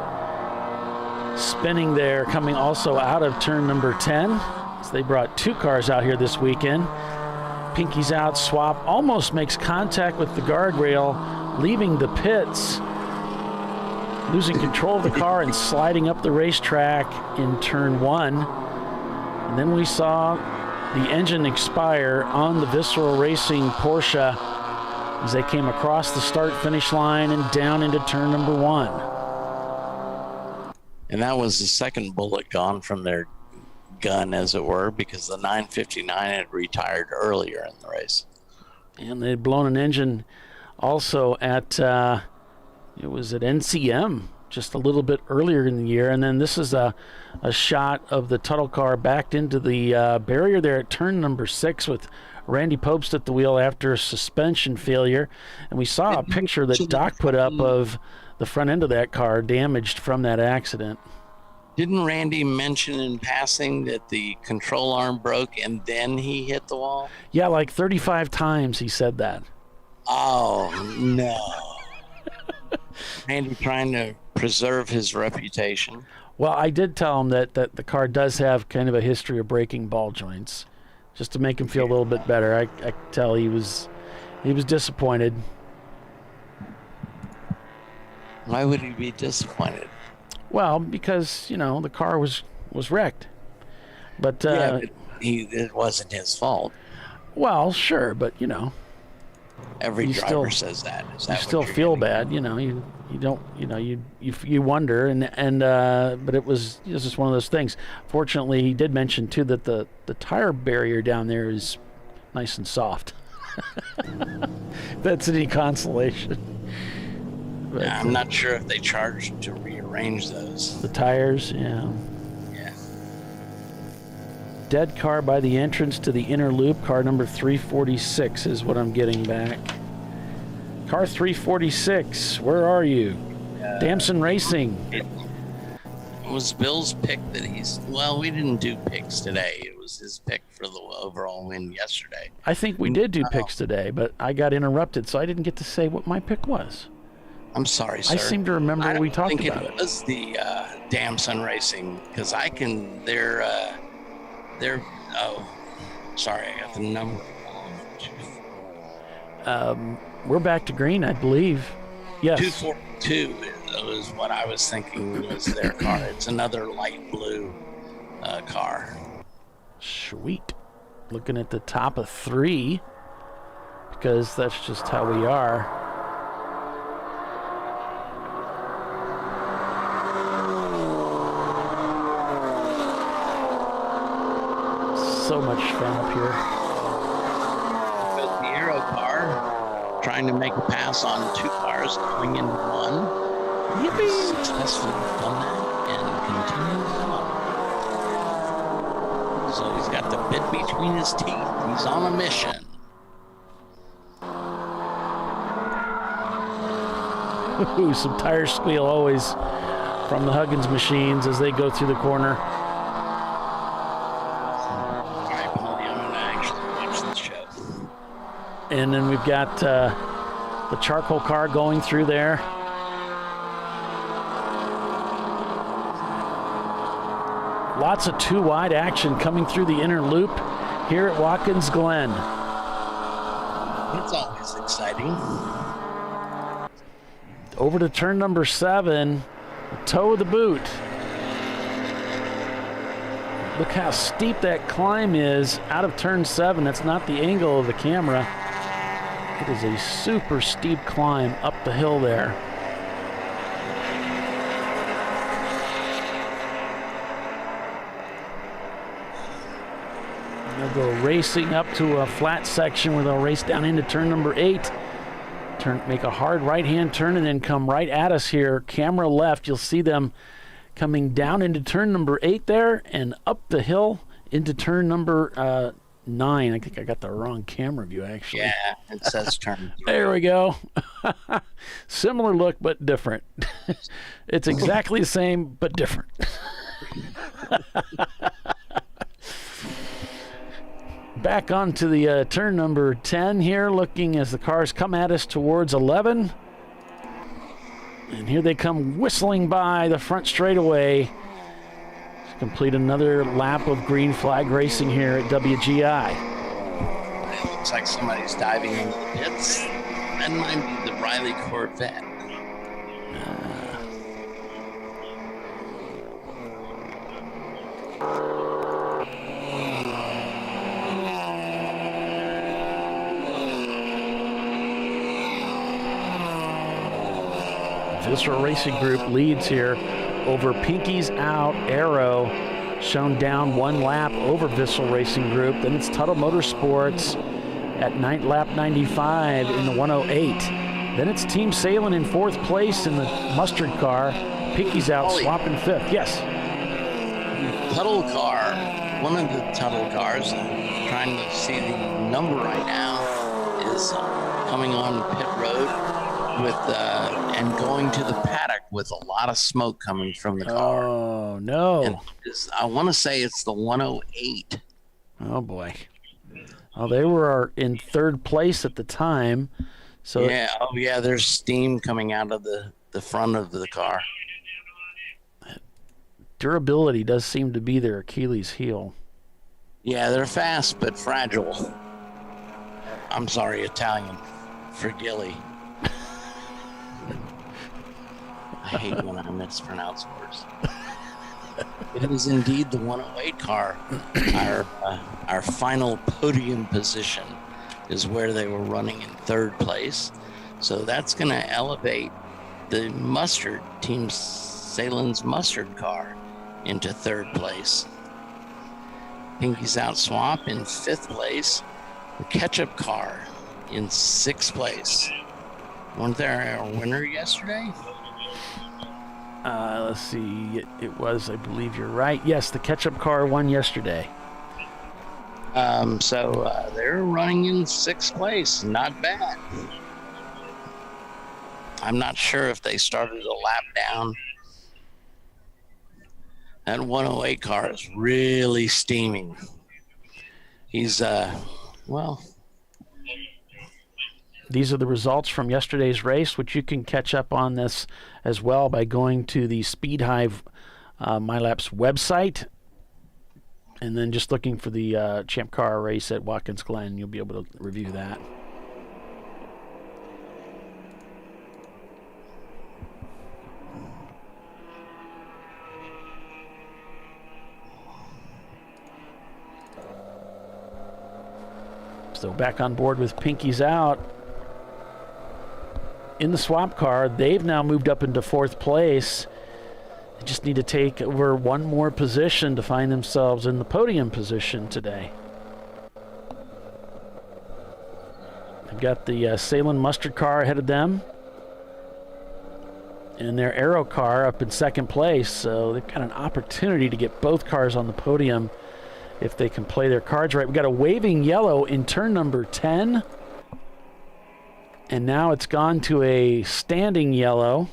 spinning there, coming also out of turn number 10. So they brought 2 cars out here this weekend. Pinky's out, swap, almost makes contact with the guardrail, leaving the pits, losing control of the car and sliding up the racetrack in turn 1. And then we saw the engine expire on the Visceral Racing Porsche as they came across the start-finish line and down into turn number 1. and that was the second bullet gone from their gun, as it were, because the 959 had retired earlier in the race. And they'd blown an engine also at, it was at NCM just a little bit earlier in the year. And then this is a shot of the Tuttle car backed into the barrier there at turn number 6 with Randy Popst at the wheel after a suspension failure. And we saw a picture that Doc put up of the front end of that car damaged from that accident. Didn't Randy mention in passing that the control arm broke and then he hit the wall? Yeah, like 35 times he said that. Oh, no. Randy trying to preserve his reputation. Well, I did tell him that the car does have kind of a history of breaking ball joints, just to make him feel a little bit better. I could tell he was disappointed. Why would he be disappointed? Well, because, you know, the car was wrecked. But, yeah, but it wasn't his fault. Well, sure, but, you know. Every driver says that. You still feel bad, you know. You don't, you know, you wonder, and but it was just one of those things. Fortunately, he did mention too that the tire barrier down there is nice and soft. That's any consolation. But, yeah, I'm not sure if they charged to rearrange those. The tires, yeah. Yeah. Dead car by the entrance to the inner loop. Car number 346 is what I'm getting back. Car 346, where are you? Damson Racing. It was Bill's pick that we didn't do picks today. It was his pick for the overall win yesterday. I think we did do picks today, but I got interrupted, so I didn't get to say what my pick was. I'm sorry, sir. I seem to remember we talked about it. I think it was the Damson Racing, because sorry, I got the number wrong. We're back to green, I believe. Yes. 242 was what I was thinking was their car. It's another light blue car. Sweet. Looking at the top of 3, because that's just how we are. So much fun up here. The Aero car trying to make a pass on 2 cars going into 1. Yippee! Successfully done that and continues on. So he's got the bit between his teeth. He's on a mission. Ooh, some tire squeal always from the Huggins machines as they go through the corner. And then we've got the charcoal car going through there. Lots of two wide action coming through the inner loop here at Watkins Glen. It's always exciting. Over to turn number 7, toe of the boot. Look how steep that climb is out of turn 7. That's not the angle of the camera. It is a super steep climb up the hill there. They'll go racing up to a flat section where they'll race down into turn number 8. Make a hard right-hand turn and then come right at us here. Camera left, you'll see them coming down into turn number 8 there and up the hill into turn number 9. I think I got the wrong camera view, actually. Yeah, it says turn 3. There we go. Similar look, but different. It's exactly the same, but different. Back onto the turn number 10 here, looking as the cars come at us towards 11. And here they come whistling by the front straightaway to complete another lap of green flag racing here at WGI. It looks like somebody's diving into the pits. That might be the Riley Corvette. Visser Racing Group leads here over Pinky's Out Arrow, shown down one lap over Visser Racing Group. Then it's Tuttle Motorsports at lap 95 in the 108. Then it's Team Sahlen in 4th place in the mustard car. Pinky's Out swapping 5th. Yes. Tuttle car, one of the Tuttle cars, I'm trying to see the number right now, is coming on pit road with and going to the paddock with a lot of smoke coming from the car. Oh, no. And I want to say it's the 108. Oh, boy. Well, they were in 3rd place at the time. So yeah, there's steam coming out of the front of the car. Durability does seem to be their Achilles heel. Yeah, they're fast but fragile. I'm sorry, Italian. Fragile. I hate when I mispronounce words. It is indeed the 108 car. Our final podium position is where they were running in 3rd place. So that's going to elevate the mustard, Team Sahlen's mustard car, into 3rd place. Pinky's Out Swap in 5th place. The ketchup car in 6th place. Weren't there a winner yesterday? Let's see. It was, I believe you're right. Yes, the ketchup car won yesterday. So they're running in 6th place. Not bad. I'm not sure if they started a lap down. That 108 car is really steaming. He's, well. These are the results from yesterday's race, which you can catch up on this as well by going to the Speed Hive MyLaps website and then just looking for the Champ Car race at Watkins Glen. You'll be able to review that. So back on board with Pinky's Out. In the swap car, they've now moved up into 4th place. They just need to take over one more position to find themselves in the podium position today. They've got the Sahlen mustard car ahead of them. And their Arrow car up in 2nd place. So they've got an opportunity to get both cars on the podium if they can play their cards right. We've got a waving yellow in turn number 10. And now it's gone to a standing yellow.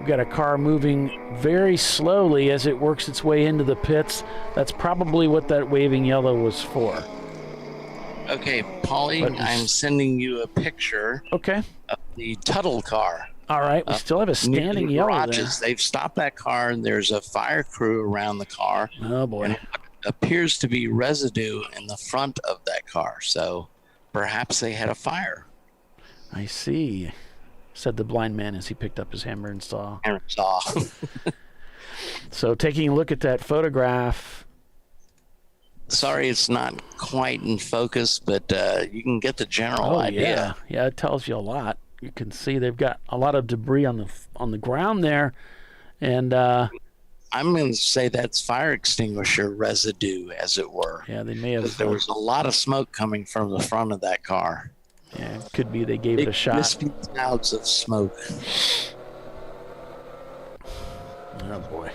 got a car moving very slowly as it works its way into the pits. That's probably what that waving yellow was for. Okay, Paulie, I'm sending you a picture of the Tuttle car. All right, we still have a standing yellow garages. They've stopped that car, and there's a fire crew around the car. Oh, boy. And it appears to be residue in the front of that car, so perhaps they had a fire. I see, said the blind man as he picked up his hammer and saw. So taking a look at that photograph. Sorry, it's not quite in focus, but you can get the general idea. Yeah, it tells you a lot. You can see they've got a lot of debris on the ground there, and I'm going to say that's fire extinguisher residue, as it were. Yeah, they may have. There was a lot of smoke coming from the front of that car. Yeah, it could be they gave it a shot. Misty clouds of smoke. Oh boy.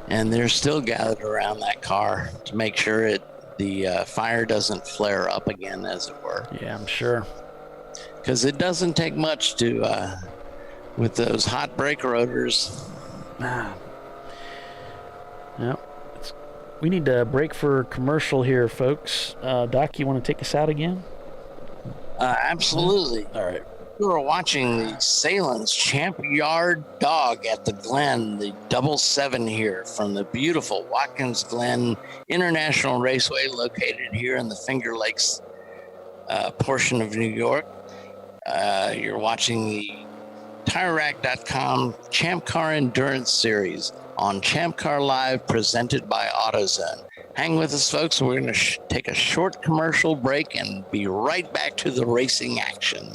And they're still gathered around that car to make sure the fire doesn't flare up again, as it were. Yeah, I'm sure. Because it doesn't take much to, with those hot brake rotors. Yep. We need to break for commercial here, folks. Doc, you want to take us out again? Absolutely. All right. We were watching the Sahlen's Champyard dog at the Glen, the 7 here from the beautiful Watkins Glen International Raceway, located here in the Finger Lakes portion of New York. You're watching the TireRack.com Champ Car Endurance Series on ChampCar.Live, presented by AutoZone. Hang with us, folks. We're going to take a short commercial break and be right back to the racing action.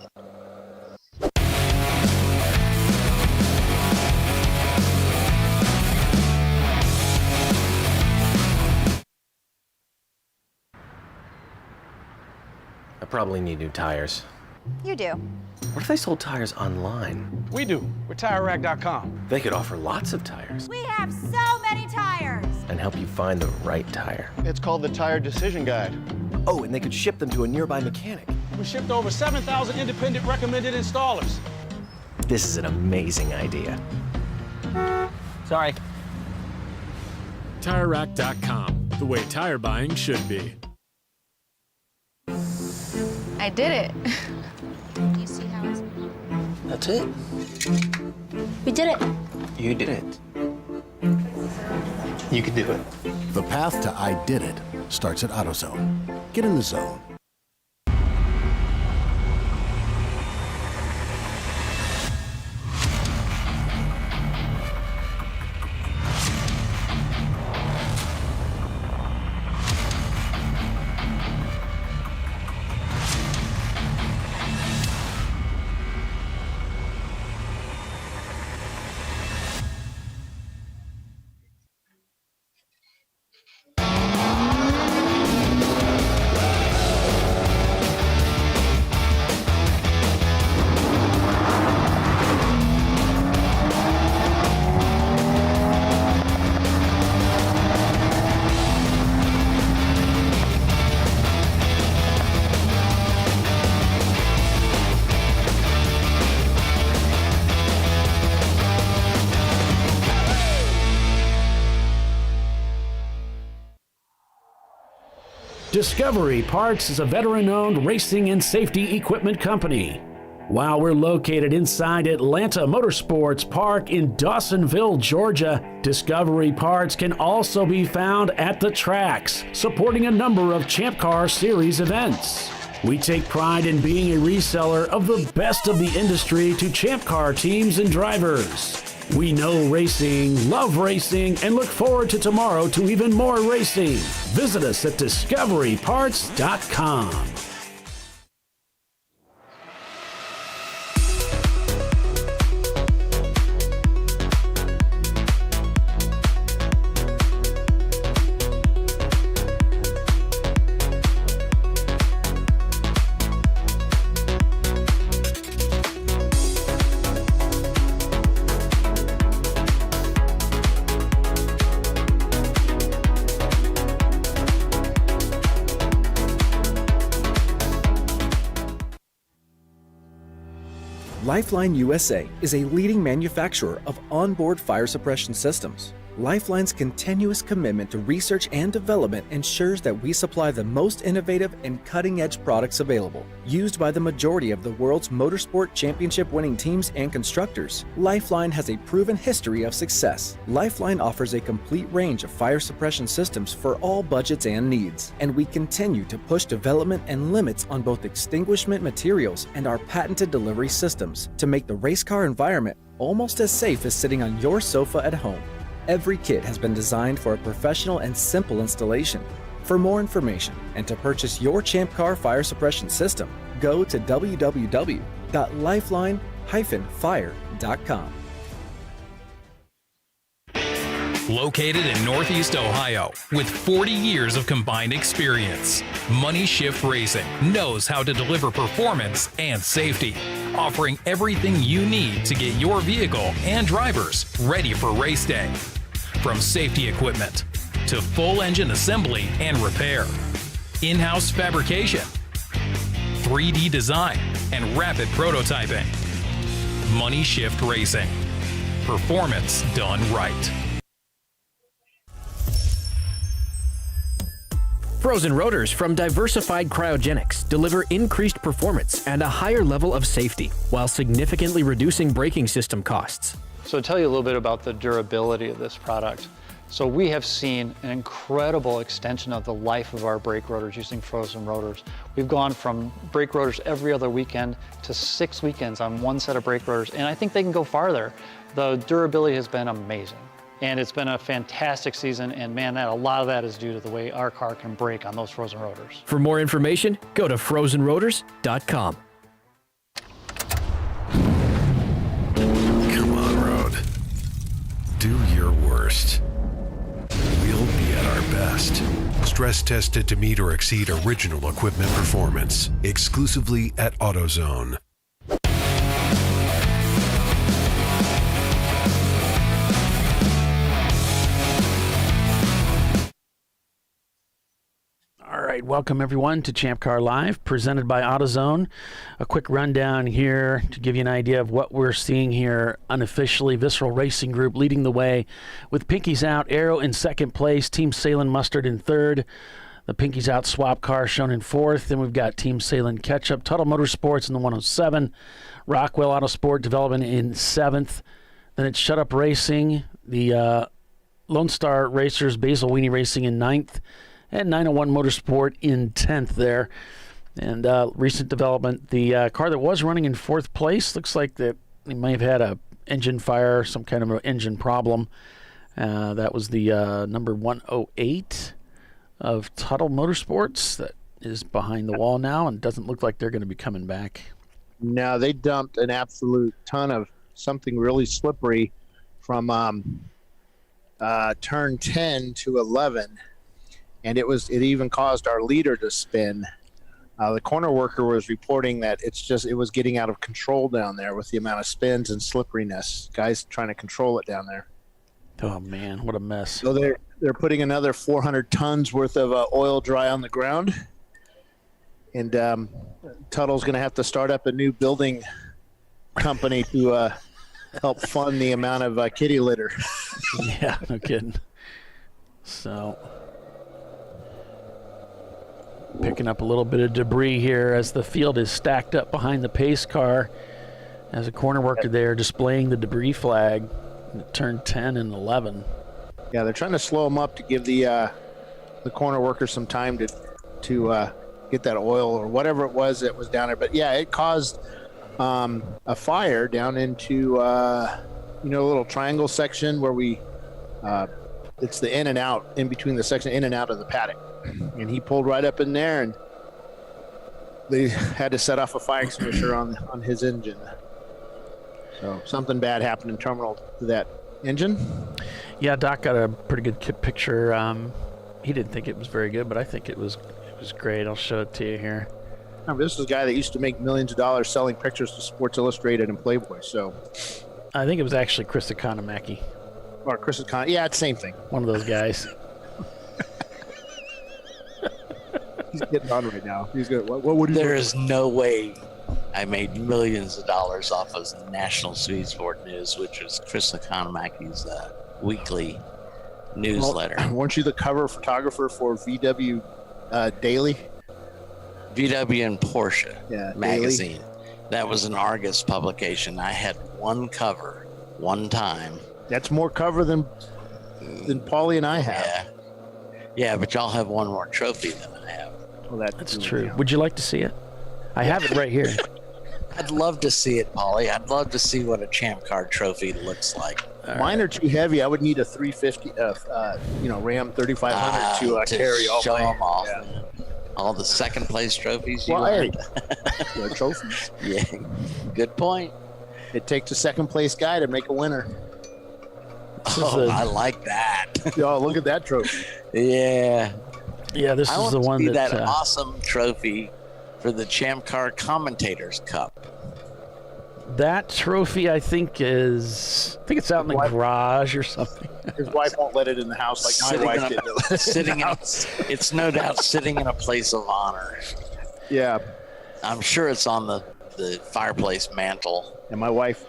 I probably need new tires. You do. What if they sold tires online? We do. We're TireRack.com. They could offer lots of tires We have so many tires. and help you find the right tire. It's called the Tire Decision Guide. Oh, and they could ship them to a nearby mechanic. We shipped over 7,000 independent recommended installers. This is an amazing idea. Sorry. TireRack.com, the way tire buying should be. I did it. You see how it's... That's it. We did it. You did it. You can do it. The path to I did it starts at AutoZone. Get in the zone. Discovery Parts is a veteran-owned racing and safety equipment company. While we're located inside Atlanta Motorsports Park in Dawsonville, Georgia, Discovery Parts can also be found at the tracks, supporting a number of Champ Car Series events. We take pride in being a reseller of the best of the industry to Champ Car teams and drivers. We know racing, love racing, and look forward to tomorrow to even more racing. Visit us at discoveryparts.com. Lifeline USA is a leading manufacturer of onboard fire suppression systems. Lifeline's continuous commitment to research and development ensures that we supply the most innovative and cutting-edge products available. Used by the majority of the world's motorsport championship-winning teams and constructors, Lifeline has a proven history of success. Lifeline offers a complete range of fire suppression systems for all budgets and needs, and we continue to push development and limits on both extinguishment materials and our patented delivery systems to make the race car environment almost as safe as sitting on your sofa at home. Every kit has been designed for a professional and simple installation. For more information and to purchase your ChampCar fire suppression system, go to www.lifeline-fire.com. Located in Northeast Ohio, with 40 years of combined experience, Money Shift Racing knows how to deliver performance and safety, offering everything you need to get your vehicle and drivers ready for race day. From safety equipment to full engine assembly and repair, in-house fabrication, 3D design, and rapid prototyping. Money Shift Racing. Performance done right. Frozen rotors from Diversified Cryogenics deliver increased performance and a higher level of safety while significantly reducing braking system costs. So to tell you a little bit about the durability of this product. So we have seen an incredible extension of the life of our brake rotors using frozen rotors. We've gone from brake rotors every other weekend to 6 weekends on one set of brake rotors, and I think they can go farther. The durability has been amazing. And it's been a fantastic season, and man, a lot of that is due to the way our car can brake on those frozen rotors. For more information, go to frozenrotors.com. Come on, Road. Do your worst. We'll be at our best. Stress tested to meet or exceed original equipment performance. Exclusively at AutoZone. All right, welcome everyone to ChampCar.Live, presented by AutoZone. A quick rundown here to give you an idea of what we're seeing here unofficially. Visceral Racing Group leading the way with Pinkies Out, Aero in second place, Team Sahlen Mustard in third, the Pinkies Out swap car shown in fourth. Then we've got Team Sahlen Ketchup, Tuttle Motorsports in the 107, Rockwell Autosport Development in seventh. Then it's Shut Up Racing, the Lone Star Racers, Basil Weenie Racing in ninth, and 901 Motorsport in 10th there. And recent development, the car that was running in fourth place, looks like that they may have had a engine fire, some kind of an engine problem. That was the number 108 of Tuttle Motorsports that is behind the wall now and doesn't look like they're going to be coming back. No, they dumped an absolute ton of something really slippery from turn 10 to 11. And it even caused our leader to spin. The corner worker was reporting that it was getting out of control down there with the amount of spins and slipperiness. Guys trying to control it down there. Oh man, what a mess! So they're putting another 400 tons worth of oil dry on the ground, and Tuttle's going to have to start up a new building company to help fund the amount of kitty litter. Yeah, no kidding. So. Picking up a little bit of debris here as the field is stacked up behind the pace car. As a corner worker there displaying the debris flag at turn 10 and 11. Yeah, they're trying to slow them up to give the corner worker some time to get that oil or whatever it was that was down there. But yeah, it caused a fire down into a little triangle section where it's the in and out, in between the section in and out of the paddock. And he pulled right up in there, and they had to set off a fire extinguisher on his engine. So something bad happened internal to that engine. Yeah, Doc got a pretty good picture. He didn't think it was very good, but I think it was great. I'll show it to you here. Now, this is a guy that used to make millions of dollars selling pictures to Sports Illustrated and Playboy. So I think it was actually Chris Economaki. Or Chris Economaki. Yeah, it's the same thing. One of those guys. He's getting on right now. He's good. What would he There is no way I made millions of dollars off of National Speed Sport News, which was Chris Economacki's weekly newsletter. Well, weren't you the cover photographer for VW Daily? VW and Porsche magazine. Daily. That was an Argus publication. I had one cover, one time. That's more cover than Paulie and I have. Yeah, but y'all have one more trophy than I have. Well, that's true. Would you like to see it? I have it right here. I'd love to see it, Paulie. I'd love to see what a Champ Car trophy looks like. Mine are too heavy. I would need a 350, Ram 3500 to carry all show my them off. Yeah. All the second place trophies you hey, earned. trophies. Yeah, good point. It takes a second place guy to make a winner. I like that. Oh, look at that trophy. Yeah. Yeah, this is the one that awesome trophy for the Champ Car Commentators Cup. That trophy, I think it's out in the garage or something. His wife won't let it in the house like my wife did. It's no doubt sitting in a place of honor. Yeah. I'm sure it's on the fireplace mantle. And my wife.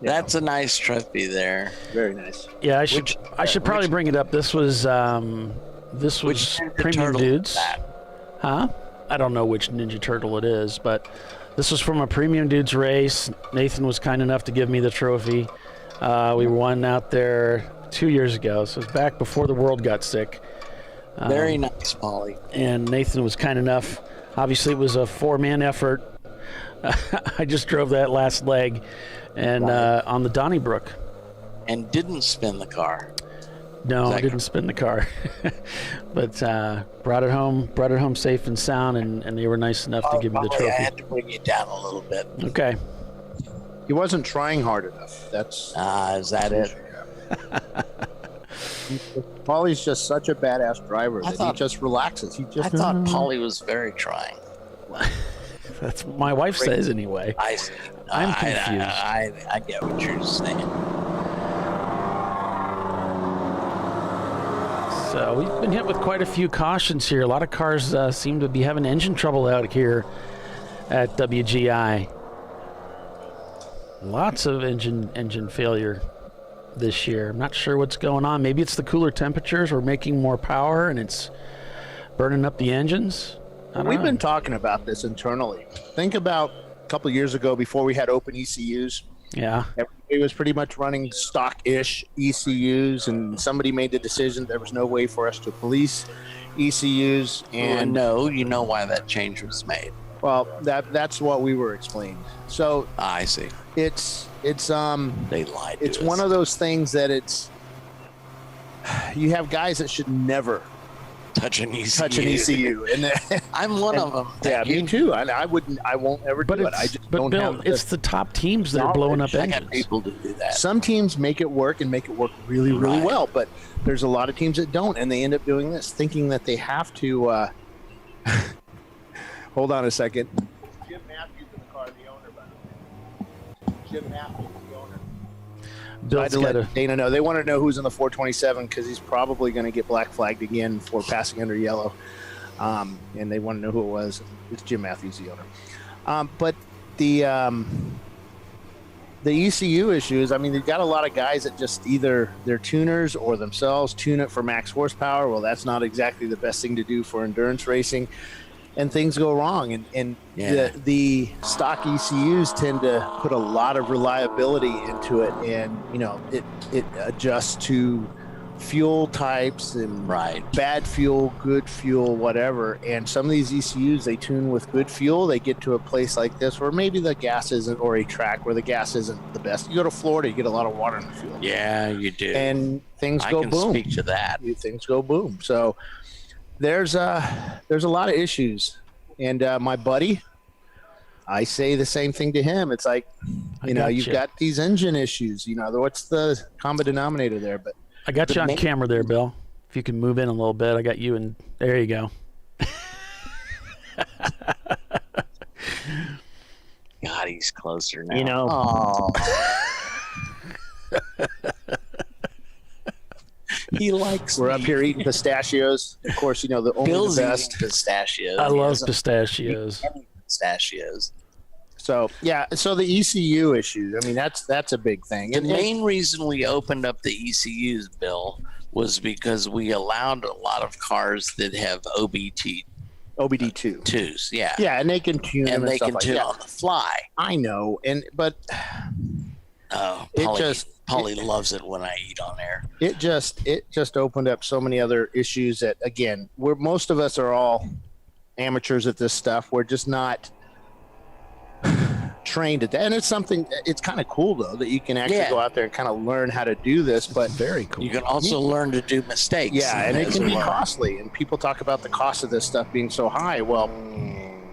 That's a nice trophy there. Very nice. Yeah, I should probably bring it up. This was Premium Dudes. Huh? I don't know which Ninja Turtle it is, but this was from a Premium Dudes race. Nathan was kind enough to give me the trophy. We won out there 2 years ago, so it was back before the world got sick. Very nice, Paulie. And Nathan was kind enough. Obviously, it was a 4-man effort. I just drove that last leg, and on the Donnybrook. And didn't spin the car. No, I didn't spin the car, but brought it home safe and sound, and they were nice enough to give me the trophy. I had to bring you down a little bit. Okay. He wasn't trying hard enough. That's is that it? Paulie's just such a badass driver that he just relaxes. I thought Paulie was very trying. That's what my wife says anyway. I'm confused. I get what you're saying. So we've been hit with quite a few cautions here. A lot of cars seem to be having engine trouble out here at WGI. Lots of engine failure this year. I'm not sure what's going on. Maybe it's the cooler temperatures. We're making more power and it's burning up the engines. We've been talking about this internally. Think about a couple of years ago before we had open ECUs. Yeah. It was pretty much running stock-ish ECUs, and somebody made the decision there was no way for us to police ECUs. And no, you know why that change was made. Well, that's what we were explained. So I see. It's they lied. It's one of those things that you have guys that should never touch an ECU. And I'm one of them. Yeah, me too. I won't ever do it. I just don't Bill, have it's the top teams that are blowing up engines. I got people to do that. Some teams make it work and make it work really, really well, but there's a lot of teams that don't, and they end up doing this, thinking that they have to. Hold on a second. Jim Matthews in the car, the owner, by the way. Jim Matthews, the owner. So I had to let Dana know. They want to know who's in the 427 because he's probably going to get black flagged again for passing under yellow. And they want to know who it was. It's Jim Matthews, the owner. But the ECU issues, I mean, they've got a lot of guys that just either they're tuners or themselves tune it for max horsepower. Well, that's not exactly the best thing to do for endurance racing. And things go wrong, and the stock ECUs tend to put a lot of reliability into it, and it adjusts to fuel types and bad fuel, good fuel, whatever. And some of these ECUs, they tune with good fuel. They get to a place like this where maybe the gas isn't, or a track where the gas isn't the best. You go to Florida, you get a lot of water in the fuel. Yeah, you do. And things go boom. I can speak to that. Things go boom. So there's a lot of issues, and my buddy, I say the same thing to him. It's like, you've got these engine issues. What's the common denominator there? But I got you on camera there, Bill. If you can move in a little bit, I got you in. There you go. God, he's closer now. He likes. We're up here eating pistachios. Of course, the only Bill's the best pistachios. I love pistachios. Pistachios. So the ECU issues. I mean, that's a big thing. The main reason we opened up the ECUs, Bill, was because we allowed a lot of cars that have OBD2s. Yeah. Yeah, and they can tune them and they stuff can like tune that. on the fly. I know, but Polly loves it when I eat on air. It just opened up so many other issues that, again, most of us are all amateurs at this stuff. We're just not trained at that. And it's kind of cool though that you can actually go out there and kind of learn how to do this. But very cool. You can also learn to do mistakes. Yeah, and it can be costly. And people talk about the cost of this stuff being so high. Well,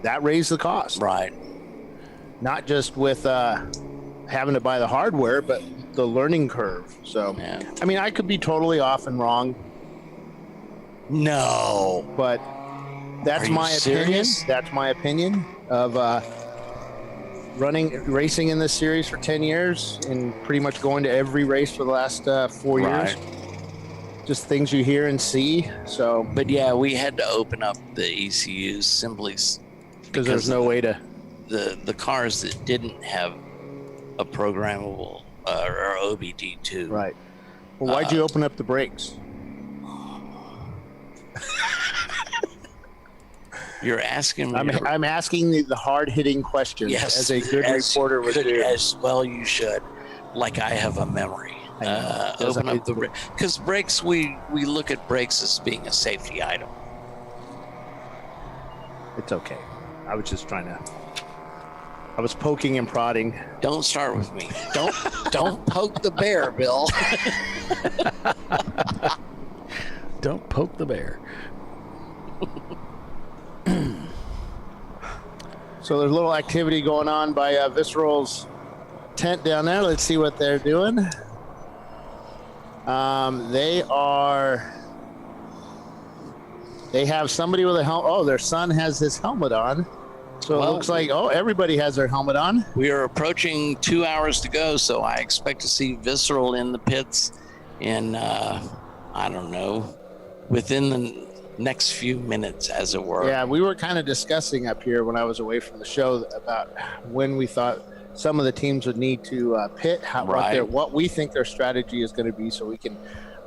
that raised the cost. Right. Not just with having to buy the hardware, but the learning curve. So, I mean, I could be totally off and wrong. No. But that's my opinion. That's my opinion of racing in this series for 10 years and pretty much going to every race for the last 4 years. Just things you hear and see. So, but yeah, we had to open up the ECUs simply because there's no way to. The cars that didn't have a programmable or OBD2. Right. Well, why'd you open up the brakes? You're asking me. I'm asking the hard-hitting questions. Yes, as a good reporter would do. As well you should. Like I have a memory. Open up the brakes. Because brakes, we look at brakes as being a safety item. It's okay. I was just I was poking and prodding. Don't start with me. Don't poke the bear, Bill. Don't poke the bear. So there's a little activity going on by Visceral's tent down there. Let's see what they're doing. They have somebody with a helmet. Oh, their son has his helmet on. So it looks like, everybody has their helmet on. We are approaching 2 hours to go, so I expect to see Visceral in the pits in, I don't know, within the next few minutes, as it were. Yeah, we were kind of discussing up here when I was away from the show about when we thought some of the teams would need to pit, what we think their strategy is going to be, so we can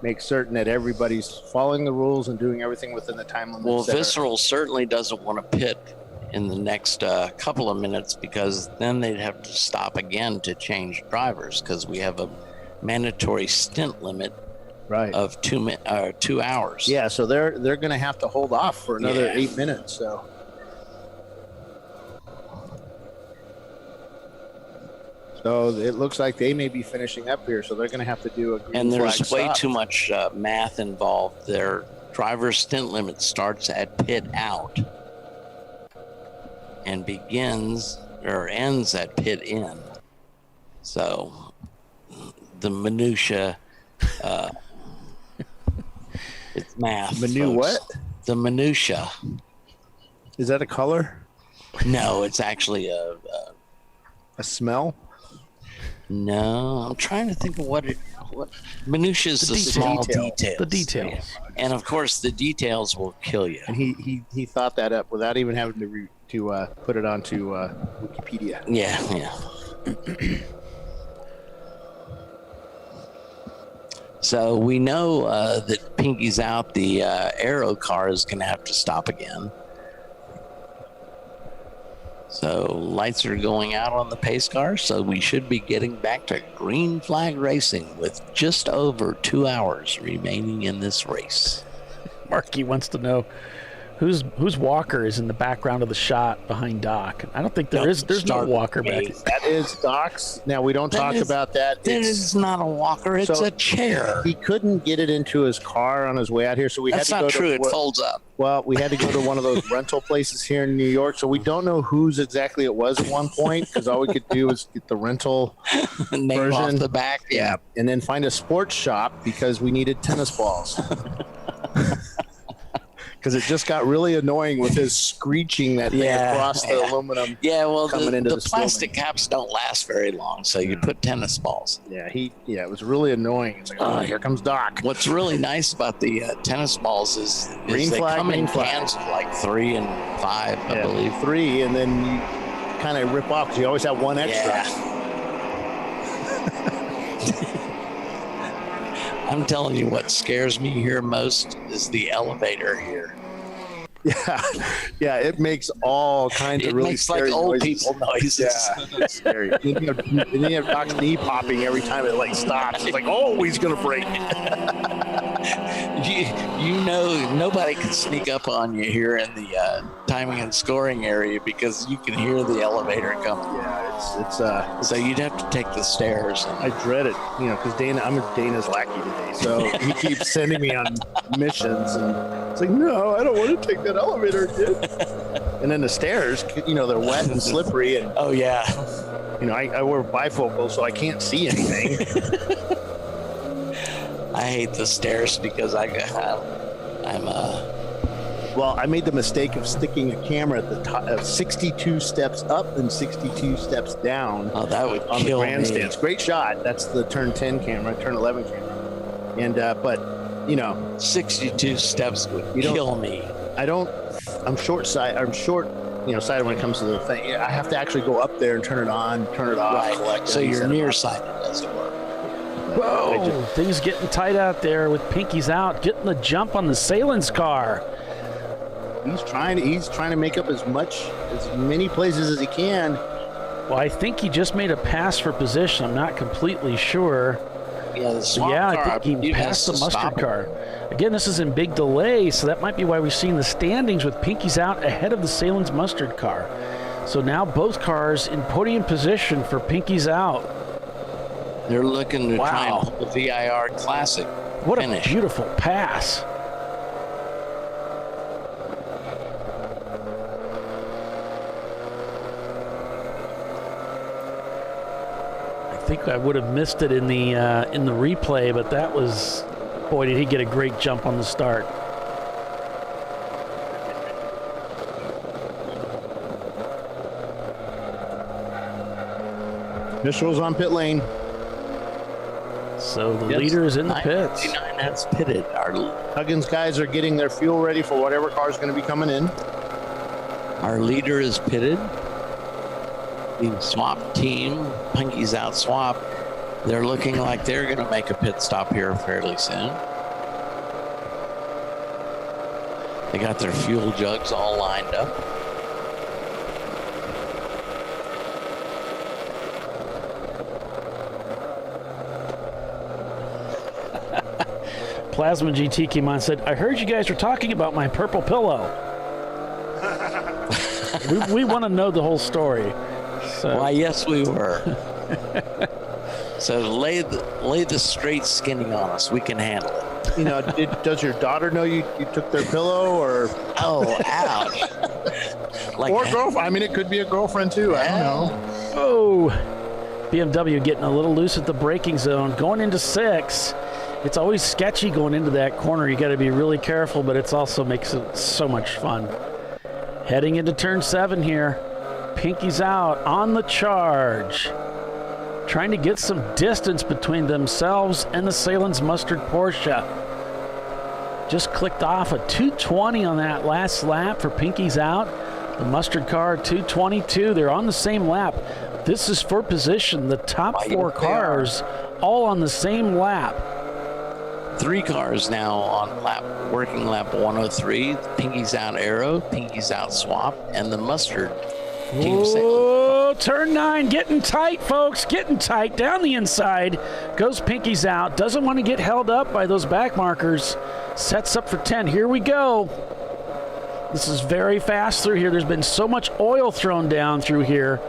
make certain that everybody's following the rules and doing everything within the time limit. Well, Visceral certainly doesn't want to pit in the next couple of minutes, because then they'd have to stop again to change drivers, because we have a mandatory stint limit of 2 hours. Yeah, so they're going to have to hold off for another 8 minutes. So it looks like they may be finishing up here, so they're going to have to do a green and there's flag way stop. too much math involved. Their driver's stint limit starts at pit out and begins or ends at pit in. So the minutia, it's math. What? The minutia. Is that a color? No, it's actually a smell. No, I'm trying to think of what minutia is. The small details. The details. And of course, the details will kill you. And he thought that up without even having to put it onto Wikipedia. Yeah. So we know that Pinky's out. The Aero car is going to have to stop again. So lights are going out on the pace car, so we should be getting back to green flag racing with just over 2 hours remaining in this race. Marky wants to know whose walker is in the background of the shot behind Doc. I don't think there's no walker back. That is Doc's. Now we don't talk about that. That is not a walker. It's a chair. He couldn't get it into his car on his way out here, so we had to go. That's not true. It folds up. Well, we had to go to one of those rental places here in New York, so we don't know whose exactly it was at one point, because all we could do was get the rental name version off the back. Yeah, and then find a sports shop because we needed tennis balls. Because it just got really annoying with his screeching that thing across the aluminum. Yeah, well, coming into the plastic caps don't last very long, so you put tennis balls. Yeah, it was really annoying. It's like, here comes Doc. What's really nice about the tennis balls is green they flag, come in green flag. cans of like 3 and 5, I believe. 3, and then kind of rip off because you always have one extra. Yeah. I'm telling you, what scares me here most is the elevator here. Yeah, it makes all kinds of really scary like old noises. people noises. Yeah, it's scary. And then you have Doc's knee popping every time it like stops. It's like, oh, he's gonna break. You know, nobody can sneak up on you here in the timing and scoring area because you can hear the elevator coming. Yeah, it's so you'd have to take the stairs. I dread it, because I'm Dana's lackey today, so he keeps sending me on missions, and it's like, no, I don't want to take that elevator again. And then the stairs, they're wet and slippery, and oh yeah, I wear bifocals, so I can't see anything. I hate the stairs because Well, I made the mistake of sticking a camera at the top of 62 steps up and 62 steps down. Oh, that would on kill the grandstands. me. Great shot. That's the turn 10 camera, turn 11 camera. And but 62 steps would kill me. I'm short sighted when it comes to the thing. I have to actually go up there and turn it on, turn it off. Right. Collect So you're nearsighted, as it were. Whoa, things getting tight out there with Pinky's out, getting the jump on the Sahlen's car. He's trying to make up as many places as he can. Well, I think he just made a pass for position. I'm not completely sure. Yeah, the swamp car, I think he passed the mustard car. Again, this is in big delay, so that might be why we're seeing the standings with Pinky's out ahead of the Sahlen's mustard car. So now both cars in podium position for Pinky's out. They're looking to try and pull the VIR Classic finish. A beautiful pass. I think I would have missed it in the replay, but that was, boy, did he get a great jump on the start. Mitchell's on pit lane. So the leader is in the pits. 99 has pitted. Our Huggins guys are getting their fuel ready for whatever car is going to be coming in. Our leader is pitted. The swap team, Pinky's out swap, they're looking like they're going to make a pit stop here fairly soon. They got their fuel jugs all lined up. Plasma GT came on and said, I heard you guys were talking about my purple pillow. we want to know the whole story. So. Why, yes, we were. So lay the straight skinning on us. We can handle it. Does your daughter know you took their pillow, or? Oh, ouch. Or girlfriend. I mean, it could be a girlfriend too. I don't know. Oh, BMW getting a little loose at the braking zone, going into 6. It's always sketchy going into that corner. You got to be really careful, but it also makes it so much fun. Heading into turn 7 here. Pinky's out on the charge. Trying to get some distance between themselves and the Sahlen's Mustard Porsche. Just clicked off a 220 on that last lap for Pinky's out. The Mustard car 222. They're on the same lap. This is for position. The top 4 cars all on the same lap. 3 cars now on working lap 103. Pinky's out Aero, Pinky's out Swap, and the Mustard team. Oh, turn 9, getting tight, folks, getting tight. Down the inside goes Pinky's out. Doesn't want to get held up by those back markers. Sets up for 10. Here we go. This is very fast through here. There's been so much oil thrown down through here.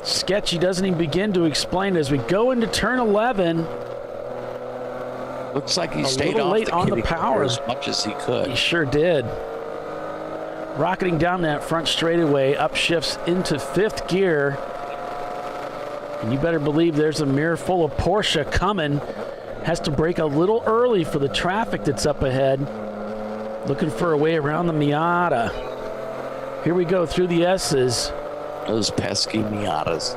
Sketchy doesn't even begin to explain as we go into turn 11. Looks like he stayed off late on the power as much as he could. He sure did. Rocketing down that front straightaway, upshifts into 5th gear. And you better believe there's a mirror full of Porsche coming. Has to brake a little early for the traffic that's up ahead. Looking for a way around the Miata. Here we go through the S's. Those pesky Miatas.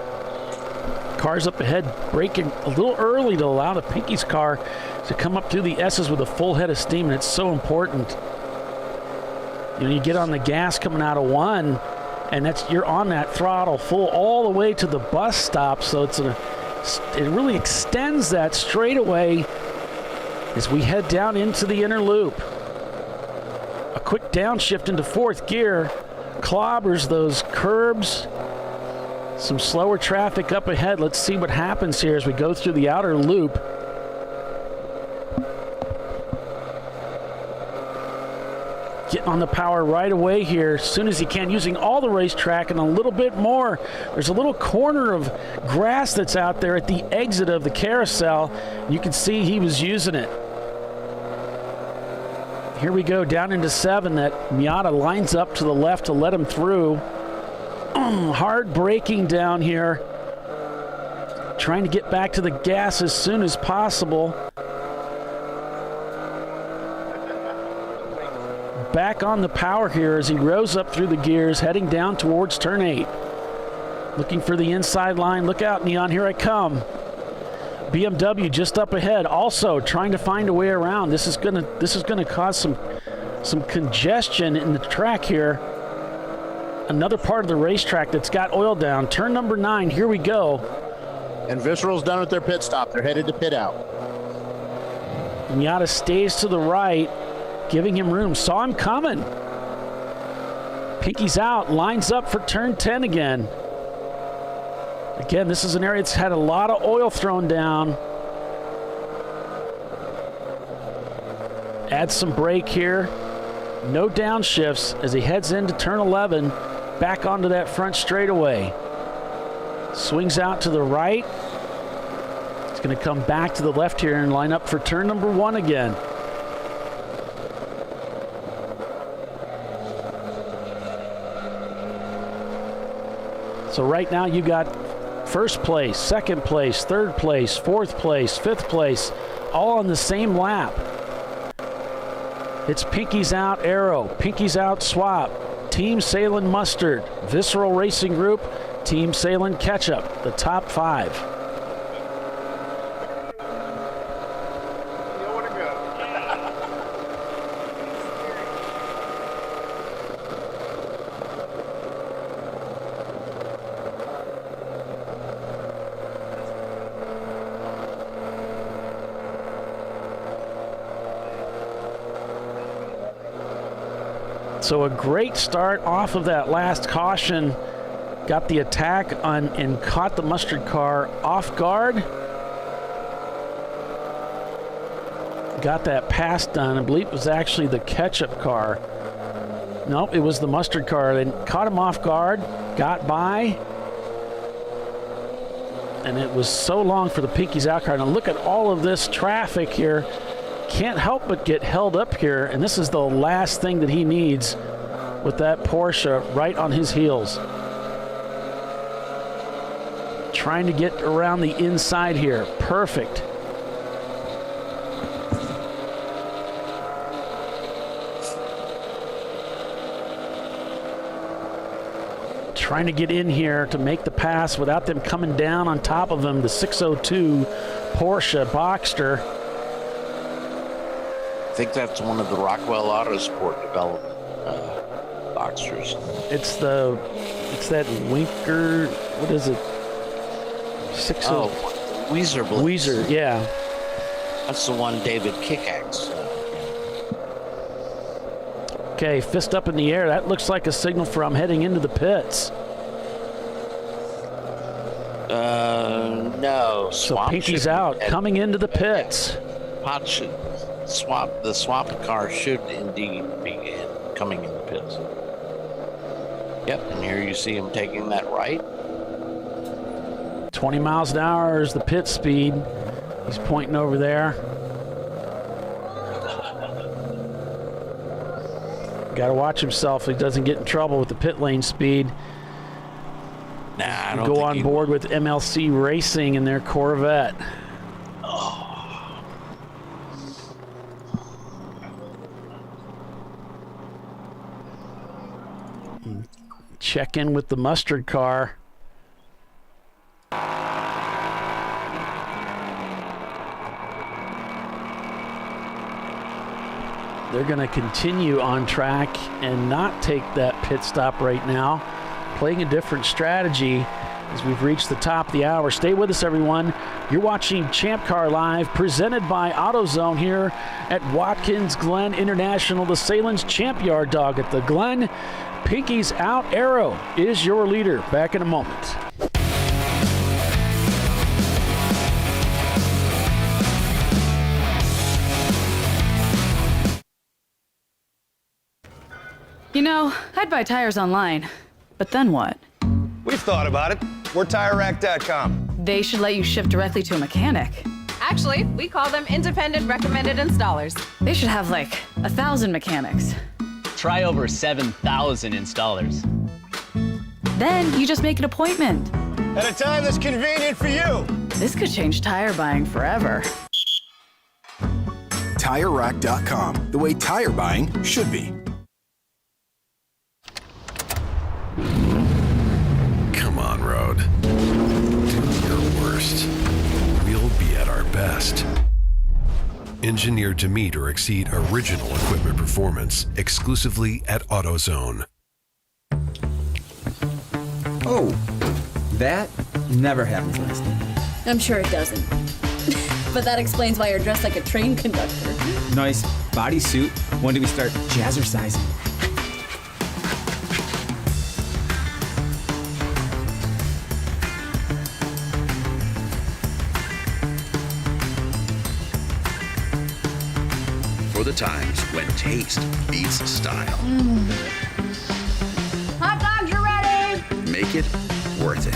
Cars up ahead braking a little early to allow the Pinky's car to come up through the S's with a full head of steam, and it's so important. You get on the gas coming out of 1, and you're on that throttle full all the way to the bus stop, so it really extends that straightaway as we head down into the inner loop. A quick downshift into fourth gear clobbers those curbs. Some slower traffic up ahead. Let's see what happens here as we go through the outer loop. Getting on the power right away here as soon as he can, using all the racetrack and a little bit more. There's a little corner of grass that's out there at the exit of the carousel. You can see he was using it. Here we go down into 7. That Miata lines up to the left to let him through. Hard braking down here. Trying to get back to the gas as soon as possible. Back on the power here as he rose up through the gears, heading down towards turn 8. Looking for the inside line. Look out, Neon, here I come. BMW just up ahead, also trying to find a way around. This is gonna cause some congestion in the track here. Another part of the racetrack that's got oil down. Turn number 9, here we go. And Visceral's done with their pit stop. They're headed to pit out. Miata stays to the right, giving him room. Saw him coming. Pinky's out, lines up for turn 10 again. Again, this is an area that's had a lot of oil thrown down. Adds some brake here. No downshifts as he heads into turn 11, back onto that front straightaway. Swings out to the right. He's going to come back to the left here and line up for turn number 1 again. So right now you got first place, second place, third place, fourth place, fifth place, all on the same lap. It's Pinky's out Aero, Pinky's out Swap, Team Sahlen Mustard, Visceral Racing Group, Team Sahlen Ketchup, the top 5. So a great start off of that last caution. Got the attack on and caught the mustard car off guard. Got that pass done. I believe it was actually the ketchup car. Nope, it was the mustard car. Then caught him off guard, got by. And it was so long for the Pinky's out car. Now look at all of this traffic here. Can't help but get held up here, and this is the last thing that he needs with that Porsche right on his heels. Trying to get around the inside here. Perfect. Trying to get in here to make the pass without them coming down on top of him. The 602 Porsche Boxster. I think that's one of the Rockwell Autosport development Boxsters. It's that Winker. What is it? 60. Weezer Blitz. Weezer, yeah. That's the one David Kickaxe. Okay, fist up in the air. That looks like a signal for I'm heading into the pits. No. So Pinky's out, coming into the pits. Pot should swap. The swap car should indeed be coming in the pits. Yep, and here you see him taking that right. 20 miles an hour is the pit speed. He's pointing over there. Got to watch himself so he doesn't get in trouble with the pit lane speed. Nah, I don't go on board with MLC Racing in their Corvette. Oh. Check in with the mustard car. They're going to continue on track and not take that pit stop right now. playing a different strategy as we've reached the top of the hour. Stay with us, everyone. You're watching Champ Car Live, presented by AutoZone here at Watkins Glen International, the Sahlen's Champyard dog at the Glen. Pinky's out. Arrow is your leader. Back in a moment. You know, I'd buy tires online, but then what? We've thought about it. We're TireRack.com. They should let you ship directly to a mechanic. Actually, we call them independent recommended installers. They should have like 1,000 mechanics. Try over 7,000 installers. Then you just make an appointment. At a time that's convenient for you. This could change tire buying forever. TireRack.com, the way tire buying should be. Come on, Road. Do your worst. We'll be at our best. Engineered to meet or exceed original equipment performance exclusively at AutoZone. Oh, that never happens last night. I'm sure it doesn't. But that explains why you're dressed like a train conductor. Nice bodysuit. When do we start jazzercising? For the times when taste beats style. Hot dogs are ready! Make it worth it.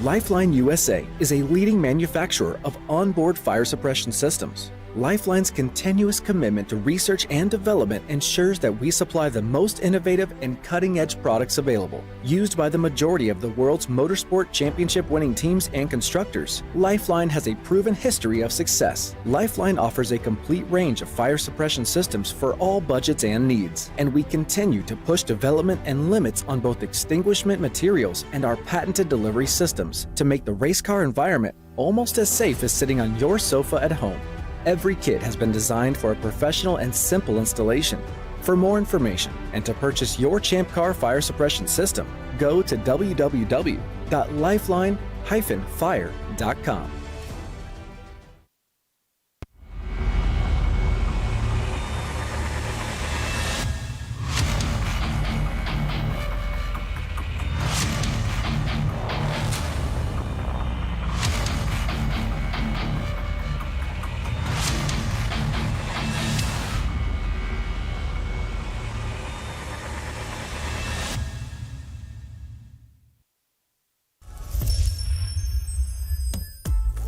Lifeline USA is a leading manufacturer of onboard fire suppression systems. Lifeline's continuous commitment to research and development ensures that we supply the most innovative and cutting-edge products available. Used by the majority of the world's motorsport championship-winning teams and constructors, Lifeline has a proven history of success. Lifeline offers a complete range of fire suppression systems for all budgets and needs, and we continue to push development and limits on both extinguishment materials and our patented delivery systems to make the race car environment almost as safe as sitting on your sofa at home. Every kit has been designed for a professional and simple installation. For more information and to purchase your Champ Car fire suppression system, go to www.lifeline-fire.com.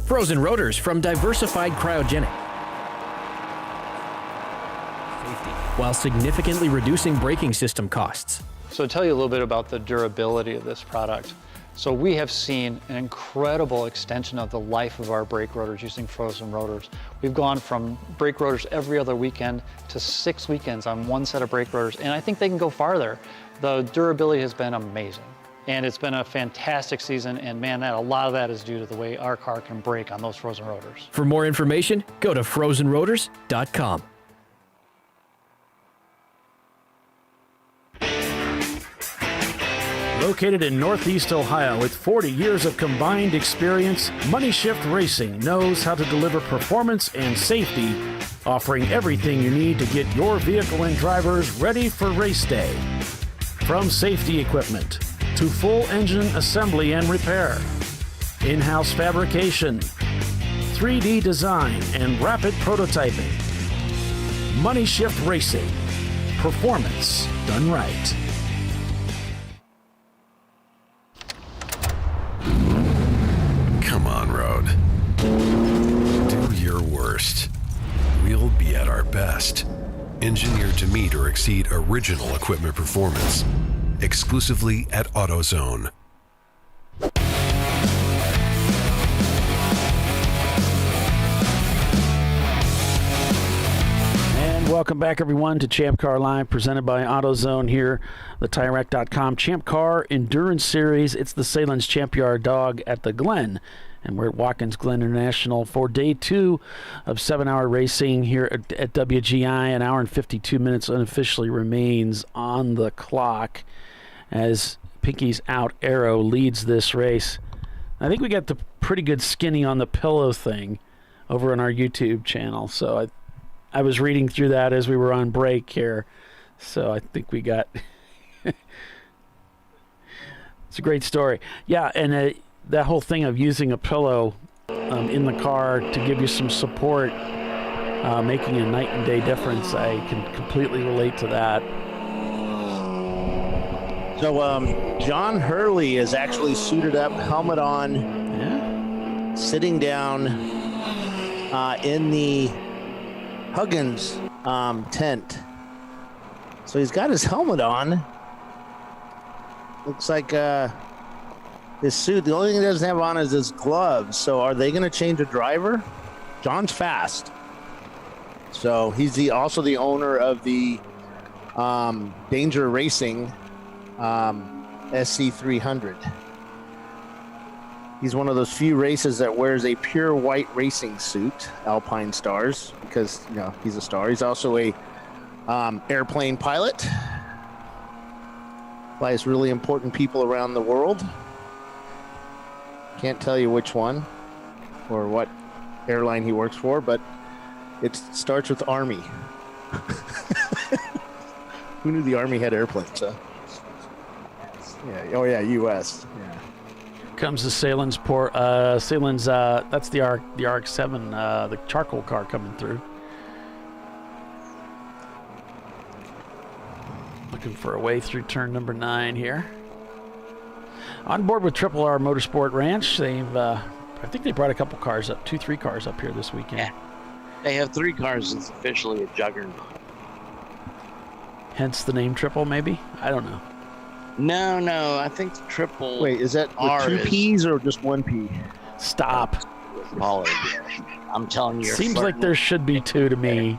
Frozen rotors from Diversified Cryogenic. Safety, while significantly reducing braking system costs. So to tell you a little bit about the durability of this product. So we have seen an incredible extension of the life of our brake rotors using frozen rotors. We've gone from brake rotors every other weekend to 6 weekends on one set of brake rotors, and I think they can go farther. The durability has been amazing. And it's been a fantastic season, and man, a lot of that is due to the way our car can brake on those frozen rotors. For more information, go to frozenrotors.com. Located in Northeast Ohio with 40 years of combined experience, Money Shift Racing knows how to deliver performance and safety, offering everything you need to get your vehicle and drivers ready for race day. From safety equipment to full engine assembly and repair, in-house fabrication, 3D design, and rapid prototyping. Money Shift Racing. Performance done right. Come on, Road. Do your worst. We'll be at our best. Engineered to meet or exceed original equipment performance exclusively at AutoZone. And welcome back, everyone, to Champ Car Live, presented by AutoZone here, the TireRack.com Champ Car Endurance Series. It's the Sahlen's Champyard dog at the Glen. And we're at Watkins Glen International for day 2 of 7-hour racing here at WGI. An hour and 52 minutes unofficially remains on the clock as Pinky's Out Arrow leads this race. I think we got the pretty good skinny on the pillow thing over on our YouTube channel. So I was reading through that as we were on break here. So I think we got... It's a great story. Yeah, and that whole thing of using a pillow in the car to give you some support, making a night and day difference, I can completely relate to that. So John Hurley is actually suited up, helmet on, sitting down in the Huggins tent. So he's got his helmet on. Looks like his suit. The only thing he doesn't have on is his gloves. So are they going to change a driver? John's fast. So he's also the owner of the Danger Racing SC300. He's one of those few races that wears a pure white racing suit, Alpine Stars, because he's a star. He's also a airplane pilot. Flies really important people around the world. Can't tell you which one or what airline he works for, but it starts with Army. Who knew the Army had airplanes, huh? Yeah. Oh yeah, U.S. Yeah. Comes the Sahlen's that's the RX-7, the charcoal car coming through. Looking for a way through turn number 9 here. On board with Triple R Motorsport Ranch, they've I think they brought a couple cars up, 2-3 cars up here this weekend. Yeah. They have 3 cars. It's officially a juggernaut. Hence the name Triple, maybe? I don't know. No. I think the Triple. Wait, is that with 2 P's or just 1 P? Stop. Paulie, I'm telling you. Seems like there should be 2 to me.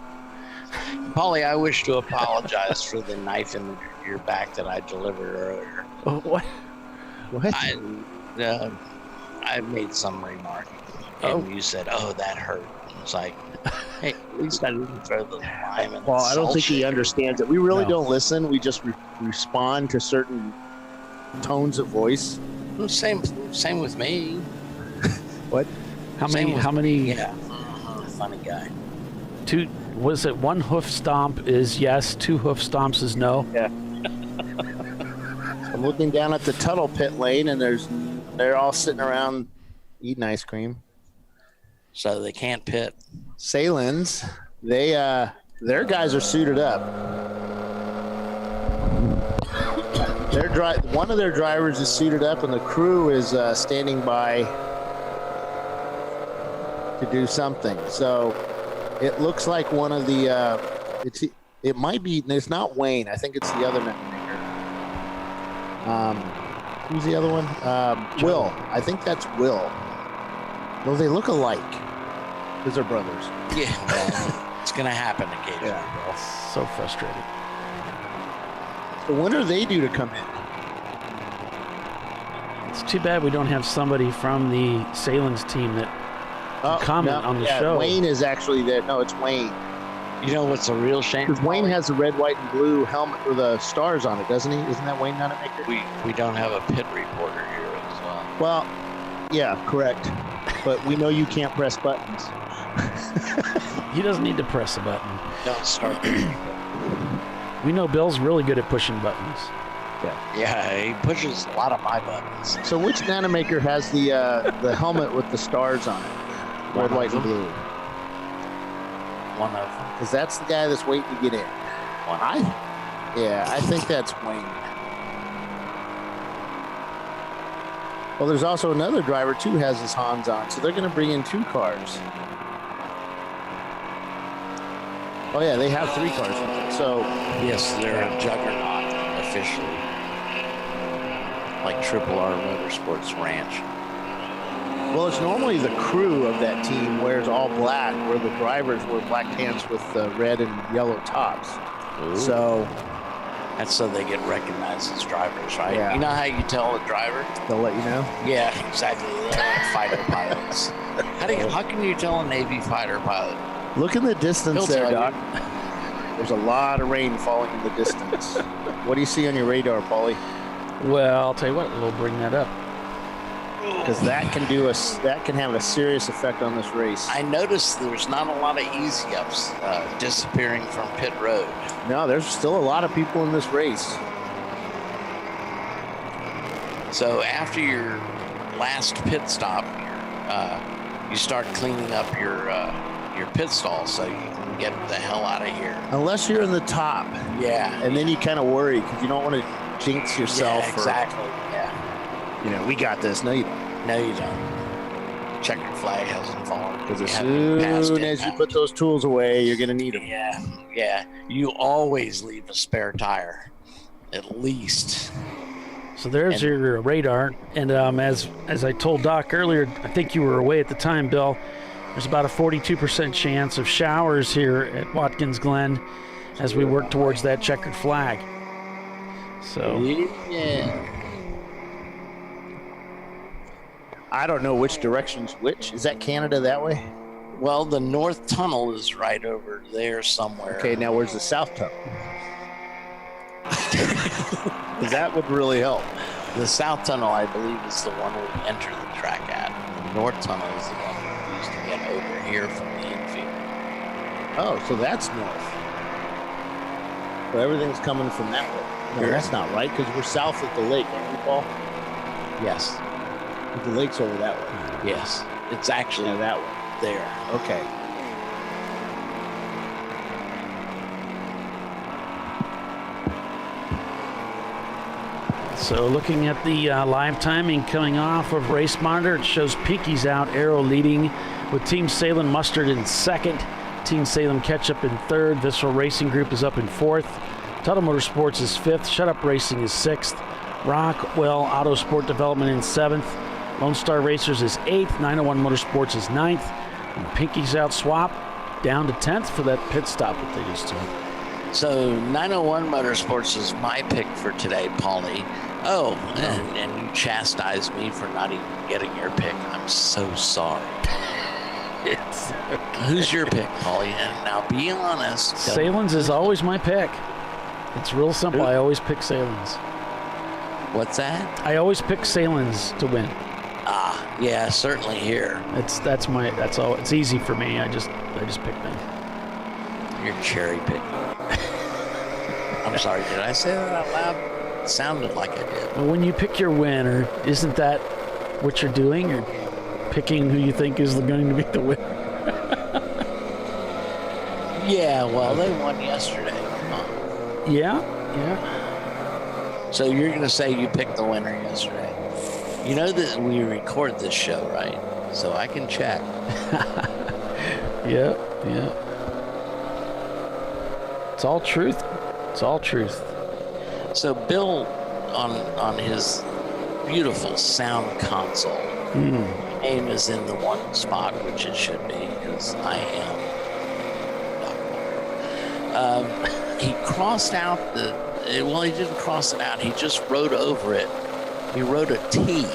Paulie, I wish to apologize for the knife in your back that I delivered earlier. Oh, what? What? I made some remark, and you said, "Oh, that hurt." It's like, hey, at least I didn't throw the lime in. Well, I don't think he understands it. We really don't listen. We just respond to certain tones of voice. Well, same with me. What? How many? Yeah, funny guy. 2. Was it 1 hoof stomp is yes, 2 hoof stomps is no? Yeah. I'm looking down at the Tuttle pit lane, and they're all sitting around eating ice cream. So they can't pit. Sahlen's, their guys are suited up. One of their drivers is suited up, and the crew is standing by to do something. So it looks like one of the it might be, it's not Wayne, I think it's the other maker. Who's the other one? Will. I think that's Will. Well, they look alike because they're brothers. Yeah, well, it's gonna happen occasionally. Yeah. So frustrating. So when are they due to come in? It's too bad we don't have somebody from the Sahlen's team that comment on the show. Wayne is actually there. No, it's Wayne. You know what's a real shame? Because Wayne has the red, white, and blue helmet with the stars on it, doesn't he? Isn't that Wayne Nonemaker? We don't have a pit reporter here as well. Well, yeah, correct. But we know you can't press buttons. He doesn't need to press a button. Don't start. We know Bill's really good at pushing buttons. Yeah, he pushes a lot of my buttons. So which Nanomaker has the helmet with the stars on it? Red, white, and blue. One of them. Because that's the guy that's waiting to get in. I think that's Wayne. Well, there's also another driver, too, has his Hans on. So they're going to bring in 2 cars. Oh, yeah, they have 3 cars. So yes, they're a juggernaut officially. Like Triple R Motorsports Ranch. Well, it's normally the crew of that team wears all black, where the drivers wear black pants with red and yellow tops. Ooh. So That's so they get recognized as drivers, right? Yeah. You know how you tell a driver? They'll let you know. Yeah, exactly. They're like fighter pilots. How can you tell a Navy fighter pilot? Look in the distance He'll there, tell Doc. There's a lot of rain falling in the distance. What do you see on your radar, Paulie? Well, I'll tell you what, we'll bring that up. Because that can have a serious effect on this race. I noticed there's not a lot of easy ups disappearing from pit road. No, there's still a lot of people in this race. So after your last pit stop, you start cleaning up your pit stall so you can get the hell out of here. Unless you're in the top. Yeah. And then you kind of worry because you don't want to jinx yourself. Yeah, exactly. We got this. No, you don't. No, you don't. Checkered flag hasn't fallen. Because as soon as you put those tools away, you're going to need them. Yeah. You always leave a spare tire, at least. So there's your radar. And as I told Doc earlier, I think you were away at the time, Bill, there's about a 42% chance of showers here at Watkins Glen as we work towards that checkered flag. So yeah. I don't know which direction's which. Is that Canada that way? Well, the North Tunnel is right over there somewhere. Okay, now where's the South Tunnel? Because that would really help. The South Tunnel, I believe, is the one we enter the track at. The North Tunnel is the one we use to get over here from the infield. Oh, so that's north. So everything's coming from that way. No, that's not right, because we're south of the lake, aren't we, Paul? Yes. The lake's over that way. Yes. It's actually that way. There. Okay. So looking at the live timing coming off of Race Monitor, it shows Pinky's out, Arrow leading with Team Sahlen Mustard in second, Team Salem Ketchup in third, Visceral Racing Group is up in fourth, Tuttle Motorsports is fifth, Shut Up Racing is sixth, Rockwell Auto Sport Development in seventh, Lone Star Racers is eighth, 901 Motorsports is ninth, and Pinky's out swap down to 10th for that pit stop that they just took. So 901 Motorsports is my pick for today, Paulie. Oh, and you chastised me for not even getting your pick. I'm so sorry. Who's your pick, Paulie? And now be honest. Salen's is always my pick. It's real simple. I always pick Salen's. What's that? I always pick Salen's to win. Ah, yeah, certainly here. That's all. It's easy for me. I just pick them. You're cherry picking. I'm sorry, did I say that out loud? It sounded like I did. Well, when you pick your winner, isn't that what you're doing? You're picking who you think is going to be the winner. Yeah, well, they won yesterday. Come on. Yeah. So you're going to say you picked the winner yesterday. You know that we record this show, right? So I can check. Yeah. It's all truth. It's all truth. So Bill, on his beautiful sound console, name is in the one spot, which it should be, because I am Doc Walker. He crossed out he didn't cross it out. He just wrote over it. He wrote a T.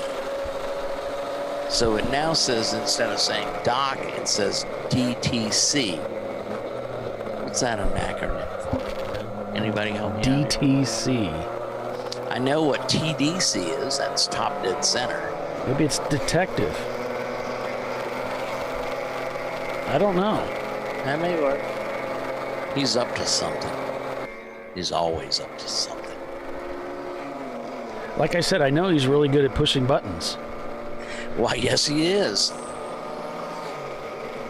So it now says, instead of saying Doc, it says DTC. What's that an acronym for? Anybody help me? DTC. I know what TDC is. That's Top Dead Center. Maybe it's detective. I don't know. That may work. He's up to something. He's always up to something. Like I said, I know he's really good at pushing buttons. Why, yes, he is.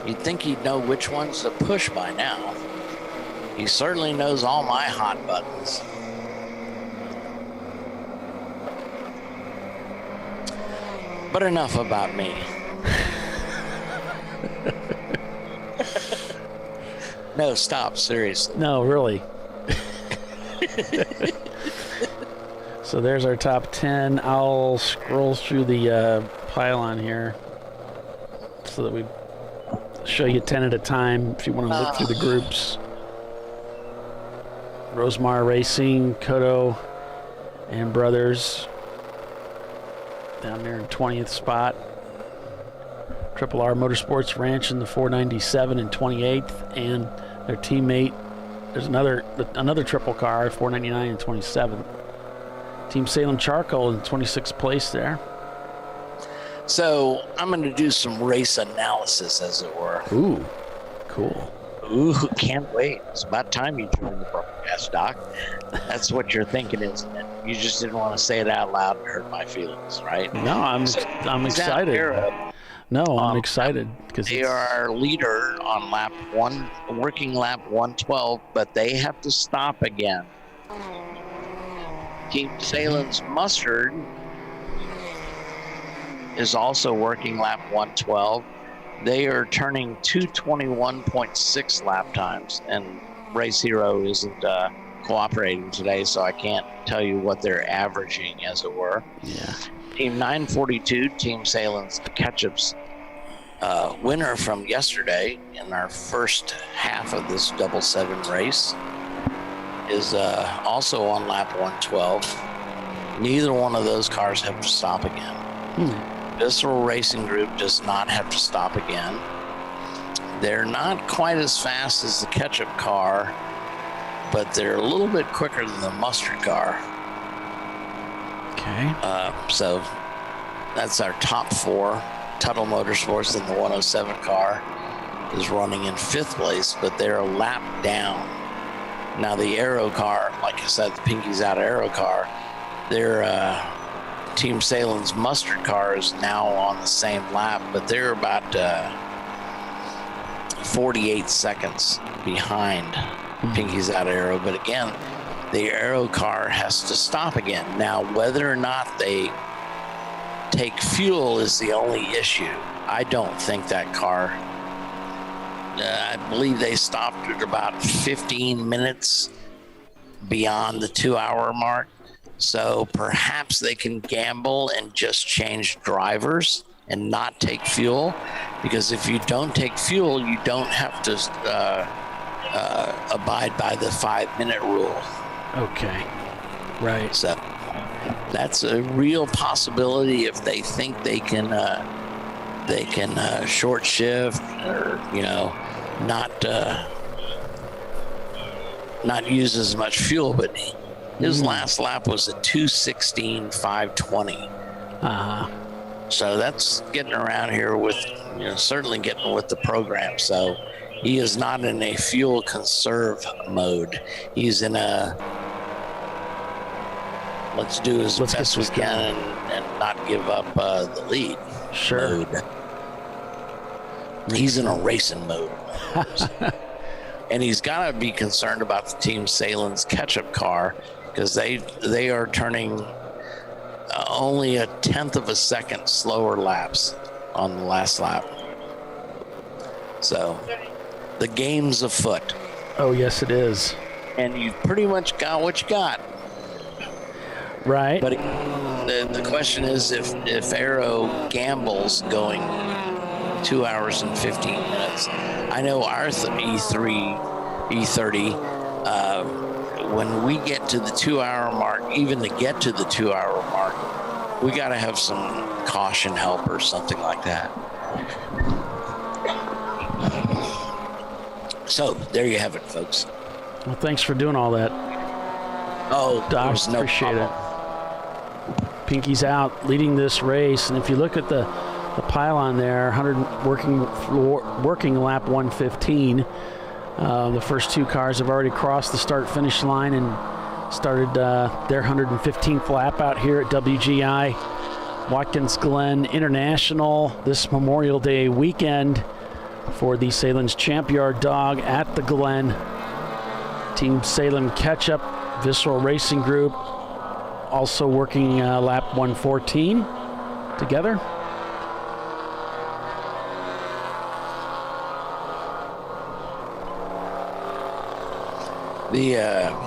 You'd think he'd know which ones to push by now. He certainly knows all my hot buttons. But enough about me. No, stop, seriously. No, really. So there's our top 10. I'll scroll through the pylon here so that we show you 10 at a time if you want to look through the groups. Rosemar Racing, Cotto and Brothers down there in 20th spot. Triple R Motorsports Ranch in the 497 and 28th, and their teammate, there's another triple car, 499 and 27th. Team Sahlen Charcoal in 26th place there. So I'm going to do some race analysis, as it were. Ooh, cool. Ooh, can't wait. It's about time you joined the broadcast, Doc. That's what you're thinking, isn't it? You just didn't want to say it out loud and hurt my feelings, right? No, I'm excited. I'm excited because they are our leader on lap one, working lap 112, but they have to stop again. Team Sahlen's Mustard is also working lap 112. They are turning 2:21.6 lap times, and Race Hero isn't cooperating today, so I can't tell you what they're averaging, as it were. Yeah. Team 942, Team Sahlen's Ketchup's winner from yesterday in our first half of this 7 race, is also on lap 112. Neither one of those cars have to stop again. Visceral Racing Group does not have to stop again. They're not quite as fast as the Ketchup car, but they're a little bit quicker than the Mustard car. Okay. So that's our top 4. Tuttle Motorsports in the 107 car is running in 5th place, but they're a lap down. Now the Aero car, like I said, the Pinkies Out Aero car, their Team Sahlen's Mustard car is now on the same lap, but they're about 48 seconds behind Pinkies Out Aero. But again, the Aero car has to stop again. Now, whether or not they take fuel is the only issue. I don't think that car, I believe they stopped at about 15 minutes beyond the 2-hour mark. So perhaps they can gamble and just change drivers and not take fuel, because if you don't take fuel, you don't have to abide by the 5-minute rule. Okay. Right. So that's a real possibility if they think they can short shift or not use as much fuel. But his last lap was a 2:16.520. So that's getting around here with certainly getting with the program. So he is not in a fuel conserve mode. He's in a let's do as best we can and not give up the lead mode. He's in a racing mode. And he's got to be concerned about the Team Sahlen's Ketchup car, because they are turning only a 1/10 of a second slower laps on the last lap. So the game's afoot. Oh, yes, it is. And you've pretty much got what you got. Right. But the question is if Aero gambles going 2 hours and 15 minutes. I know our E30, when we get to the 2-hour mark, even to get to the 2-hour mark, we got to have some caution help or something like that. So there you have it, folks. Well, thanks for doing all that. Oh, Doc, no appreciate problem. it. Pinky's out leading this race, and if you look at the pylon there, 100 working lap 115. The first 2 cars have already crossed the start-finish line and started their 115th lap out here at WGI Watkins Glen International this Memorial Day weekend for the Sahlen's Champyard dog at the Glen. Team Sahlen Ketchup, Visceral Racing Group, also working lap 114 together. The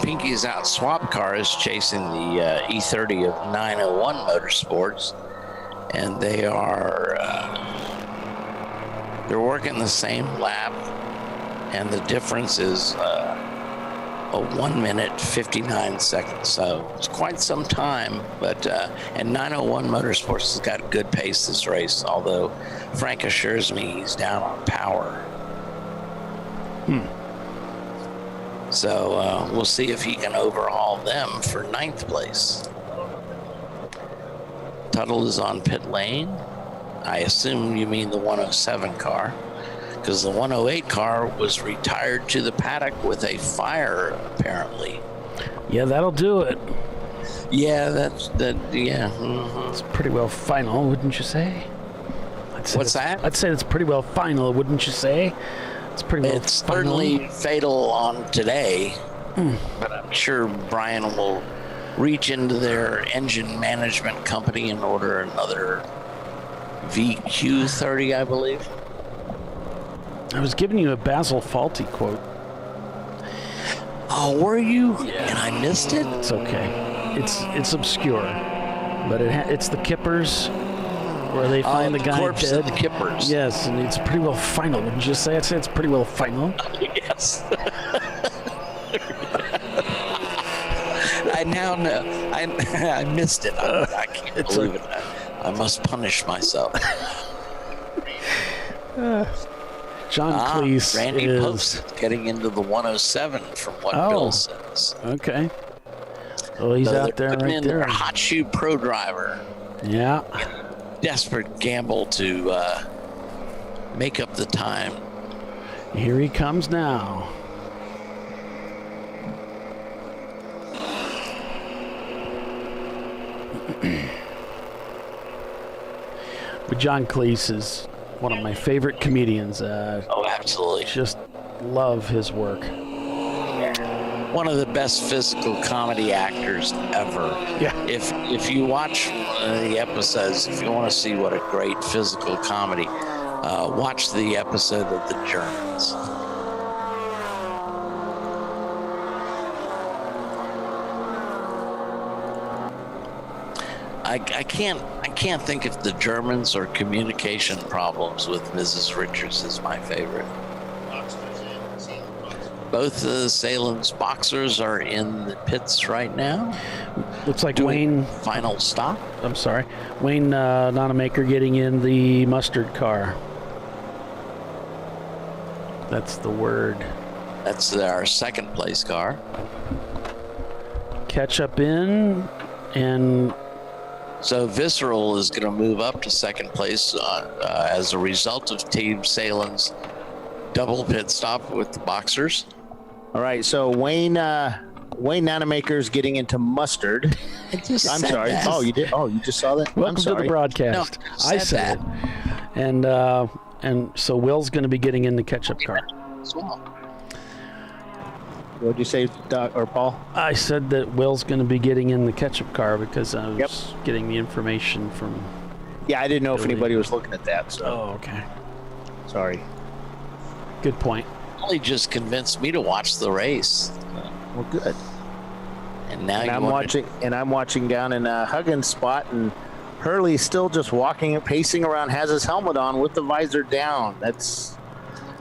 Pinkies Out swap car is chasing the E30 of 901 Motorsports, and they are they're working the same lap, and the difference is 1 minute 59 seconds. So it's quite some time. But and 901 Motorsports has got good pace this race. Although Frank assures me he's down on power. So we'll see if he can overhaul them for 9th place. Tuttle is on pit lane. I assume you mean the 107 car, because the 108 car was retired to the paddock with a fire, apparently. Yeah, that'll do it. Yeah, yeah. It's pretty well final, wouldn't you say? What's that? I'd say it's pretty well final, wouldn't you say? It's pretty well It's final. certainly fatal on today, but I'm sure Brian will reach into their engine management company and order another VQ30, I believe. I was giving you a Basil Fawlty quote. Oh, were you? Yeah. And I missed it? It's okay. It's obscure, but it's the Kippers where they find the guy corpse dead. Of the Kippers. Yes, and it's pretty well final. Wouldn't you say? I'd say it's pretty well final. Yes. I now know. I missed it. I can't believe it. I must punish myself. John Cleese Randy is Post getting into the 107 from what Bill says. Okay. Well, he's out there right in there. Their hot shoe pro driver. Yeah. Desperate gamble to make up the time. Here he comes now. But John Cleese is one of my favorite comedians. Oh, absolutely. Just love his work. One of the best physical comedy actors ever. Yeah. If you watch the episodes, if you want to see what a great physical comedy, watch the episode of The Germans. I can't think if The Germans or Communication Problems with Mrs. Richards is my favorite. Both the Sahlen's boxers are in the pits right now. Looks like Wayne. Final stop. I'm sorry. Wayne Nonamaker getting in the mustard car. That's the word. That's our 2nd place car. Catch-up in, and so Visceral is going to move up to 2nd place as a result of Team Sahlen's double pit stop with the boxers. All right, so Wayne Nonamaker's getting into mustard. I'm sorry. That. Oh, you did. Oh, you just saw that. Welcome I'm sorry. to the broadcast. No, I said that. And so Will's going to be getting in the catch-up car. As well. What'd you say, Doc or Paul? I said that Will's going to be getting in the catch-up car because I was getting the information from. Yeah, I didn't know if anybody was looking at that. So. Oh, okay. Sorry. Good point. Only just convinced me to watch the race. Well, good. And now I'm watching down in Huggins' spot, and Hurley's still just pacing around, has his helmet on with the visor down. That's.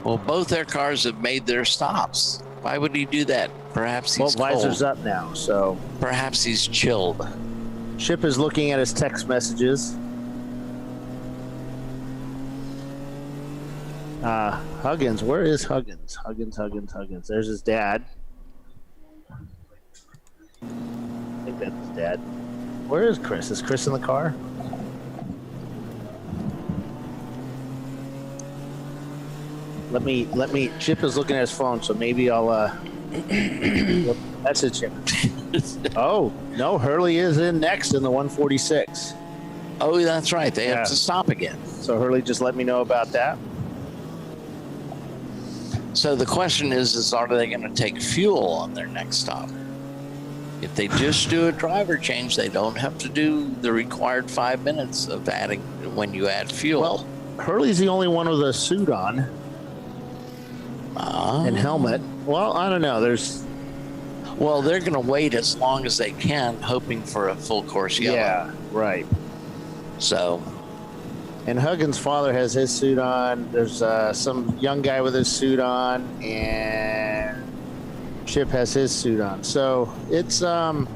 Well, both their cars have made their stops. Why would he do that? Perhaps he's cold. Visor's up now, so. Perhaps he's chilled. Chip is looking at his text messages. Huggins, where is Huggins? Huggins. There's his dad. I think that's his dad. Where is Chris? Is Chris in the car? Let me. Chip is looking at his phone, so maybe I'll. That's it, Chip. Oh no, Hurley is in next in the 146. Oh, that's right. They have to stop again. So Hurley just let me know about that. So the question is are they going to take fuel on their next stop? If they just do a driver change, they don't have to do the required 5 minutes of adding when you add fuel. Well, Hurley's the only one with a suit on and helmet. Well, I don't know. Well, they're going to wait as long as they can, hoping for a full course yellow. Yeah, right. So. And Huggins' father has his suit on. There's some young guy with his suit on, and Chip has his suit on. So it's all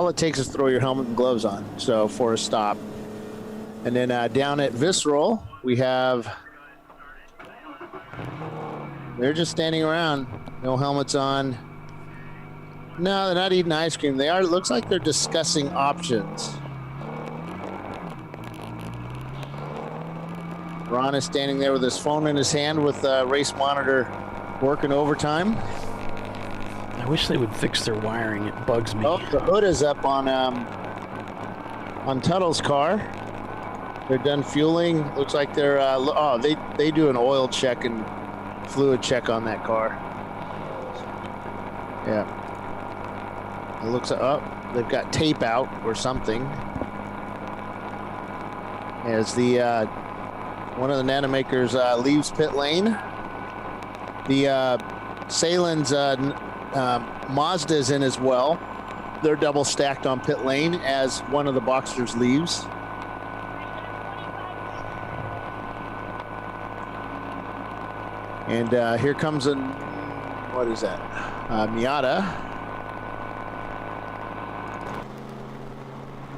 it takes is throw your helmet and gloves on. So for a stop. And then down at Visceral, we have, they're just standing around, no helmets on. No, they're not eating ice cream. They are, it looks like they're discussing options. Ron is standing there with his phone in his hand with race monitor working overtime. I wish they would fix their wiring. It bugs me. Oh, the hood is up on Tuttle's car. They're done fueling. Looks like they're they do an oil check and fluid check on that car. Yeah. It looks they've got tape out or something. As the one of the nanomakers leaves pit lane. The Sahlen's Mazda's in as well. They're double stacked on pit lane as one of the Boxsters leaves. And here comes what is that? Miata.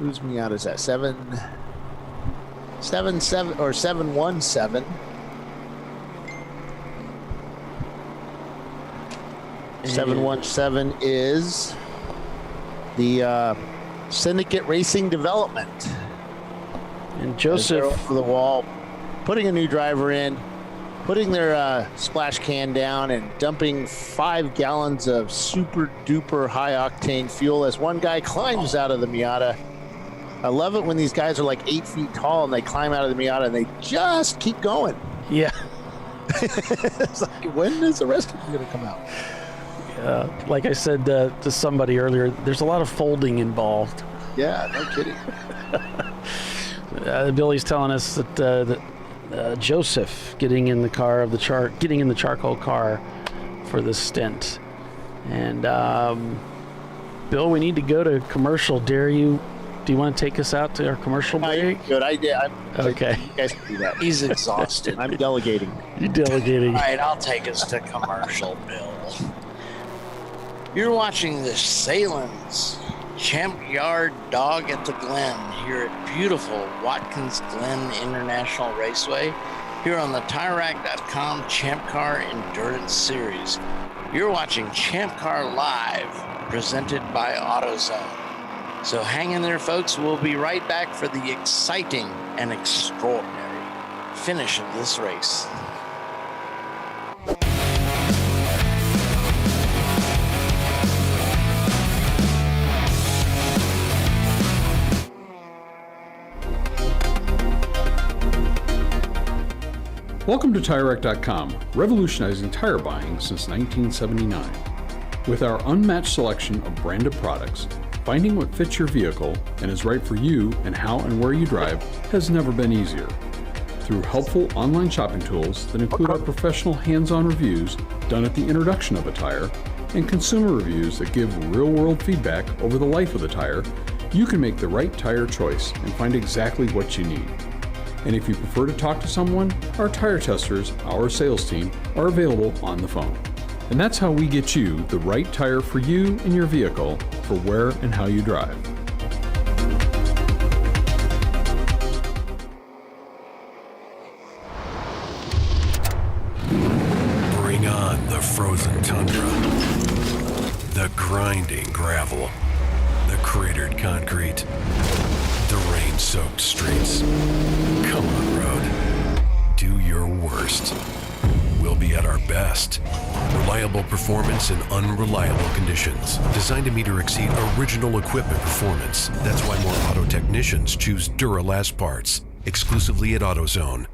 Whose Miata is that? 717 or 717. And 717 is the Syndicate Racing Development. And Joseph over the wall, putting a new driver in, putting their splash can down and dumping 5 gallons of super duper high octane fuel as one guy climbs out of the Miata. I love it when these guys are like 8 feet tall and they climb out of the Miata and they just keep going. Yeah. It's like, when is the rest of them going to come out? Like I said to somebody earlier, there's a lot of folding involved. Yeah, no kidding. Billy's telling us that Joseph getting in the charcoal car for the stint. And Bill, we need to go to commercial. Do you want to take us out to our commercial break? Good idea. Okay. You guys can do that. He's exhausted. I'm delegating. You're delegating. All right, I'll take us to commercial, Bill. You're watching the Sahlen's Champyard Dog at the Glen here at beautiful Watkins Glen International Raceway here on the TireRack.com Champ Car Endurance Series. You're watching ChampCar.Live presented by AutoZone. So hang in there, folks. We'll be right back for the exciting and extraordinary finish of this race. Welcome to TireRack.com, revolutionizing tire buying since 1979. With our unmatched selection of branded products, finding what fits your vehicle and is right for you and how and where you drive has never been easier. Through helpful online shopping tools that include our professional hands-on reviews done at the introduction of a tire and consumer reviews that give real-world feedback over the life of the tire, you can make the right tire choice and find exactly what you need. And if you prefer to talk to someone, our tire testers, our sales team, are available on the phone. And that's how we get you the right tire for you and your vehicle for where and how you drive. Bring on the frozen tundra, the grinding gravel, the cratered concrete, the rain-soaked streets. Come on, road. Do your worst. We'll be at our best. Reliable performance in unreliable conditions. Designed to meet or exceed original equipment performance. That's why more auto technicians choose Duralast parts. Exclusively at AutoZone.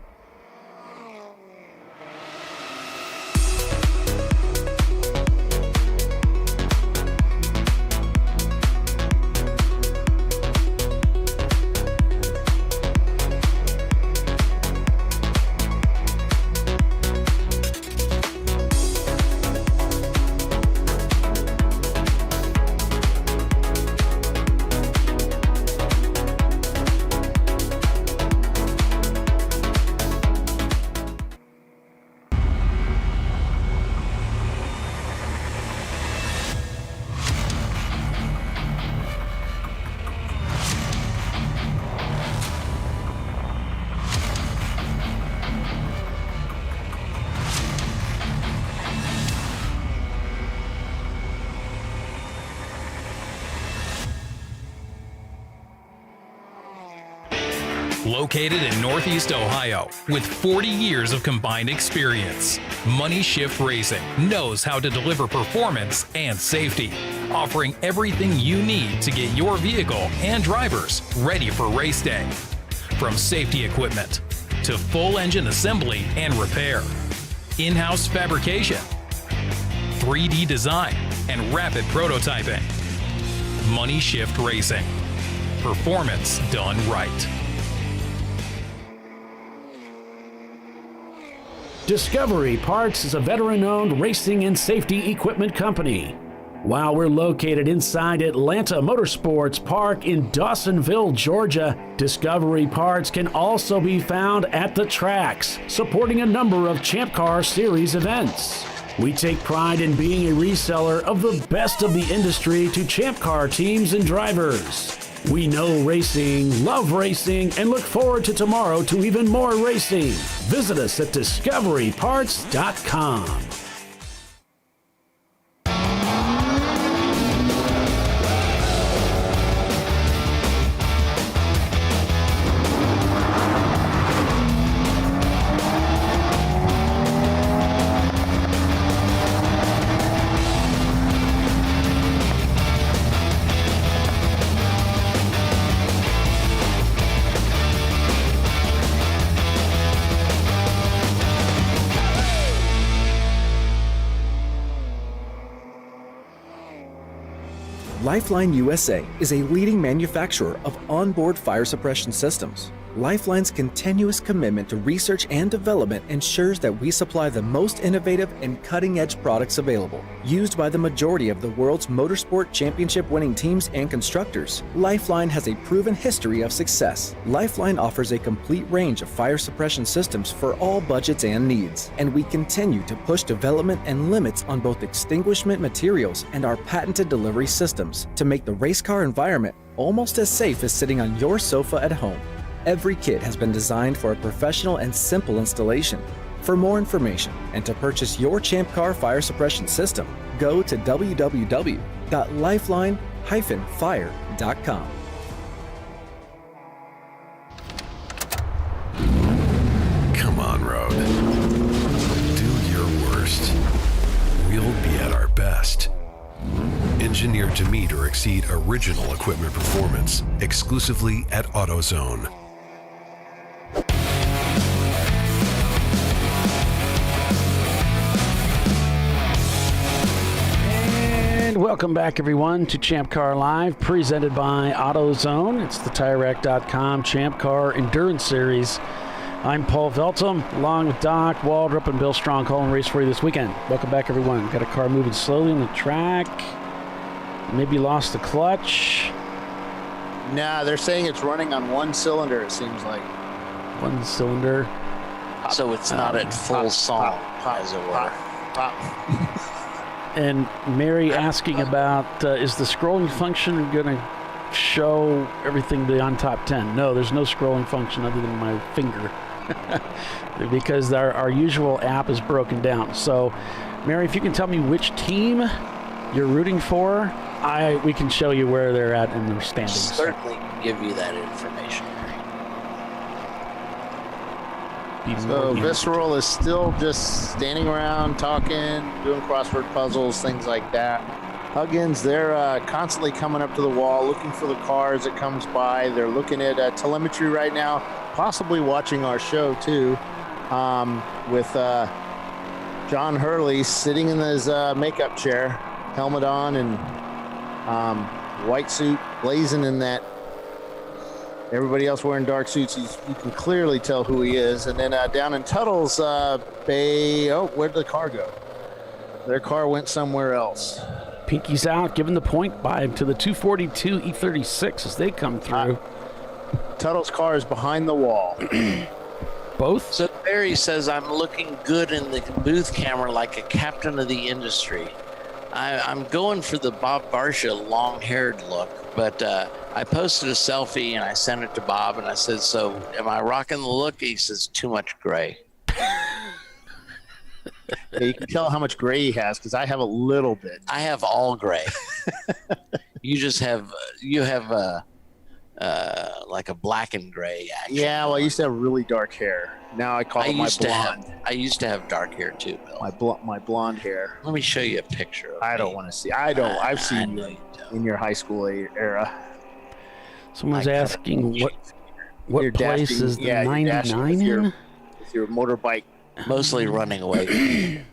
Located in Northeast Ohio, with 40 years of combined experience, Money Shift Racing knows how to deliver performance and safety, offering everything you need to get your vehicle and drivers ready for race day. From safety equipment to full engine assembly and repair, in-house fabrication, 3D design, and rapid prototyping. Money Shift Racing. Performance done right. Discovery Parts is a veteran-owned racing and safety equipment company. While we're located inside Atlanta Motorsports Park in Dawsonville, Georgia, Discovery Parts can also be found at the tracks, supporting a number of Champ Car Series events. We take pride in being a reseller of the best of the industry to Champ Car teams and drivers. We know racing, love racing, and look forward to tomorrow to even more racing. Visit us at discoveryparts.com. Lifeline USA is a leading manufacturer of onboard fire suppression systems. Lifeline's continuous commitment to research and development ensures that we supply the most innovative and cutting-edge products available. Used by the majority of the world's motorsport championship-winning teams and constructors, Lifeline has a proven history of success. Lifeline offers a complete range of fire suppression systems for all budgets and needs, and we continue to push development and limits on both extinguishment materials and our patented delivery systems to make the race car environment almost as safe as sitting on your sofa at home. Every kit has been designed for a professional and simple installation. For more information and to purchase your Champ Car fire suppression system, go to www.lifeline-fire.com. Come on, Road. Do your worst. We'll be at our best. Engineered to meet or exceed original equipment performance, exclusively at AutoZone. And welcome back, everyone, to Champ Car Live, presented by AutoZone. It's the TireRack.com Champ Car Endurance Series. I'm Paul Veltum, along with Doc Waldrop and Bill Strong, calling race for you this weekend. Welcome back, everyone. Got a car moving slowly on the track. Maybe lost the clutch. Nah, they're saying it's running on one cylinder, it seems like. One cylinder. So it's not at full song, as it were. And Mary asking about, is the scrolling function going to show everything beyond top 10? No, there's no scrolling function other than my finger. Because our usual app is broken down. So, Mary, if you can tell me which team you're rooting for, we can show you where they're at in their standings. Certainly give you that information. So Visceral is still just standing around, talking, doing crossword puzzles, things like that. Huggins, they're constantly coming up to the wall, looking for the car as it comes by. They're looking at telemetry right now, possibly watching our show too, with John Hurley sitting in his makeup chair, helmet on and white suit, blazing in that. Everybody else wearing dark suits. You can clearly tell who he is. And then down in Tuttle's bay, where'd the car go? Their car went somewhere else. Pinky's out, giving the point by to the 242 E36 as they come through. Tuttle's car is behind the wall. Both? So Barry says, I'm looking good in the booth camera like a captain of the industry. I'm going for the Bob Barsha long-haired look, but I posted a selfie and I sent it to Bob and I said, so am I rocking the look? He says, too much gray. Yeah, you can tell how much gray he has because I have a little bit. I have all gray. You just have like a black and gray action. Yeah, well, I used to have really dark hair. Now I call it my blonde. I used to have dark hair too, Bill. My blonde hair. Let me show you a picture. I don't want to see. I've seen you in your high school era. Someone's asking what place is the 99 in? With your motorbike. Mostly running away.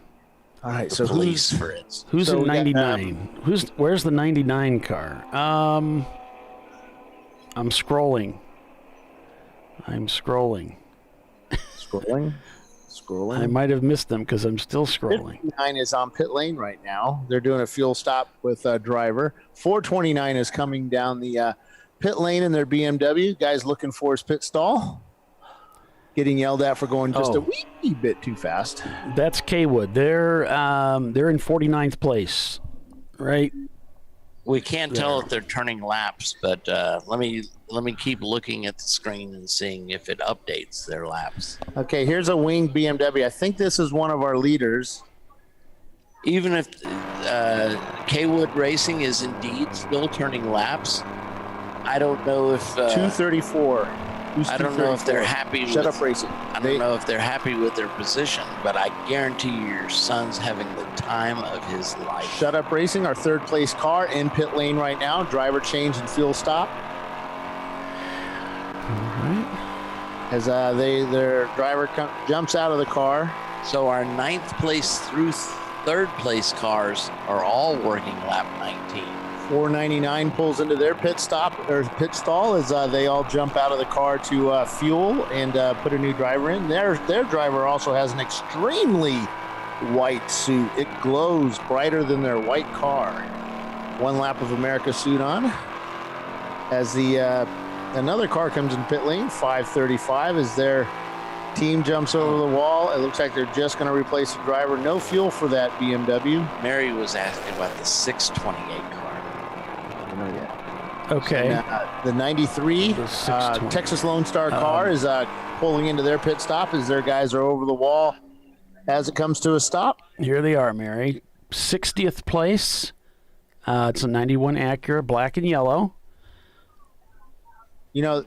All right, so police, for instance. Who's in 99? Where's the 99 car? I'm scrolling. Scrolling. I might have missed them because I'm still scrolling. 59 is on pit lane right now. They're doing a fuel stop with a driver. 429 is coming down the pit lane in their BMW. Guy's looking for his pit stall. Getting yelled at for going just a wee bit too fast. That's Kaywood. They're in 49th place, right? We can't tell if they're turning laps, but let me keep looking at the screen and seeing if it updates their laps. Okay, here's a winged BMW. I think this is one of our leaders. Even if Kaywood Racing is indeed still turning laps, I don't know if 234. I don't know if they're happy. Shut up racing. I don't know if they're happy with their position, but I guarantee you your son's having the time of his life. Shut up racing, our third place car in pit lane right now. Driver change and fuel stop. All right. As their driver jumps out of the car. So our 9th place through 3rd place cars are all working lap 19. 499 pulls into their pit stall as they all jump out of the car to fuel and put a new driver in. Their driver also has an extremely white suit. It glows brighter than their white car. One lap of America suit on. As another car comes in pit lane, 535, as their team jumps over the wall. It looks like they're just going to replace the driver. No fuel for that BMW. Mary was asking about the 628 car. Okay. The 93 Texas Lone Star car is pulling into their pit stop as their guys are over the wall as it comes to a stop. Here they are, Mary. 60th place. It's a 91 Acura, black and yellow. You know,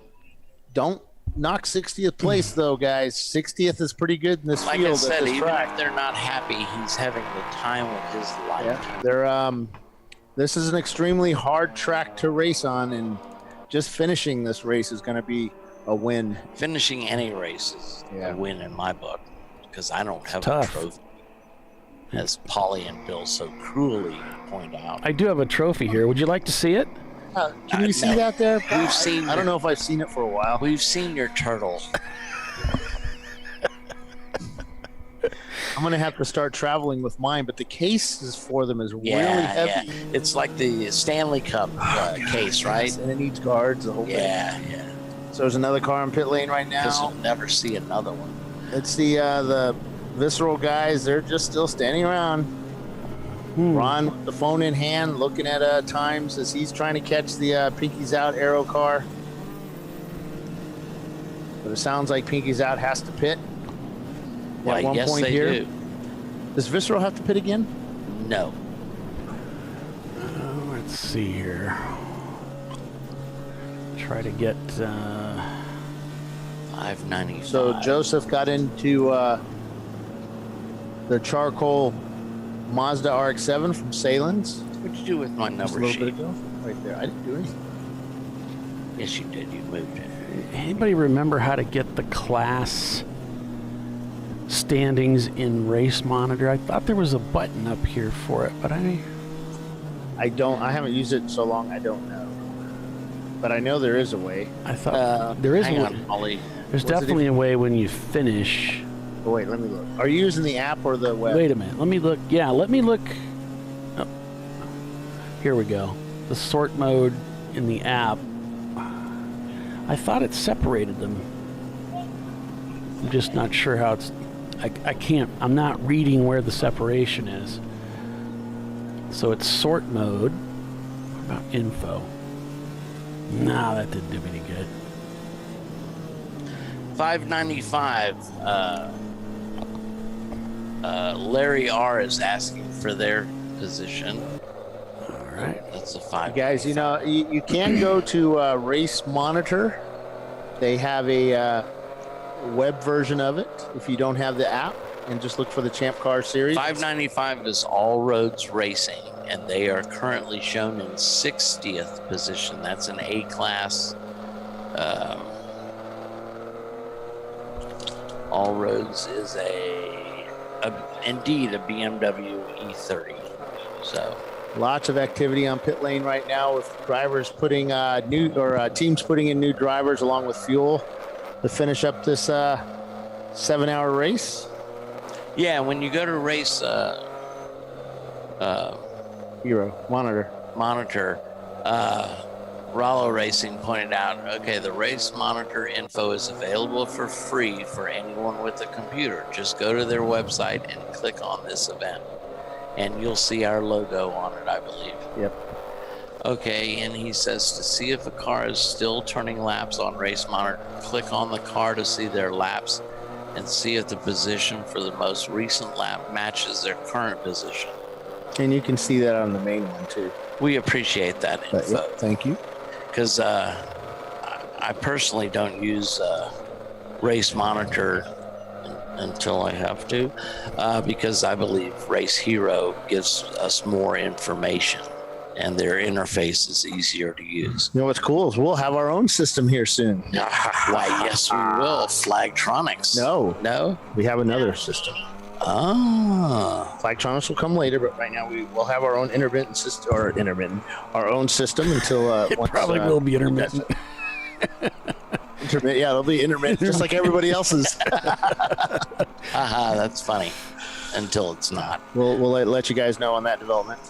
don't knock 60th place, though, guys. 60th is pretty good in this field. Like I said, even track. if they're not happy, he's having the time of his life. Yeah, they're this is an extremely hard track to race on, and just finishing this race is going to be a win. Finishing any race is a win in my book, because I don't have a trophy, as Polly and Bill so cruelly point out. I do have a trophy here. Would you like to see it? Can we see that there? I don't know if I've seen it for a while. We've seen your turtle. I'm going to have to start traveling with mine, but the cases for them is really heavy. Yeah. It's like the Stanley Cup case, right? And it needs guards, the whole thing. Yeah. So there's another car in pit lane right now. Because you'll never see another one. It's the visceral guys. They're just still standing around. Ron with the phone in hand, looking at times as he's trying to catch the Pinky's Out Aero car. But it sounds like Pinky's Out has to pit. At one point they here. do. Does Visceral have to pit again? No. Let's see here. Try to get 595. So Joseph got into the charcoal Mazda RX-7 from Sahlen's. What'd you do with my number Just a sheet? little bit ago. Right there. I didn't do anything. Yes, you did. You moved it. Anybody remember how to get the class standings in Race Monitor? I thought there was a button up here for it, but I don't. I haven't used it in so long. I don't know. But I know there is a way. I thought there is hang one. on, Ollie. There's definitely a way when you finish. Oh, wait, let me look. Are you using the app or the web? Wait a minute. Let me look. Yeah, let me look. Oh. Here we go. The sort mode in the app. I thought it separated them. I'm just not sure how it's... I can't... I'm not reading where the separation is. So it's sort mode. What about info? Nah, that didn't do me any good. 595. Larry R is asking for their position. All right. That's a 5. Guys, you know, you can go to Race Monitor. They have a web version of it if you don't have the app, and just look for the Champ Car series. $5.95 is All Roads Racing, and they are currently shown in 60th position. That's an A-class. All Roads is indeed a BMW E30. So lots of activity on pit lane right now, with drivers putting teams putting in new drivers along with fuel to finish up this 7-hour race. Yeah, when you go to race Hero Monitor, Rollo Racing pointed out, okay, the Race Monitor info is available for free for anyone with a computer. Just go to their website and click on this event, and you'll see our logo on it, I believe. Yep. Okay, and he says to see if a car is still turning laps on Race Monitor, click on the car to see their laps and see if the position for the most recent lap matches their current position. And you can see that on the main one too. We appreciate that info. Yeah, thank you. Because I personally don't use Race Monitor until I have to, because I believe Race Hero gives us more information and their interface is easier to use. You know what's cool is we'll have our own system here soon. Why, yes, we will. Flagtronics. No, we have another system. Flagtronics will come later, but right now we will have our own intermittent system, our own system until it probably will be intermittent. Yeah, it'll be intermittent, just like everybody else's. That's funny. Until it's not. We'll let you guys know on that development.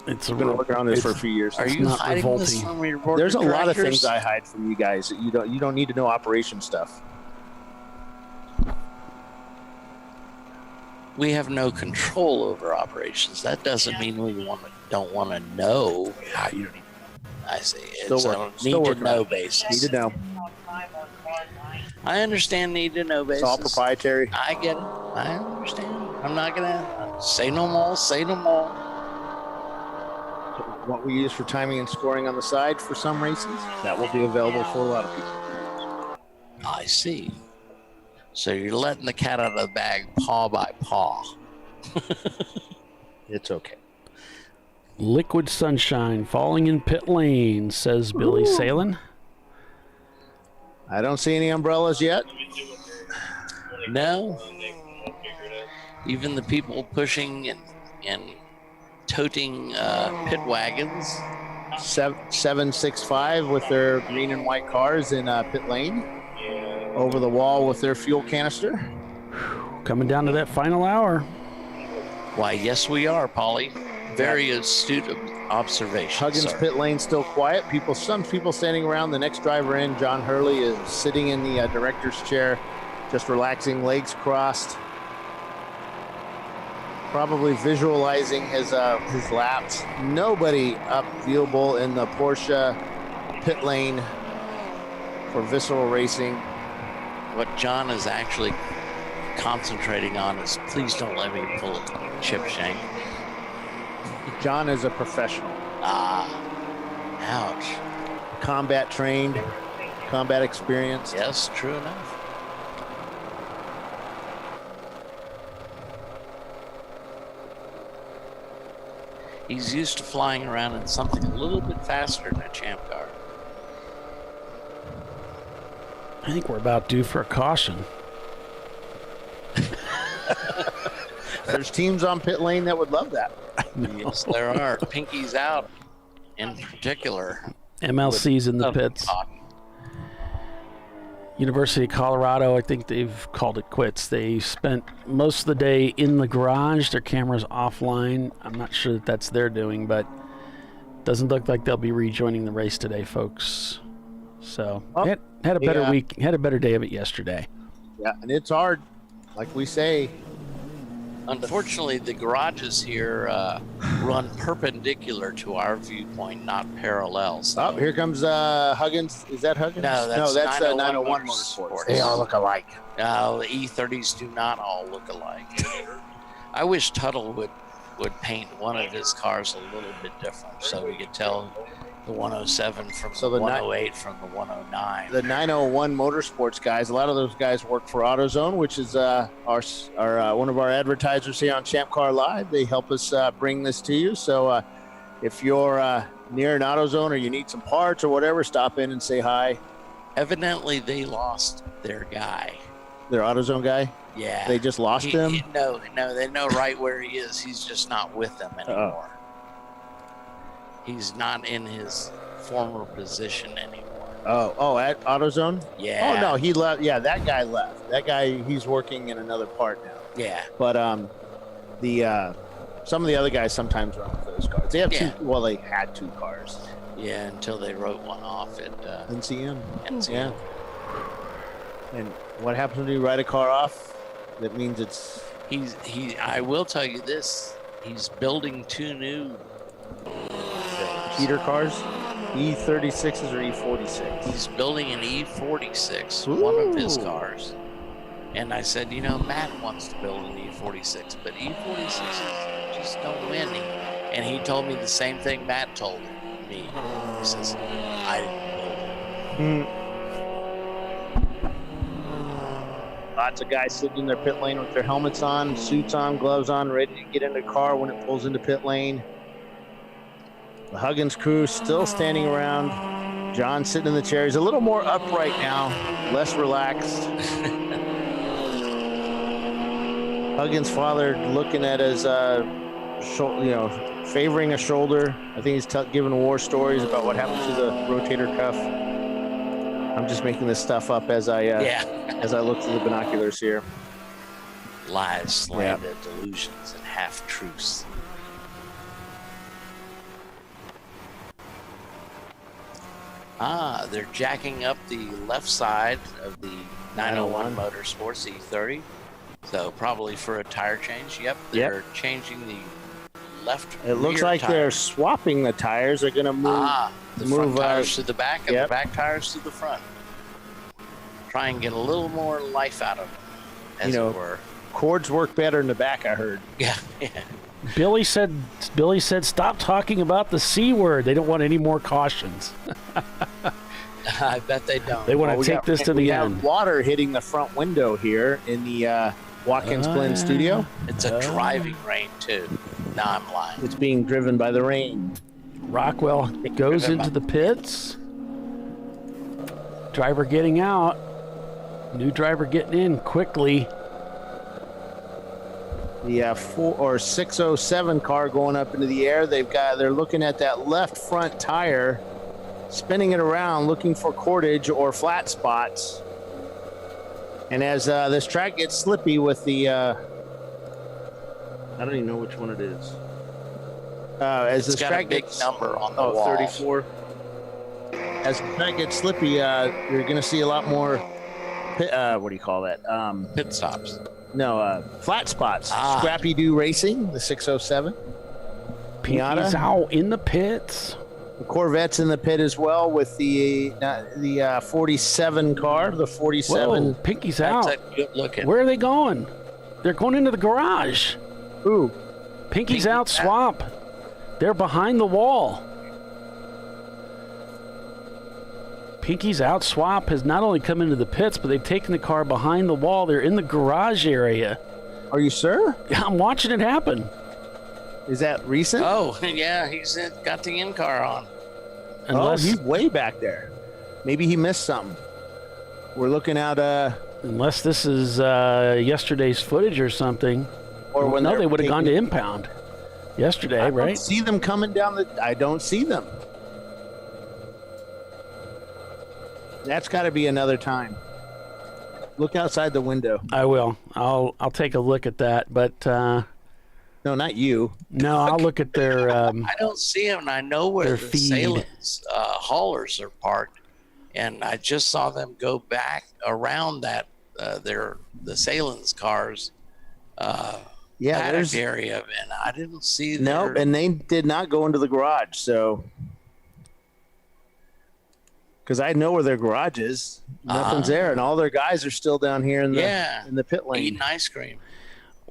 We're going to work on this for a few years. Are you hiding this from your board? There's a lot of things I hide from you guys that you don't need to know operation stuff. We have no control over operations. That doesn't mean we don't want to know. I see. It's a need to know basis. Need to know. I understand need to know basis. It's all proprietary. I get it. I understand. I'm not gonna say no more. Say no more. So what we use for timing and scoring on the side for some races, that will be available for a lot of people. I see. So you're letting the cat out of the bag paw by paw. It's okay. Liquid sunshine falling in pit lane, says Billy Sahlen. I don't see any umbrellas yet. No. Even the people pushing and toting pit wagons. 765 with their green and white cars in pit lane. Over the wall with their fuel canister. Coming down to that final hour. Why, yes, we are, Polly. Very astute observation. Huggins pit lane still quiet. Some people standing around. The next driver in, John Hurley, is sitting in the director's chair, just relaxing, legs crossed, probably visualizing his laps. Nobody up viewable in the Porsche pit lane for Visceral Racing. What John is actually concentrating on is, please don't let me pull a chip shank. John is a professional. Ouch. Combat trained, combat experience. Yes, true enough. He's used to flying around in something a little bit faster than a Champ car. I think we're about due for a caution. There's teams on pit lane that would love that. Yes, there are. Pinky's out in particular. MLC's in the pits. University of Colorado, I think they've called it quits. They spent most of the day in the garage, their cameras offline. I'm not sure that that's their doing, but it doesn't look like they'll be rejoining the race today, folks. So had a better week, had a better day of it yesterday. Yeah, and it's hard, like we say. Unfortunately, the garages here run perpendicular to our viewpoint, not parallel. So. Oh, here comes Huggins. Is that Huggins? No, that's 901 Motorsports. They all look alike. No, the E30s do not all look alike. I wish Tuttle would would paint one of his cars a little bit different, so we could tell the 107 from the 108 from the 109. The 901 Motorsports guys, a lot of those guys work for AutoZone, which is our one of our advertisers here on ChampCar.Live. They help us bring this to you. So if you're near an AutoZone or you need some parts or whatever, stop in and say hi. Evidently, they lost their guy. Their AutoZone guy? Yeah. They just lost him? No, they know right where he is. He's just not with them anymore. He's not in his former position anymore. Oh, at AutoZone? Yeah. Oh, no, he left. Yeah, that guy left. That guy, he's working in another part now. Yeah. But some of the other guys sometimes run with those cars. They have two. Well, they had 2 cars. Yeah, until they wrote one off at NCM. NCM. Yeah. And what happens when you write a car off? That means it's... I will tell you this. He's building 2 new... Peter cars? E36s or E46s? He's building an E46, Ooh. one of his cars. And I said, Matt wants to build an E46, but E46s just don't win. And he told me the same thing Matt told me. He says, I didn't build it. Lots of guys sitting in their pit lane with their helmets on, suits on, gloves on, ready to get in the car when it pulls into pit lane. The Huggins crew still standing around. John sitting in the chair. He's a little more upright now, less relaxed. Huggins' father looking at his, favoring a shoulder. I think he's giving war stories about what happened to the rotator cuff. I'm just making this stuff up as I as I look through the binoculars here. Lies, slander, delusions, and half-truths. They're jacking up the left side of the 901 Motorsports E30. So probably for a tire change. Yep, they're changing the left It looks like they're swapping the tires. They're going to move the front tires to the back and the back tires to the front. Try and get a little more life out of them, as it were. Cords work better in the back, I heard. Yeah. Billy said, stop talking about the C word. They don't want any more cautions. I bet they don't. They want to take this to the end. We have water hitting the front window here in the Watkins Glen studio. It's a driving rain, too. No, I'm lying. It's being driven by the rain. Rockwell goes into the pits. Driver getting out. New driver getting in quickly. The 607 car going up into the air. They're looking at that left front tire, spinning it around, looking for cordage or flat spots. And as this track gets slippy with the, I don't even know which one it is. As this track gets number on the wall. 34. As the track gets slippy, you're going to see a lot more. What do you call that? Pit stops. No, flat spots. Scrappy Doo Racing, the 607. Pinata's out in the pits. The Corvette's in the pit as well with the 47 car, the 47. Whoa, Pinky's out. That's good looking. Where are they going? They're going into the garage. Ooh. Pinky's out, swap. They're behind the wall. Pinky's out, swap has not only come into the pits, but they've taken the car behind the wall. They're in the garage area. Are you sure? Yeah, I'm watching it happen. Is that recent? Oh, yeah, he's got the in-car on. He's way back there. Maybe he missed something. We're looking at... Unless this is yesterday's footage or something. Or when they would have gone to impound yesterday, right? I don't see them coming down I don't see them. That's got to be another time. Look outside the window. I will. I'll take a look at that, but... No, not you. No, I'll look at their... I don't see them, and I know where the Sahlen's haulers are parked, and I just saw them go back around that, the Sahlen's cars paddock area, and I didn't see them. Nope, and they did not go into the garage, so... Because I know where their garage is. Nothing's there, and all their guys are still down here in the pit lane. Eating ice cream.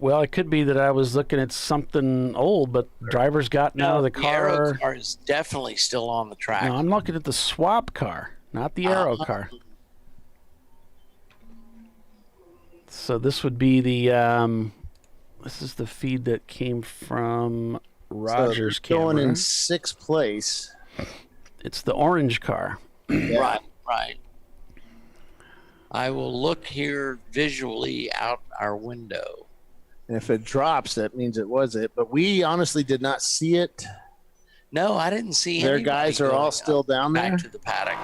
Well, it could be that I was looking at something old, but driver's gotten out of the car. The Aero car is definitely still on the track. No, I'm looking at the swap car, not the Aero car. So this would be the, this is the feed that came from Roger's camera. Going in 6th place. It's the orange car. Yeah. Right. I will look here visually out our window. And if it drops, that means it was it. But we honestly did not see it. No, I didn't see Their guys are all still down there. Back to the paddock.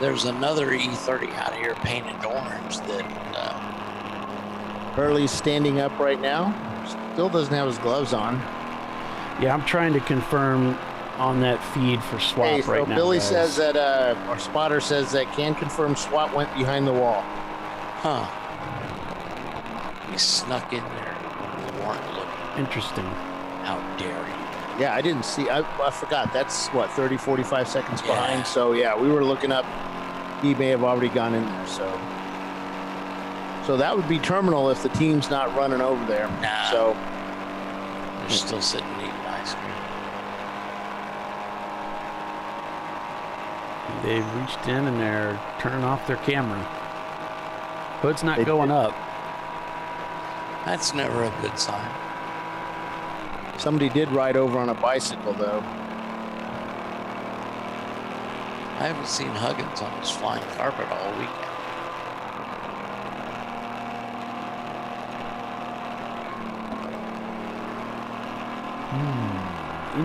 There's another E30 out here painted orange that Hurley's standing up right now. Still doesn't have his gloves on. Yeah, I'm trying to confirm on that feed for swap right now. Billy guys. says that, our spotter says that can confirm swap went behind the wall. Huh. He snuck in there when we weren't looking. Interesting. How dare you? Yeah, I didn't see. I forgot. That's what, 30, 45 seconds behind. So yeah, we were looking up. He may have already gone in there. So that would be terminal if the team's not running over there. Nah. So they're still sitting eating ice cream. They've reached in and they're turning off their camera. Hood's not going up. That's never a good sign. Somebody did ride over on a bicycle, though. I haven't seen Huggins on his flying carpet all weekend.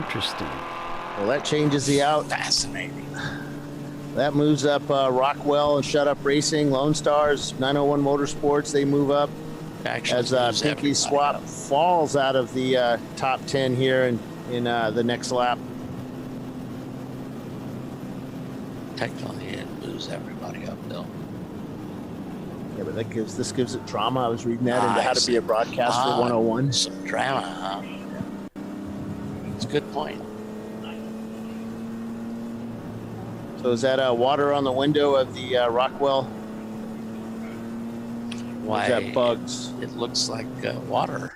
Interesting. Well, that changes the out. Fascinating. That moves up Rockwell and Shut Up Racing, Lone Stars, 901 Motorsports. They move up as Pinky Swap falls out of the top 10 here in the next lap. Technically, it moves everybody uphill. Yeah, but this gives it drama. I was reading that into How to Be a Broadcaster 101. Some drama, huh? It's a good point. So is that water on the window of the Rockwell? Why? Is that bugs? It looks like water.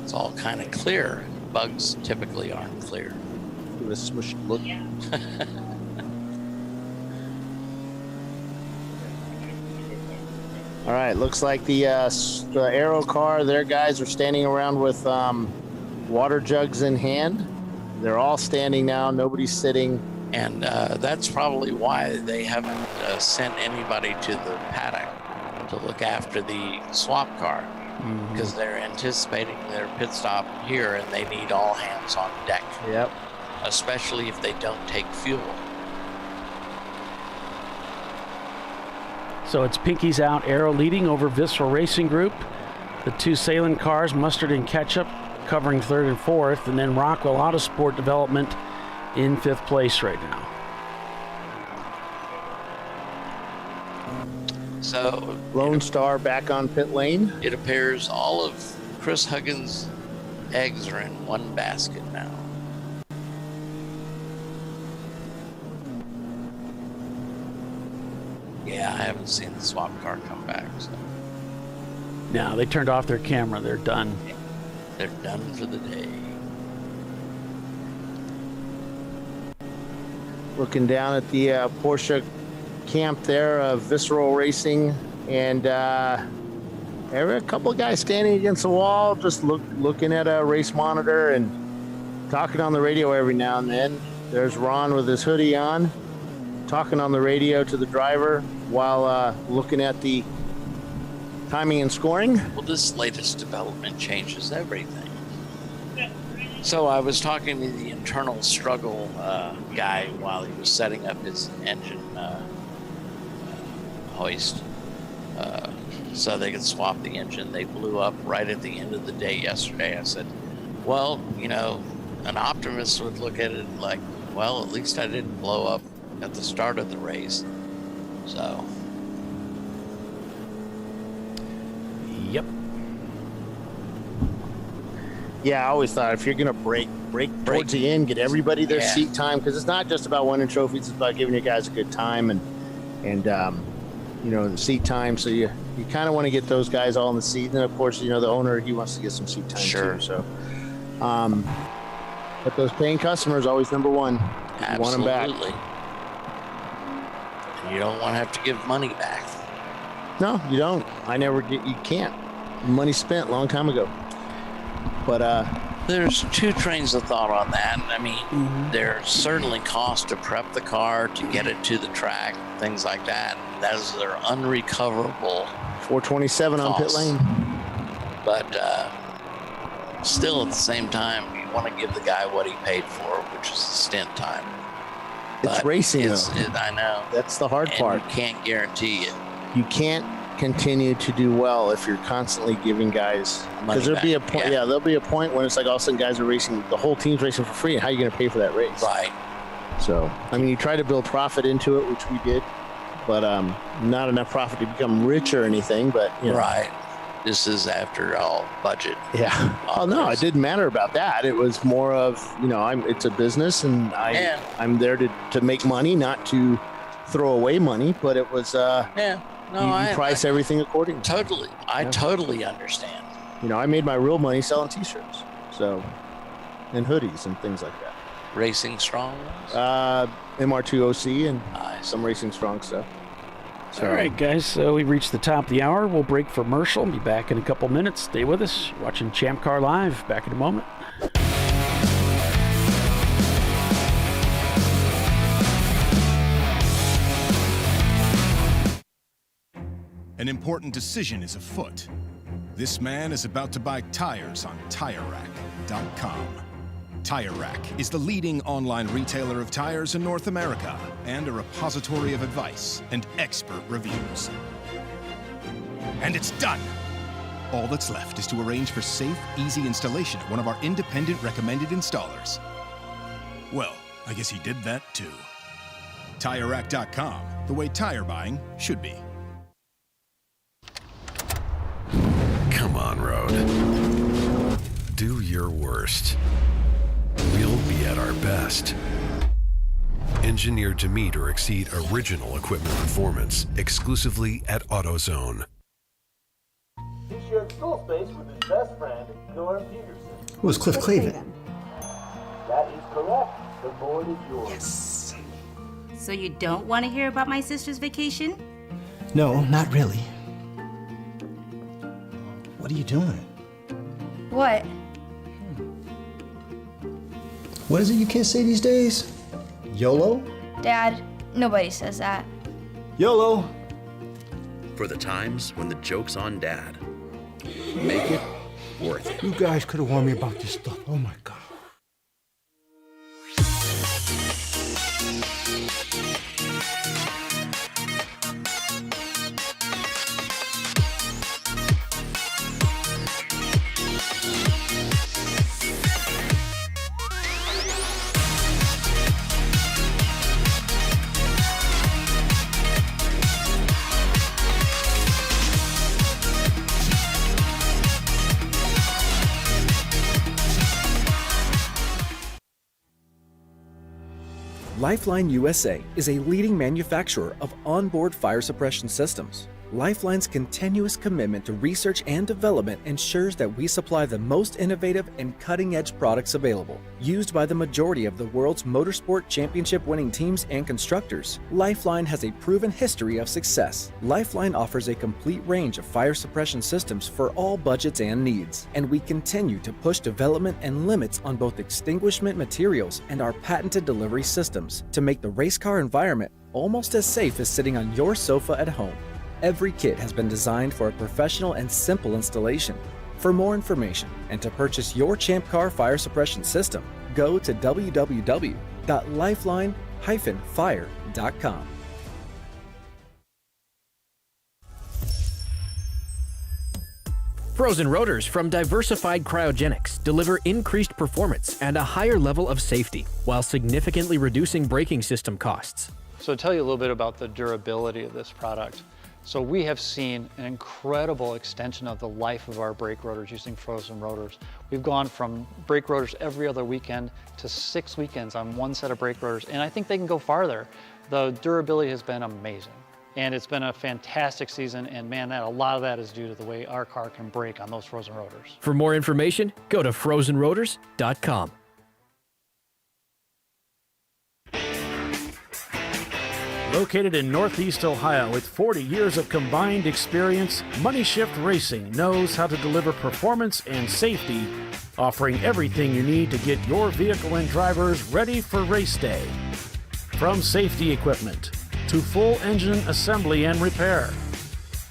It's all kind of clear. Bugs typically aren't clear. Give it a smush look. All right, looks like the Aero car, their guys are standing around with water jugs in hand. They're all standing now. Nobody's sitting. And that's probably why they haven't sent anybody to the paddock to look after the swap car, because they're anticipating their pit stop here and they need all hands on deck. Yep. Especially if they don't take fuel. So it's Pinky's out, Aero leading over Visceral Racing Group. The two Sahlen cars, Mustard and Ketchup, covering 3rd and 4th, and then Rockwell Autosport Development in 5th place right now. So Lone Star back on pit lane. It appears all of Chris Huggins' eggs are in one basket now. Yeah, I haven't seen the swap car come back. So. No, they turned off their camera. They're done. They're done for the day. Looking down at the Porsche camp there, Visceral Racing, and there were a couple of guys standing against the wall, just looking at a race monitor and talking on the radio every now and then. There's Ron with his hoodie on, talking on the radio to the driver while looking at the timing and scoring. Well, this latest development changes everything. So I was talking to the internal struggle guy while he was setting up his engine hoist so they could swap the engine. They blew up right at the end of the day yesterday. I said, well, you know, an optimist would look at it like, well, at least I didn't blow up at the start of the race. So. Yep. Yeah, I always thought if you're going to break towards the end, get everybody their seat time, because it's not just about winning trophies, it's about giving you guys a good time and the seat time. So you kind of want to get those guys all in the seat. And of course, the owner, he wants to get some seat time too. So, but those paying customers always number one. You want them back. And you don't want to have to give money back. No, you don't. You can't. Money spent a long time ago. But there's two trains of thought on that. I mean, there's certainly cost to prep the car, to get it to the track, things like that. Those are unrecoverable. $427 on pit lane. But still, at the same time, you want to give the guy what he paid for, which is the stint time. It's racing, though. I know. That's the hard part. You can't guarantee it. You can't continue to do well if you're constantly giving guys, because there'll be a point. Yeah, there'll be a point when it's like all of a sudden guys are racing, the whole team's racing for free, and how are you going to pay for that race? Right. So, I mean, you try to build profit into it, which we did, but not enough profit to become rich or anything. But right. This is after all budget. Yeah. Oh no, it didn't matter about that. It was more of it's a business, and I'm there to make money, not to throw away money. But it was you price everything accordingly. Totally. I totally understand. I made my real money selling T-shirts, and hoodies and things like that. Racing Strong? MR2 OC and some Racing Strong stuff. All right, guys, so we've reached the top of the hour. We'll break for commercial. Be back in a couple minutes. Stay with us. You're watching ChampCar.Live. Back in a moment. An important decision is afoot. This man is about to buy tires on TireRack.com. Tire Rack is the leading online retailer of tires in North America and a repository of advice and expert reviews. And it's done! All that's left is to arrange for safe, easy installation at one of our independent recommended installers. Well, I guess he did that too. TireRack.com, the way tire buying should be. Come on, Road. Do your worst. We'll be at our best. Engineered to meet or exceed original equipment performance exclusively at AutoZone. He shared school space with his best friend, Norm Peterson. Who was Cliff Clavin? That is correct. The board is yours. Yes. So you don't want to hear about my sister's vacation? No, not really. What are you doing? What? What is it you can't say these days? YOLO? Dad, nobody says that. YOLO! For the times when the joke's on Dad. Make it worth it. You guys could have warned me about this stuff. Oh my God. Lifeline USA is a leading manufacturer of onboard fire suppression systems. Lifeline's continuous commitment to research and development ensures that we supply the most innovative and cutting-edge products available. Used by the majority of the world's motorsport championship-winning teams and constructors, Lifeline has a proven history of success. Lifeline offers a complete range of fire suppression systems for all budgets and needs, and we continue to push development and limits on both extinguishment materials and our patented delivery systems to make the race car environment almost as safe as sitting on your sofa at home. Every kit has been designed for a professional and simple installation. For more information and to purchase your ChampCar fire suppression system, go to www.lifeline-fire.com. Frozen rotors from Diversified Cryogenics deliver increased performance and a higher level of safety, while significantly reducing braking system costs. So to tell you a little bit about the durability of this product, So we have seen an incredible extension of the life of our brake rotors using frozen rotors. We've gone from brake rotors every other weekend to 6 weekends on one set of brake rotors, and I think they can go farther. The durability has been amazing, and it's been a fantastic season, and man, a lot of that is due to the way our car can brake on those frozen rotors. For more information, go to frozenrotors.com. Located in Northeast Ohio with 40 years of combined experience, Money Shift Racing knows how to deliver performance and safety, offering everything you need to get your vehicle and drivers ready for race day. From safety equipment to full engine assembly and repair,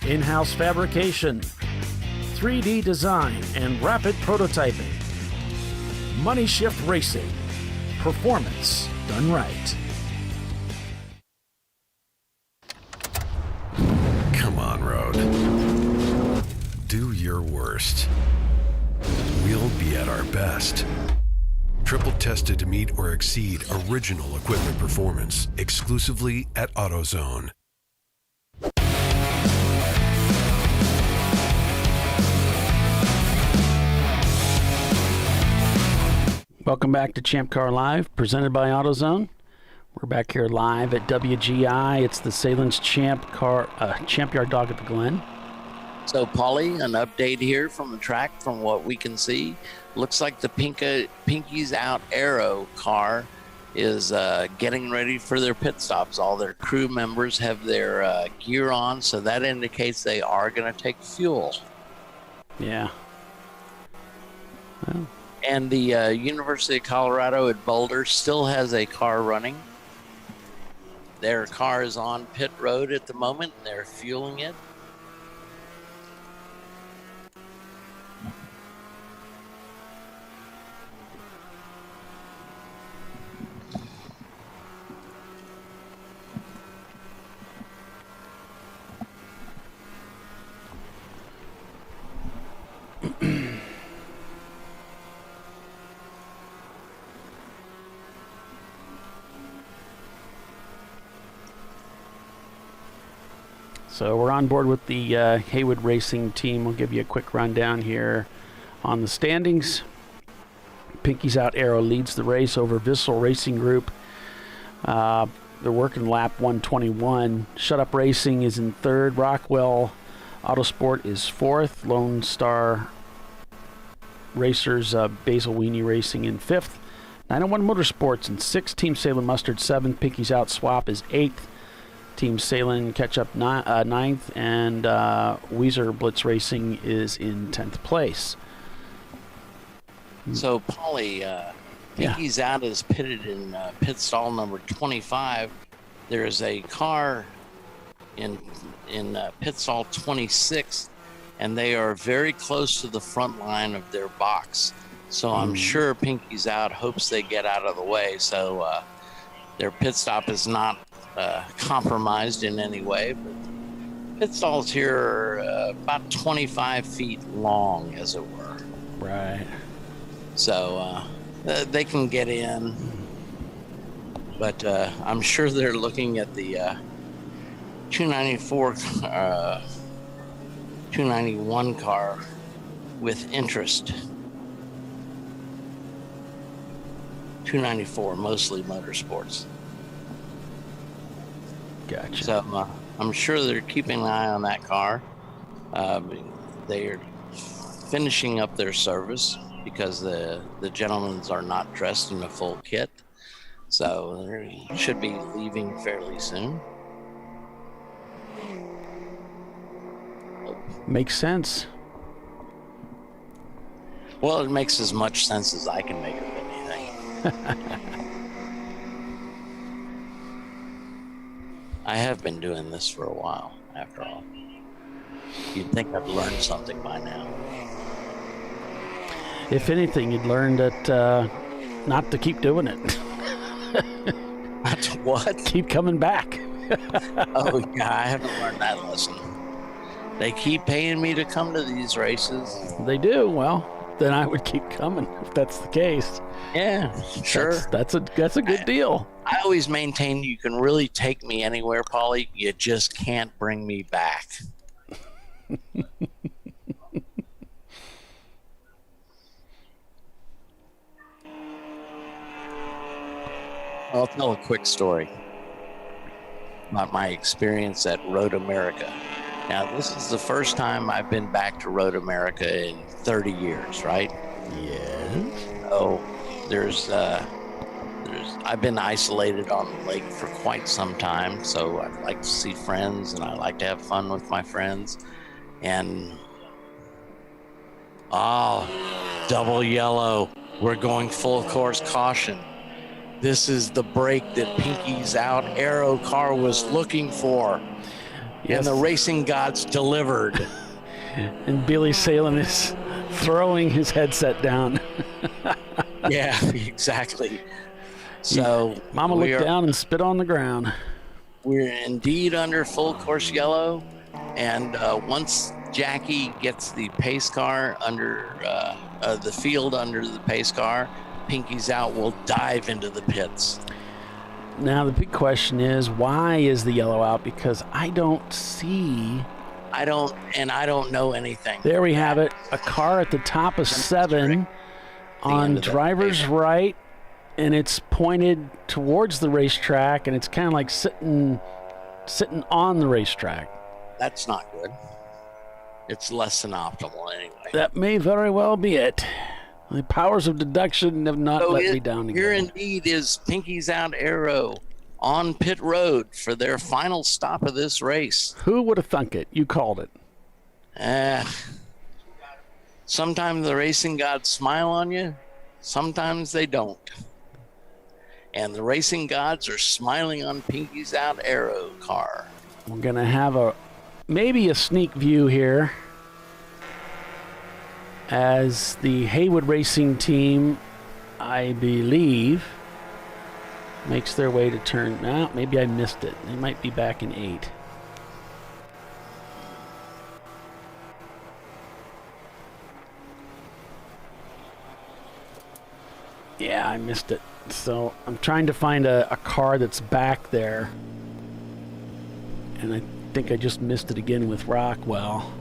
in-house fabrication, 3D design, and rapid prototyping. Money Shift Racing. Performance done right. Come on, Road. Do your worst. We'll be at our best. Triple tested to meet or exceed original equipment performance exclusively at AutoZone. Welcome back to ChampCar.Live, presented by AutoZone. We're back here live at WGI. It's the Sahlen's Champyard dog at the Glen. So, Paulie, an update here from the track from what we can see. Looks like the Pinky's Out Aero car is getting ready for their pit stops. All their crew members have their gear on, so that indicates they are going to take fuel. Yeah. Well. And the University of Colorado at Boulder still has a car running. Their car is on pit road at the moment. They're fueling it. So we're on board with the Haywood Racing team. We'll give you a quick rundown here on the standings. Pinky's Out Aero leads the race over Vissel Racing Group. They're working lap 121. Shut Up Racing is in third. Rockwell Autosport is fourth. Lone Star Racers, Basil Weenie Racing in fifth. 901 Motorsports in sixth. Team Sahlen Mustard seventh. Pinky's Out Swap is eighth. Team Sahlen Ketchup ninth, and Weezer Blitz Racing is in 10th place. So, Paulie, Pinky's Out is pitted in pit stall number 25. There is a car in pit stall 26, and they are very close to the front line of their box. So I'm sure Pinky's Out hopes they get out of the way, so their pit stop is not compromised in any way, but pit stalls here are about 25 feet long, as it were. Right. So they can get in, but I'm sure they're looking at the 294, 291 car with interest. 294, mostly motorsports. Gotcha. So I'm sure they're keeping an eye on that car. They are finishing up their service because the gentlemen are not dressed in a full kit. So they should be leaving fairly soon. Makes sense. Well, it makes as much sense as I can make of anything. I have been doing this for a while, after all. You'd think I've learned something by now. If anything, you'd learn that not to keep doing it. Not to what? Keep coming back. Oh, yeah, I haven't learned that lesson. They keep paying me to come to these races. They do. Well, then I would keep coming if that's the case. Yeah, sure. That's a good deal. I always maintain you can really take me anywhere, Paulie. You just can't bring me back. I'll tell a quick story about my experience at Road America. Now, this is the first time I've been back to Road America in 30 years, right? Yes. So I've been isolated on the lake for quite some time, so I like to see friends and I like to have fun with my friends. And double yellow, we're going full course caution. This is the break that Pinky's Out Aero car was looking for. Yes. And the racing gods delivered. And Billy Sahlen is throwing his headset down. Yeah, exactly. So Mama looked down and spit on the ground. We're indeed under full course yellow. And once Jackie gets the pace car under the field under the pace car, Pinky's Out will dive into the pits. Now the big question is, why is the yellow out? Because I don't see. I don't know anything. There we have it. A car at the top of 7 on driver's right, and it's pointed towards the racetrack, and it's kind of like sitting on the racetrack. That's not good. It's less than optimal anyway. That may very well be it. The powers of deduction have not let me down again. Here indeed is Pinky's Out Aero on pit road for their final stop of this race. Who would have thunk it? You called it. Sometimes the racing gods smile on you, sometimes they don't. And the racing gods are smiling on Pinky's Out Aero car. We're going to have maybe a sneak view here as the Haywood Racing team, I believe, makes their way to turn. Now, maybe I missed it. They might be back in 8. Yeah, I missed it. So I'm trying to find a car that's back there. And I think I just missed it again with Rockwell.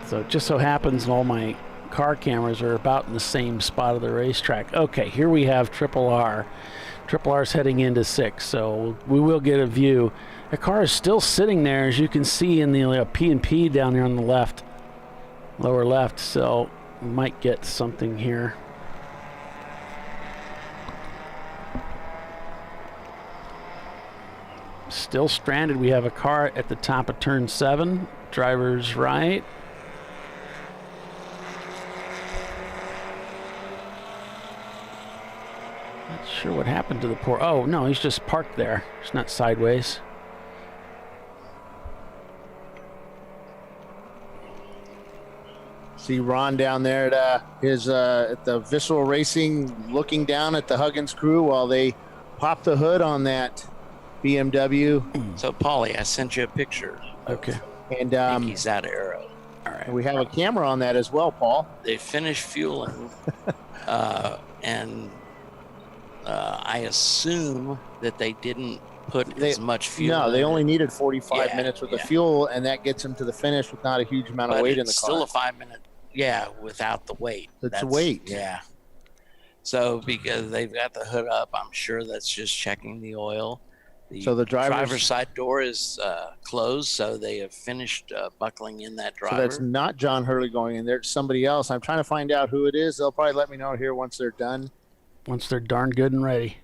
So it just so happens all my car cameras are about in the same spot of the racetrack. Okay, here we have Triple R. Triple R's heading into 6, so we will get a view. The car is still sitting there, as you can see in the P&P down there on the left, lower left, so we might get something here. Still stranded. We have a car at the top of turn 7, driver's right. Not sure what happened to the poor. Oh, no, he's just parked there. It's not sideways. See Ron down there at at the Visceral Racing, looking down at the Huggins crew while they pop the hood on that BMW. So, Paulie, I sent you a picture. Okay. And Pinky's Out Aero. All right. We have a camera on that as well, Paul. They finished fueling, and I assume that they didn't put as much fuel. No, they only needed 45 minutes with the fuel, and that gets them to the finish with not a huge amount of weight in the car. Still a 5-minute. Yeah, without the weight. That's weight. Yeah. So because they've got the hood up, I'm sure that's just checking the oil. So the driver's side door is closed, so they have finished buckling in that driver. So that's not John Hurley going in there. It's somebody else. I'm trying to find out who it is. They'll probably let me know here once they're done. Once they're darn good and ready.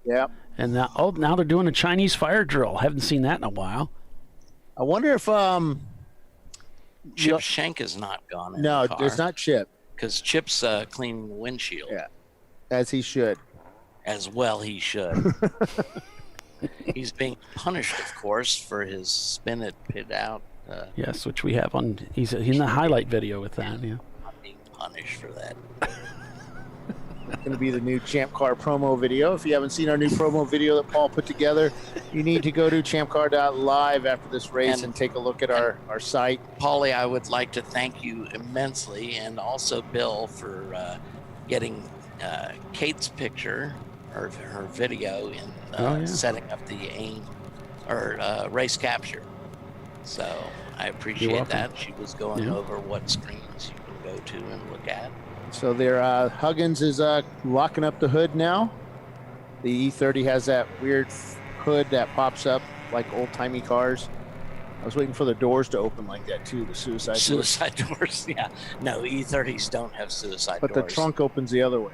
Yeah. And now they're doing a Chinese fire drill. Haven't seen that in a while. I wonder if Chip Schenk is not gone in No, the car. there's not Chip. Because Chip's cleaning the windshield. Yeah, as he should. As well he should. He's being punished, of course, for his spin at pit out. Yes, which we have on. He's in the highlight video with that. Yeah. I'm being punished for that. going to be the new Champ Car promo video. If you haven't seen our new promo video that Paul put together, you need to go to ChampCar.Live after this race and take a look at our site. Paulie, I would like to thank you immensely, and also Bill for getting Kate's picture or her video in setting up the aim or race capture. So I appreciate that. She was going over what screens you can go to and look at. So there, Huggins is locking up the hood now. The E30 has that weird hood that pops up like old-timey cars. I was waiting for the doors to open like that too, the suicide doors. Yeah. No, E30s don't have suicide doors. But the trunk opens the other way.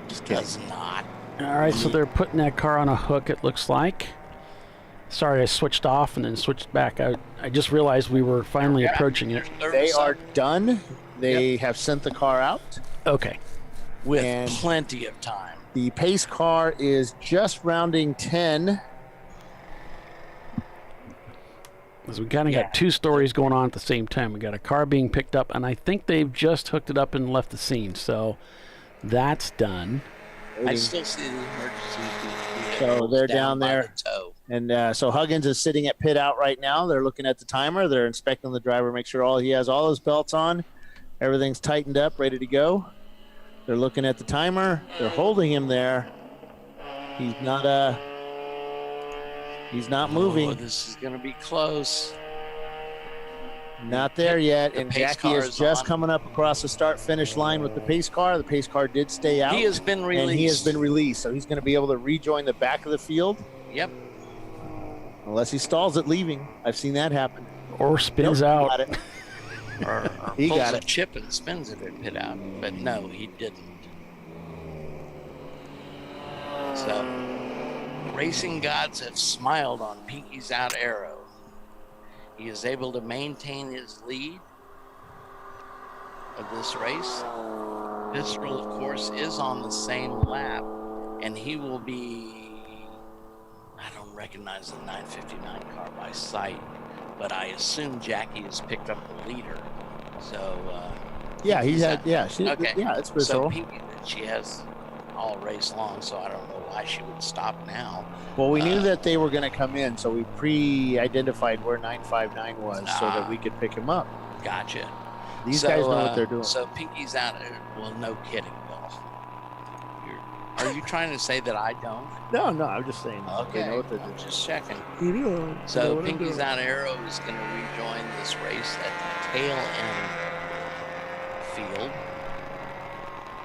Just does not. All right, so they're putting that car on a hook, it looks like. Sorry, I switched off and then switched back. I just realized we were finally approaching it. They are done. They have sent the car out. Okay. With plenty of time. The pace car is just rounding 10. So we kind of got two stories going on at the same time. We got a car being picked up, and I think they've just hooked it up and left the scene. So that's done. I still see the emergency. So they're down there. And so Huggins is sitting at pit out right now. They're looking at the timer. They're inspecting the driver, make sure he has all his belts on. Everything's tightened up, ready to go. They're looking at the timer. They're holding him there. He's not moving. Oh, this is going to be close. Not there yet. And Jackie is just coming up across the start-finish line with the pace car. The pace car did stay out. He has been released. And he has been released. So he's going to be able to rejoin the back of the field. Yep. Unless he stalls it leaving. I've seen that happen. Or spins out. Got it. or he pulls got a it. chip and spins it and pit out. But no, he didn't. So, the racing gods have smiled on Pinky's out arrow. He is able to maintain his lead of this race. Visceral, of course, is on the same lap, and he will be, I don't recognize the 959 car by sight, but I assume Jackie has picked up the leader. So, yeah, he's had, okay. It's Visceral. So Pinky, she has all race long, so I don't know why she would stop now. Well, we knew that they were going to come in, so we pre-identified where 959 was so that we could pick him up. Gotcha. These guys know what they're doing. So Pinky's out. Well, no kidding, Bill. Are you trying to say that I don't? No, I'm just saying. Okay, they know what they're doing. Just checking. You So Pinky's out arrow is going to rejoin this race at the tail end field.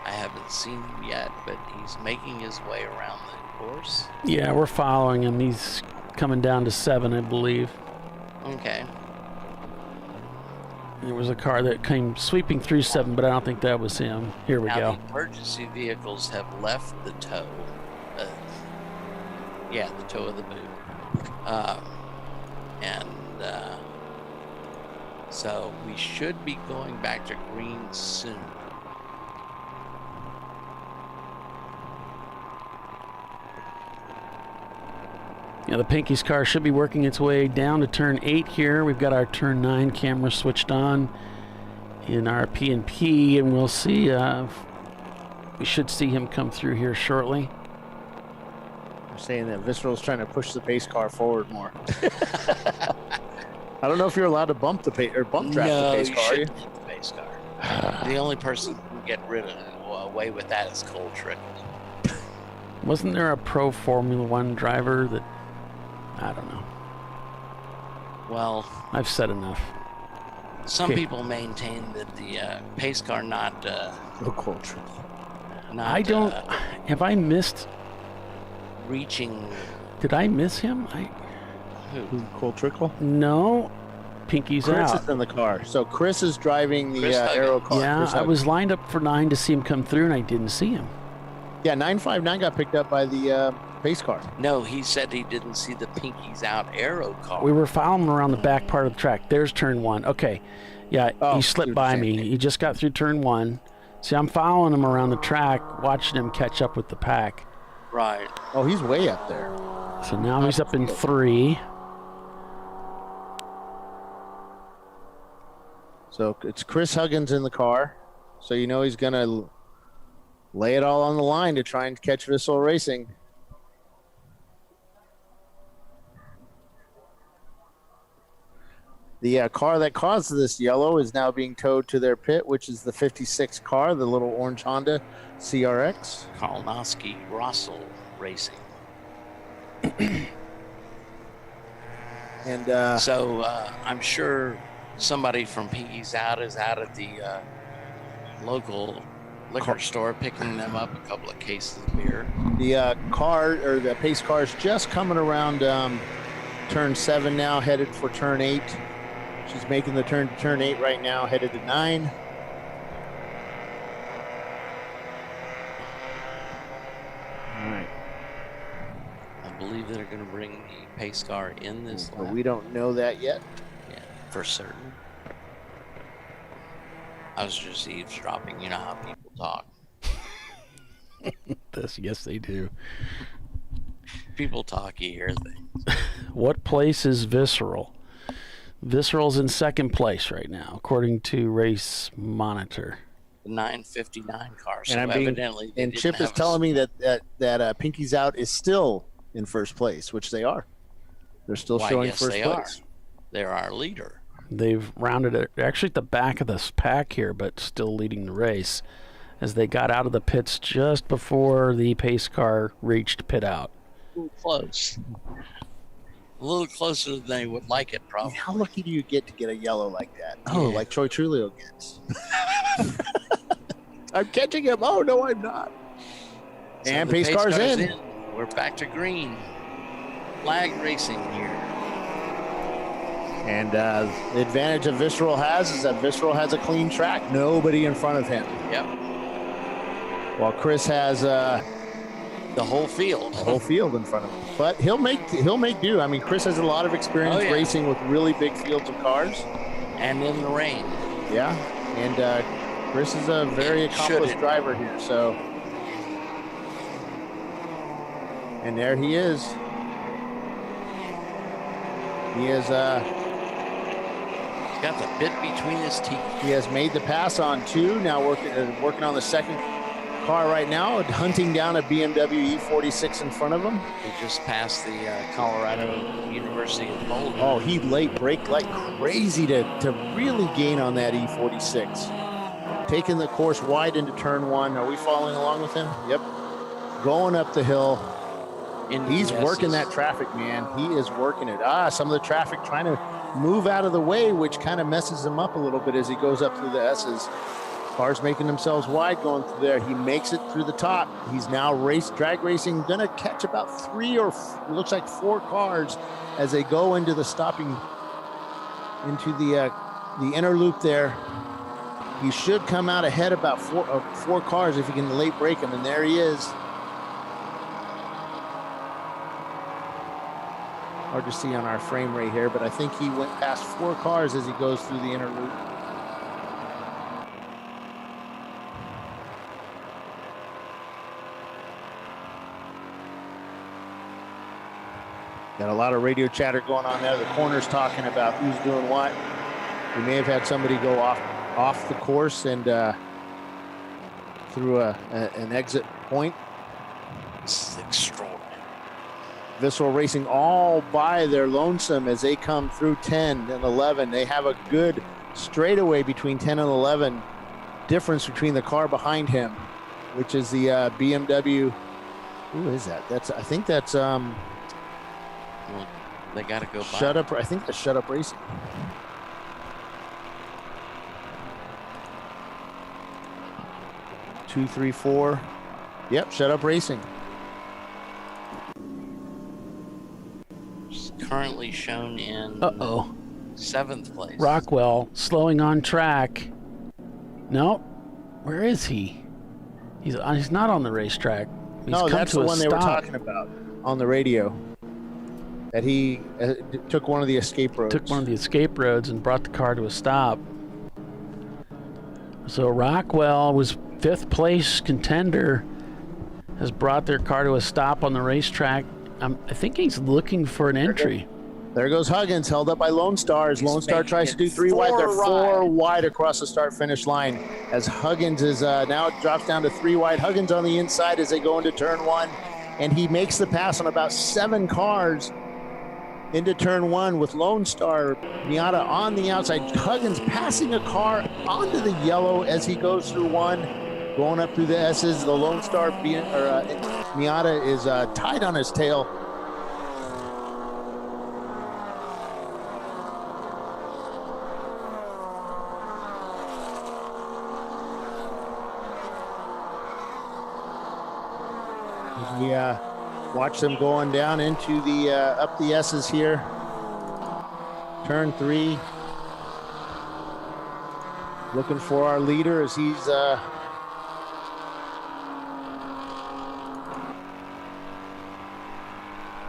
I haven't seen him yet, but he's making his way around the course. Yeah, we're following him. He's coming down to 7, I believe. Okay. There was a car that came sweeping through 7, but I don't think that was him. Here we go. The emergency vehicles have left the tow. The tow of the boot. So we should be going back to green soon. Yeah, the Pinky's car should be working its way down to turn 8 here. We've got our turn 9 camera switched on in our P&P, and we'll see. We should see him come through here shortly. I'm saying that Visceral's trying to push the pace car forward more. I don't know if you're allowed to bump the pace or bump track the pace car. No, you shouldn't hit the pace car. The only person who can get rid of away with that is Cole Trickle. Wasn't there a pro Formula One driver that? I don't know. Well, I've said enough. Some people maintain that the pace car not. I don't. Have I missed? Reaching. Did I miss him? Who? Cole Trickle? No. Pinky's Chris out. is in the car. So Chris is driving the Aero car. Yeah, I was lined up for 9 to see him come through, and I didn't see him. Yeah, 959 got picked up by the pace car. No, he said he didn't see the Pinky's out arrow car. We were following him around the back part of the track. There's turn 1. Okay. Yeah, he slipped by me. He just got through turn 1. See, I'm following him around the track, watching him catch up with the pack. Right. Oh, he's way up there. So now he's up in 3. So it's Chris Huggins in the car. So you know he's going to lay it all on the line to try and catch Visceral Racing. The car that caused this yellow is now being towed to their pit, which is the 56 car, the little orange Honda CRX. Kalnoski Russell Racing. And so I'm sure somebody from Pinky's Out is out at the local liquor store picking them up a couple of cases of beer. The car, or the pace car, is just coming around turn 7 now, headed for turn 8. She's making the turn to turn 8 right now, headed to 9. All right. I believe they're going to bring the pace car in this But lap. we don't know that yet. Yeah, for certain. I was just eavesdropping. You know how people talk. Yes, they do. People talk, you hear things. What place is Visceral? Visceral's in second place right now, according to Race Monitor. The 959 car. So And evidently, they didn't Chip is have a- telling me that Pinky's Out is still in first place, which they are. They're still Why, showing yes, first they place. are. They're our leader. They've rounded it. They're actually at the back of this pack here, but still leading the race as they got out of the pits just before the pace car reached pit out. A little close. A little closer than they would like it, probably. How lucky do you get to get a yellow like that? Oh, like Troy Trulio gets. I'm catching him. Oh, no, I'm not. So And the pace car's in. We're back to green. Flag racing here. And the advantage that Visceral has is that Visceral has a clean track. Nobody in front of him. Yep. While Chris has the whole field. The whole field in front of him. But he'll make do. I mean, Chris has a lot of experience racing with really big fields of cars. And in the rain. Yeah. And Chris is a very accomplished driver here. So, and there he is. He is He's got the bit between his teeth. He has made the pass on 2. Now working on the second car right now, hunting down a BMW E46 in front of him. He just passed the Colorado University of Boulder. Oh, he late braked like crazy to really gain on that E46. Taking the course wide into turn 1. Are we following along with him? Yep. Going up the hill. He's working that traffic, man. He is working it. Some of the traffic trying to move out of the way, which kind of messes him up a little bit as he goes up through the S's. Cars making themselves wide going through there. He makes it through the top. He's now drag racing, gonna catch about 3 or looks like 4 cars as they go into the stopping, into the inner loop there. He should come out ahead about 4 cars if he can late break him, and there he is. Hard to see on our frame right here, but I think he went past 4 cars as he goes through the inner loop. Got a lot of radio chatter going on there. The corner's talking about who's doing what. We may have had somebody go off the course and through an exit point. This is extraordinary. Visceral Racing all by their lonesome as they come through 10 and 11. They have a good straightaway between 10 and 11. Difference between the car behind him, which is the BMW. Who is that? I think that's Well, they got to go by. Shut Up. I think that's Shut Up Racing. Two, 3, 4. Yep, Shut Up Racing. Currently shown in 7th place. Rockwell slowing on track. No, where is he? He's not on the racetrack. No, that's the one they were talking about on the radio. That he took one of the escape roads. Took one of the escape roads and brought the car to a stop. So Rockwell was 5th place contender, has brought their car to a stop on the racetrack. I think he's looking for an entry. There goes Huggins, held up by Lone Star. As Lone Star tries to do 3 wide. They're 4 wide across the start-finish line. As Huggins is now drops down to 3 wide. Huggins on the inside as they go into turn 1. And he makes the pass on about 7 cars into turn 1 with Lone Star. Miata on the outside. Huggins passing a car onto the yellow as he goes through 1. Going up through the S's. The Lone Star, Miata is tied on his tail. We watch them going down into the up the S's here. Turn 3. Looking for our leader as he's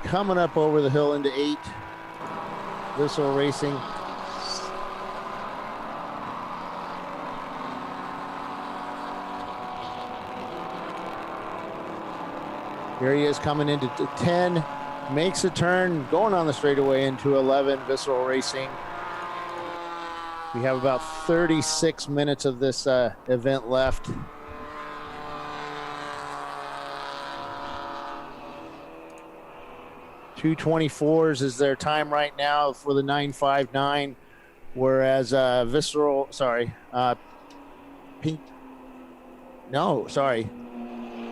coming up over the hill into 8. Visceral Racing. Here he is coming into 10, makes a turn, going on the straightaway into 11, Visceral Racing. We have about 36 minutes of this event left. .224s is their time right now for the 959, whereas Visceral, sorry, Pink, no, sorry.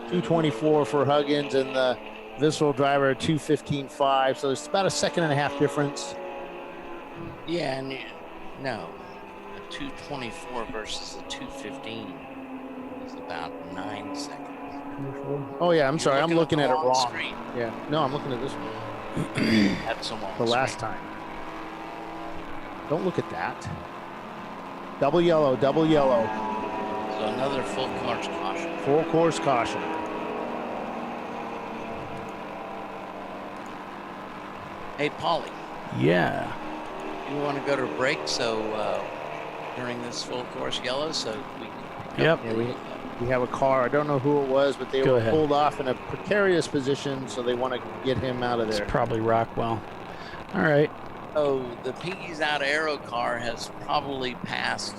224 for Huggins and the Visceral driver 215.5, so it's about a 1.5 second difference. Yeah, and no, a 224 versus a 215 is about 9 seconds. Oh yeah, I'm sorry, I'm looking at it wrong. Screen. Yeah, no, I'm looking at this one. That's the last time. Don't look at that. Double yellow, double yellow. So another full course caution. Full course caution. Hey, Paulie. Yeah. You want to go to break so during this full course yellow so we can... Yep. Yeah, we have a car. I don't know who it was, but they were pulled off in a precarious position, so they want to get him out of there. It's probably Rockwell. All right. So the Pinkies Out Aero car has probably passed,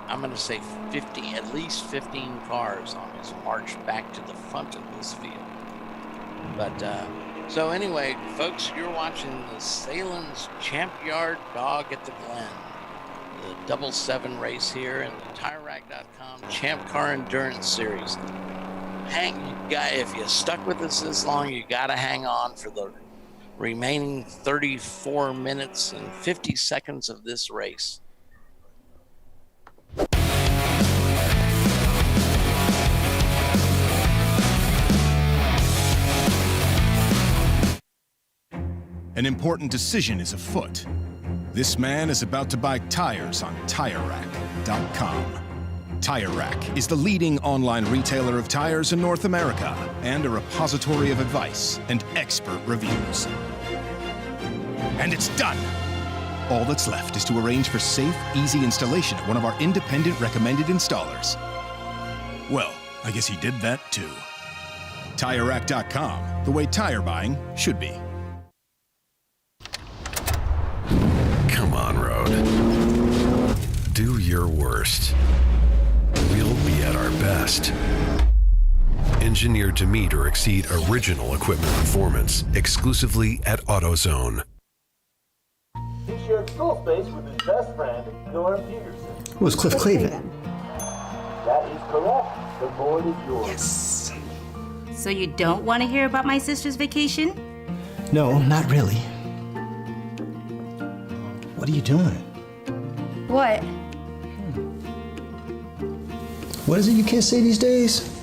I'm going to say 50, at least 15 cars on his march back to the front of this field. But so anyway, folks, you're watching the Sahlen's Champyard Dog at the Glen, the 7-7 race here in the TireRack.com Champ Car Endurance Series. If you stuck with us this long, you got to hang on for the remaining 34 minutes and 50 seconds of this race. An important decision is afoot. This man is about to buy tires on TireRack.com. Tire Rack is the leading online retailer of tires in North America and a repository of advice and expert reviews. And it's done! All that's left is to arrange for safe, easy installation at one of our independent recommended installers. Well, I guess he did that too. TireRack.com, the way tire buying should be. Come on, Road. Do your worst. We'll be at our best. Engineered to meet or exceed original equipment performance exclusively at AutoZone. He shared school space with his best friend, Norm Peterson. It was Cliff Clavin. That is correct. The board is yours. Yes. So you don't want to hear about my sister's vacation? No, not really. What are you doing? What? What is it you kids say these days?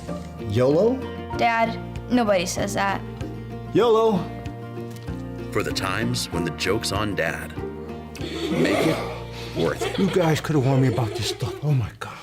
YOLO? Dad, nobody says that. YOLO! For the times when the joke's on Dad. Make it worth it. You guys could have warned me about this stuff. Oh my God.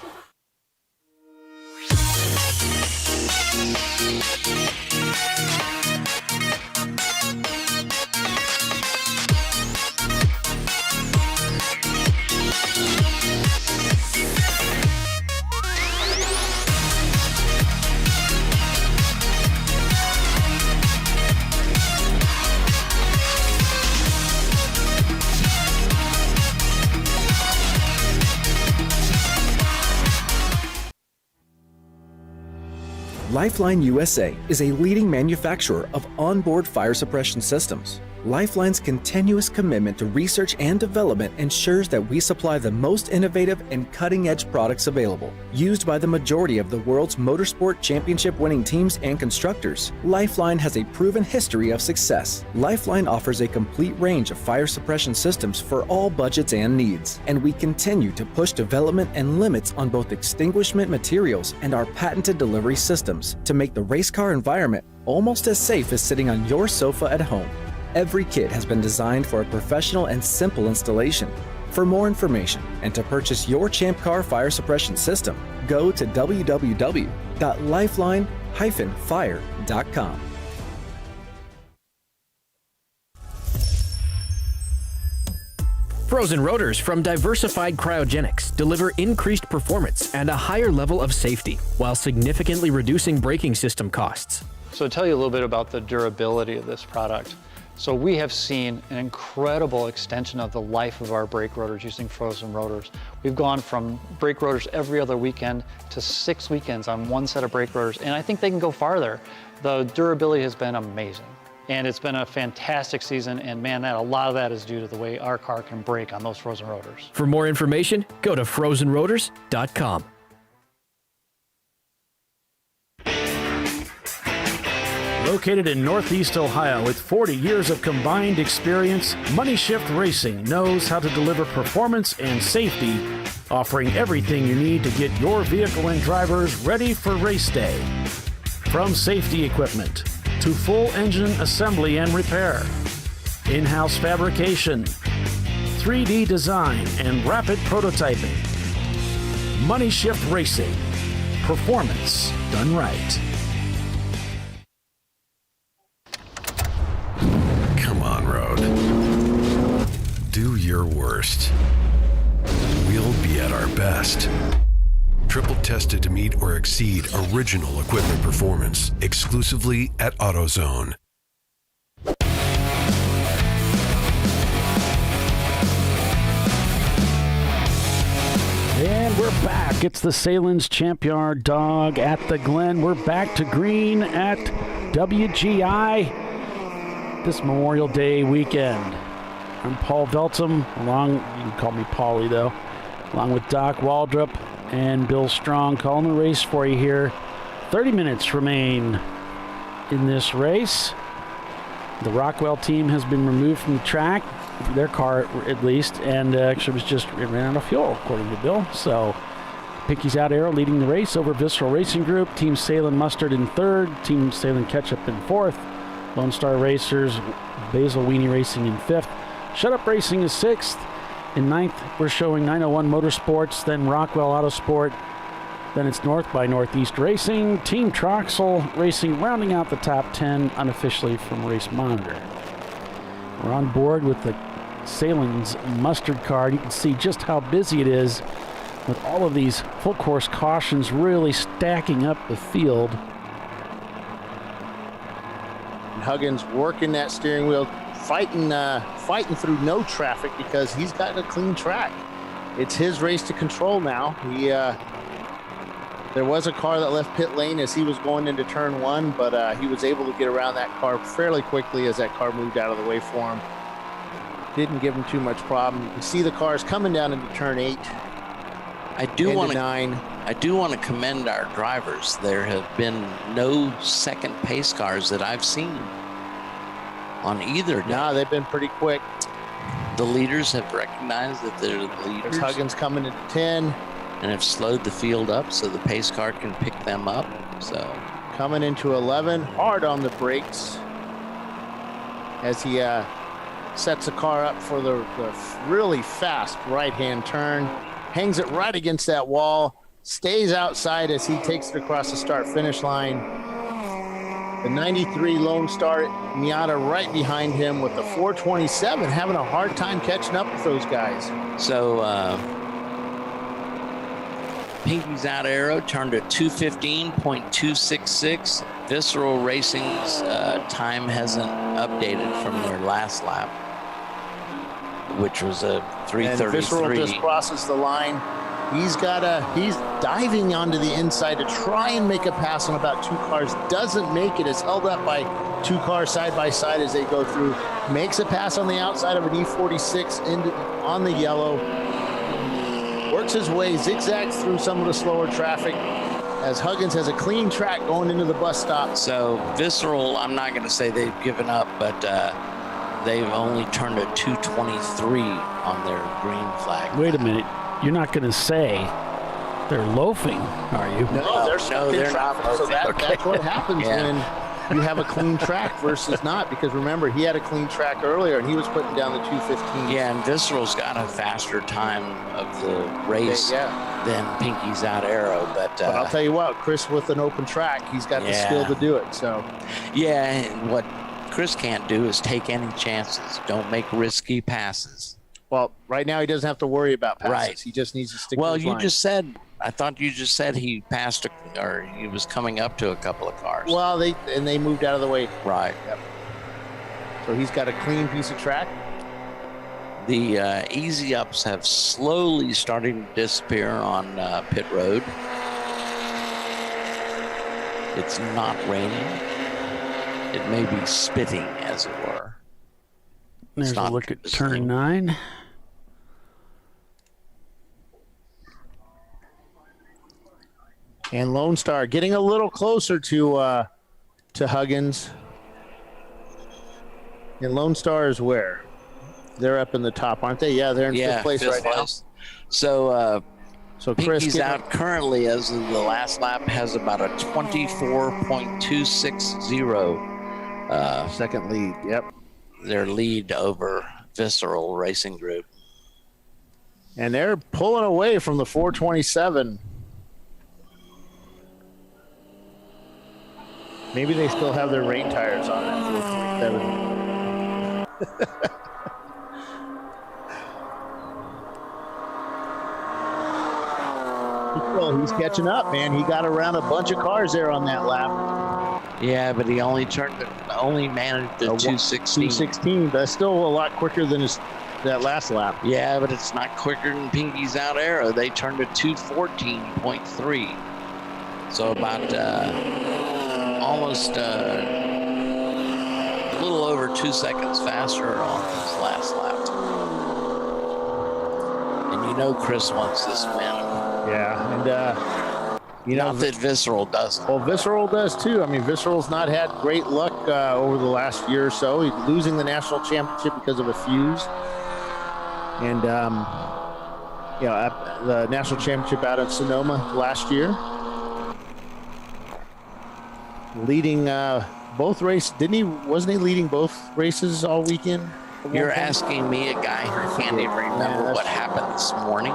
Lifeline USA is a leading manufacturer of onboard fire suppression systems. Lifeline's continuous commitment to research and development ensures that we supply the most innovative and cutting-edge products available. Used by the majority of the world's motorsport championship-winning teams and constructors, Lifeline has a proven history of success. Lifeline offers a complete range of fire suppression systems for all budgets and needs, and we continue to push development and limits on both extinguishment materials and our patented delivery systems to make the race car environment almost as safe as sitting on your sofa at home. Every kit has been designed for a professional and simple installation. For more information and to purchase your ChampCar fire suppression system, go to www.lifeline-fire.com. Frozen rotors from Diversified Cryogenics deliver increased performance and a higher level of safety, while significantly reducing braking system costs. So to tell you a little bit about the durability of this product. So we have seen an incredible extension of the life of our brake rotors using frozen rotors. We've gone from brake rotors every other weekend to 6 weekends on one set of brake rotors, and I think they can go farther. The durability has been amazing, and it's been a fantastic season, and man, a lot of that is due to the way our car can brake on those frozen rotors. For more information, go to frozenrotors.com. Located in Northeast Ohio with 40 years of combined experience, Money Shift Racing knows how to deliver performance and safety, offering everything you need to get your vehicle and drivers ready for race day. From safety equipment to full engine assembly and repair, in-house fabrication, 3D design, and rapid prototyping. Money Shift Racing. Performance done right. Come on, Road. Do your worst. We'll be at our best. Triple tested to meet or exceed original equipment performance exclusively at AutoZone. And we're back. It's the Sahlen's Champyard dog at the Glen. We're back to green at WGI this Memorial Day weekend. I'm Paul Veltum, you can call me Paulie though, along with Doc Waldrop and Bill Strong, calling the race for you here. 30 minutes remain in this race. The Rockwell team has been removed from the track, their car at least, and actually it ran out of fuel, according to Bill. So Pinky's Out Arrow leading the race over Visceral Racing Group. Team Sahlen Mustard in third. Team Sahlen Ketchup in fourth. Lone Star Racers, Basil Weenie Racing in fifth. Shut Up Racing is sixth. In ninth, we're showing 901 Motorsports, then Rockwell Autosport. Then it's North by Northeast Racing. Team Troxel Racing rounding out the top 10 unofficially from Race Monitor. We're on board with the Sahlen's Mustard car. You can see just how busy it is with all of these full course cautions really stacking up the field. Huggins working that steering wheel, fighting through no traffic because he's got a clean track. It's his race to control now. There was a car that left pit lane as he was going into turn one, but he was able to get around that car fairly quickly as that car moved out of the way for him. Didn't give him too much problem. You can see the cars coming down into turn 8. I do want to commend our drivers. There have been no second pace cars that I've seen on either day. No, they've been pretty quick. The leaders have recognized that they're the leaders. There's Huggins coming into 10. And have slowed the field up so the pace car can pick them up. So coming into 11, hard on the brakes as he sets the car up for the really fast right-hand turn. Hangs it right against that wall, stays outside as he takes it across the start-finish line. The 93 Lone Star Miata right behind him with the 427, having a hard time catching up with those guys. So Pinky's Out Arrow turned at 2:15.266. Visceral Racing's time hasn't updated from their last lap, which was a 3:33. And Visceral just crosses the line. He's diving onto the inside to try and make a pass on about 2 cars. Doesn't make it. It's held up by 2 cars side by side as they go through. Makes a pass on the outside of an E46 on the yellow. Works his way, zigzags through some of the slower traffic as Huggins has a clean track going into the bus stop. So Visceral, I'm not going to say they've given up, but they've only turned a 223 on their green flag. Wait a minute. You're not going to say they're loafing, are you? No, they're not. So that's what happens when you have a clean track versus not, because remember, he had a clean track earlier and he was putting down the 215. Yeah, and Visceral's got a faster time of the race than Pinky's Out Arrow. But I'll tell you what, Chris with an open track, he's got the skill to do it. So yeah, what Chris can't do is take any chances. Don't make risky passes. Well, right now he doesn't have to worry about passes. Right. He just needs to stick Well, to his you line. I thought you just said he passed, or he was coming up to a couple of cars. Well, they moved out of the way. Right. Yep. So he's got a clean piece of track. The easy ups have slowly started to disappear on pit road. It's not raining. It may be spitting, as it were. There's a look at turn 9. And Lone Star getting a little closer to Huggins. And Lone Star is where? They're up in the top, aren't they? Yeah, they're in 5th place right now. So Chris Pinky's Out currently, as of the last lap, has about a 24.260 second lead. Yep. Their lead over Visceral Racing Group. And they're pulling away from the 427. Maybe they still have their rain tires on at 427. Well, he's catching up, man. He got around a bunch of cars there on that lap. Yeah, but he only managed the 216. 216, but that's still a lot quicker than that last lap. Yeah, but it's not quicker than Pinky's Out Arrow. They turned to 214.3. So about almost a little over 2 seconds faster on his last lap. And you know Chris wants this win. Yeah, and not that Visceral doesn't. Well, Visceral does too. I mean, Visceral's not had great luck over the last year or so. He's losing the national championship because of a fuse. And, the national championship out of Sonoma last year. Leading both races. Wasn't he leading both races all weekend? You're asking me, a guy who can't even remember what happened this morning?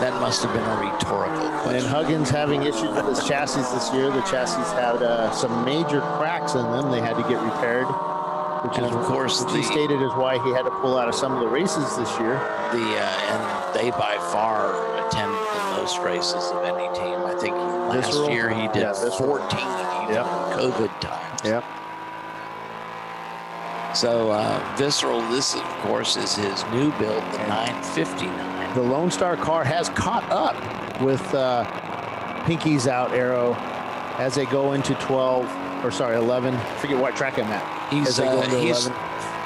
That must have been a rhetorical question. And then Huggins having issues with his chassis this year. The chassis had some major cracks in them. They had to get repaired, which is, of course, he stated is why he had to pull out of some of the races this year. And they by far attended the most races of any team. I think last year he did 14, even COVID times. Yep. So Visceral, this of course is his new build, the 959. The Lone Star car has caught up with Pinky's Out Arrow as they go into 11. I forget what track I'm at. He's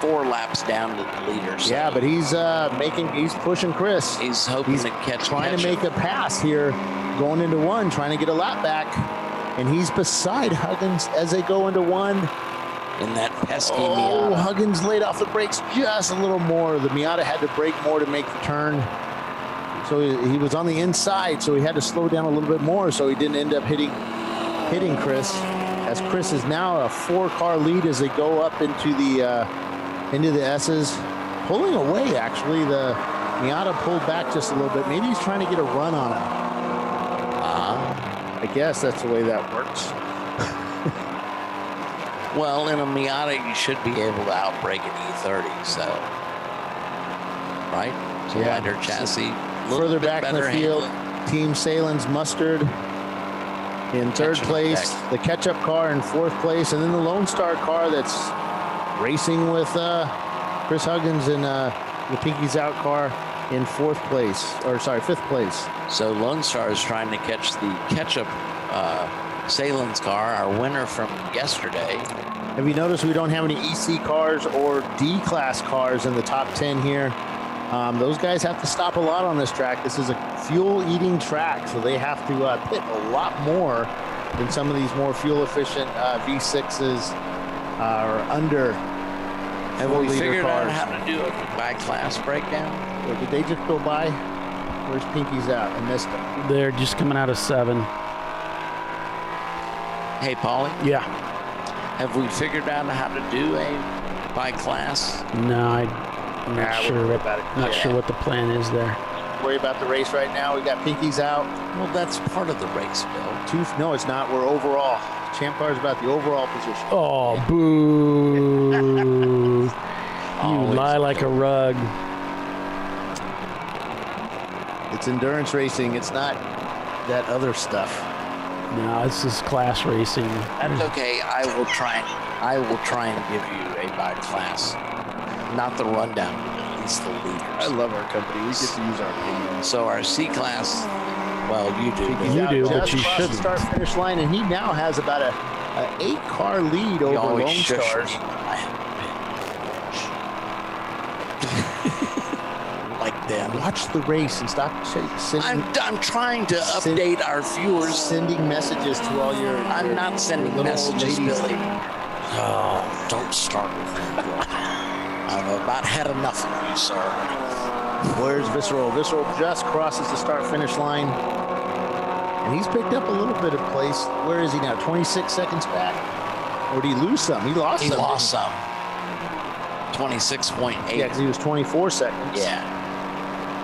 4 laps down to the leader. So yeah, but he's pushing Chris. He's hoping to trying to make a pass here, going into 1, trying to get a lap back, and he's beside Huggins as they go into 1. In that pesky Miata. Huggins laid off the brakes just a little more. The Miata had to brake more to make the turn. So he was on the inside, so he had to slow down a little bit more, so he didn't end up hitting Chris. As Chris is now a 4-car lead as they go up into the S's, pulling away. Actually, the Miata pulled back just a little bit. Maybe he's trying to get a run on him. I guess that's the way that works. Well, in a Miata, you should be able to outbrake an E30, so right? It's a lighter chassis. Further back in the field, Team Sahlen's Mustard in 3rd place, the catch-up car in 4th place, and then the Lone Star car that's racing with Chris Huggins and the Pinky's Out car in fifth place. So Lone Star is trying to catch the catch-up Sahlen's car, our winner from yesterday. Have you noticed we don't have any EC cars or D-class cars in the top 10 here? Those guys have to stop a lot on this track. This is a fuel-eating track, so they have to pit a lot more than some of these more fuel-efficient V6s or under. Have we figured out how to do a by-class breakdown? Or did they just go by? Where's Pinky's out? I missed them. They're just coming out of 7. Hey, Paulie? Yeah. Have we figured out how to do a by-class? No, I'm not sure. Not sure what the plan is there. Worry about the race right now. We got Pinky's out. Well, that's part of the race, Bill. No, it's not. We're overall. Champ Car is about the overall position. Oh, boo. You lie like a rug. It's endurance racing. It's not that other stuff. No, this is class racing. That's okay. I will try and give you a by class. Not the rundown, but at least the leaders. I love our company. We get to use our opinion. So our C class, well, you do. You do, but you shouldn't. Start finish line, and he now has about a 8-car lead over Lone Stars. Like them. Watch the race and stop sending. I'm trying to update our viewers. Sending messages to all your. I'm not sending messages, Billy. Oh, don't start with me. I've about had enough of you, sir. Where's Visceral? Visceral just crosses the start-finish line. And he's picked up a little bit of place. Where is he now? 26 seconds back? Or did he lose some? He lost some. He lost some. 26.8. Yeah, because he was 24 seconds. Yeah.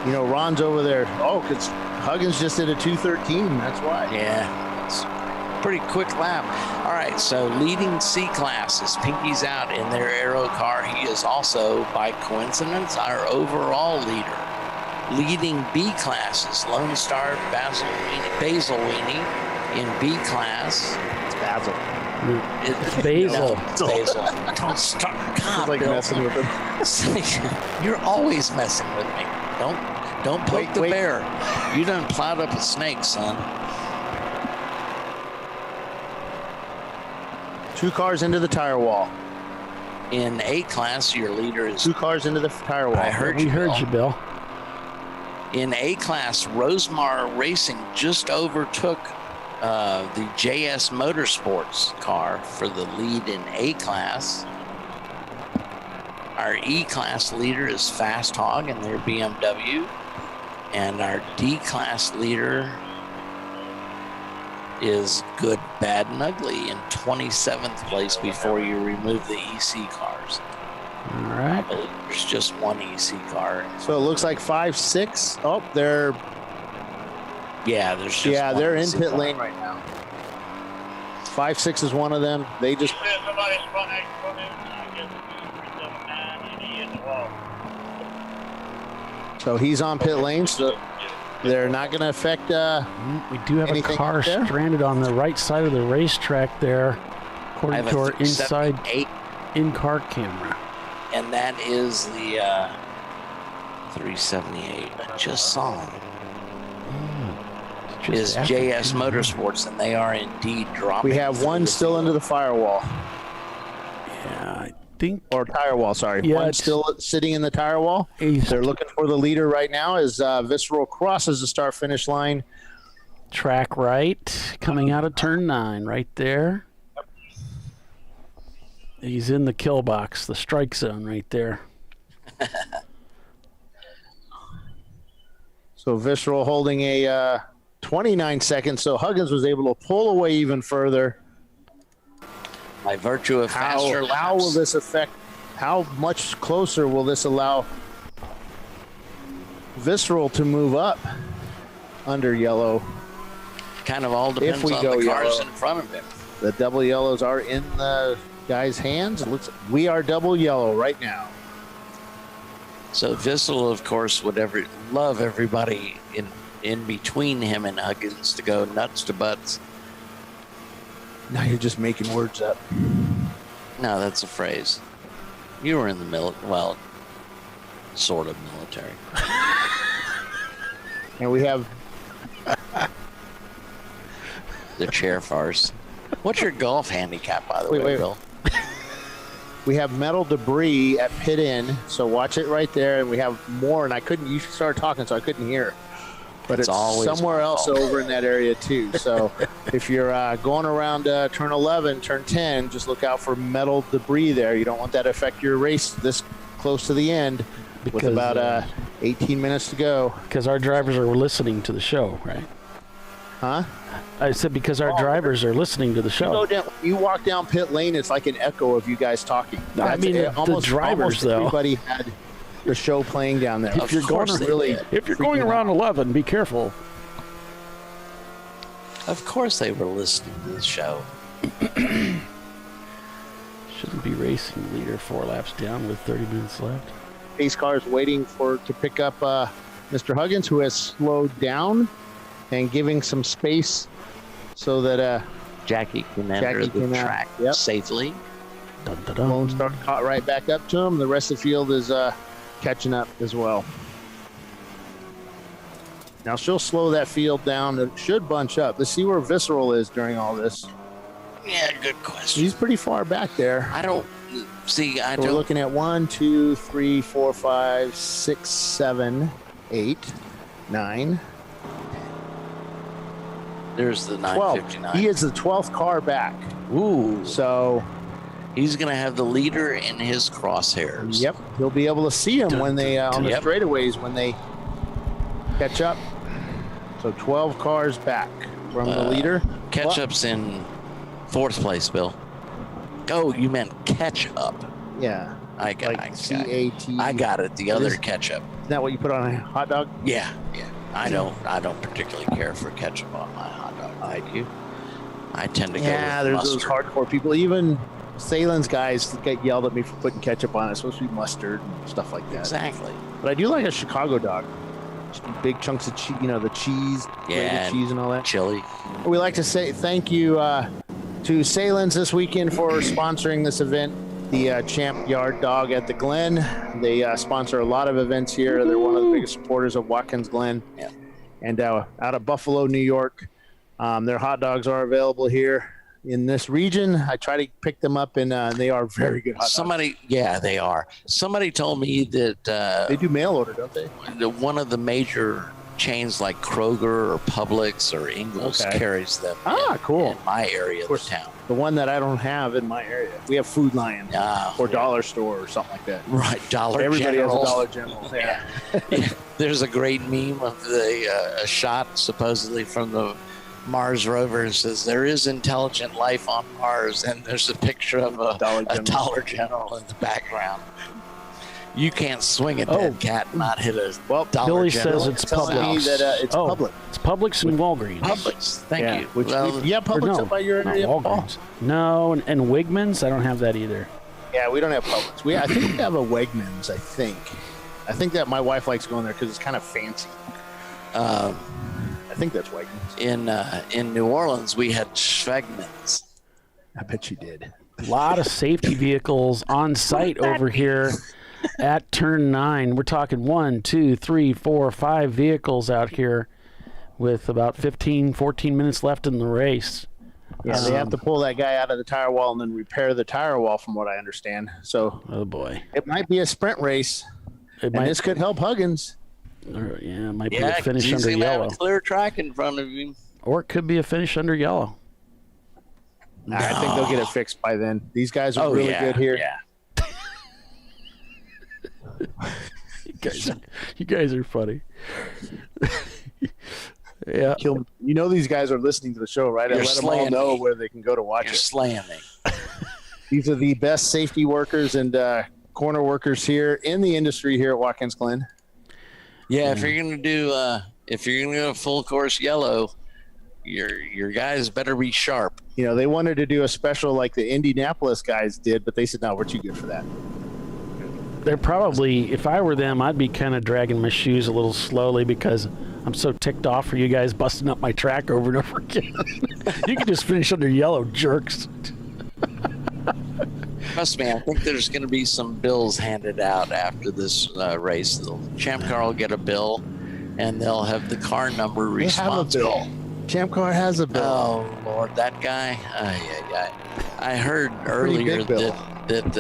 You know, Ron's over there. Oh, because Huggins just did a 2:13. That's why. Yeah. It's a pretty quick lap. All right, so leading C class is Pinky's out in their aero car. He is also, by coincidence, our overall leader. Leading B class is Lone Star Basil Weenie in B class. It's Basil. It's Basil. No, Basil. Don't start. God, like Bill. messing with him. You're always messing with me. Don't poke the bear. You done plowed up a snake, son. 2 cars into the tire wall. In A class, your leader is 2 cars into the tire wall. I heard We you, heard Bill. you, Bill. In A class, Rosemar Racing just overtook the JS Motorsports car for the lead in A class. Our E class leader is Fast Hog in their BMW. And our D class leader is Good, Bad, and Ugly in 27th place before you remove the EC cars. All right. I believe there's just one EC car. So it looks like 5, 6. Oh, they're. Yeah, there's just one they're in EC pit car. lane right now. 5, 6 is one of them. They just. So he's on pit lane, so they're not going to affect. We do have a car stranded on the right side of the racetrack there, according to our inside in-car camera. And that is the 378. I just saw him. Is JS Motorsports, and they are indeed dropping. We have one still into the firewall. Yeah, I think. Or tire wall, sorry. Yeah, one still sitting in the tire wall. They're looking for the leader right now as Visceral crosses the start-finish line. Track right, coming out of turn 9, right there. He's in the kill box, the strike zone right there. So Visceral holding a 29 seconds, so Huggins was able to pull away even further. By virtue of faster laps. How will this affect, how much closer will this allow Visceral to move up under yellow? Kind of all depends on the cars in front of him. The double yellows are in the guy's hands. It looks, we are double yellow right now. So Visceral, of course, would love everybody in between him and Huggins to go nuts to butts. Now you're just making words up. No, that's a phrase. You were in the military, well, sort of military. And we have the chair farce. What's your golf handicap, by the way, Bill? We have metal debris at pit end, so watch it right there. And we have more, and you started talking, so I couldn't hear. But it's somewhere else over in that area, too. So if you're going around turn 11, turn 10, just look out for metal debris there. You don't want that to affect your race this close to the end with about 18 minutes to go. Because our drivers are listening to the show, right? Huh? I said because our drivers are listening to the show. You walk down pit lane, it's like an echo of you guys talking. I mean, the drivers, though. Everybody had the show playing down there. If you're going around 11, be careful. Of course they were listening to the show. Shouldn't be racing leader 4 laps down with 30 minutes left. Pace car is waiting to pick up Mr. Huggins, who has slowed down and giving some space so that Jackie can enter the track safely. Lone Star caught right back up to him. The rest of the field is catching up as well. Now she'll slow that field down. It should bunch up. Let's see where Visceral is during all this. Yeah, good question. He's pretty far back there. We're looking at 1, 2, 3, 4, 5, 6, 7, 8, 9. There's the 959. He is the 12th car back. Ooh. So he's going to have the leader in his crosshairs. Yep. He'll be able to see him when they on the straightaways when they catch up. So 12 cars back from the leader. Catch-up's in 4th place, Bill. Oh, you meant catch-up. Yeah. I got it. C-A-T. I got it. The other ketchup. Isn't that what you put on a hot dog? Yeah. I don't particularly care for ketchup on my hot dog. I tend to go with there's mustard. those hardcore people. Even Sahlen's guys get yelled at me for putting ketchup on it. It's supposed to be mustard and stuff like that. Exactly. But I do like a Chicago dog. Just big chunks of cheese, the cheese, grated cheese and all that. Chili. We like to say thank you to Sahlen's this weekend for sponsoring this event. The Champyard dog at the Glen. They sponsor a lot of events here. They're one of the biggest supporters of Watkins Glen. Yeah. And out of Buffalo, New York. Their hot dogs are available here in this region. I try to pick them up, and they are very good hot dogs. They are. Somebody told me that they do mail order, don't they? One of the major chains like Kroger or Publix or Ingles carries them. Cool. In my area of town. The one that I don't have in my area. We have Food Lion or Dollar Store or something like that. Right, Everybody General. has a Dollar General. Yeah. There's a great meme of a shot supposedly from the Mars rover and says there is intelligent life on Mars, and there's a picture of a Dollar General in the background. You can't swing a dead cat and not hit a Dollar Billy General. says it's Publix. It's Publix. It's Publix and Walgreens. Publix, thank you. Publix up by your area. Walgreens. No, and Wegmans. I don't have that either. Yeah, we don't have Publix. I think we have a Wegmans. I think that my wife likes going there because it's kind of fancy. I think that's Wegmans. In New Orleans, we had Schwegmans. I bet you did. A lot of safety vehicles on site over here at turn 9. We're talking 1, 2, 3, 4, 5 vehicles out here with about 14 minutes left in the race. Yeah, they have to pull that guy out of the tire wall and then repair the tire wall, from what I understand. So, oh boy, it might be a sprint race. This could help Huggins. It might be a finish under yellow. Have a clear track in front of him. Or it could be a finish under yellow. No. I think they'll get it fixed by then. These guys are really good here. Yeah. You guys are funny. Yeah. These guys are listening to the show, right? I let them all know where they can go to watch it. Slaying me. These are the best safety workers and corner workers here in the industry here at Watkins Glen. Yeah, if you're gonna do a full course yellow, your guys better be sharp. They wanted to do a special like the Indianapolis guys did, but they said no, we're too good for that. They're probably, if I were them, I'd be kind of dragging my shoes a little slowly because I'm so ticked off for you guys busting up my track over and over again. You can just finish under yellow, jerks. Trust me, I think there's going to be some bills handed out after this race. The Champ Car will get a bill. and they'll have the car number They have a responsible. bill. ChampCar has a bill. Oh Lord, that guy! I heard earlier that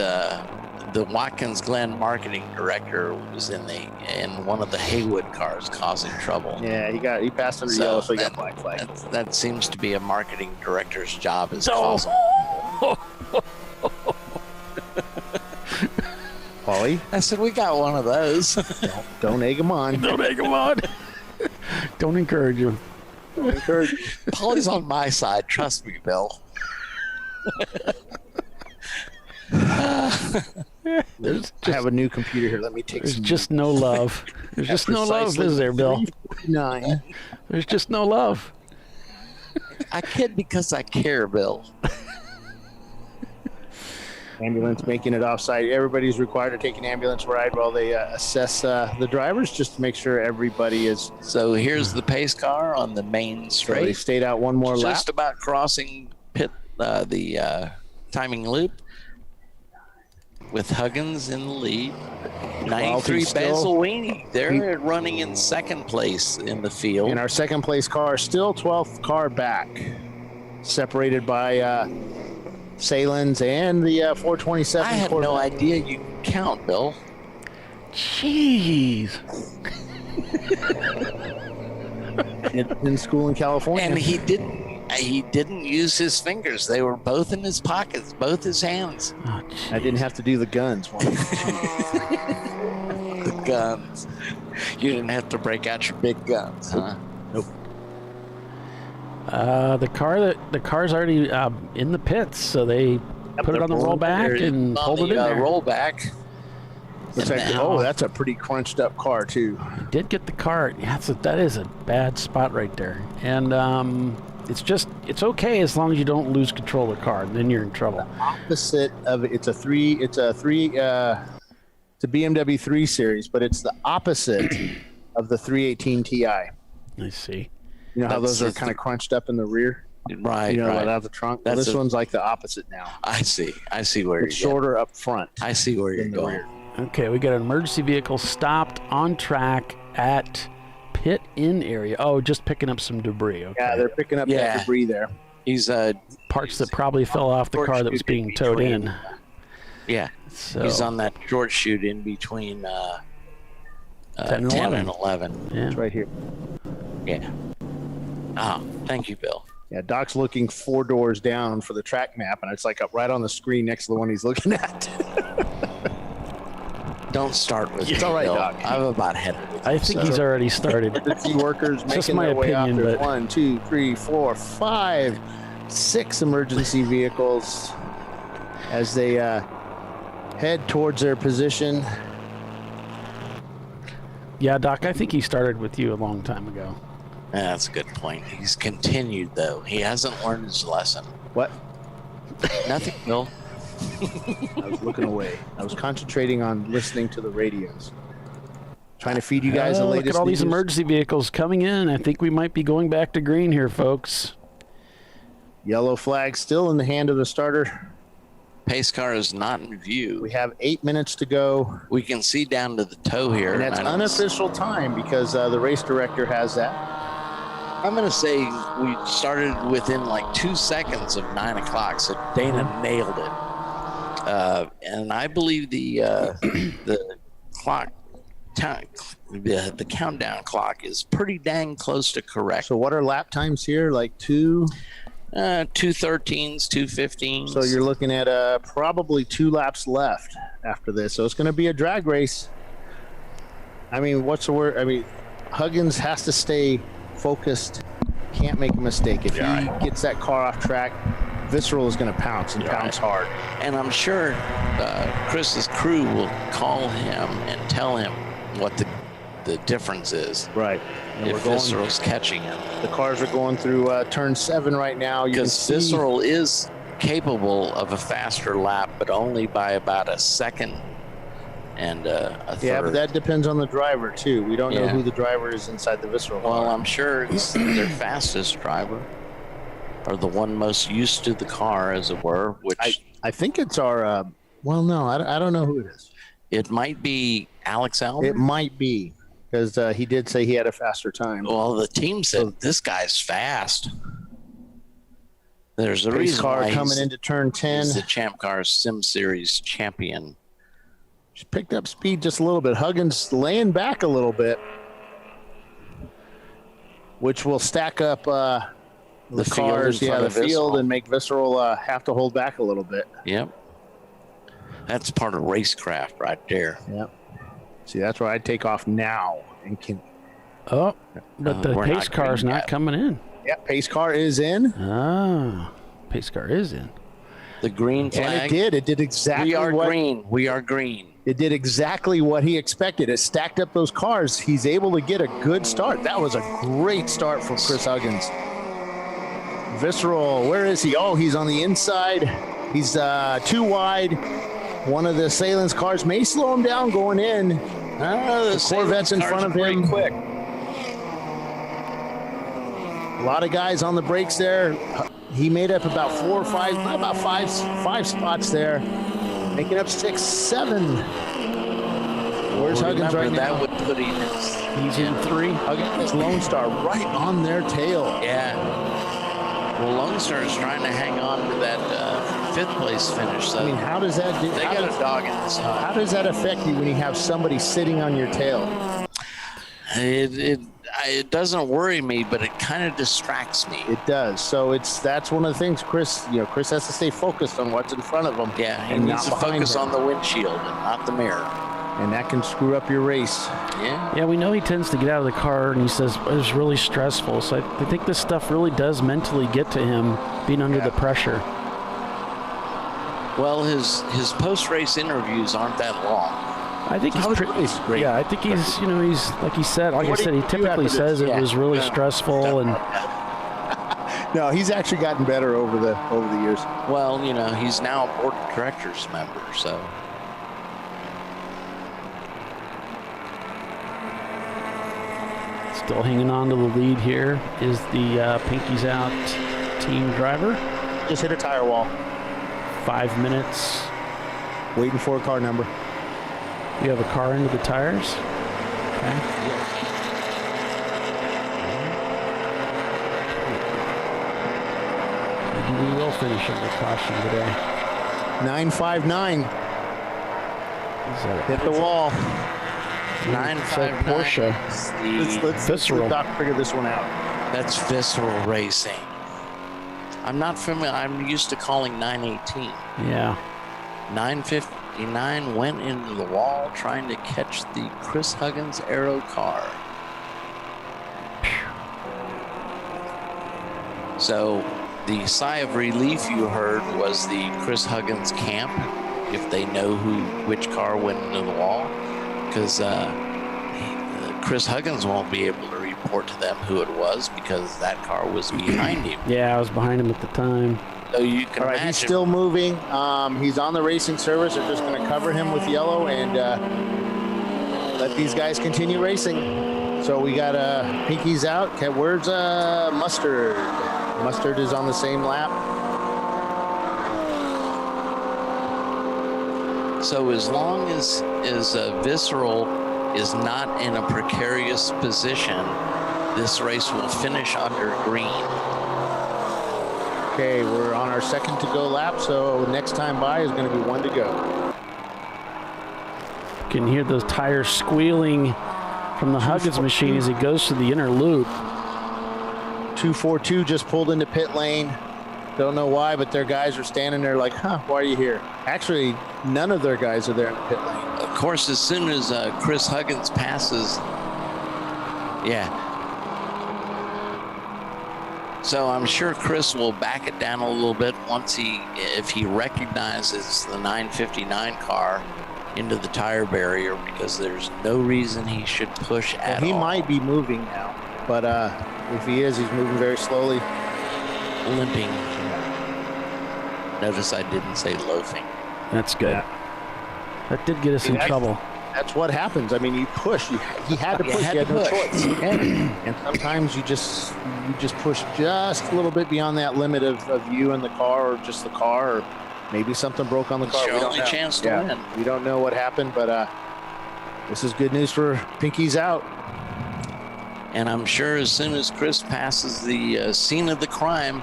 the Watkins Glen marketing director was in one of the Haywood cars causing trouble. Yeah, he passed under yellow, so he got black flag. That seems to be a marketing director's job, is causing. Paulie? I said, we got one of those. Don't egg him on. Don't egg him on. Don't encourage him. Don't encourage him. Paulie's on my side. Trust me, Bill. I have a new computer here. Let me take There's just no love. There's just no love, is there, Bill? 9. There's just no love. I kid because I care, Bill. Ambulance making it offsite. Everybody's required to take an ambulance ride while they assess the drivers, just to make sure everybody is. So here's the pace car on the main straight. So they stayed out one more lap. Just about crossing the timing loop with Huggins in the lead. 93 Basilwini. They're running in second place in the field. And our second place car, still 12th car back, separated by Sahlen's and the 427. I had no idea you could count, Bill. Jeez. in school in California. And he didn't use his fingers. They were both in his pockets, both his hands. Oh, I didn't have to do the guns. The guns. You didn't have to break out your big guns, huh? Nope. The car's already in the pits, so they put it on the rollback and pulled it in there. Rollback. Looks like, that's a pretty crunched up car too. Did get the car. Yeah, that is a bad spot right there. And it's okay as long as you don't lose control of the car. Then you're in trouble. Opposite of it, it's a BMW 3 Series, but it's the opposite of the 318 Ti. I see. You know how those are kind of crunched up in the rear? Right, you know, right. Out the trunk. Well, this one's like the opposite now. I see where it's shorter up front. I see where you're going. Okay, we got an emergency vehicle stopped on track at pit in area. Oh, just picking up some debris. Okay. Yeah, they're picking up that debris there. He's parts that probably fell off the car that was being towed in. Yeah, so he's on that short chute in between 10 and 11. Yeah, it's right here. Yeah. Oh, thank you, Bill. Yeah, Doc's looking 4 doors down for the track map, and it's like up right on the screen next to the one he's looking at. Don't start with it's me, all right, Bill. Doc. I'm about headed with you. I think he's already started. Emergency workers Just making my their way out. opinion, There's but 1, 2, 3, 4, 5, 6 emergency vehicles as they head towards their position. Yeah, Doc, I think he started with you a long time ago. Yeah, that's a good point. He's continued, though. He hasn't learned his lesson. What? Nothing, Bill. I was looking away. I was concentrating on listening to the radios. Trying to feed you guys the latest look at all these news. emergency vehicles coming in. I think we might be going back to green here, folks. Yellow flag still in the hand of the starter. Pace car is not in view. We have 8 minutes to go. We can see down to the toe here. And that's unofficial time because the race director has that. I'm going to say we started within like 2 seconds of 9 o'clock, so Dana nailed it. And I believe the clock, the countdown clock is pretty dang close to correct. So what are lap times here? Like 2? 2:13s, 2:15s. So you're looking at probably 2 laps left after this. So it's going to be a drag race. I mean, what's the word? I mean, Huggins has to stay focused. Can't make a mistake. If he gets that car off track, Visceral is going to pounce and pounce hard. And I'm sure Chris's crew will call him and tell him what the difference is. Right. And if Visceral's catching him. The cars are going through turn 7 right now. Because Visceral is capable of a faster lap, but only by about a second and a third. Yeah, but that depends on the driver, too. We don't know who the driver is inside the Visceral car. Well, I'm sure it's their fastest driver, or the one most used to the car, as it were, which... I think it's our... well, no, I don't know who it is. It might be Alex Albert. It might be. because he did say he had a faster time. Well, the team said this guy's fast. There's a Pace reason car why coming into turn 10. He's the Champ Car Sim Series champion. Just picked up speed just a little bit. Huggins laying back a little bit, which will stack up the cars, the field, and make Visceral have to hold back a little bit. Yep. That's part of racecraft right there. Yep. See, that's where I'd take off now. And can. Oh, but the pace car is not coming in. Yeah, pace car is in. Ah, pace car is in. The green flag. And it did exactly green. We are green. It did exactly what he expected. It stacked up those cars. He's able to get a good start. That was a great start from Chris Huggins. Visceral, where is he? Oh, he's on the inside. He's too wide. One of the Sahlen's cars may slow him down going in. The Corvette's in front of him. Quick. A lot of guys on the brakes there. He made up about five spots there. Making up 6, 7. Where's Huggins right now? That would put him He's in 3. Huggins, Lone Star right on their tail. Yeah. Well, Lone Star is trying to hang on to that 5th place finish. So I mean, how does that do? They got a dog in the side. How does that affect you when you have somebody sitting on your tail? It doesn't worry me, but it kind of distracts me. It does. So that's one of the things Chris has to stay focused on what's in front of him. Yeah, he needs to focus on the windshield and not the mirror. And that can screw up your race. Yeah. Yeah, we know he tends to get out of the car, and he says it was really stressful. So I think this stuff really does mentally get to him, being under the pressure. Well, his post-race interviews aren't that long. I think he's great. Yeah, I think he's he's like he said, he typically says it was really stressful and. No, he's actually gotten better over the years. Well, he's now a board of directors member, so. Still hanging on to the lead here is the Pinkies Out team driver. Just hit a tire wall. 5 minutes. Waiting for a car number. You have a car into the tires. Okay. Maybe we will finish under caution today. 959. Hit the wall. 959. Porsche. Let's Visceral. Doc figure this one out. That's Visceral Racing. I'm not familiar. I'm used to calling 918. Yeah. 959 went into the wall trying to catch the Chris Huggins Aero car. So the sigh of relief you heard was the Chris Huggins camp, if they know which car went into the wall, because Chris Huggins won't be able to report to them who it was because that car was behind him. Yeah, I was behind him at the time. So you can imagine. He's still moving. He's on the racing service. They're just going to cover him with yellow and let these guys continue racing. So we got Pinkies out. Okay, where's Mustard? Mustard is on the same lap. So as long as Visceral is not in a precarious position, this race will finish under green. Okay, we're on our second to go lap, so next time by is going to be 1 to go. You can hear those tires squealing from the Huggins machine as he goes to the inner loop. 242 just pulled into pit lane. Don't know why, but their guys are standing there like, why are you here? Actually, none of their guys are there in the pit lane. Of course, as soon as Chris Huggins passes, So I'm sure Chris will back it down a little bit if he recognizes the 959 car into the tire barrier, because there's no reason he should push at all. He might be moving now, but if he is, he's moving very slowly. Limping. Notice I didn't say loafing. That's good. Yeah. That did get us in trouble. That's what happens. I mean, you push. He had to push. He had no choice. And sometimes you just push just a little bit beyond that limit of you and the car, or just the car, or maybe something broke on the car. It's your only chance to win. We don't know what happened, but this is good news for Pinkies Out. And I'm sure as soon as Chris passes the scene of the crime,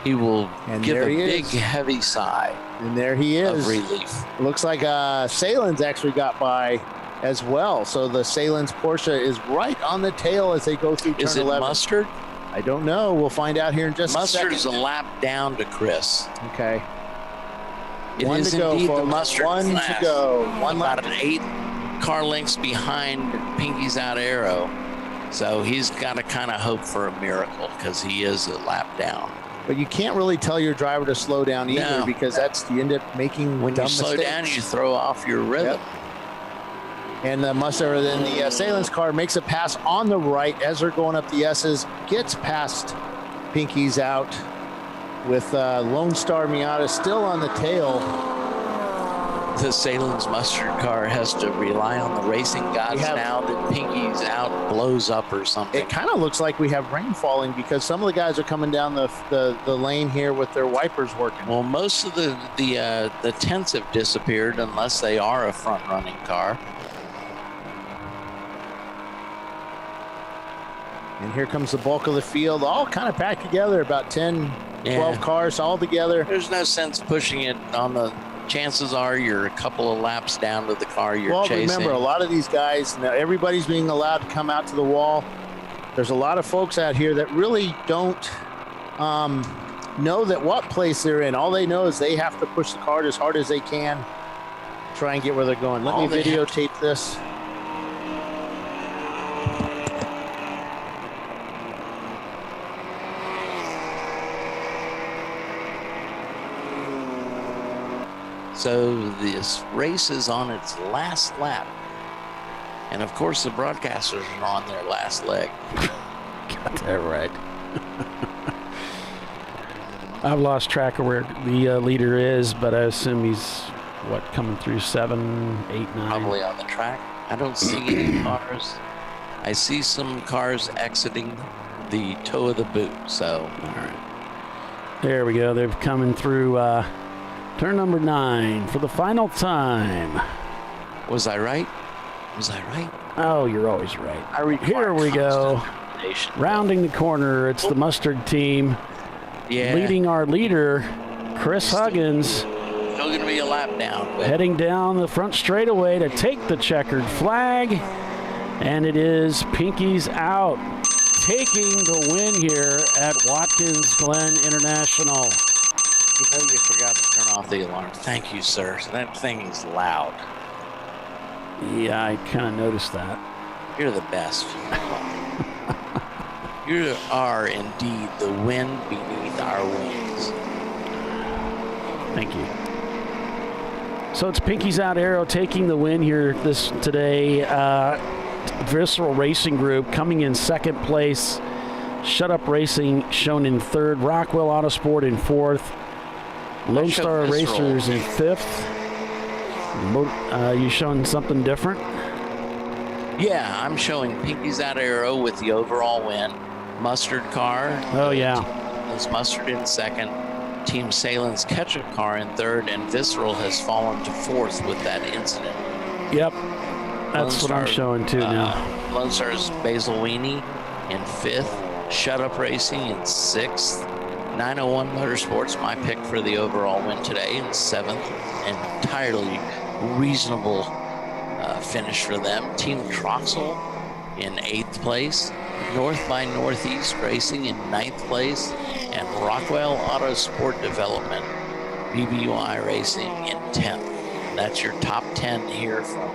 he will give a big, heavy sigh. And there he is. Of relief. Looks like Sahlen's actually got by as well. So the Sahlen's Porsche is right on the tail as they go through turn 11. Is it Mustard? I don't know. We'll find out here in just a second. Mustard's a lap down to Chris. Okay. It One is to go, indeed folks. the Mustard One class. to go. About an 8 car lengths behind Pinky's Out Arrow. So he's got to kind of hope for a miracle because he is a lap down. But you can't really tell your driver to slow down either because you end up making when dumb you slow mistakes. down, you throw off your rhythm. Yep. And the Mustard, then the Sahlen's car makes a pass on the right as they're going up the S's, gets past Pinky's Out with Lone Star Miata still on the tail. The Sahlen's Mustard car has to rely on the racing gods now that Pinky's Out blows up or something. It kind of looks like we have rain falling because some of the guys are coming down the lane here with their wipers working. Well, most of the tents have disappeared unless they are a front-running car. And here comes the bulk of the field, all kind of packed together, about 10, 12 cars all together. There's no sense pushing it on the... Chances are you're a couple of laps down to the car you're chasing. Well, remember, a lot of these guys, now everybody's being allowed to come out to the wall. There's a lot of folks out here that really don't know that what place they're in. All they know is they have to push the car as hard as they can, try and get where they're going. Let me videotape this. So this race is on its last lap. And of course the broadcasters are on their last leg. Got that right. I've lost track of where the leader is, but I assume he's, coming through 7, 8, 9? Probably on the track. I don't see any cars. I see some cars exiting the toe of the boot, so. All right. There we go. They're coming through turn number 9 for the final time. Was I right? Was I right? Oh, you're always right. Here we go. Rounding the corner, it's the Mustard team. Yeah. Leading our leader, Chris Huggins. Still going to be a lap down. Heading down the front straightaway to take the checkered flag. And it is Pinky's Out, taking the win here at Watkins Glen International. You know you forgot to turn off the alarm. Thank you, sir. That thing is loud. Yeah, I kind of noticed that. You're the best. You are indeed the wind beneath our wings. Thank you. So it's Pinky's Out Arrow taking the win here today. Visceral Racing Group coming in second place. Shut Up Racing shown in third. Rockwell Autosport in fourth. Lone Star Racers in fifth. You showing something different? Yeah, I'm showing Pinky's Out Arrow with the overall win. Mustard car. Oh, yeah. Is Mustard in second. Team Sahlen's Ketchup car in third. And Visceral has fallen to fourth with that incident. Yep. That's what I'm showing too now. Lone Star's Basil Weenie in fifth. Shut Up Racing in sixth. 901 Motorsports, my pick for the overall win today, in seventh. Entirely reasonable finish for them. Team Troxel in 8th place. North by Northeast Racing in 9th place. And Rockwell Autosport Development, BBUI Racing in 10th. That's your top 10 here from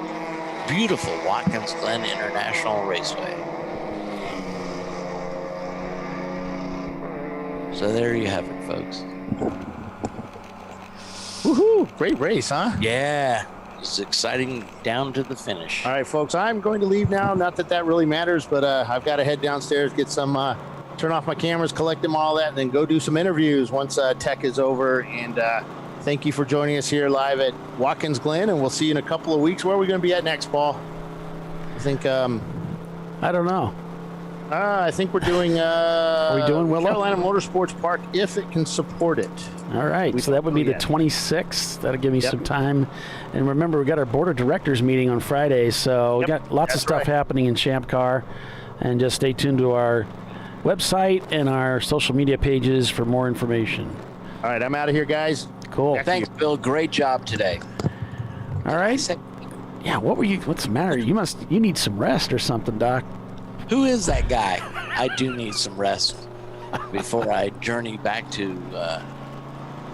beautiful Watkins Glen International Raceway. So there you have it, folks. Woohoo! Great race, huh? Yeah. It's exciting down to the finish. All right, folks, I'm going to leave now. Not that that really matters, but I've got to head downstairs, get some, turn off my cameras, collect them, all that, and then go do some interviews once tech is over. And thank you for joining us here live at Watkins Glen, and we'll see you in a couple of weeks. Where are we going to be at next, Paul? I think... I don't know. I think we're doing... Are we doing Willow? Carolina Motorsports Park, if it can support it. All right, so that would be the 26th. That'll give me some time. And remember, we got our board of directors meeting on Friday, so we got lots of stuff happening in Champ Car. And just stay tuned to our website and our social media pages for more information. All right, I'm out of here, guys. Cool. Thanks, Bill. Great job today. All right. Yeah, what's the matter? You need some rest or something, Doc. Who is that guy? I do need some rest before I journey back to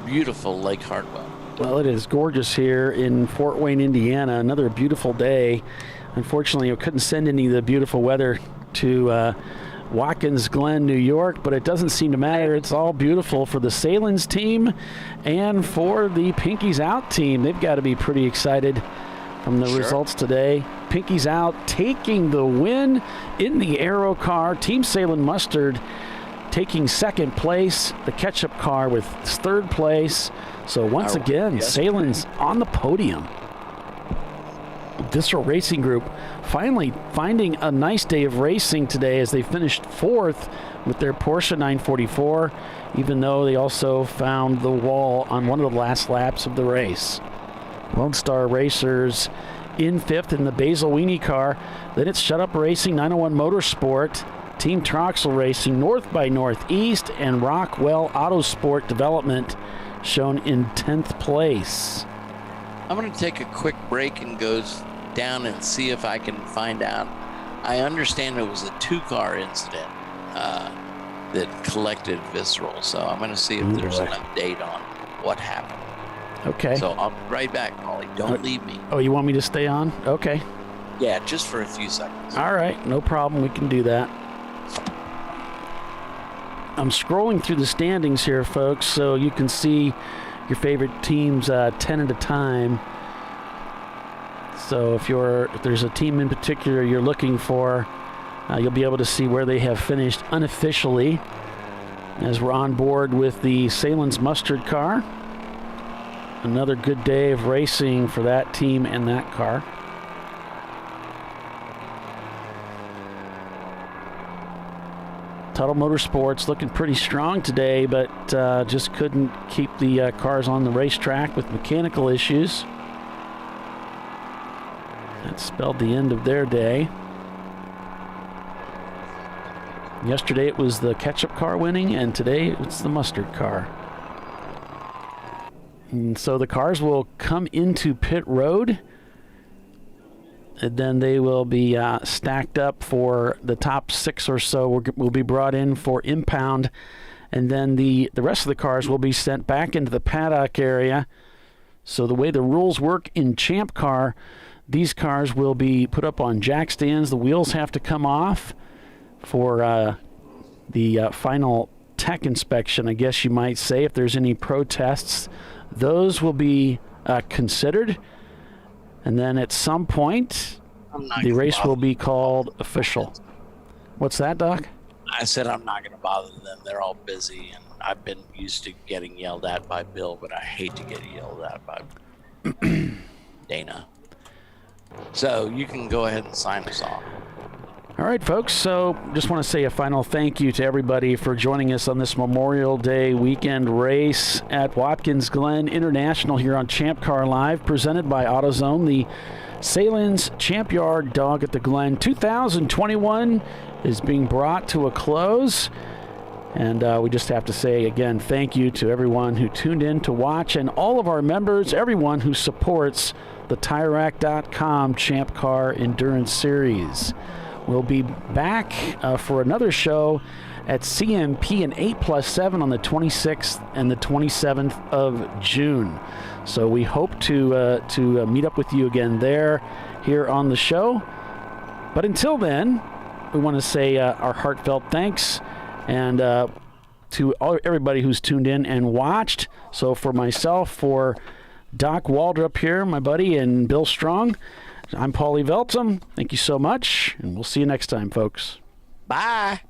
beautiful Lake Hartwell. Well, it is gorgeous here in Fort Wayne, Indiana. Another beautiful day. Unfortunately, I couldn't send any of the beautiful weather to Watkins Glen, New York, but it doesn't seem to matter. It's all beautiful for the Sahlens team and for the Pinkies Out team. They've got to be pretty excited from the results today. Pinkies Out taking the win in the Aero car. Team Sahlen Mustard taking second place. The Ketchup car with third place. So once again, Sahlen's on the podium. Visceral Racing Group finally finding a nice day of racing today as they finished fourth with their Porsche 944, even though they also found the wall on one of the last laps of the race. Lone Star Racers in fifth in the Basil Weenie car. Then it's Shut Up Racing, 901 Motorsport, Team Troxel Racing, North by Northeast, and Rockwell Autosport Development shown in 10th place. I'm going to take a quick break and go down and see if I can find out. I understand it was a two-car incident that collected Visceral, so I'm going to see if there's an update on what happened. Okay. So I'll be right back, Paulie. Don't leave me. Oh, you want me to stay on? Okay. Yeah, just for a few seconds. All right, no problem. We can do that. I'm scrolling through the standings here, folks, so you can see your favorite teams 10 at a time. So if there's a team in particular you're looking for, you'll be able to see where they have finished unofficially as we're on board with the Sahlen's Mustard car. Another good day of racing for that team and that car. Tuttle Motorsports looking pretty strong today, but just couldn't keep the cars on the racetrack with mechanical issues. That spelled the end of their day. Yesterday it was the Ketchup car winning, and today it's the Mustard car. And so the cars will come into pit road, and then they will be stacked up for the top 6 or so will be brought in for impound, and then the rest of the cars will be sent back into the paddock area. So the way the rules work in Champ Car, these cars will be put up on jack stands. The wheels have to come off for the final tech inspection, I guess you might say. If there's any protests, those will be considered. And then at some point, the race will be called official. What's that, Doc? I said I'm not going to bother them. They're all busy, and I've been used to getting yelled at by Bill, but I hate to get yelled at by Dana. So you can go ahead and sign us off. All right, folks. So just want to say a final thank you to everybody for joining us on this Memorial Day weekend race at Watkins Glen International here on ChampCar.Live, presented by AutoZone. The Sahlen's Champyard Dog at the Glen 2021 is being brought to a close. And we just have to say again, thank you to everyone who tuned in to watch, and all of our members, everyone who supports the TireRack.com Champ Car Endurance Series. We'll be back for another show at CMP and 8+7 on the 26th and the 27th of June. So we hope to meet up with you again there here on the show. But until then, we want to say our heartfelt thanks and to everybody who's tuned in and watched. So for myself, for Doc Waldrop here, my buddy, and Bill Strong, I'm Paulie Veltum. Thank you so much, and we'll see you next time, folks. Bye.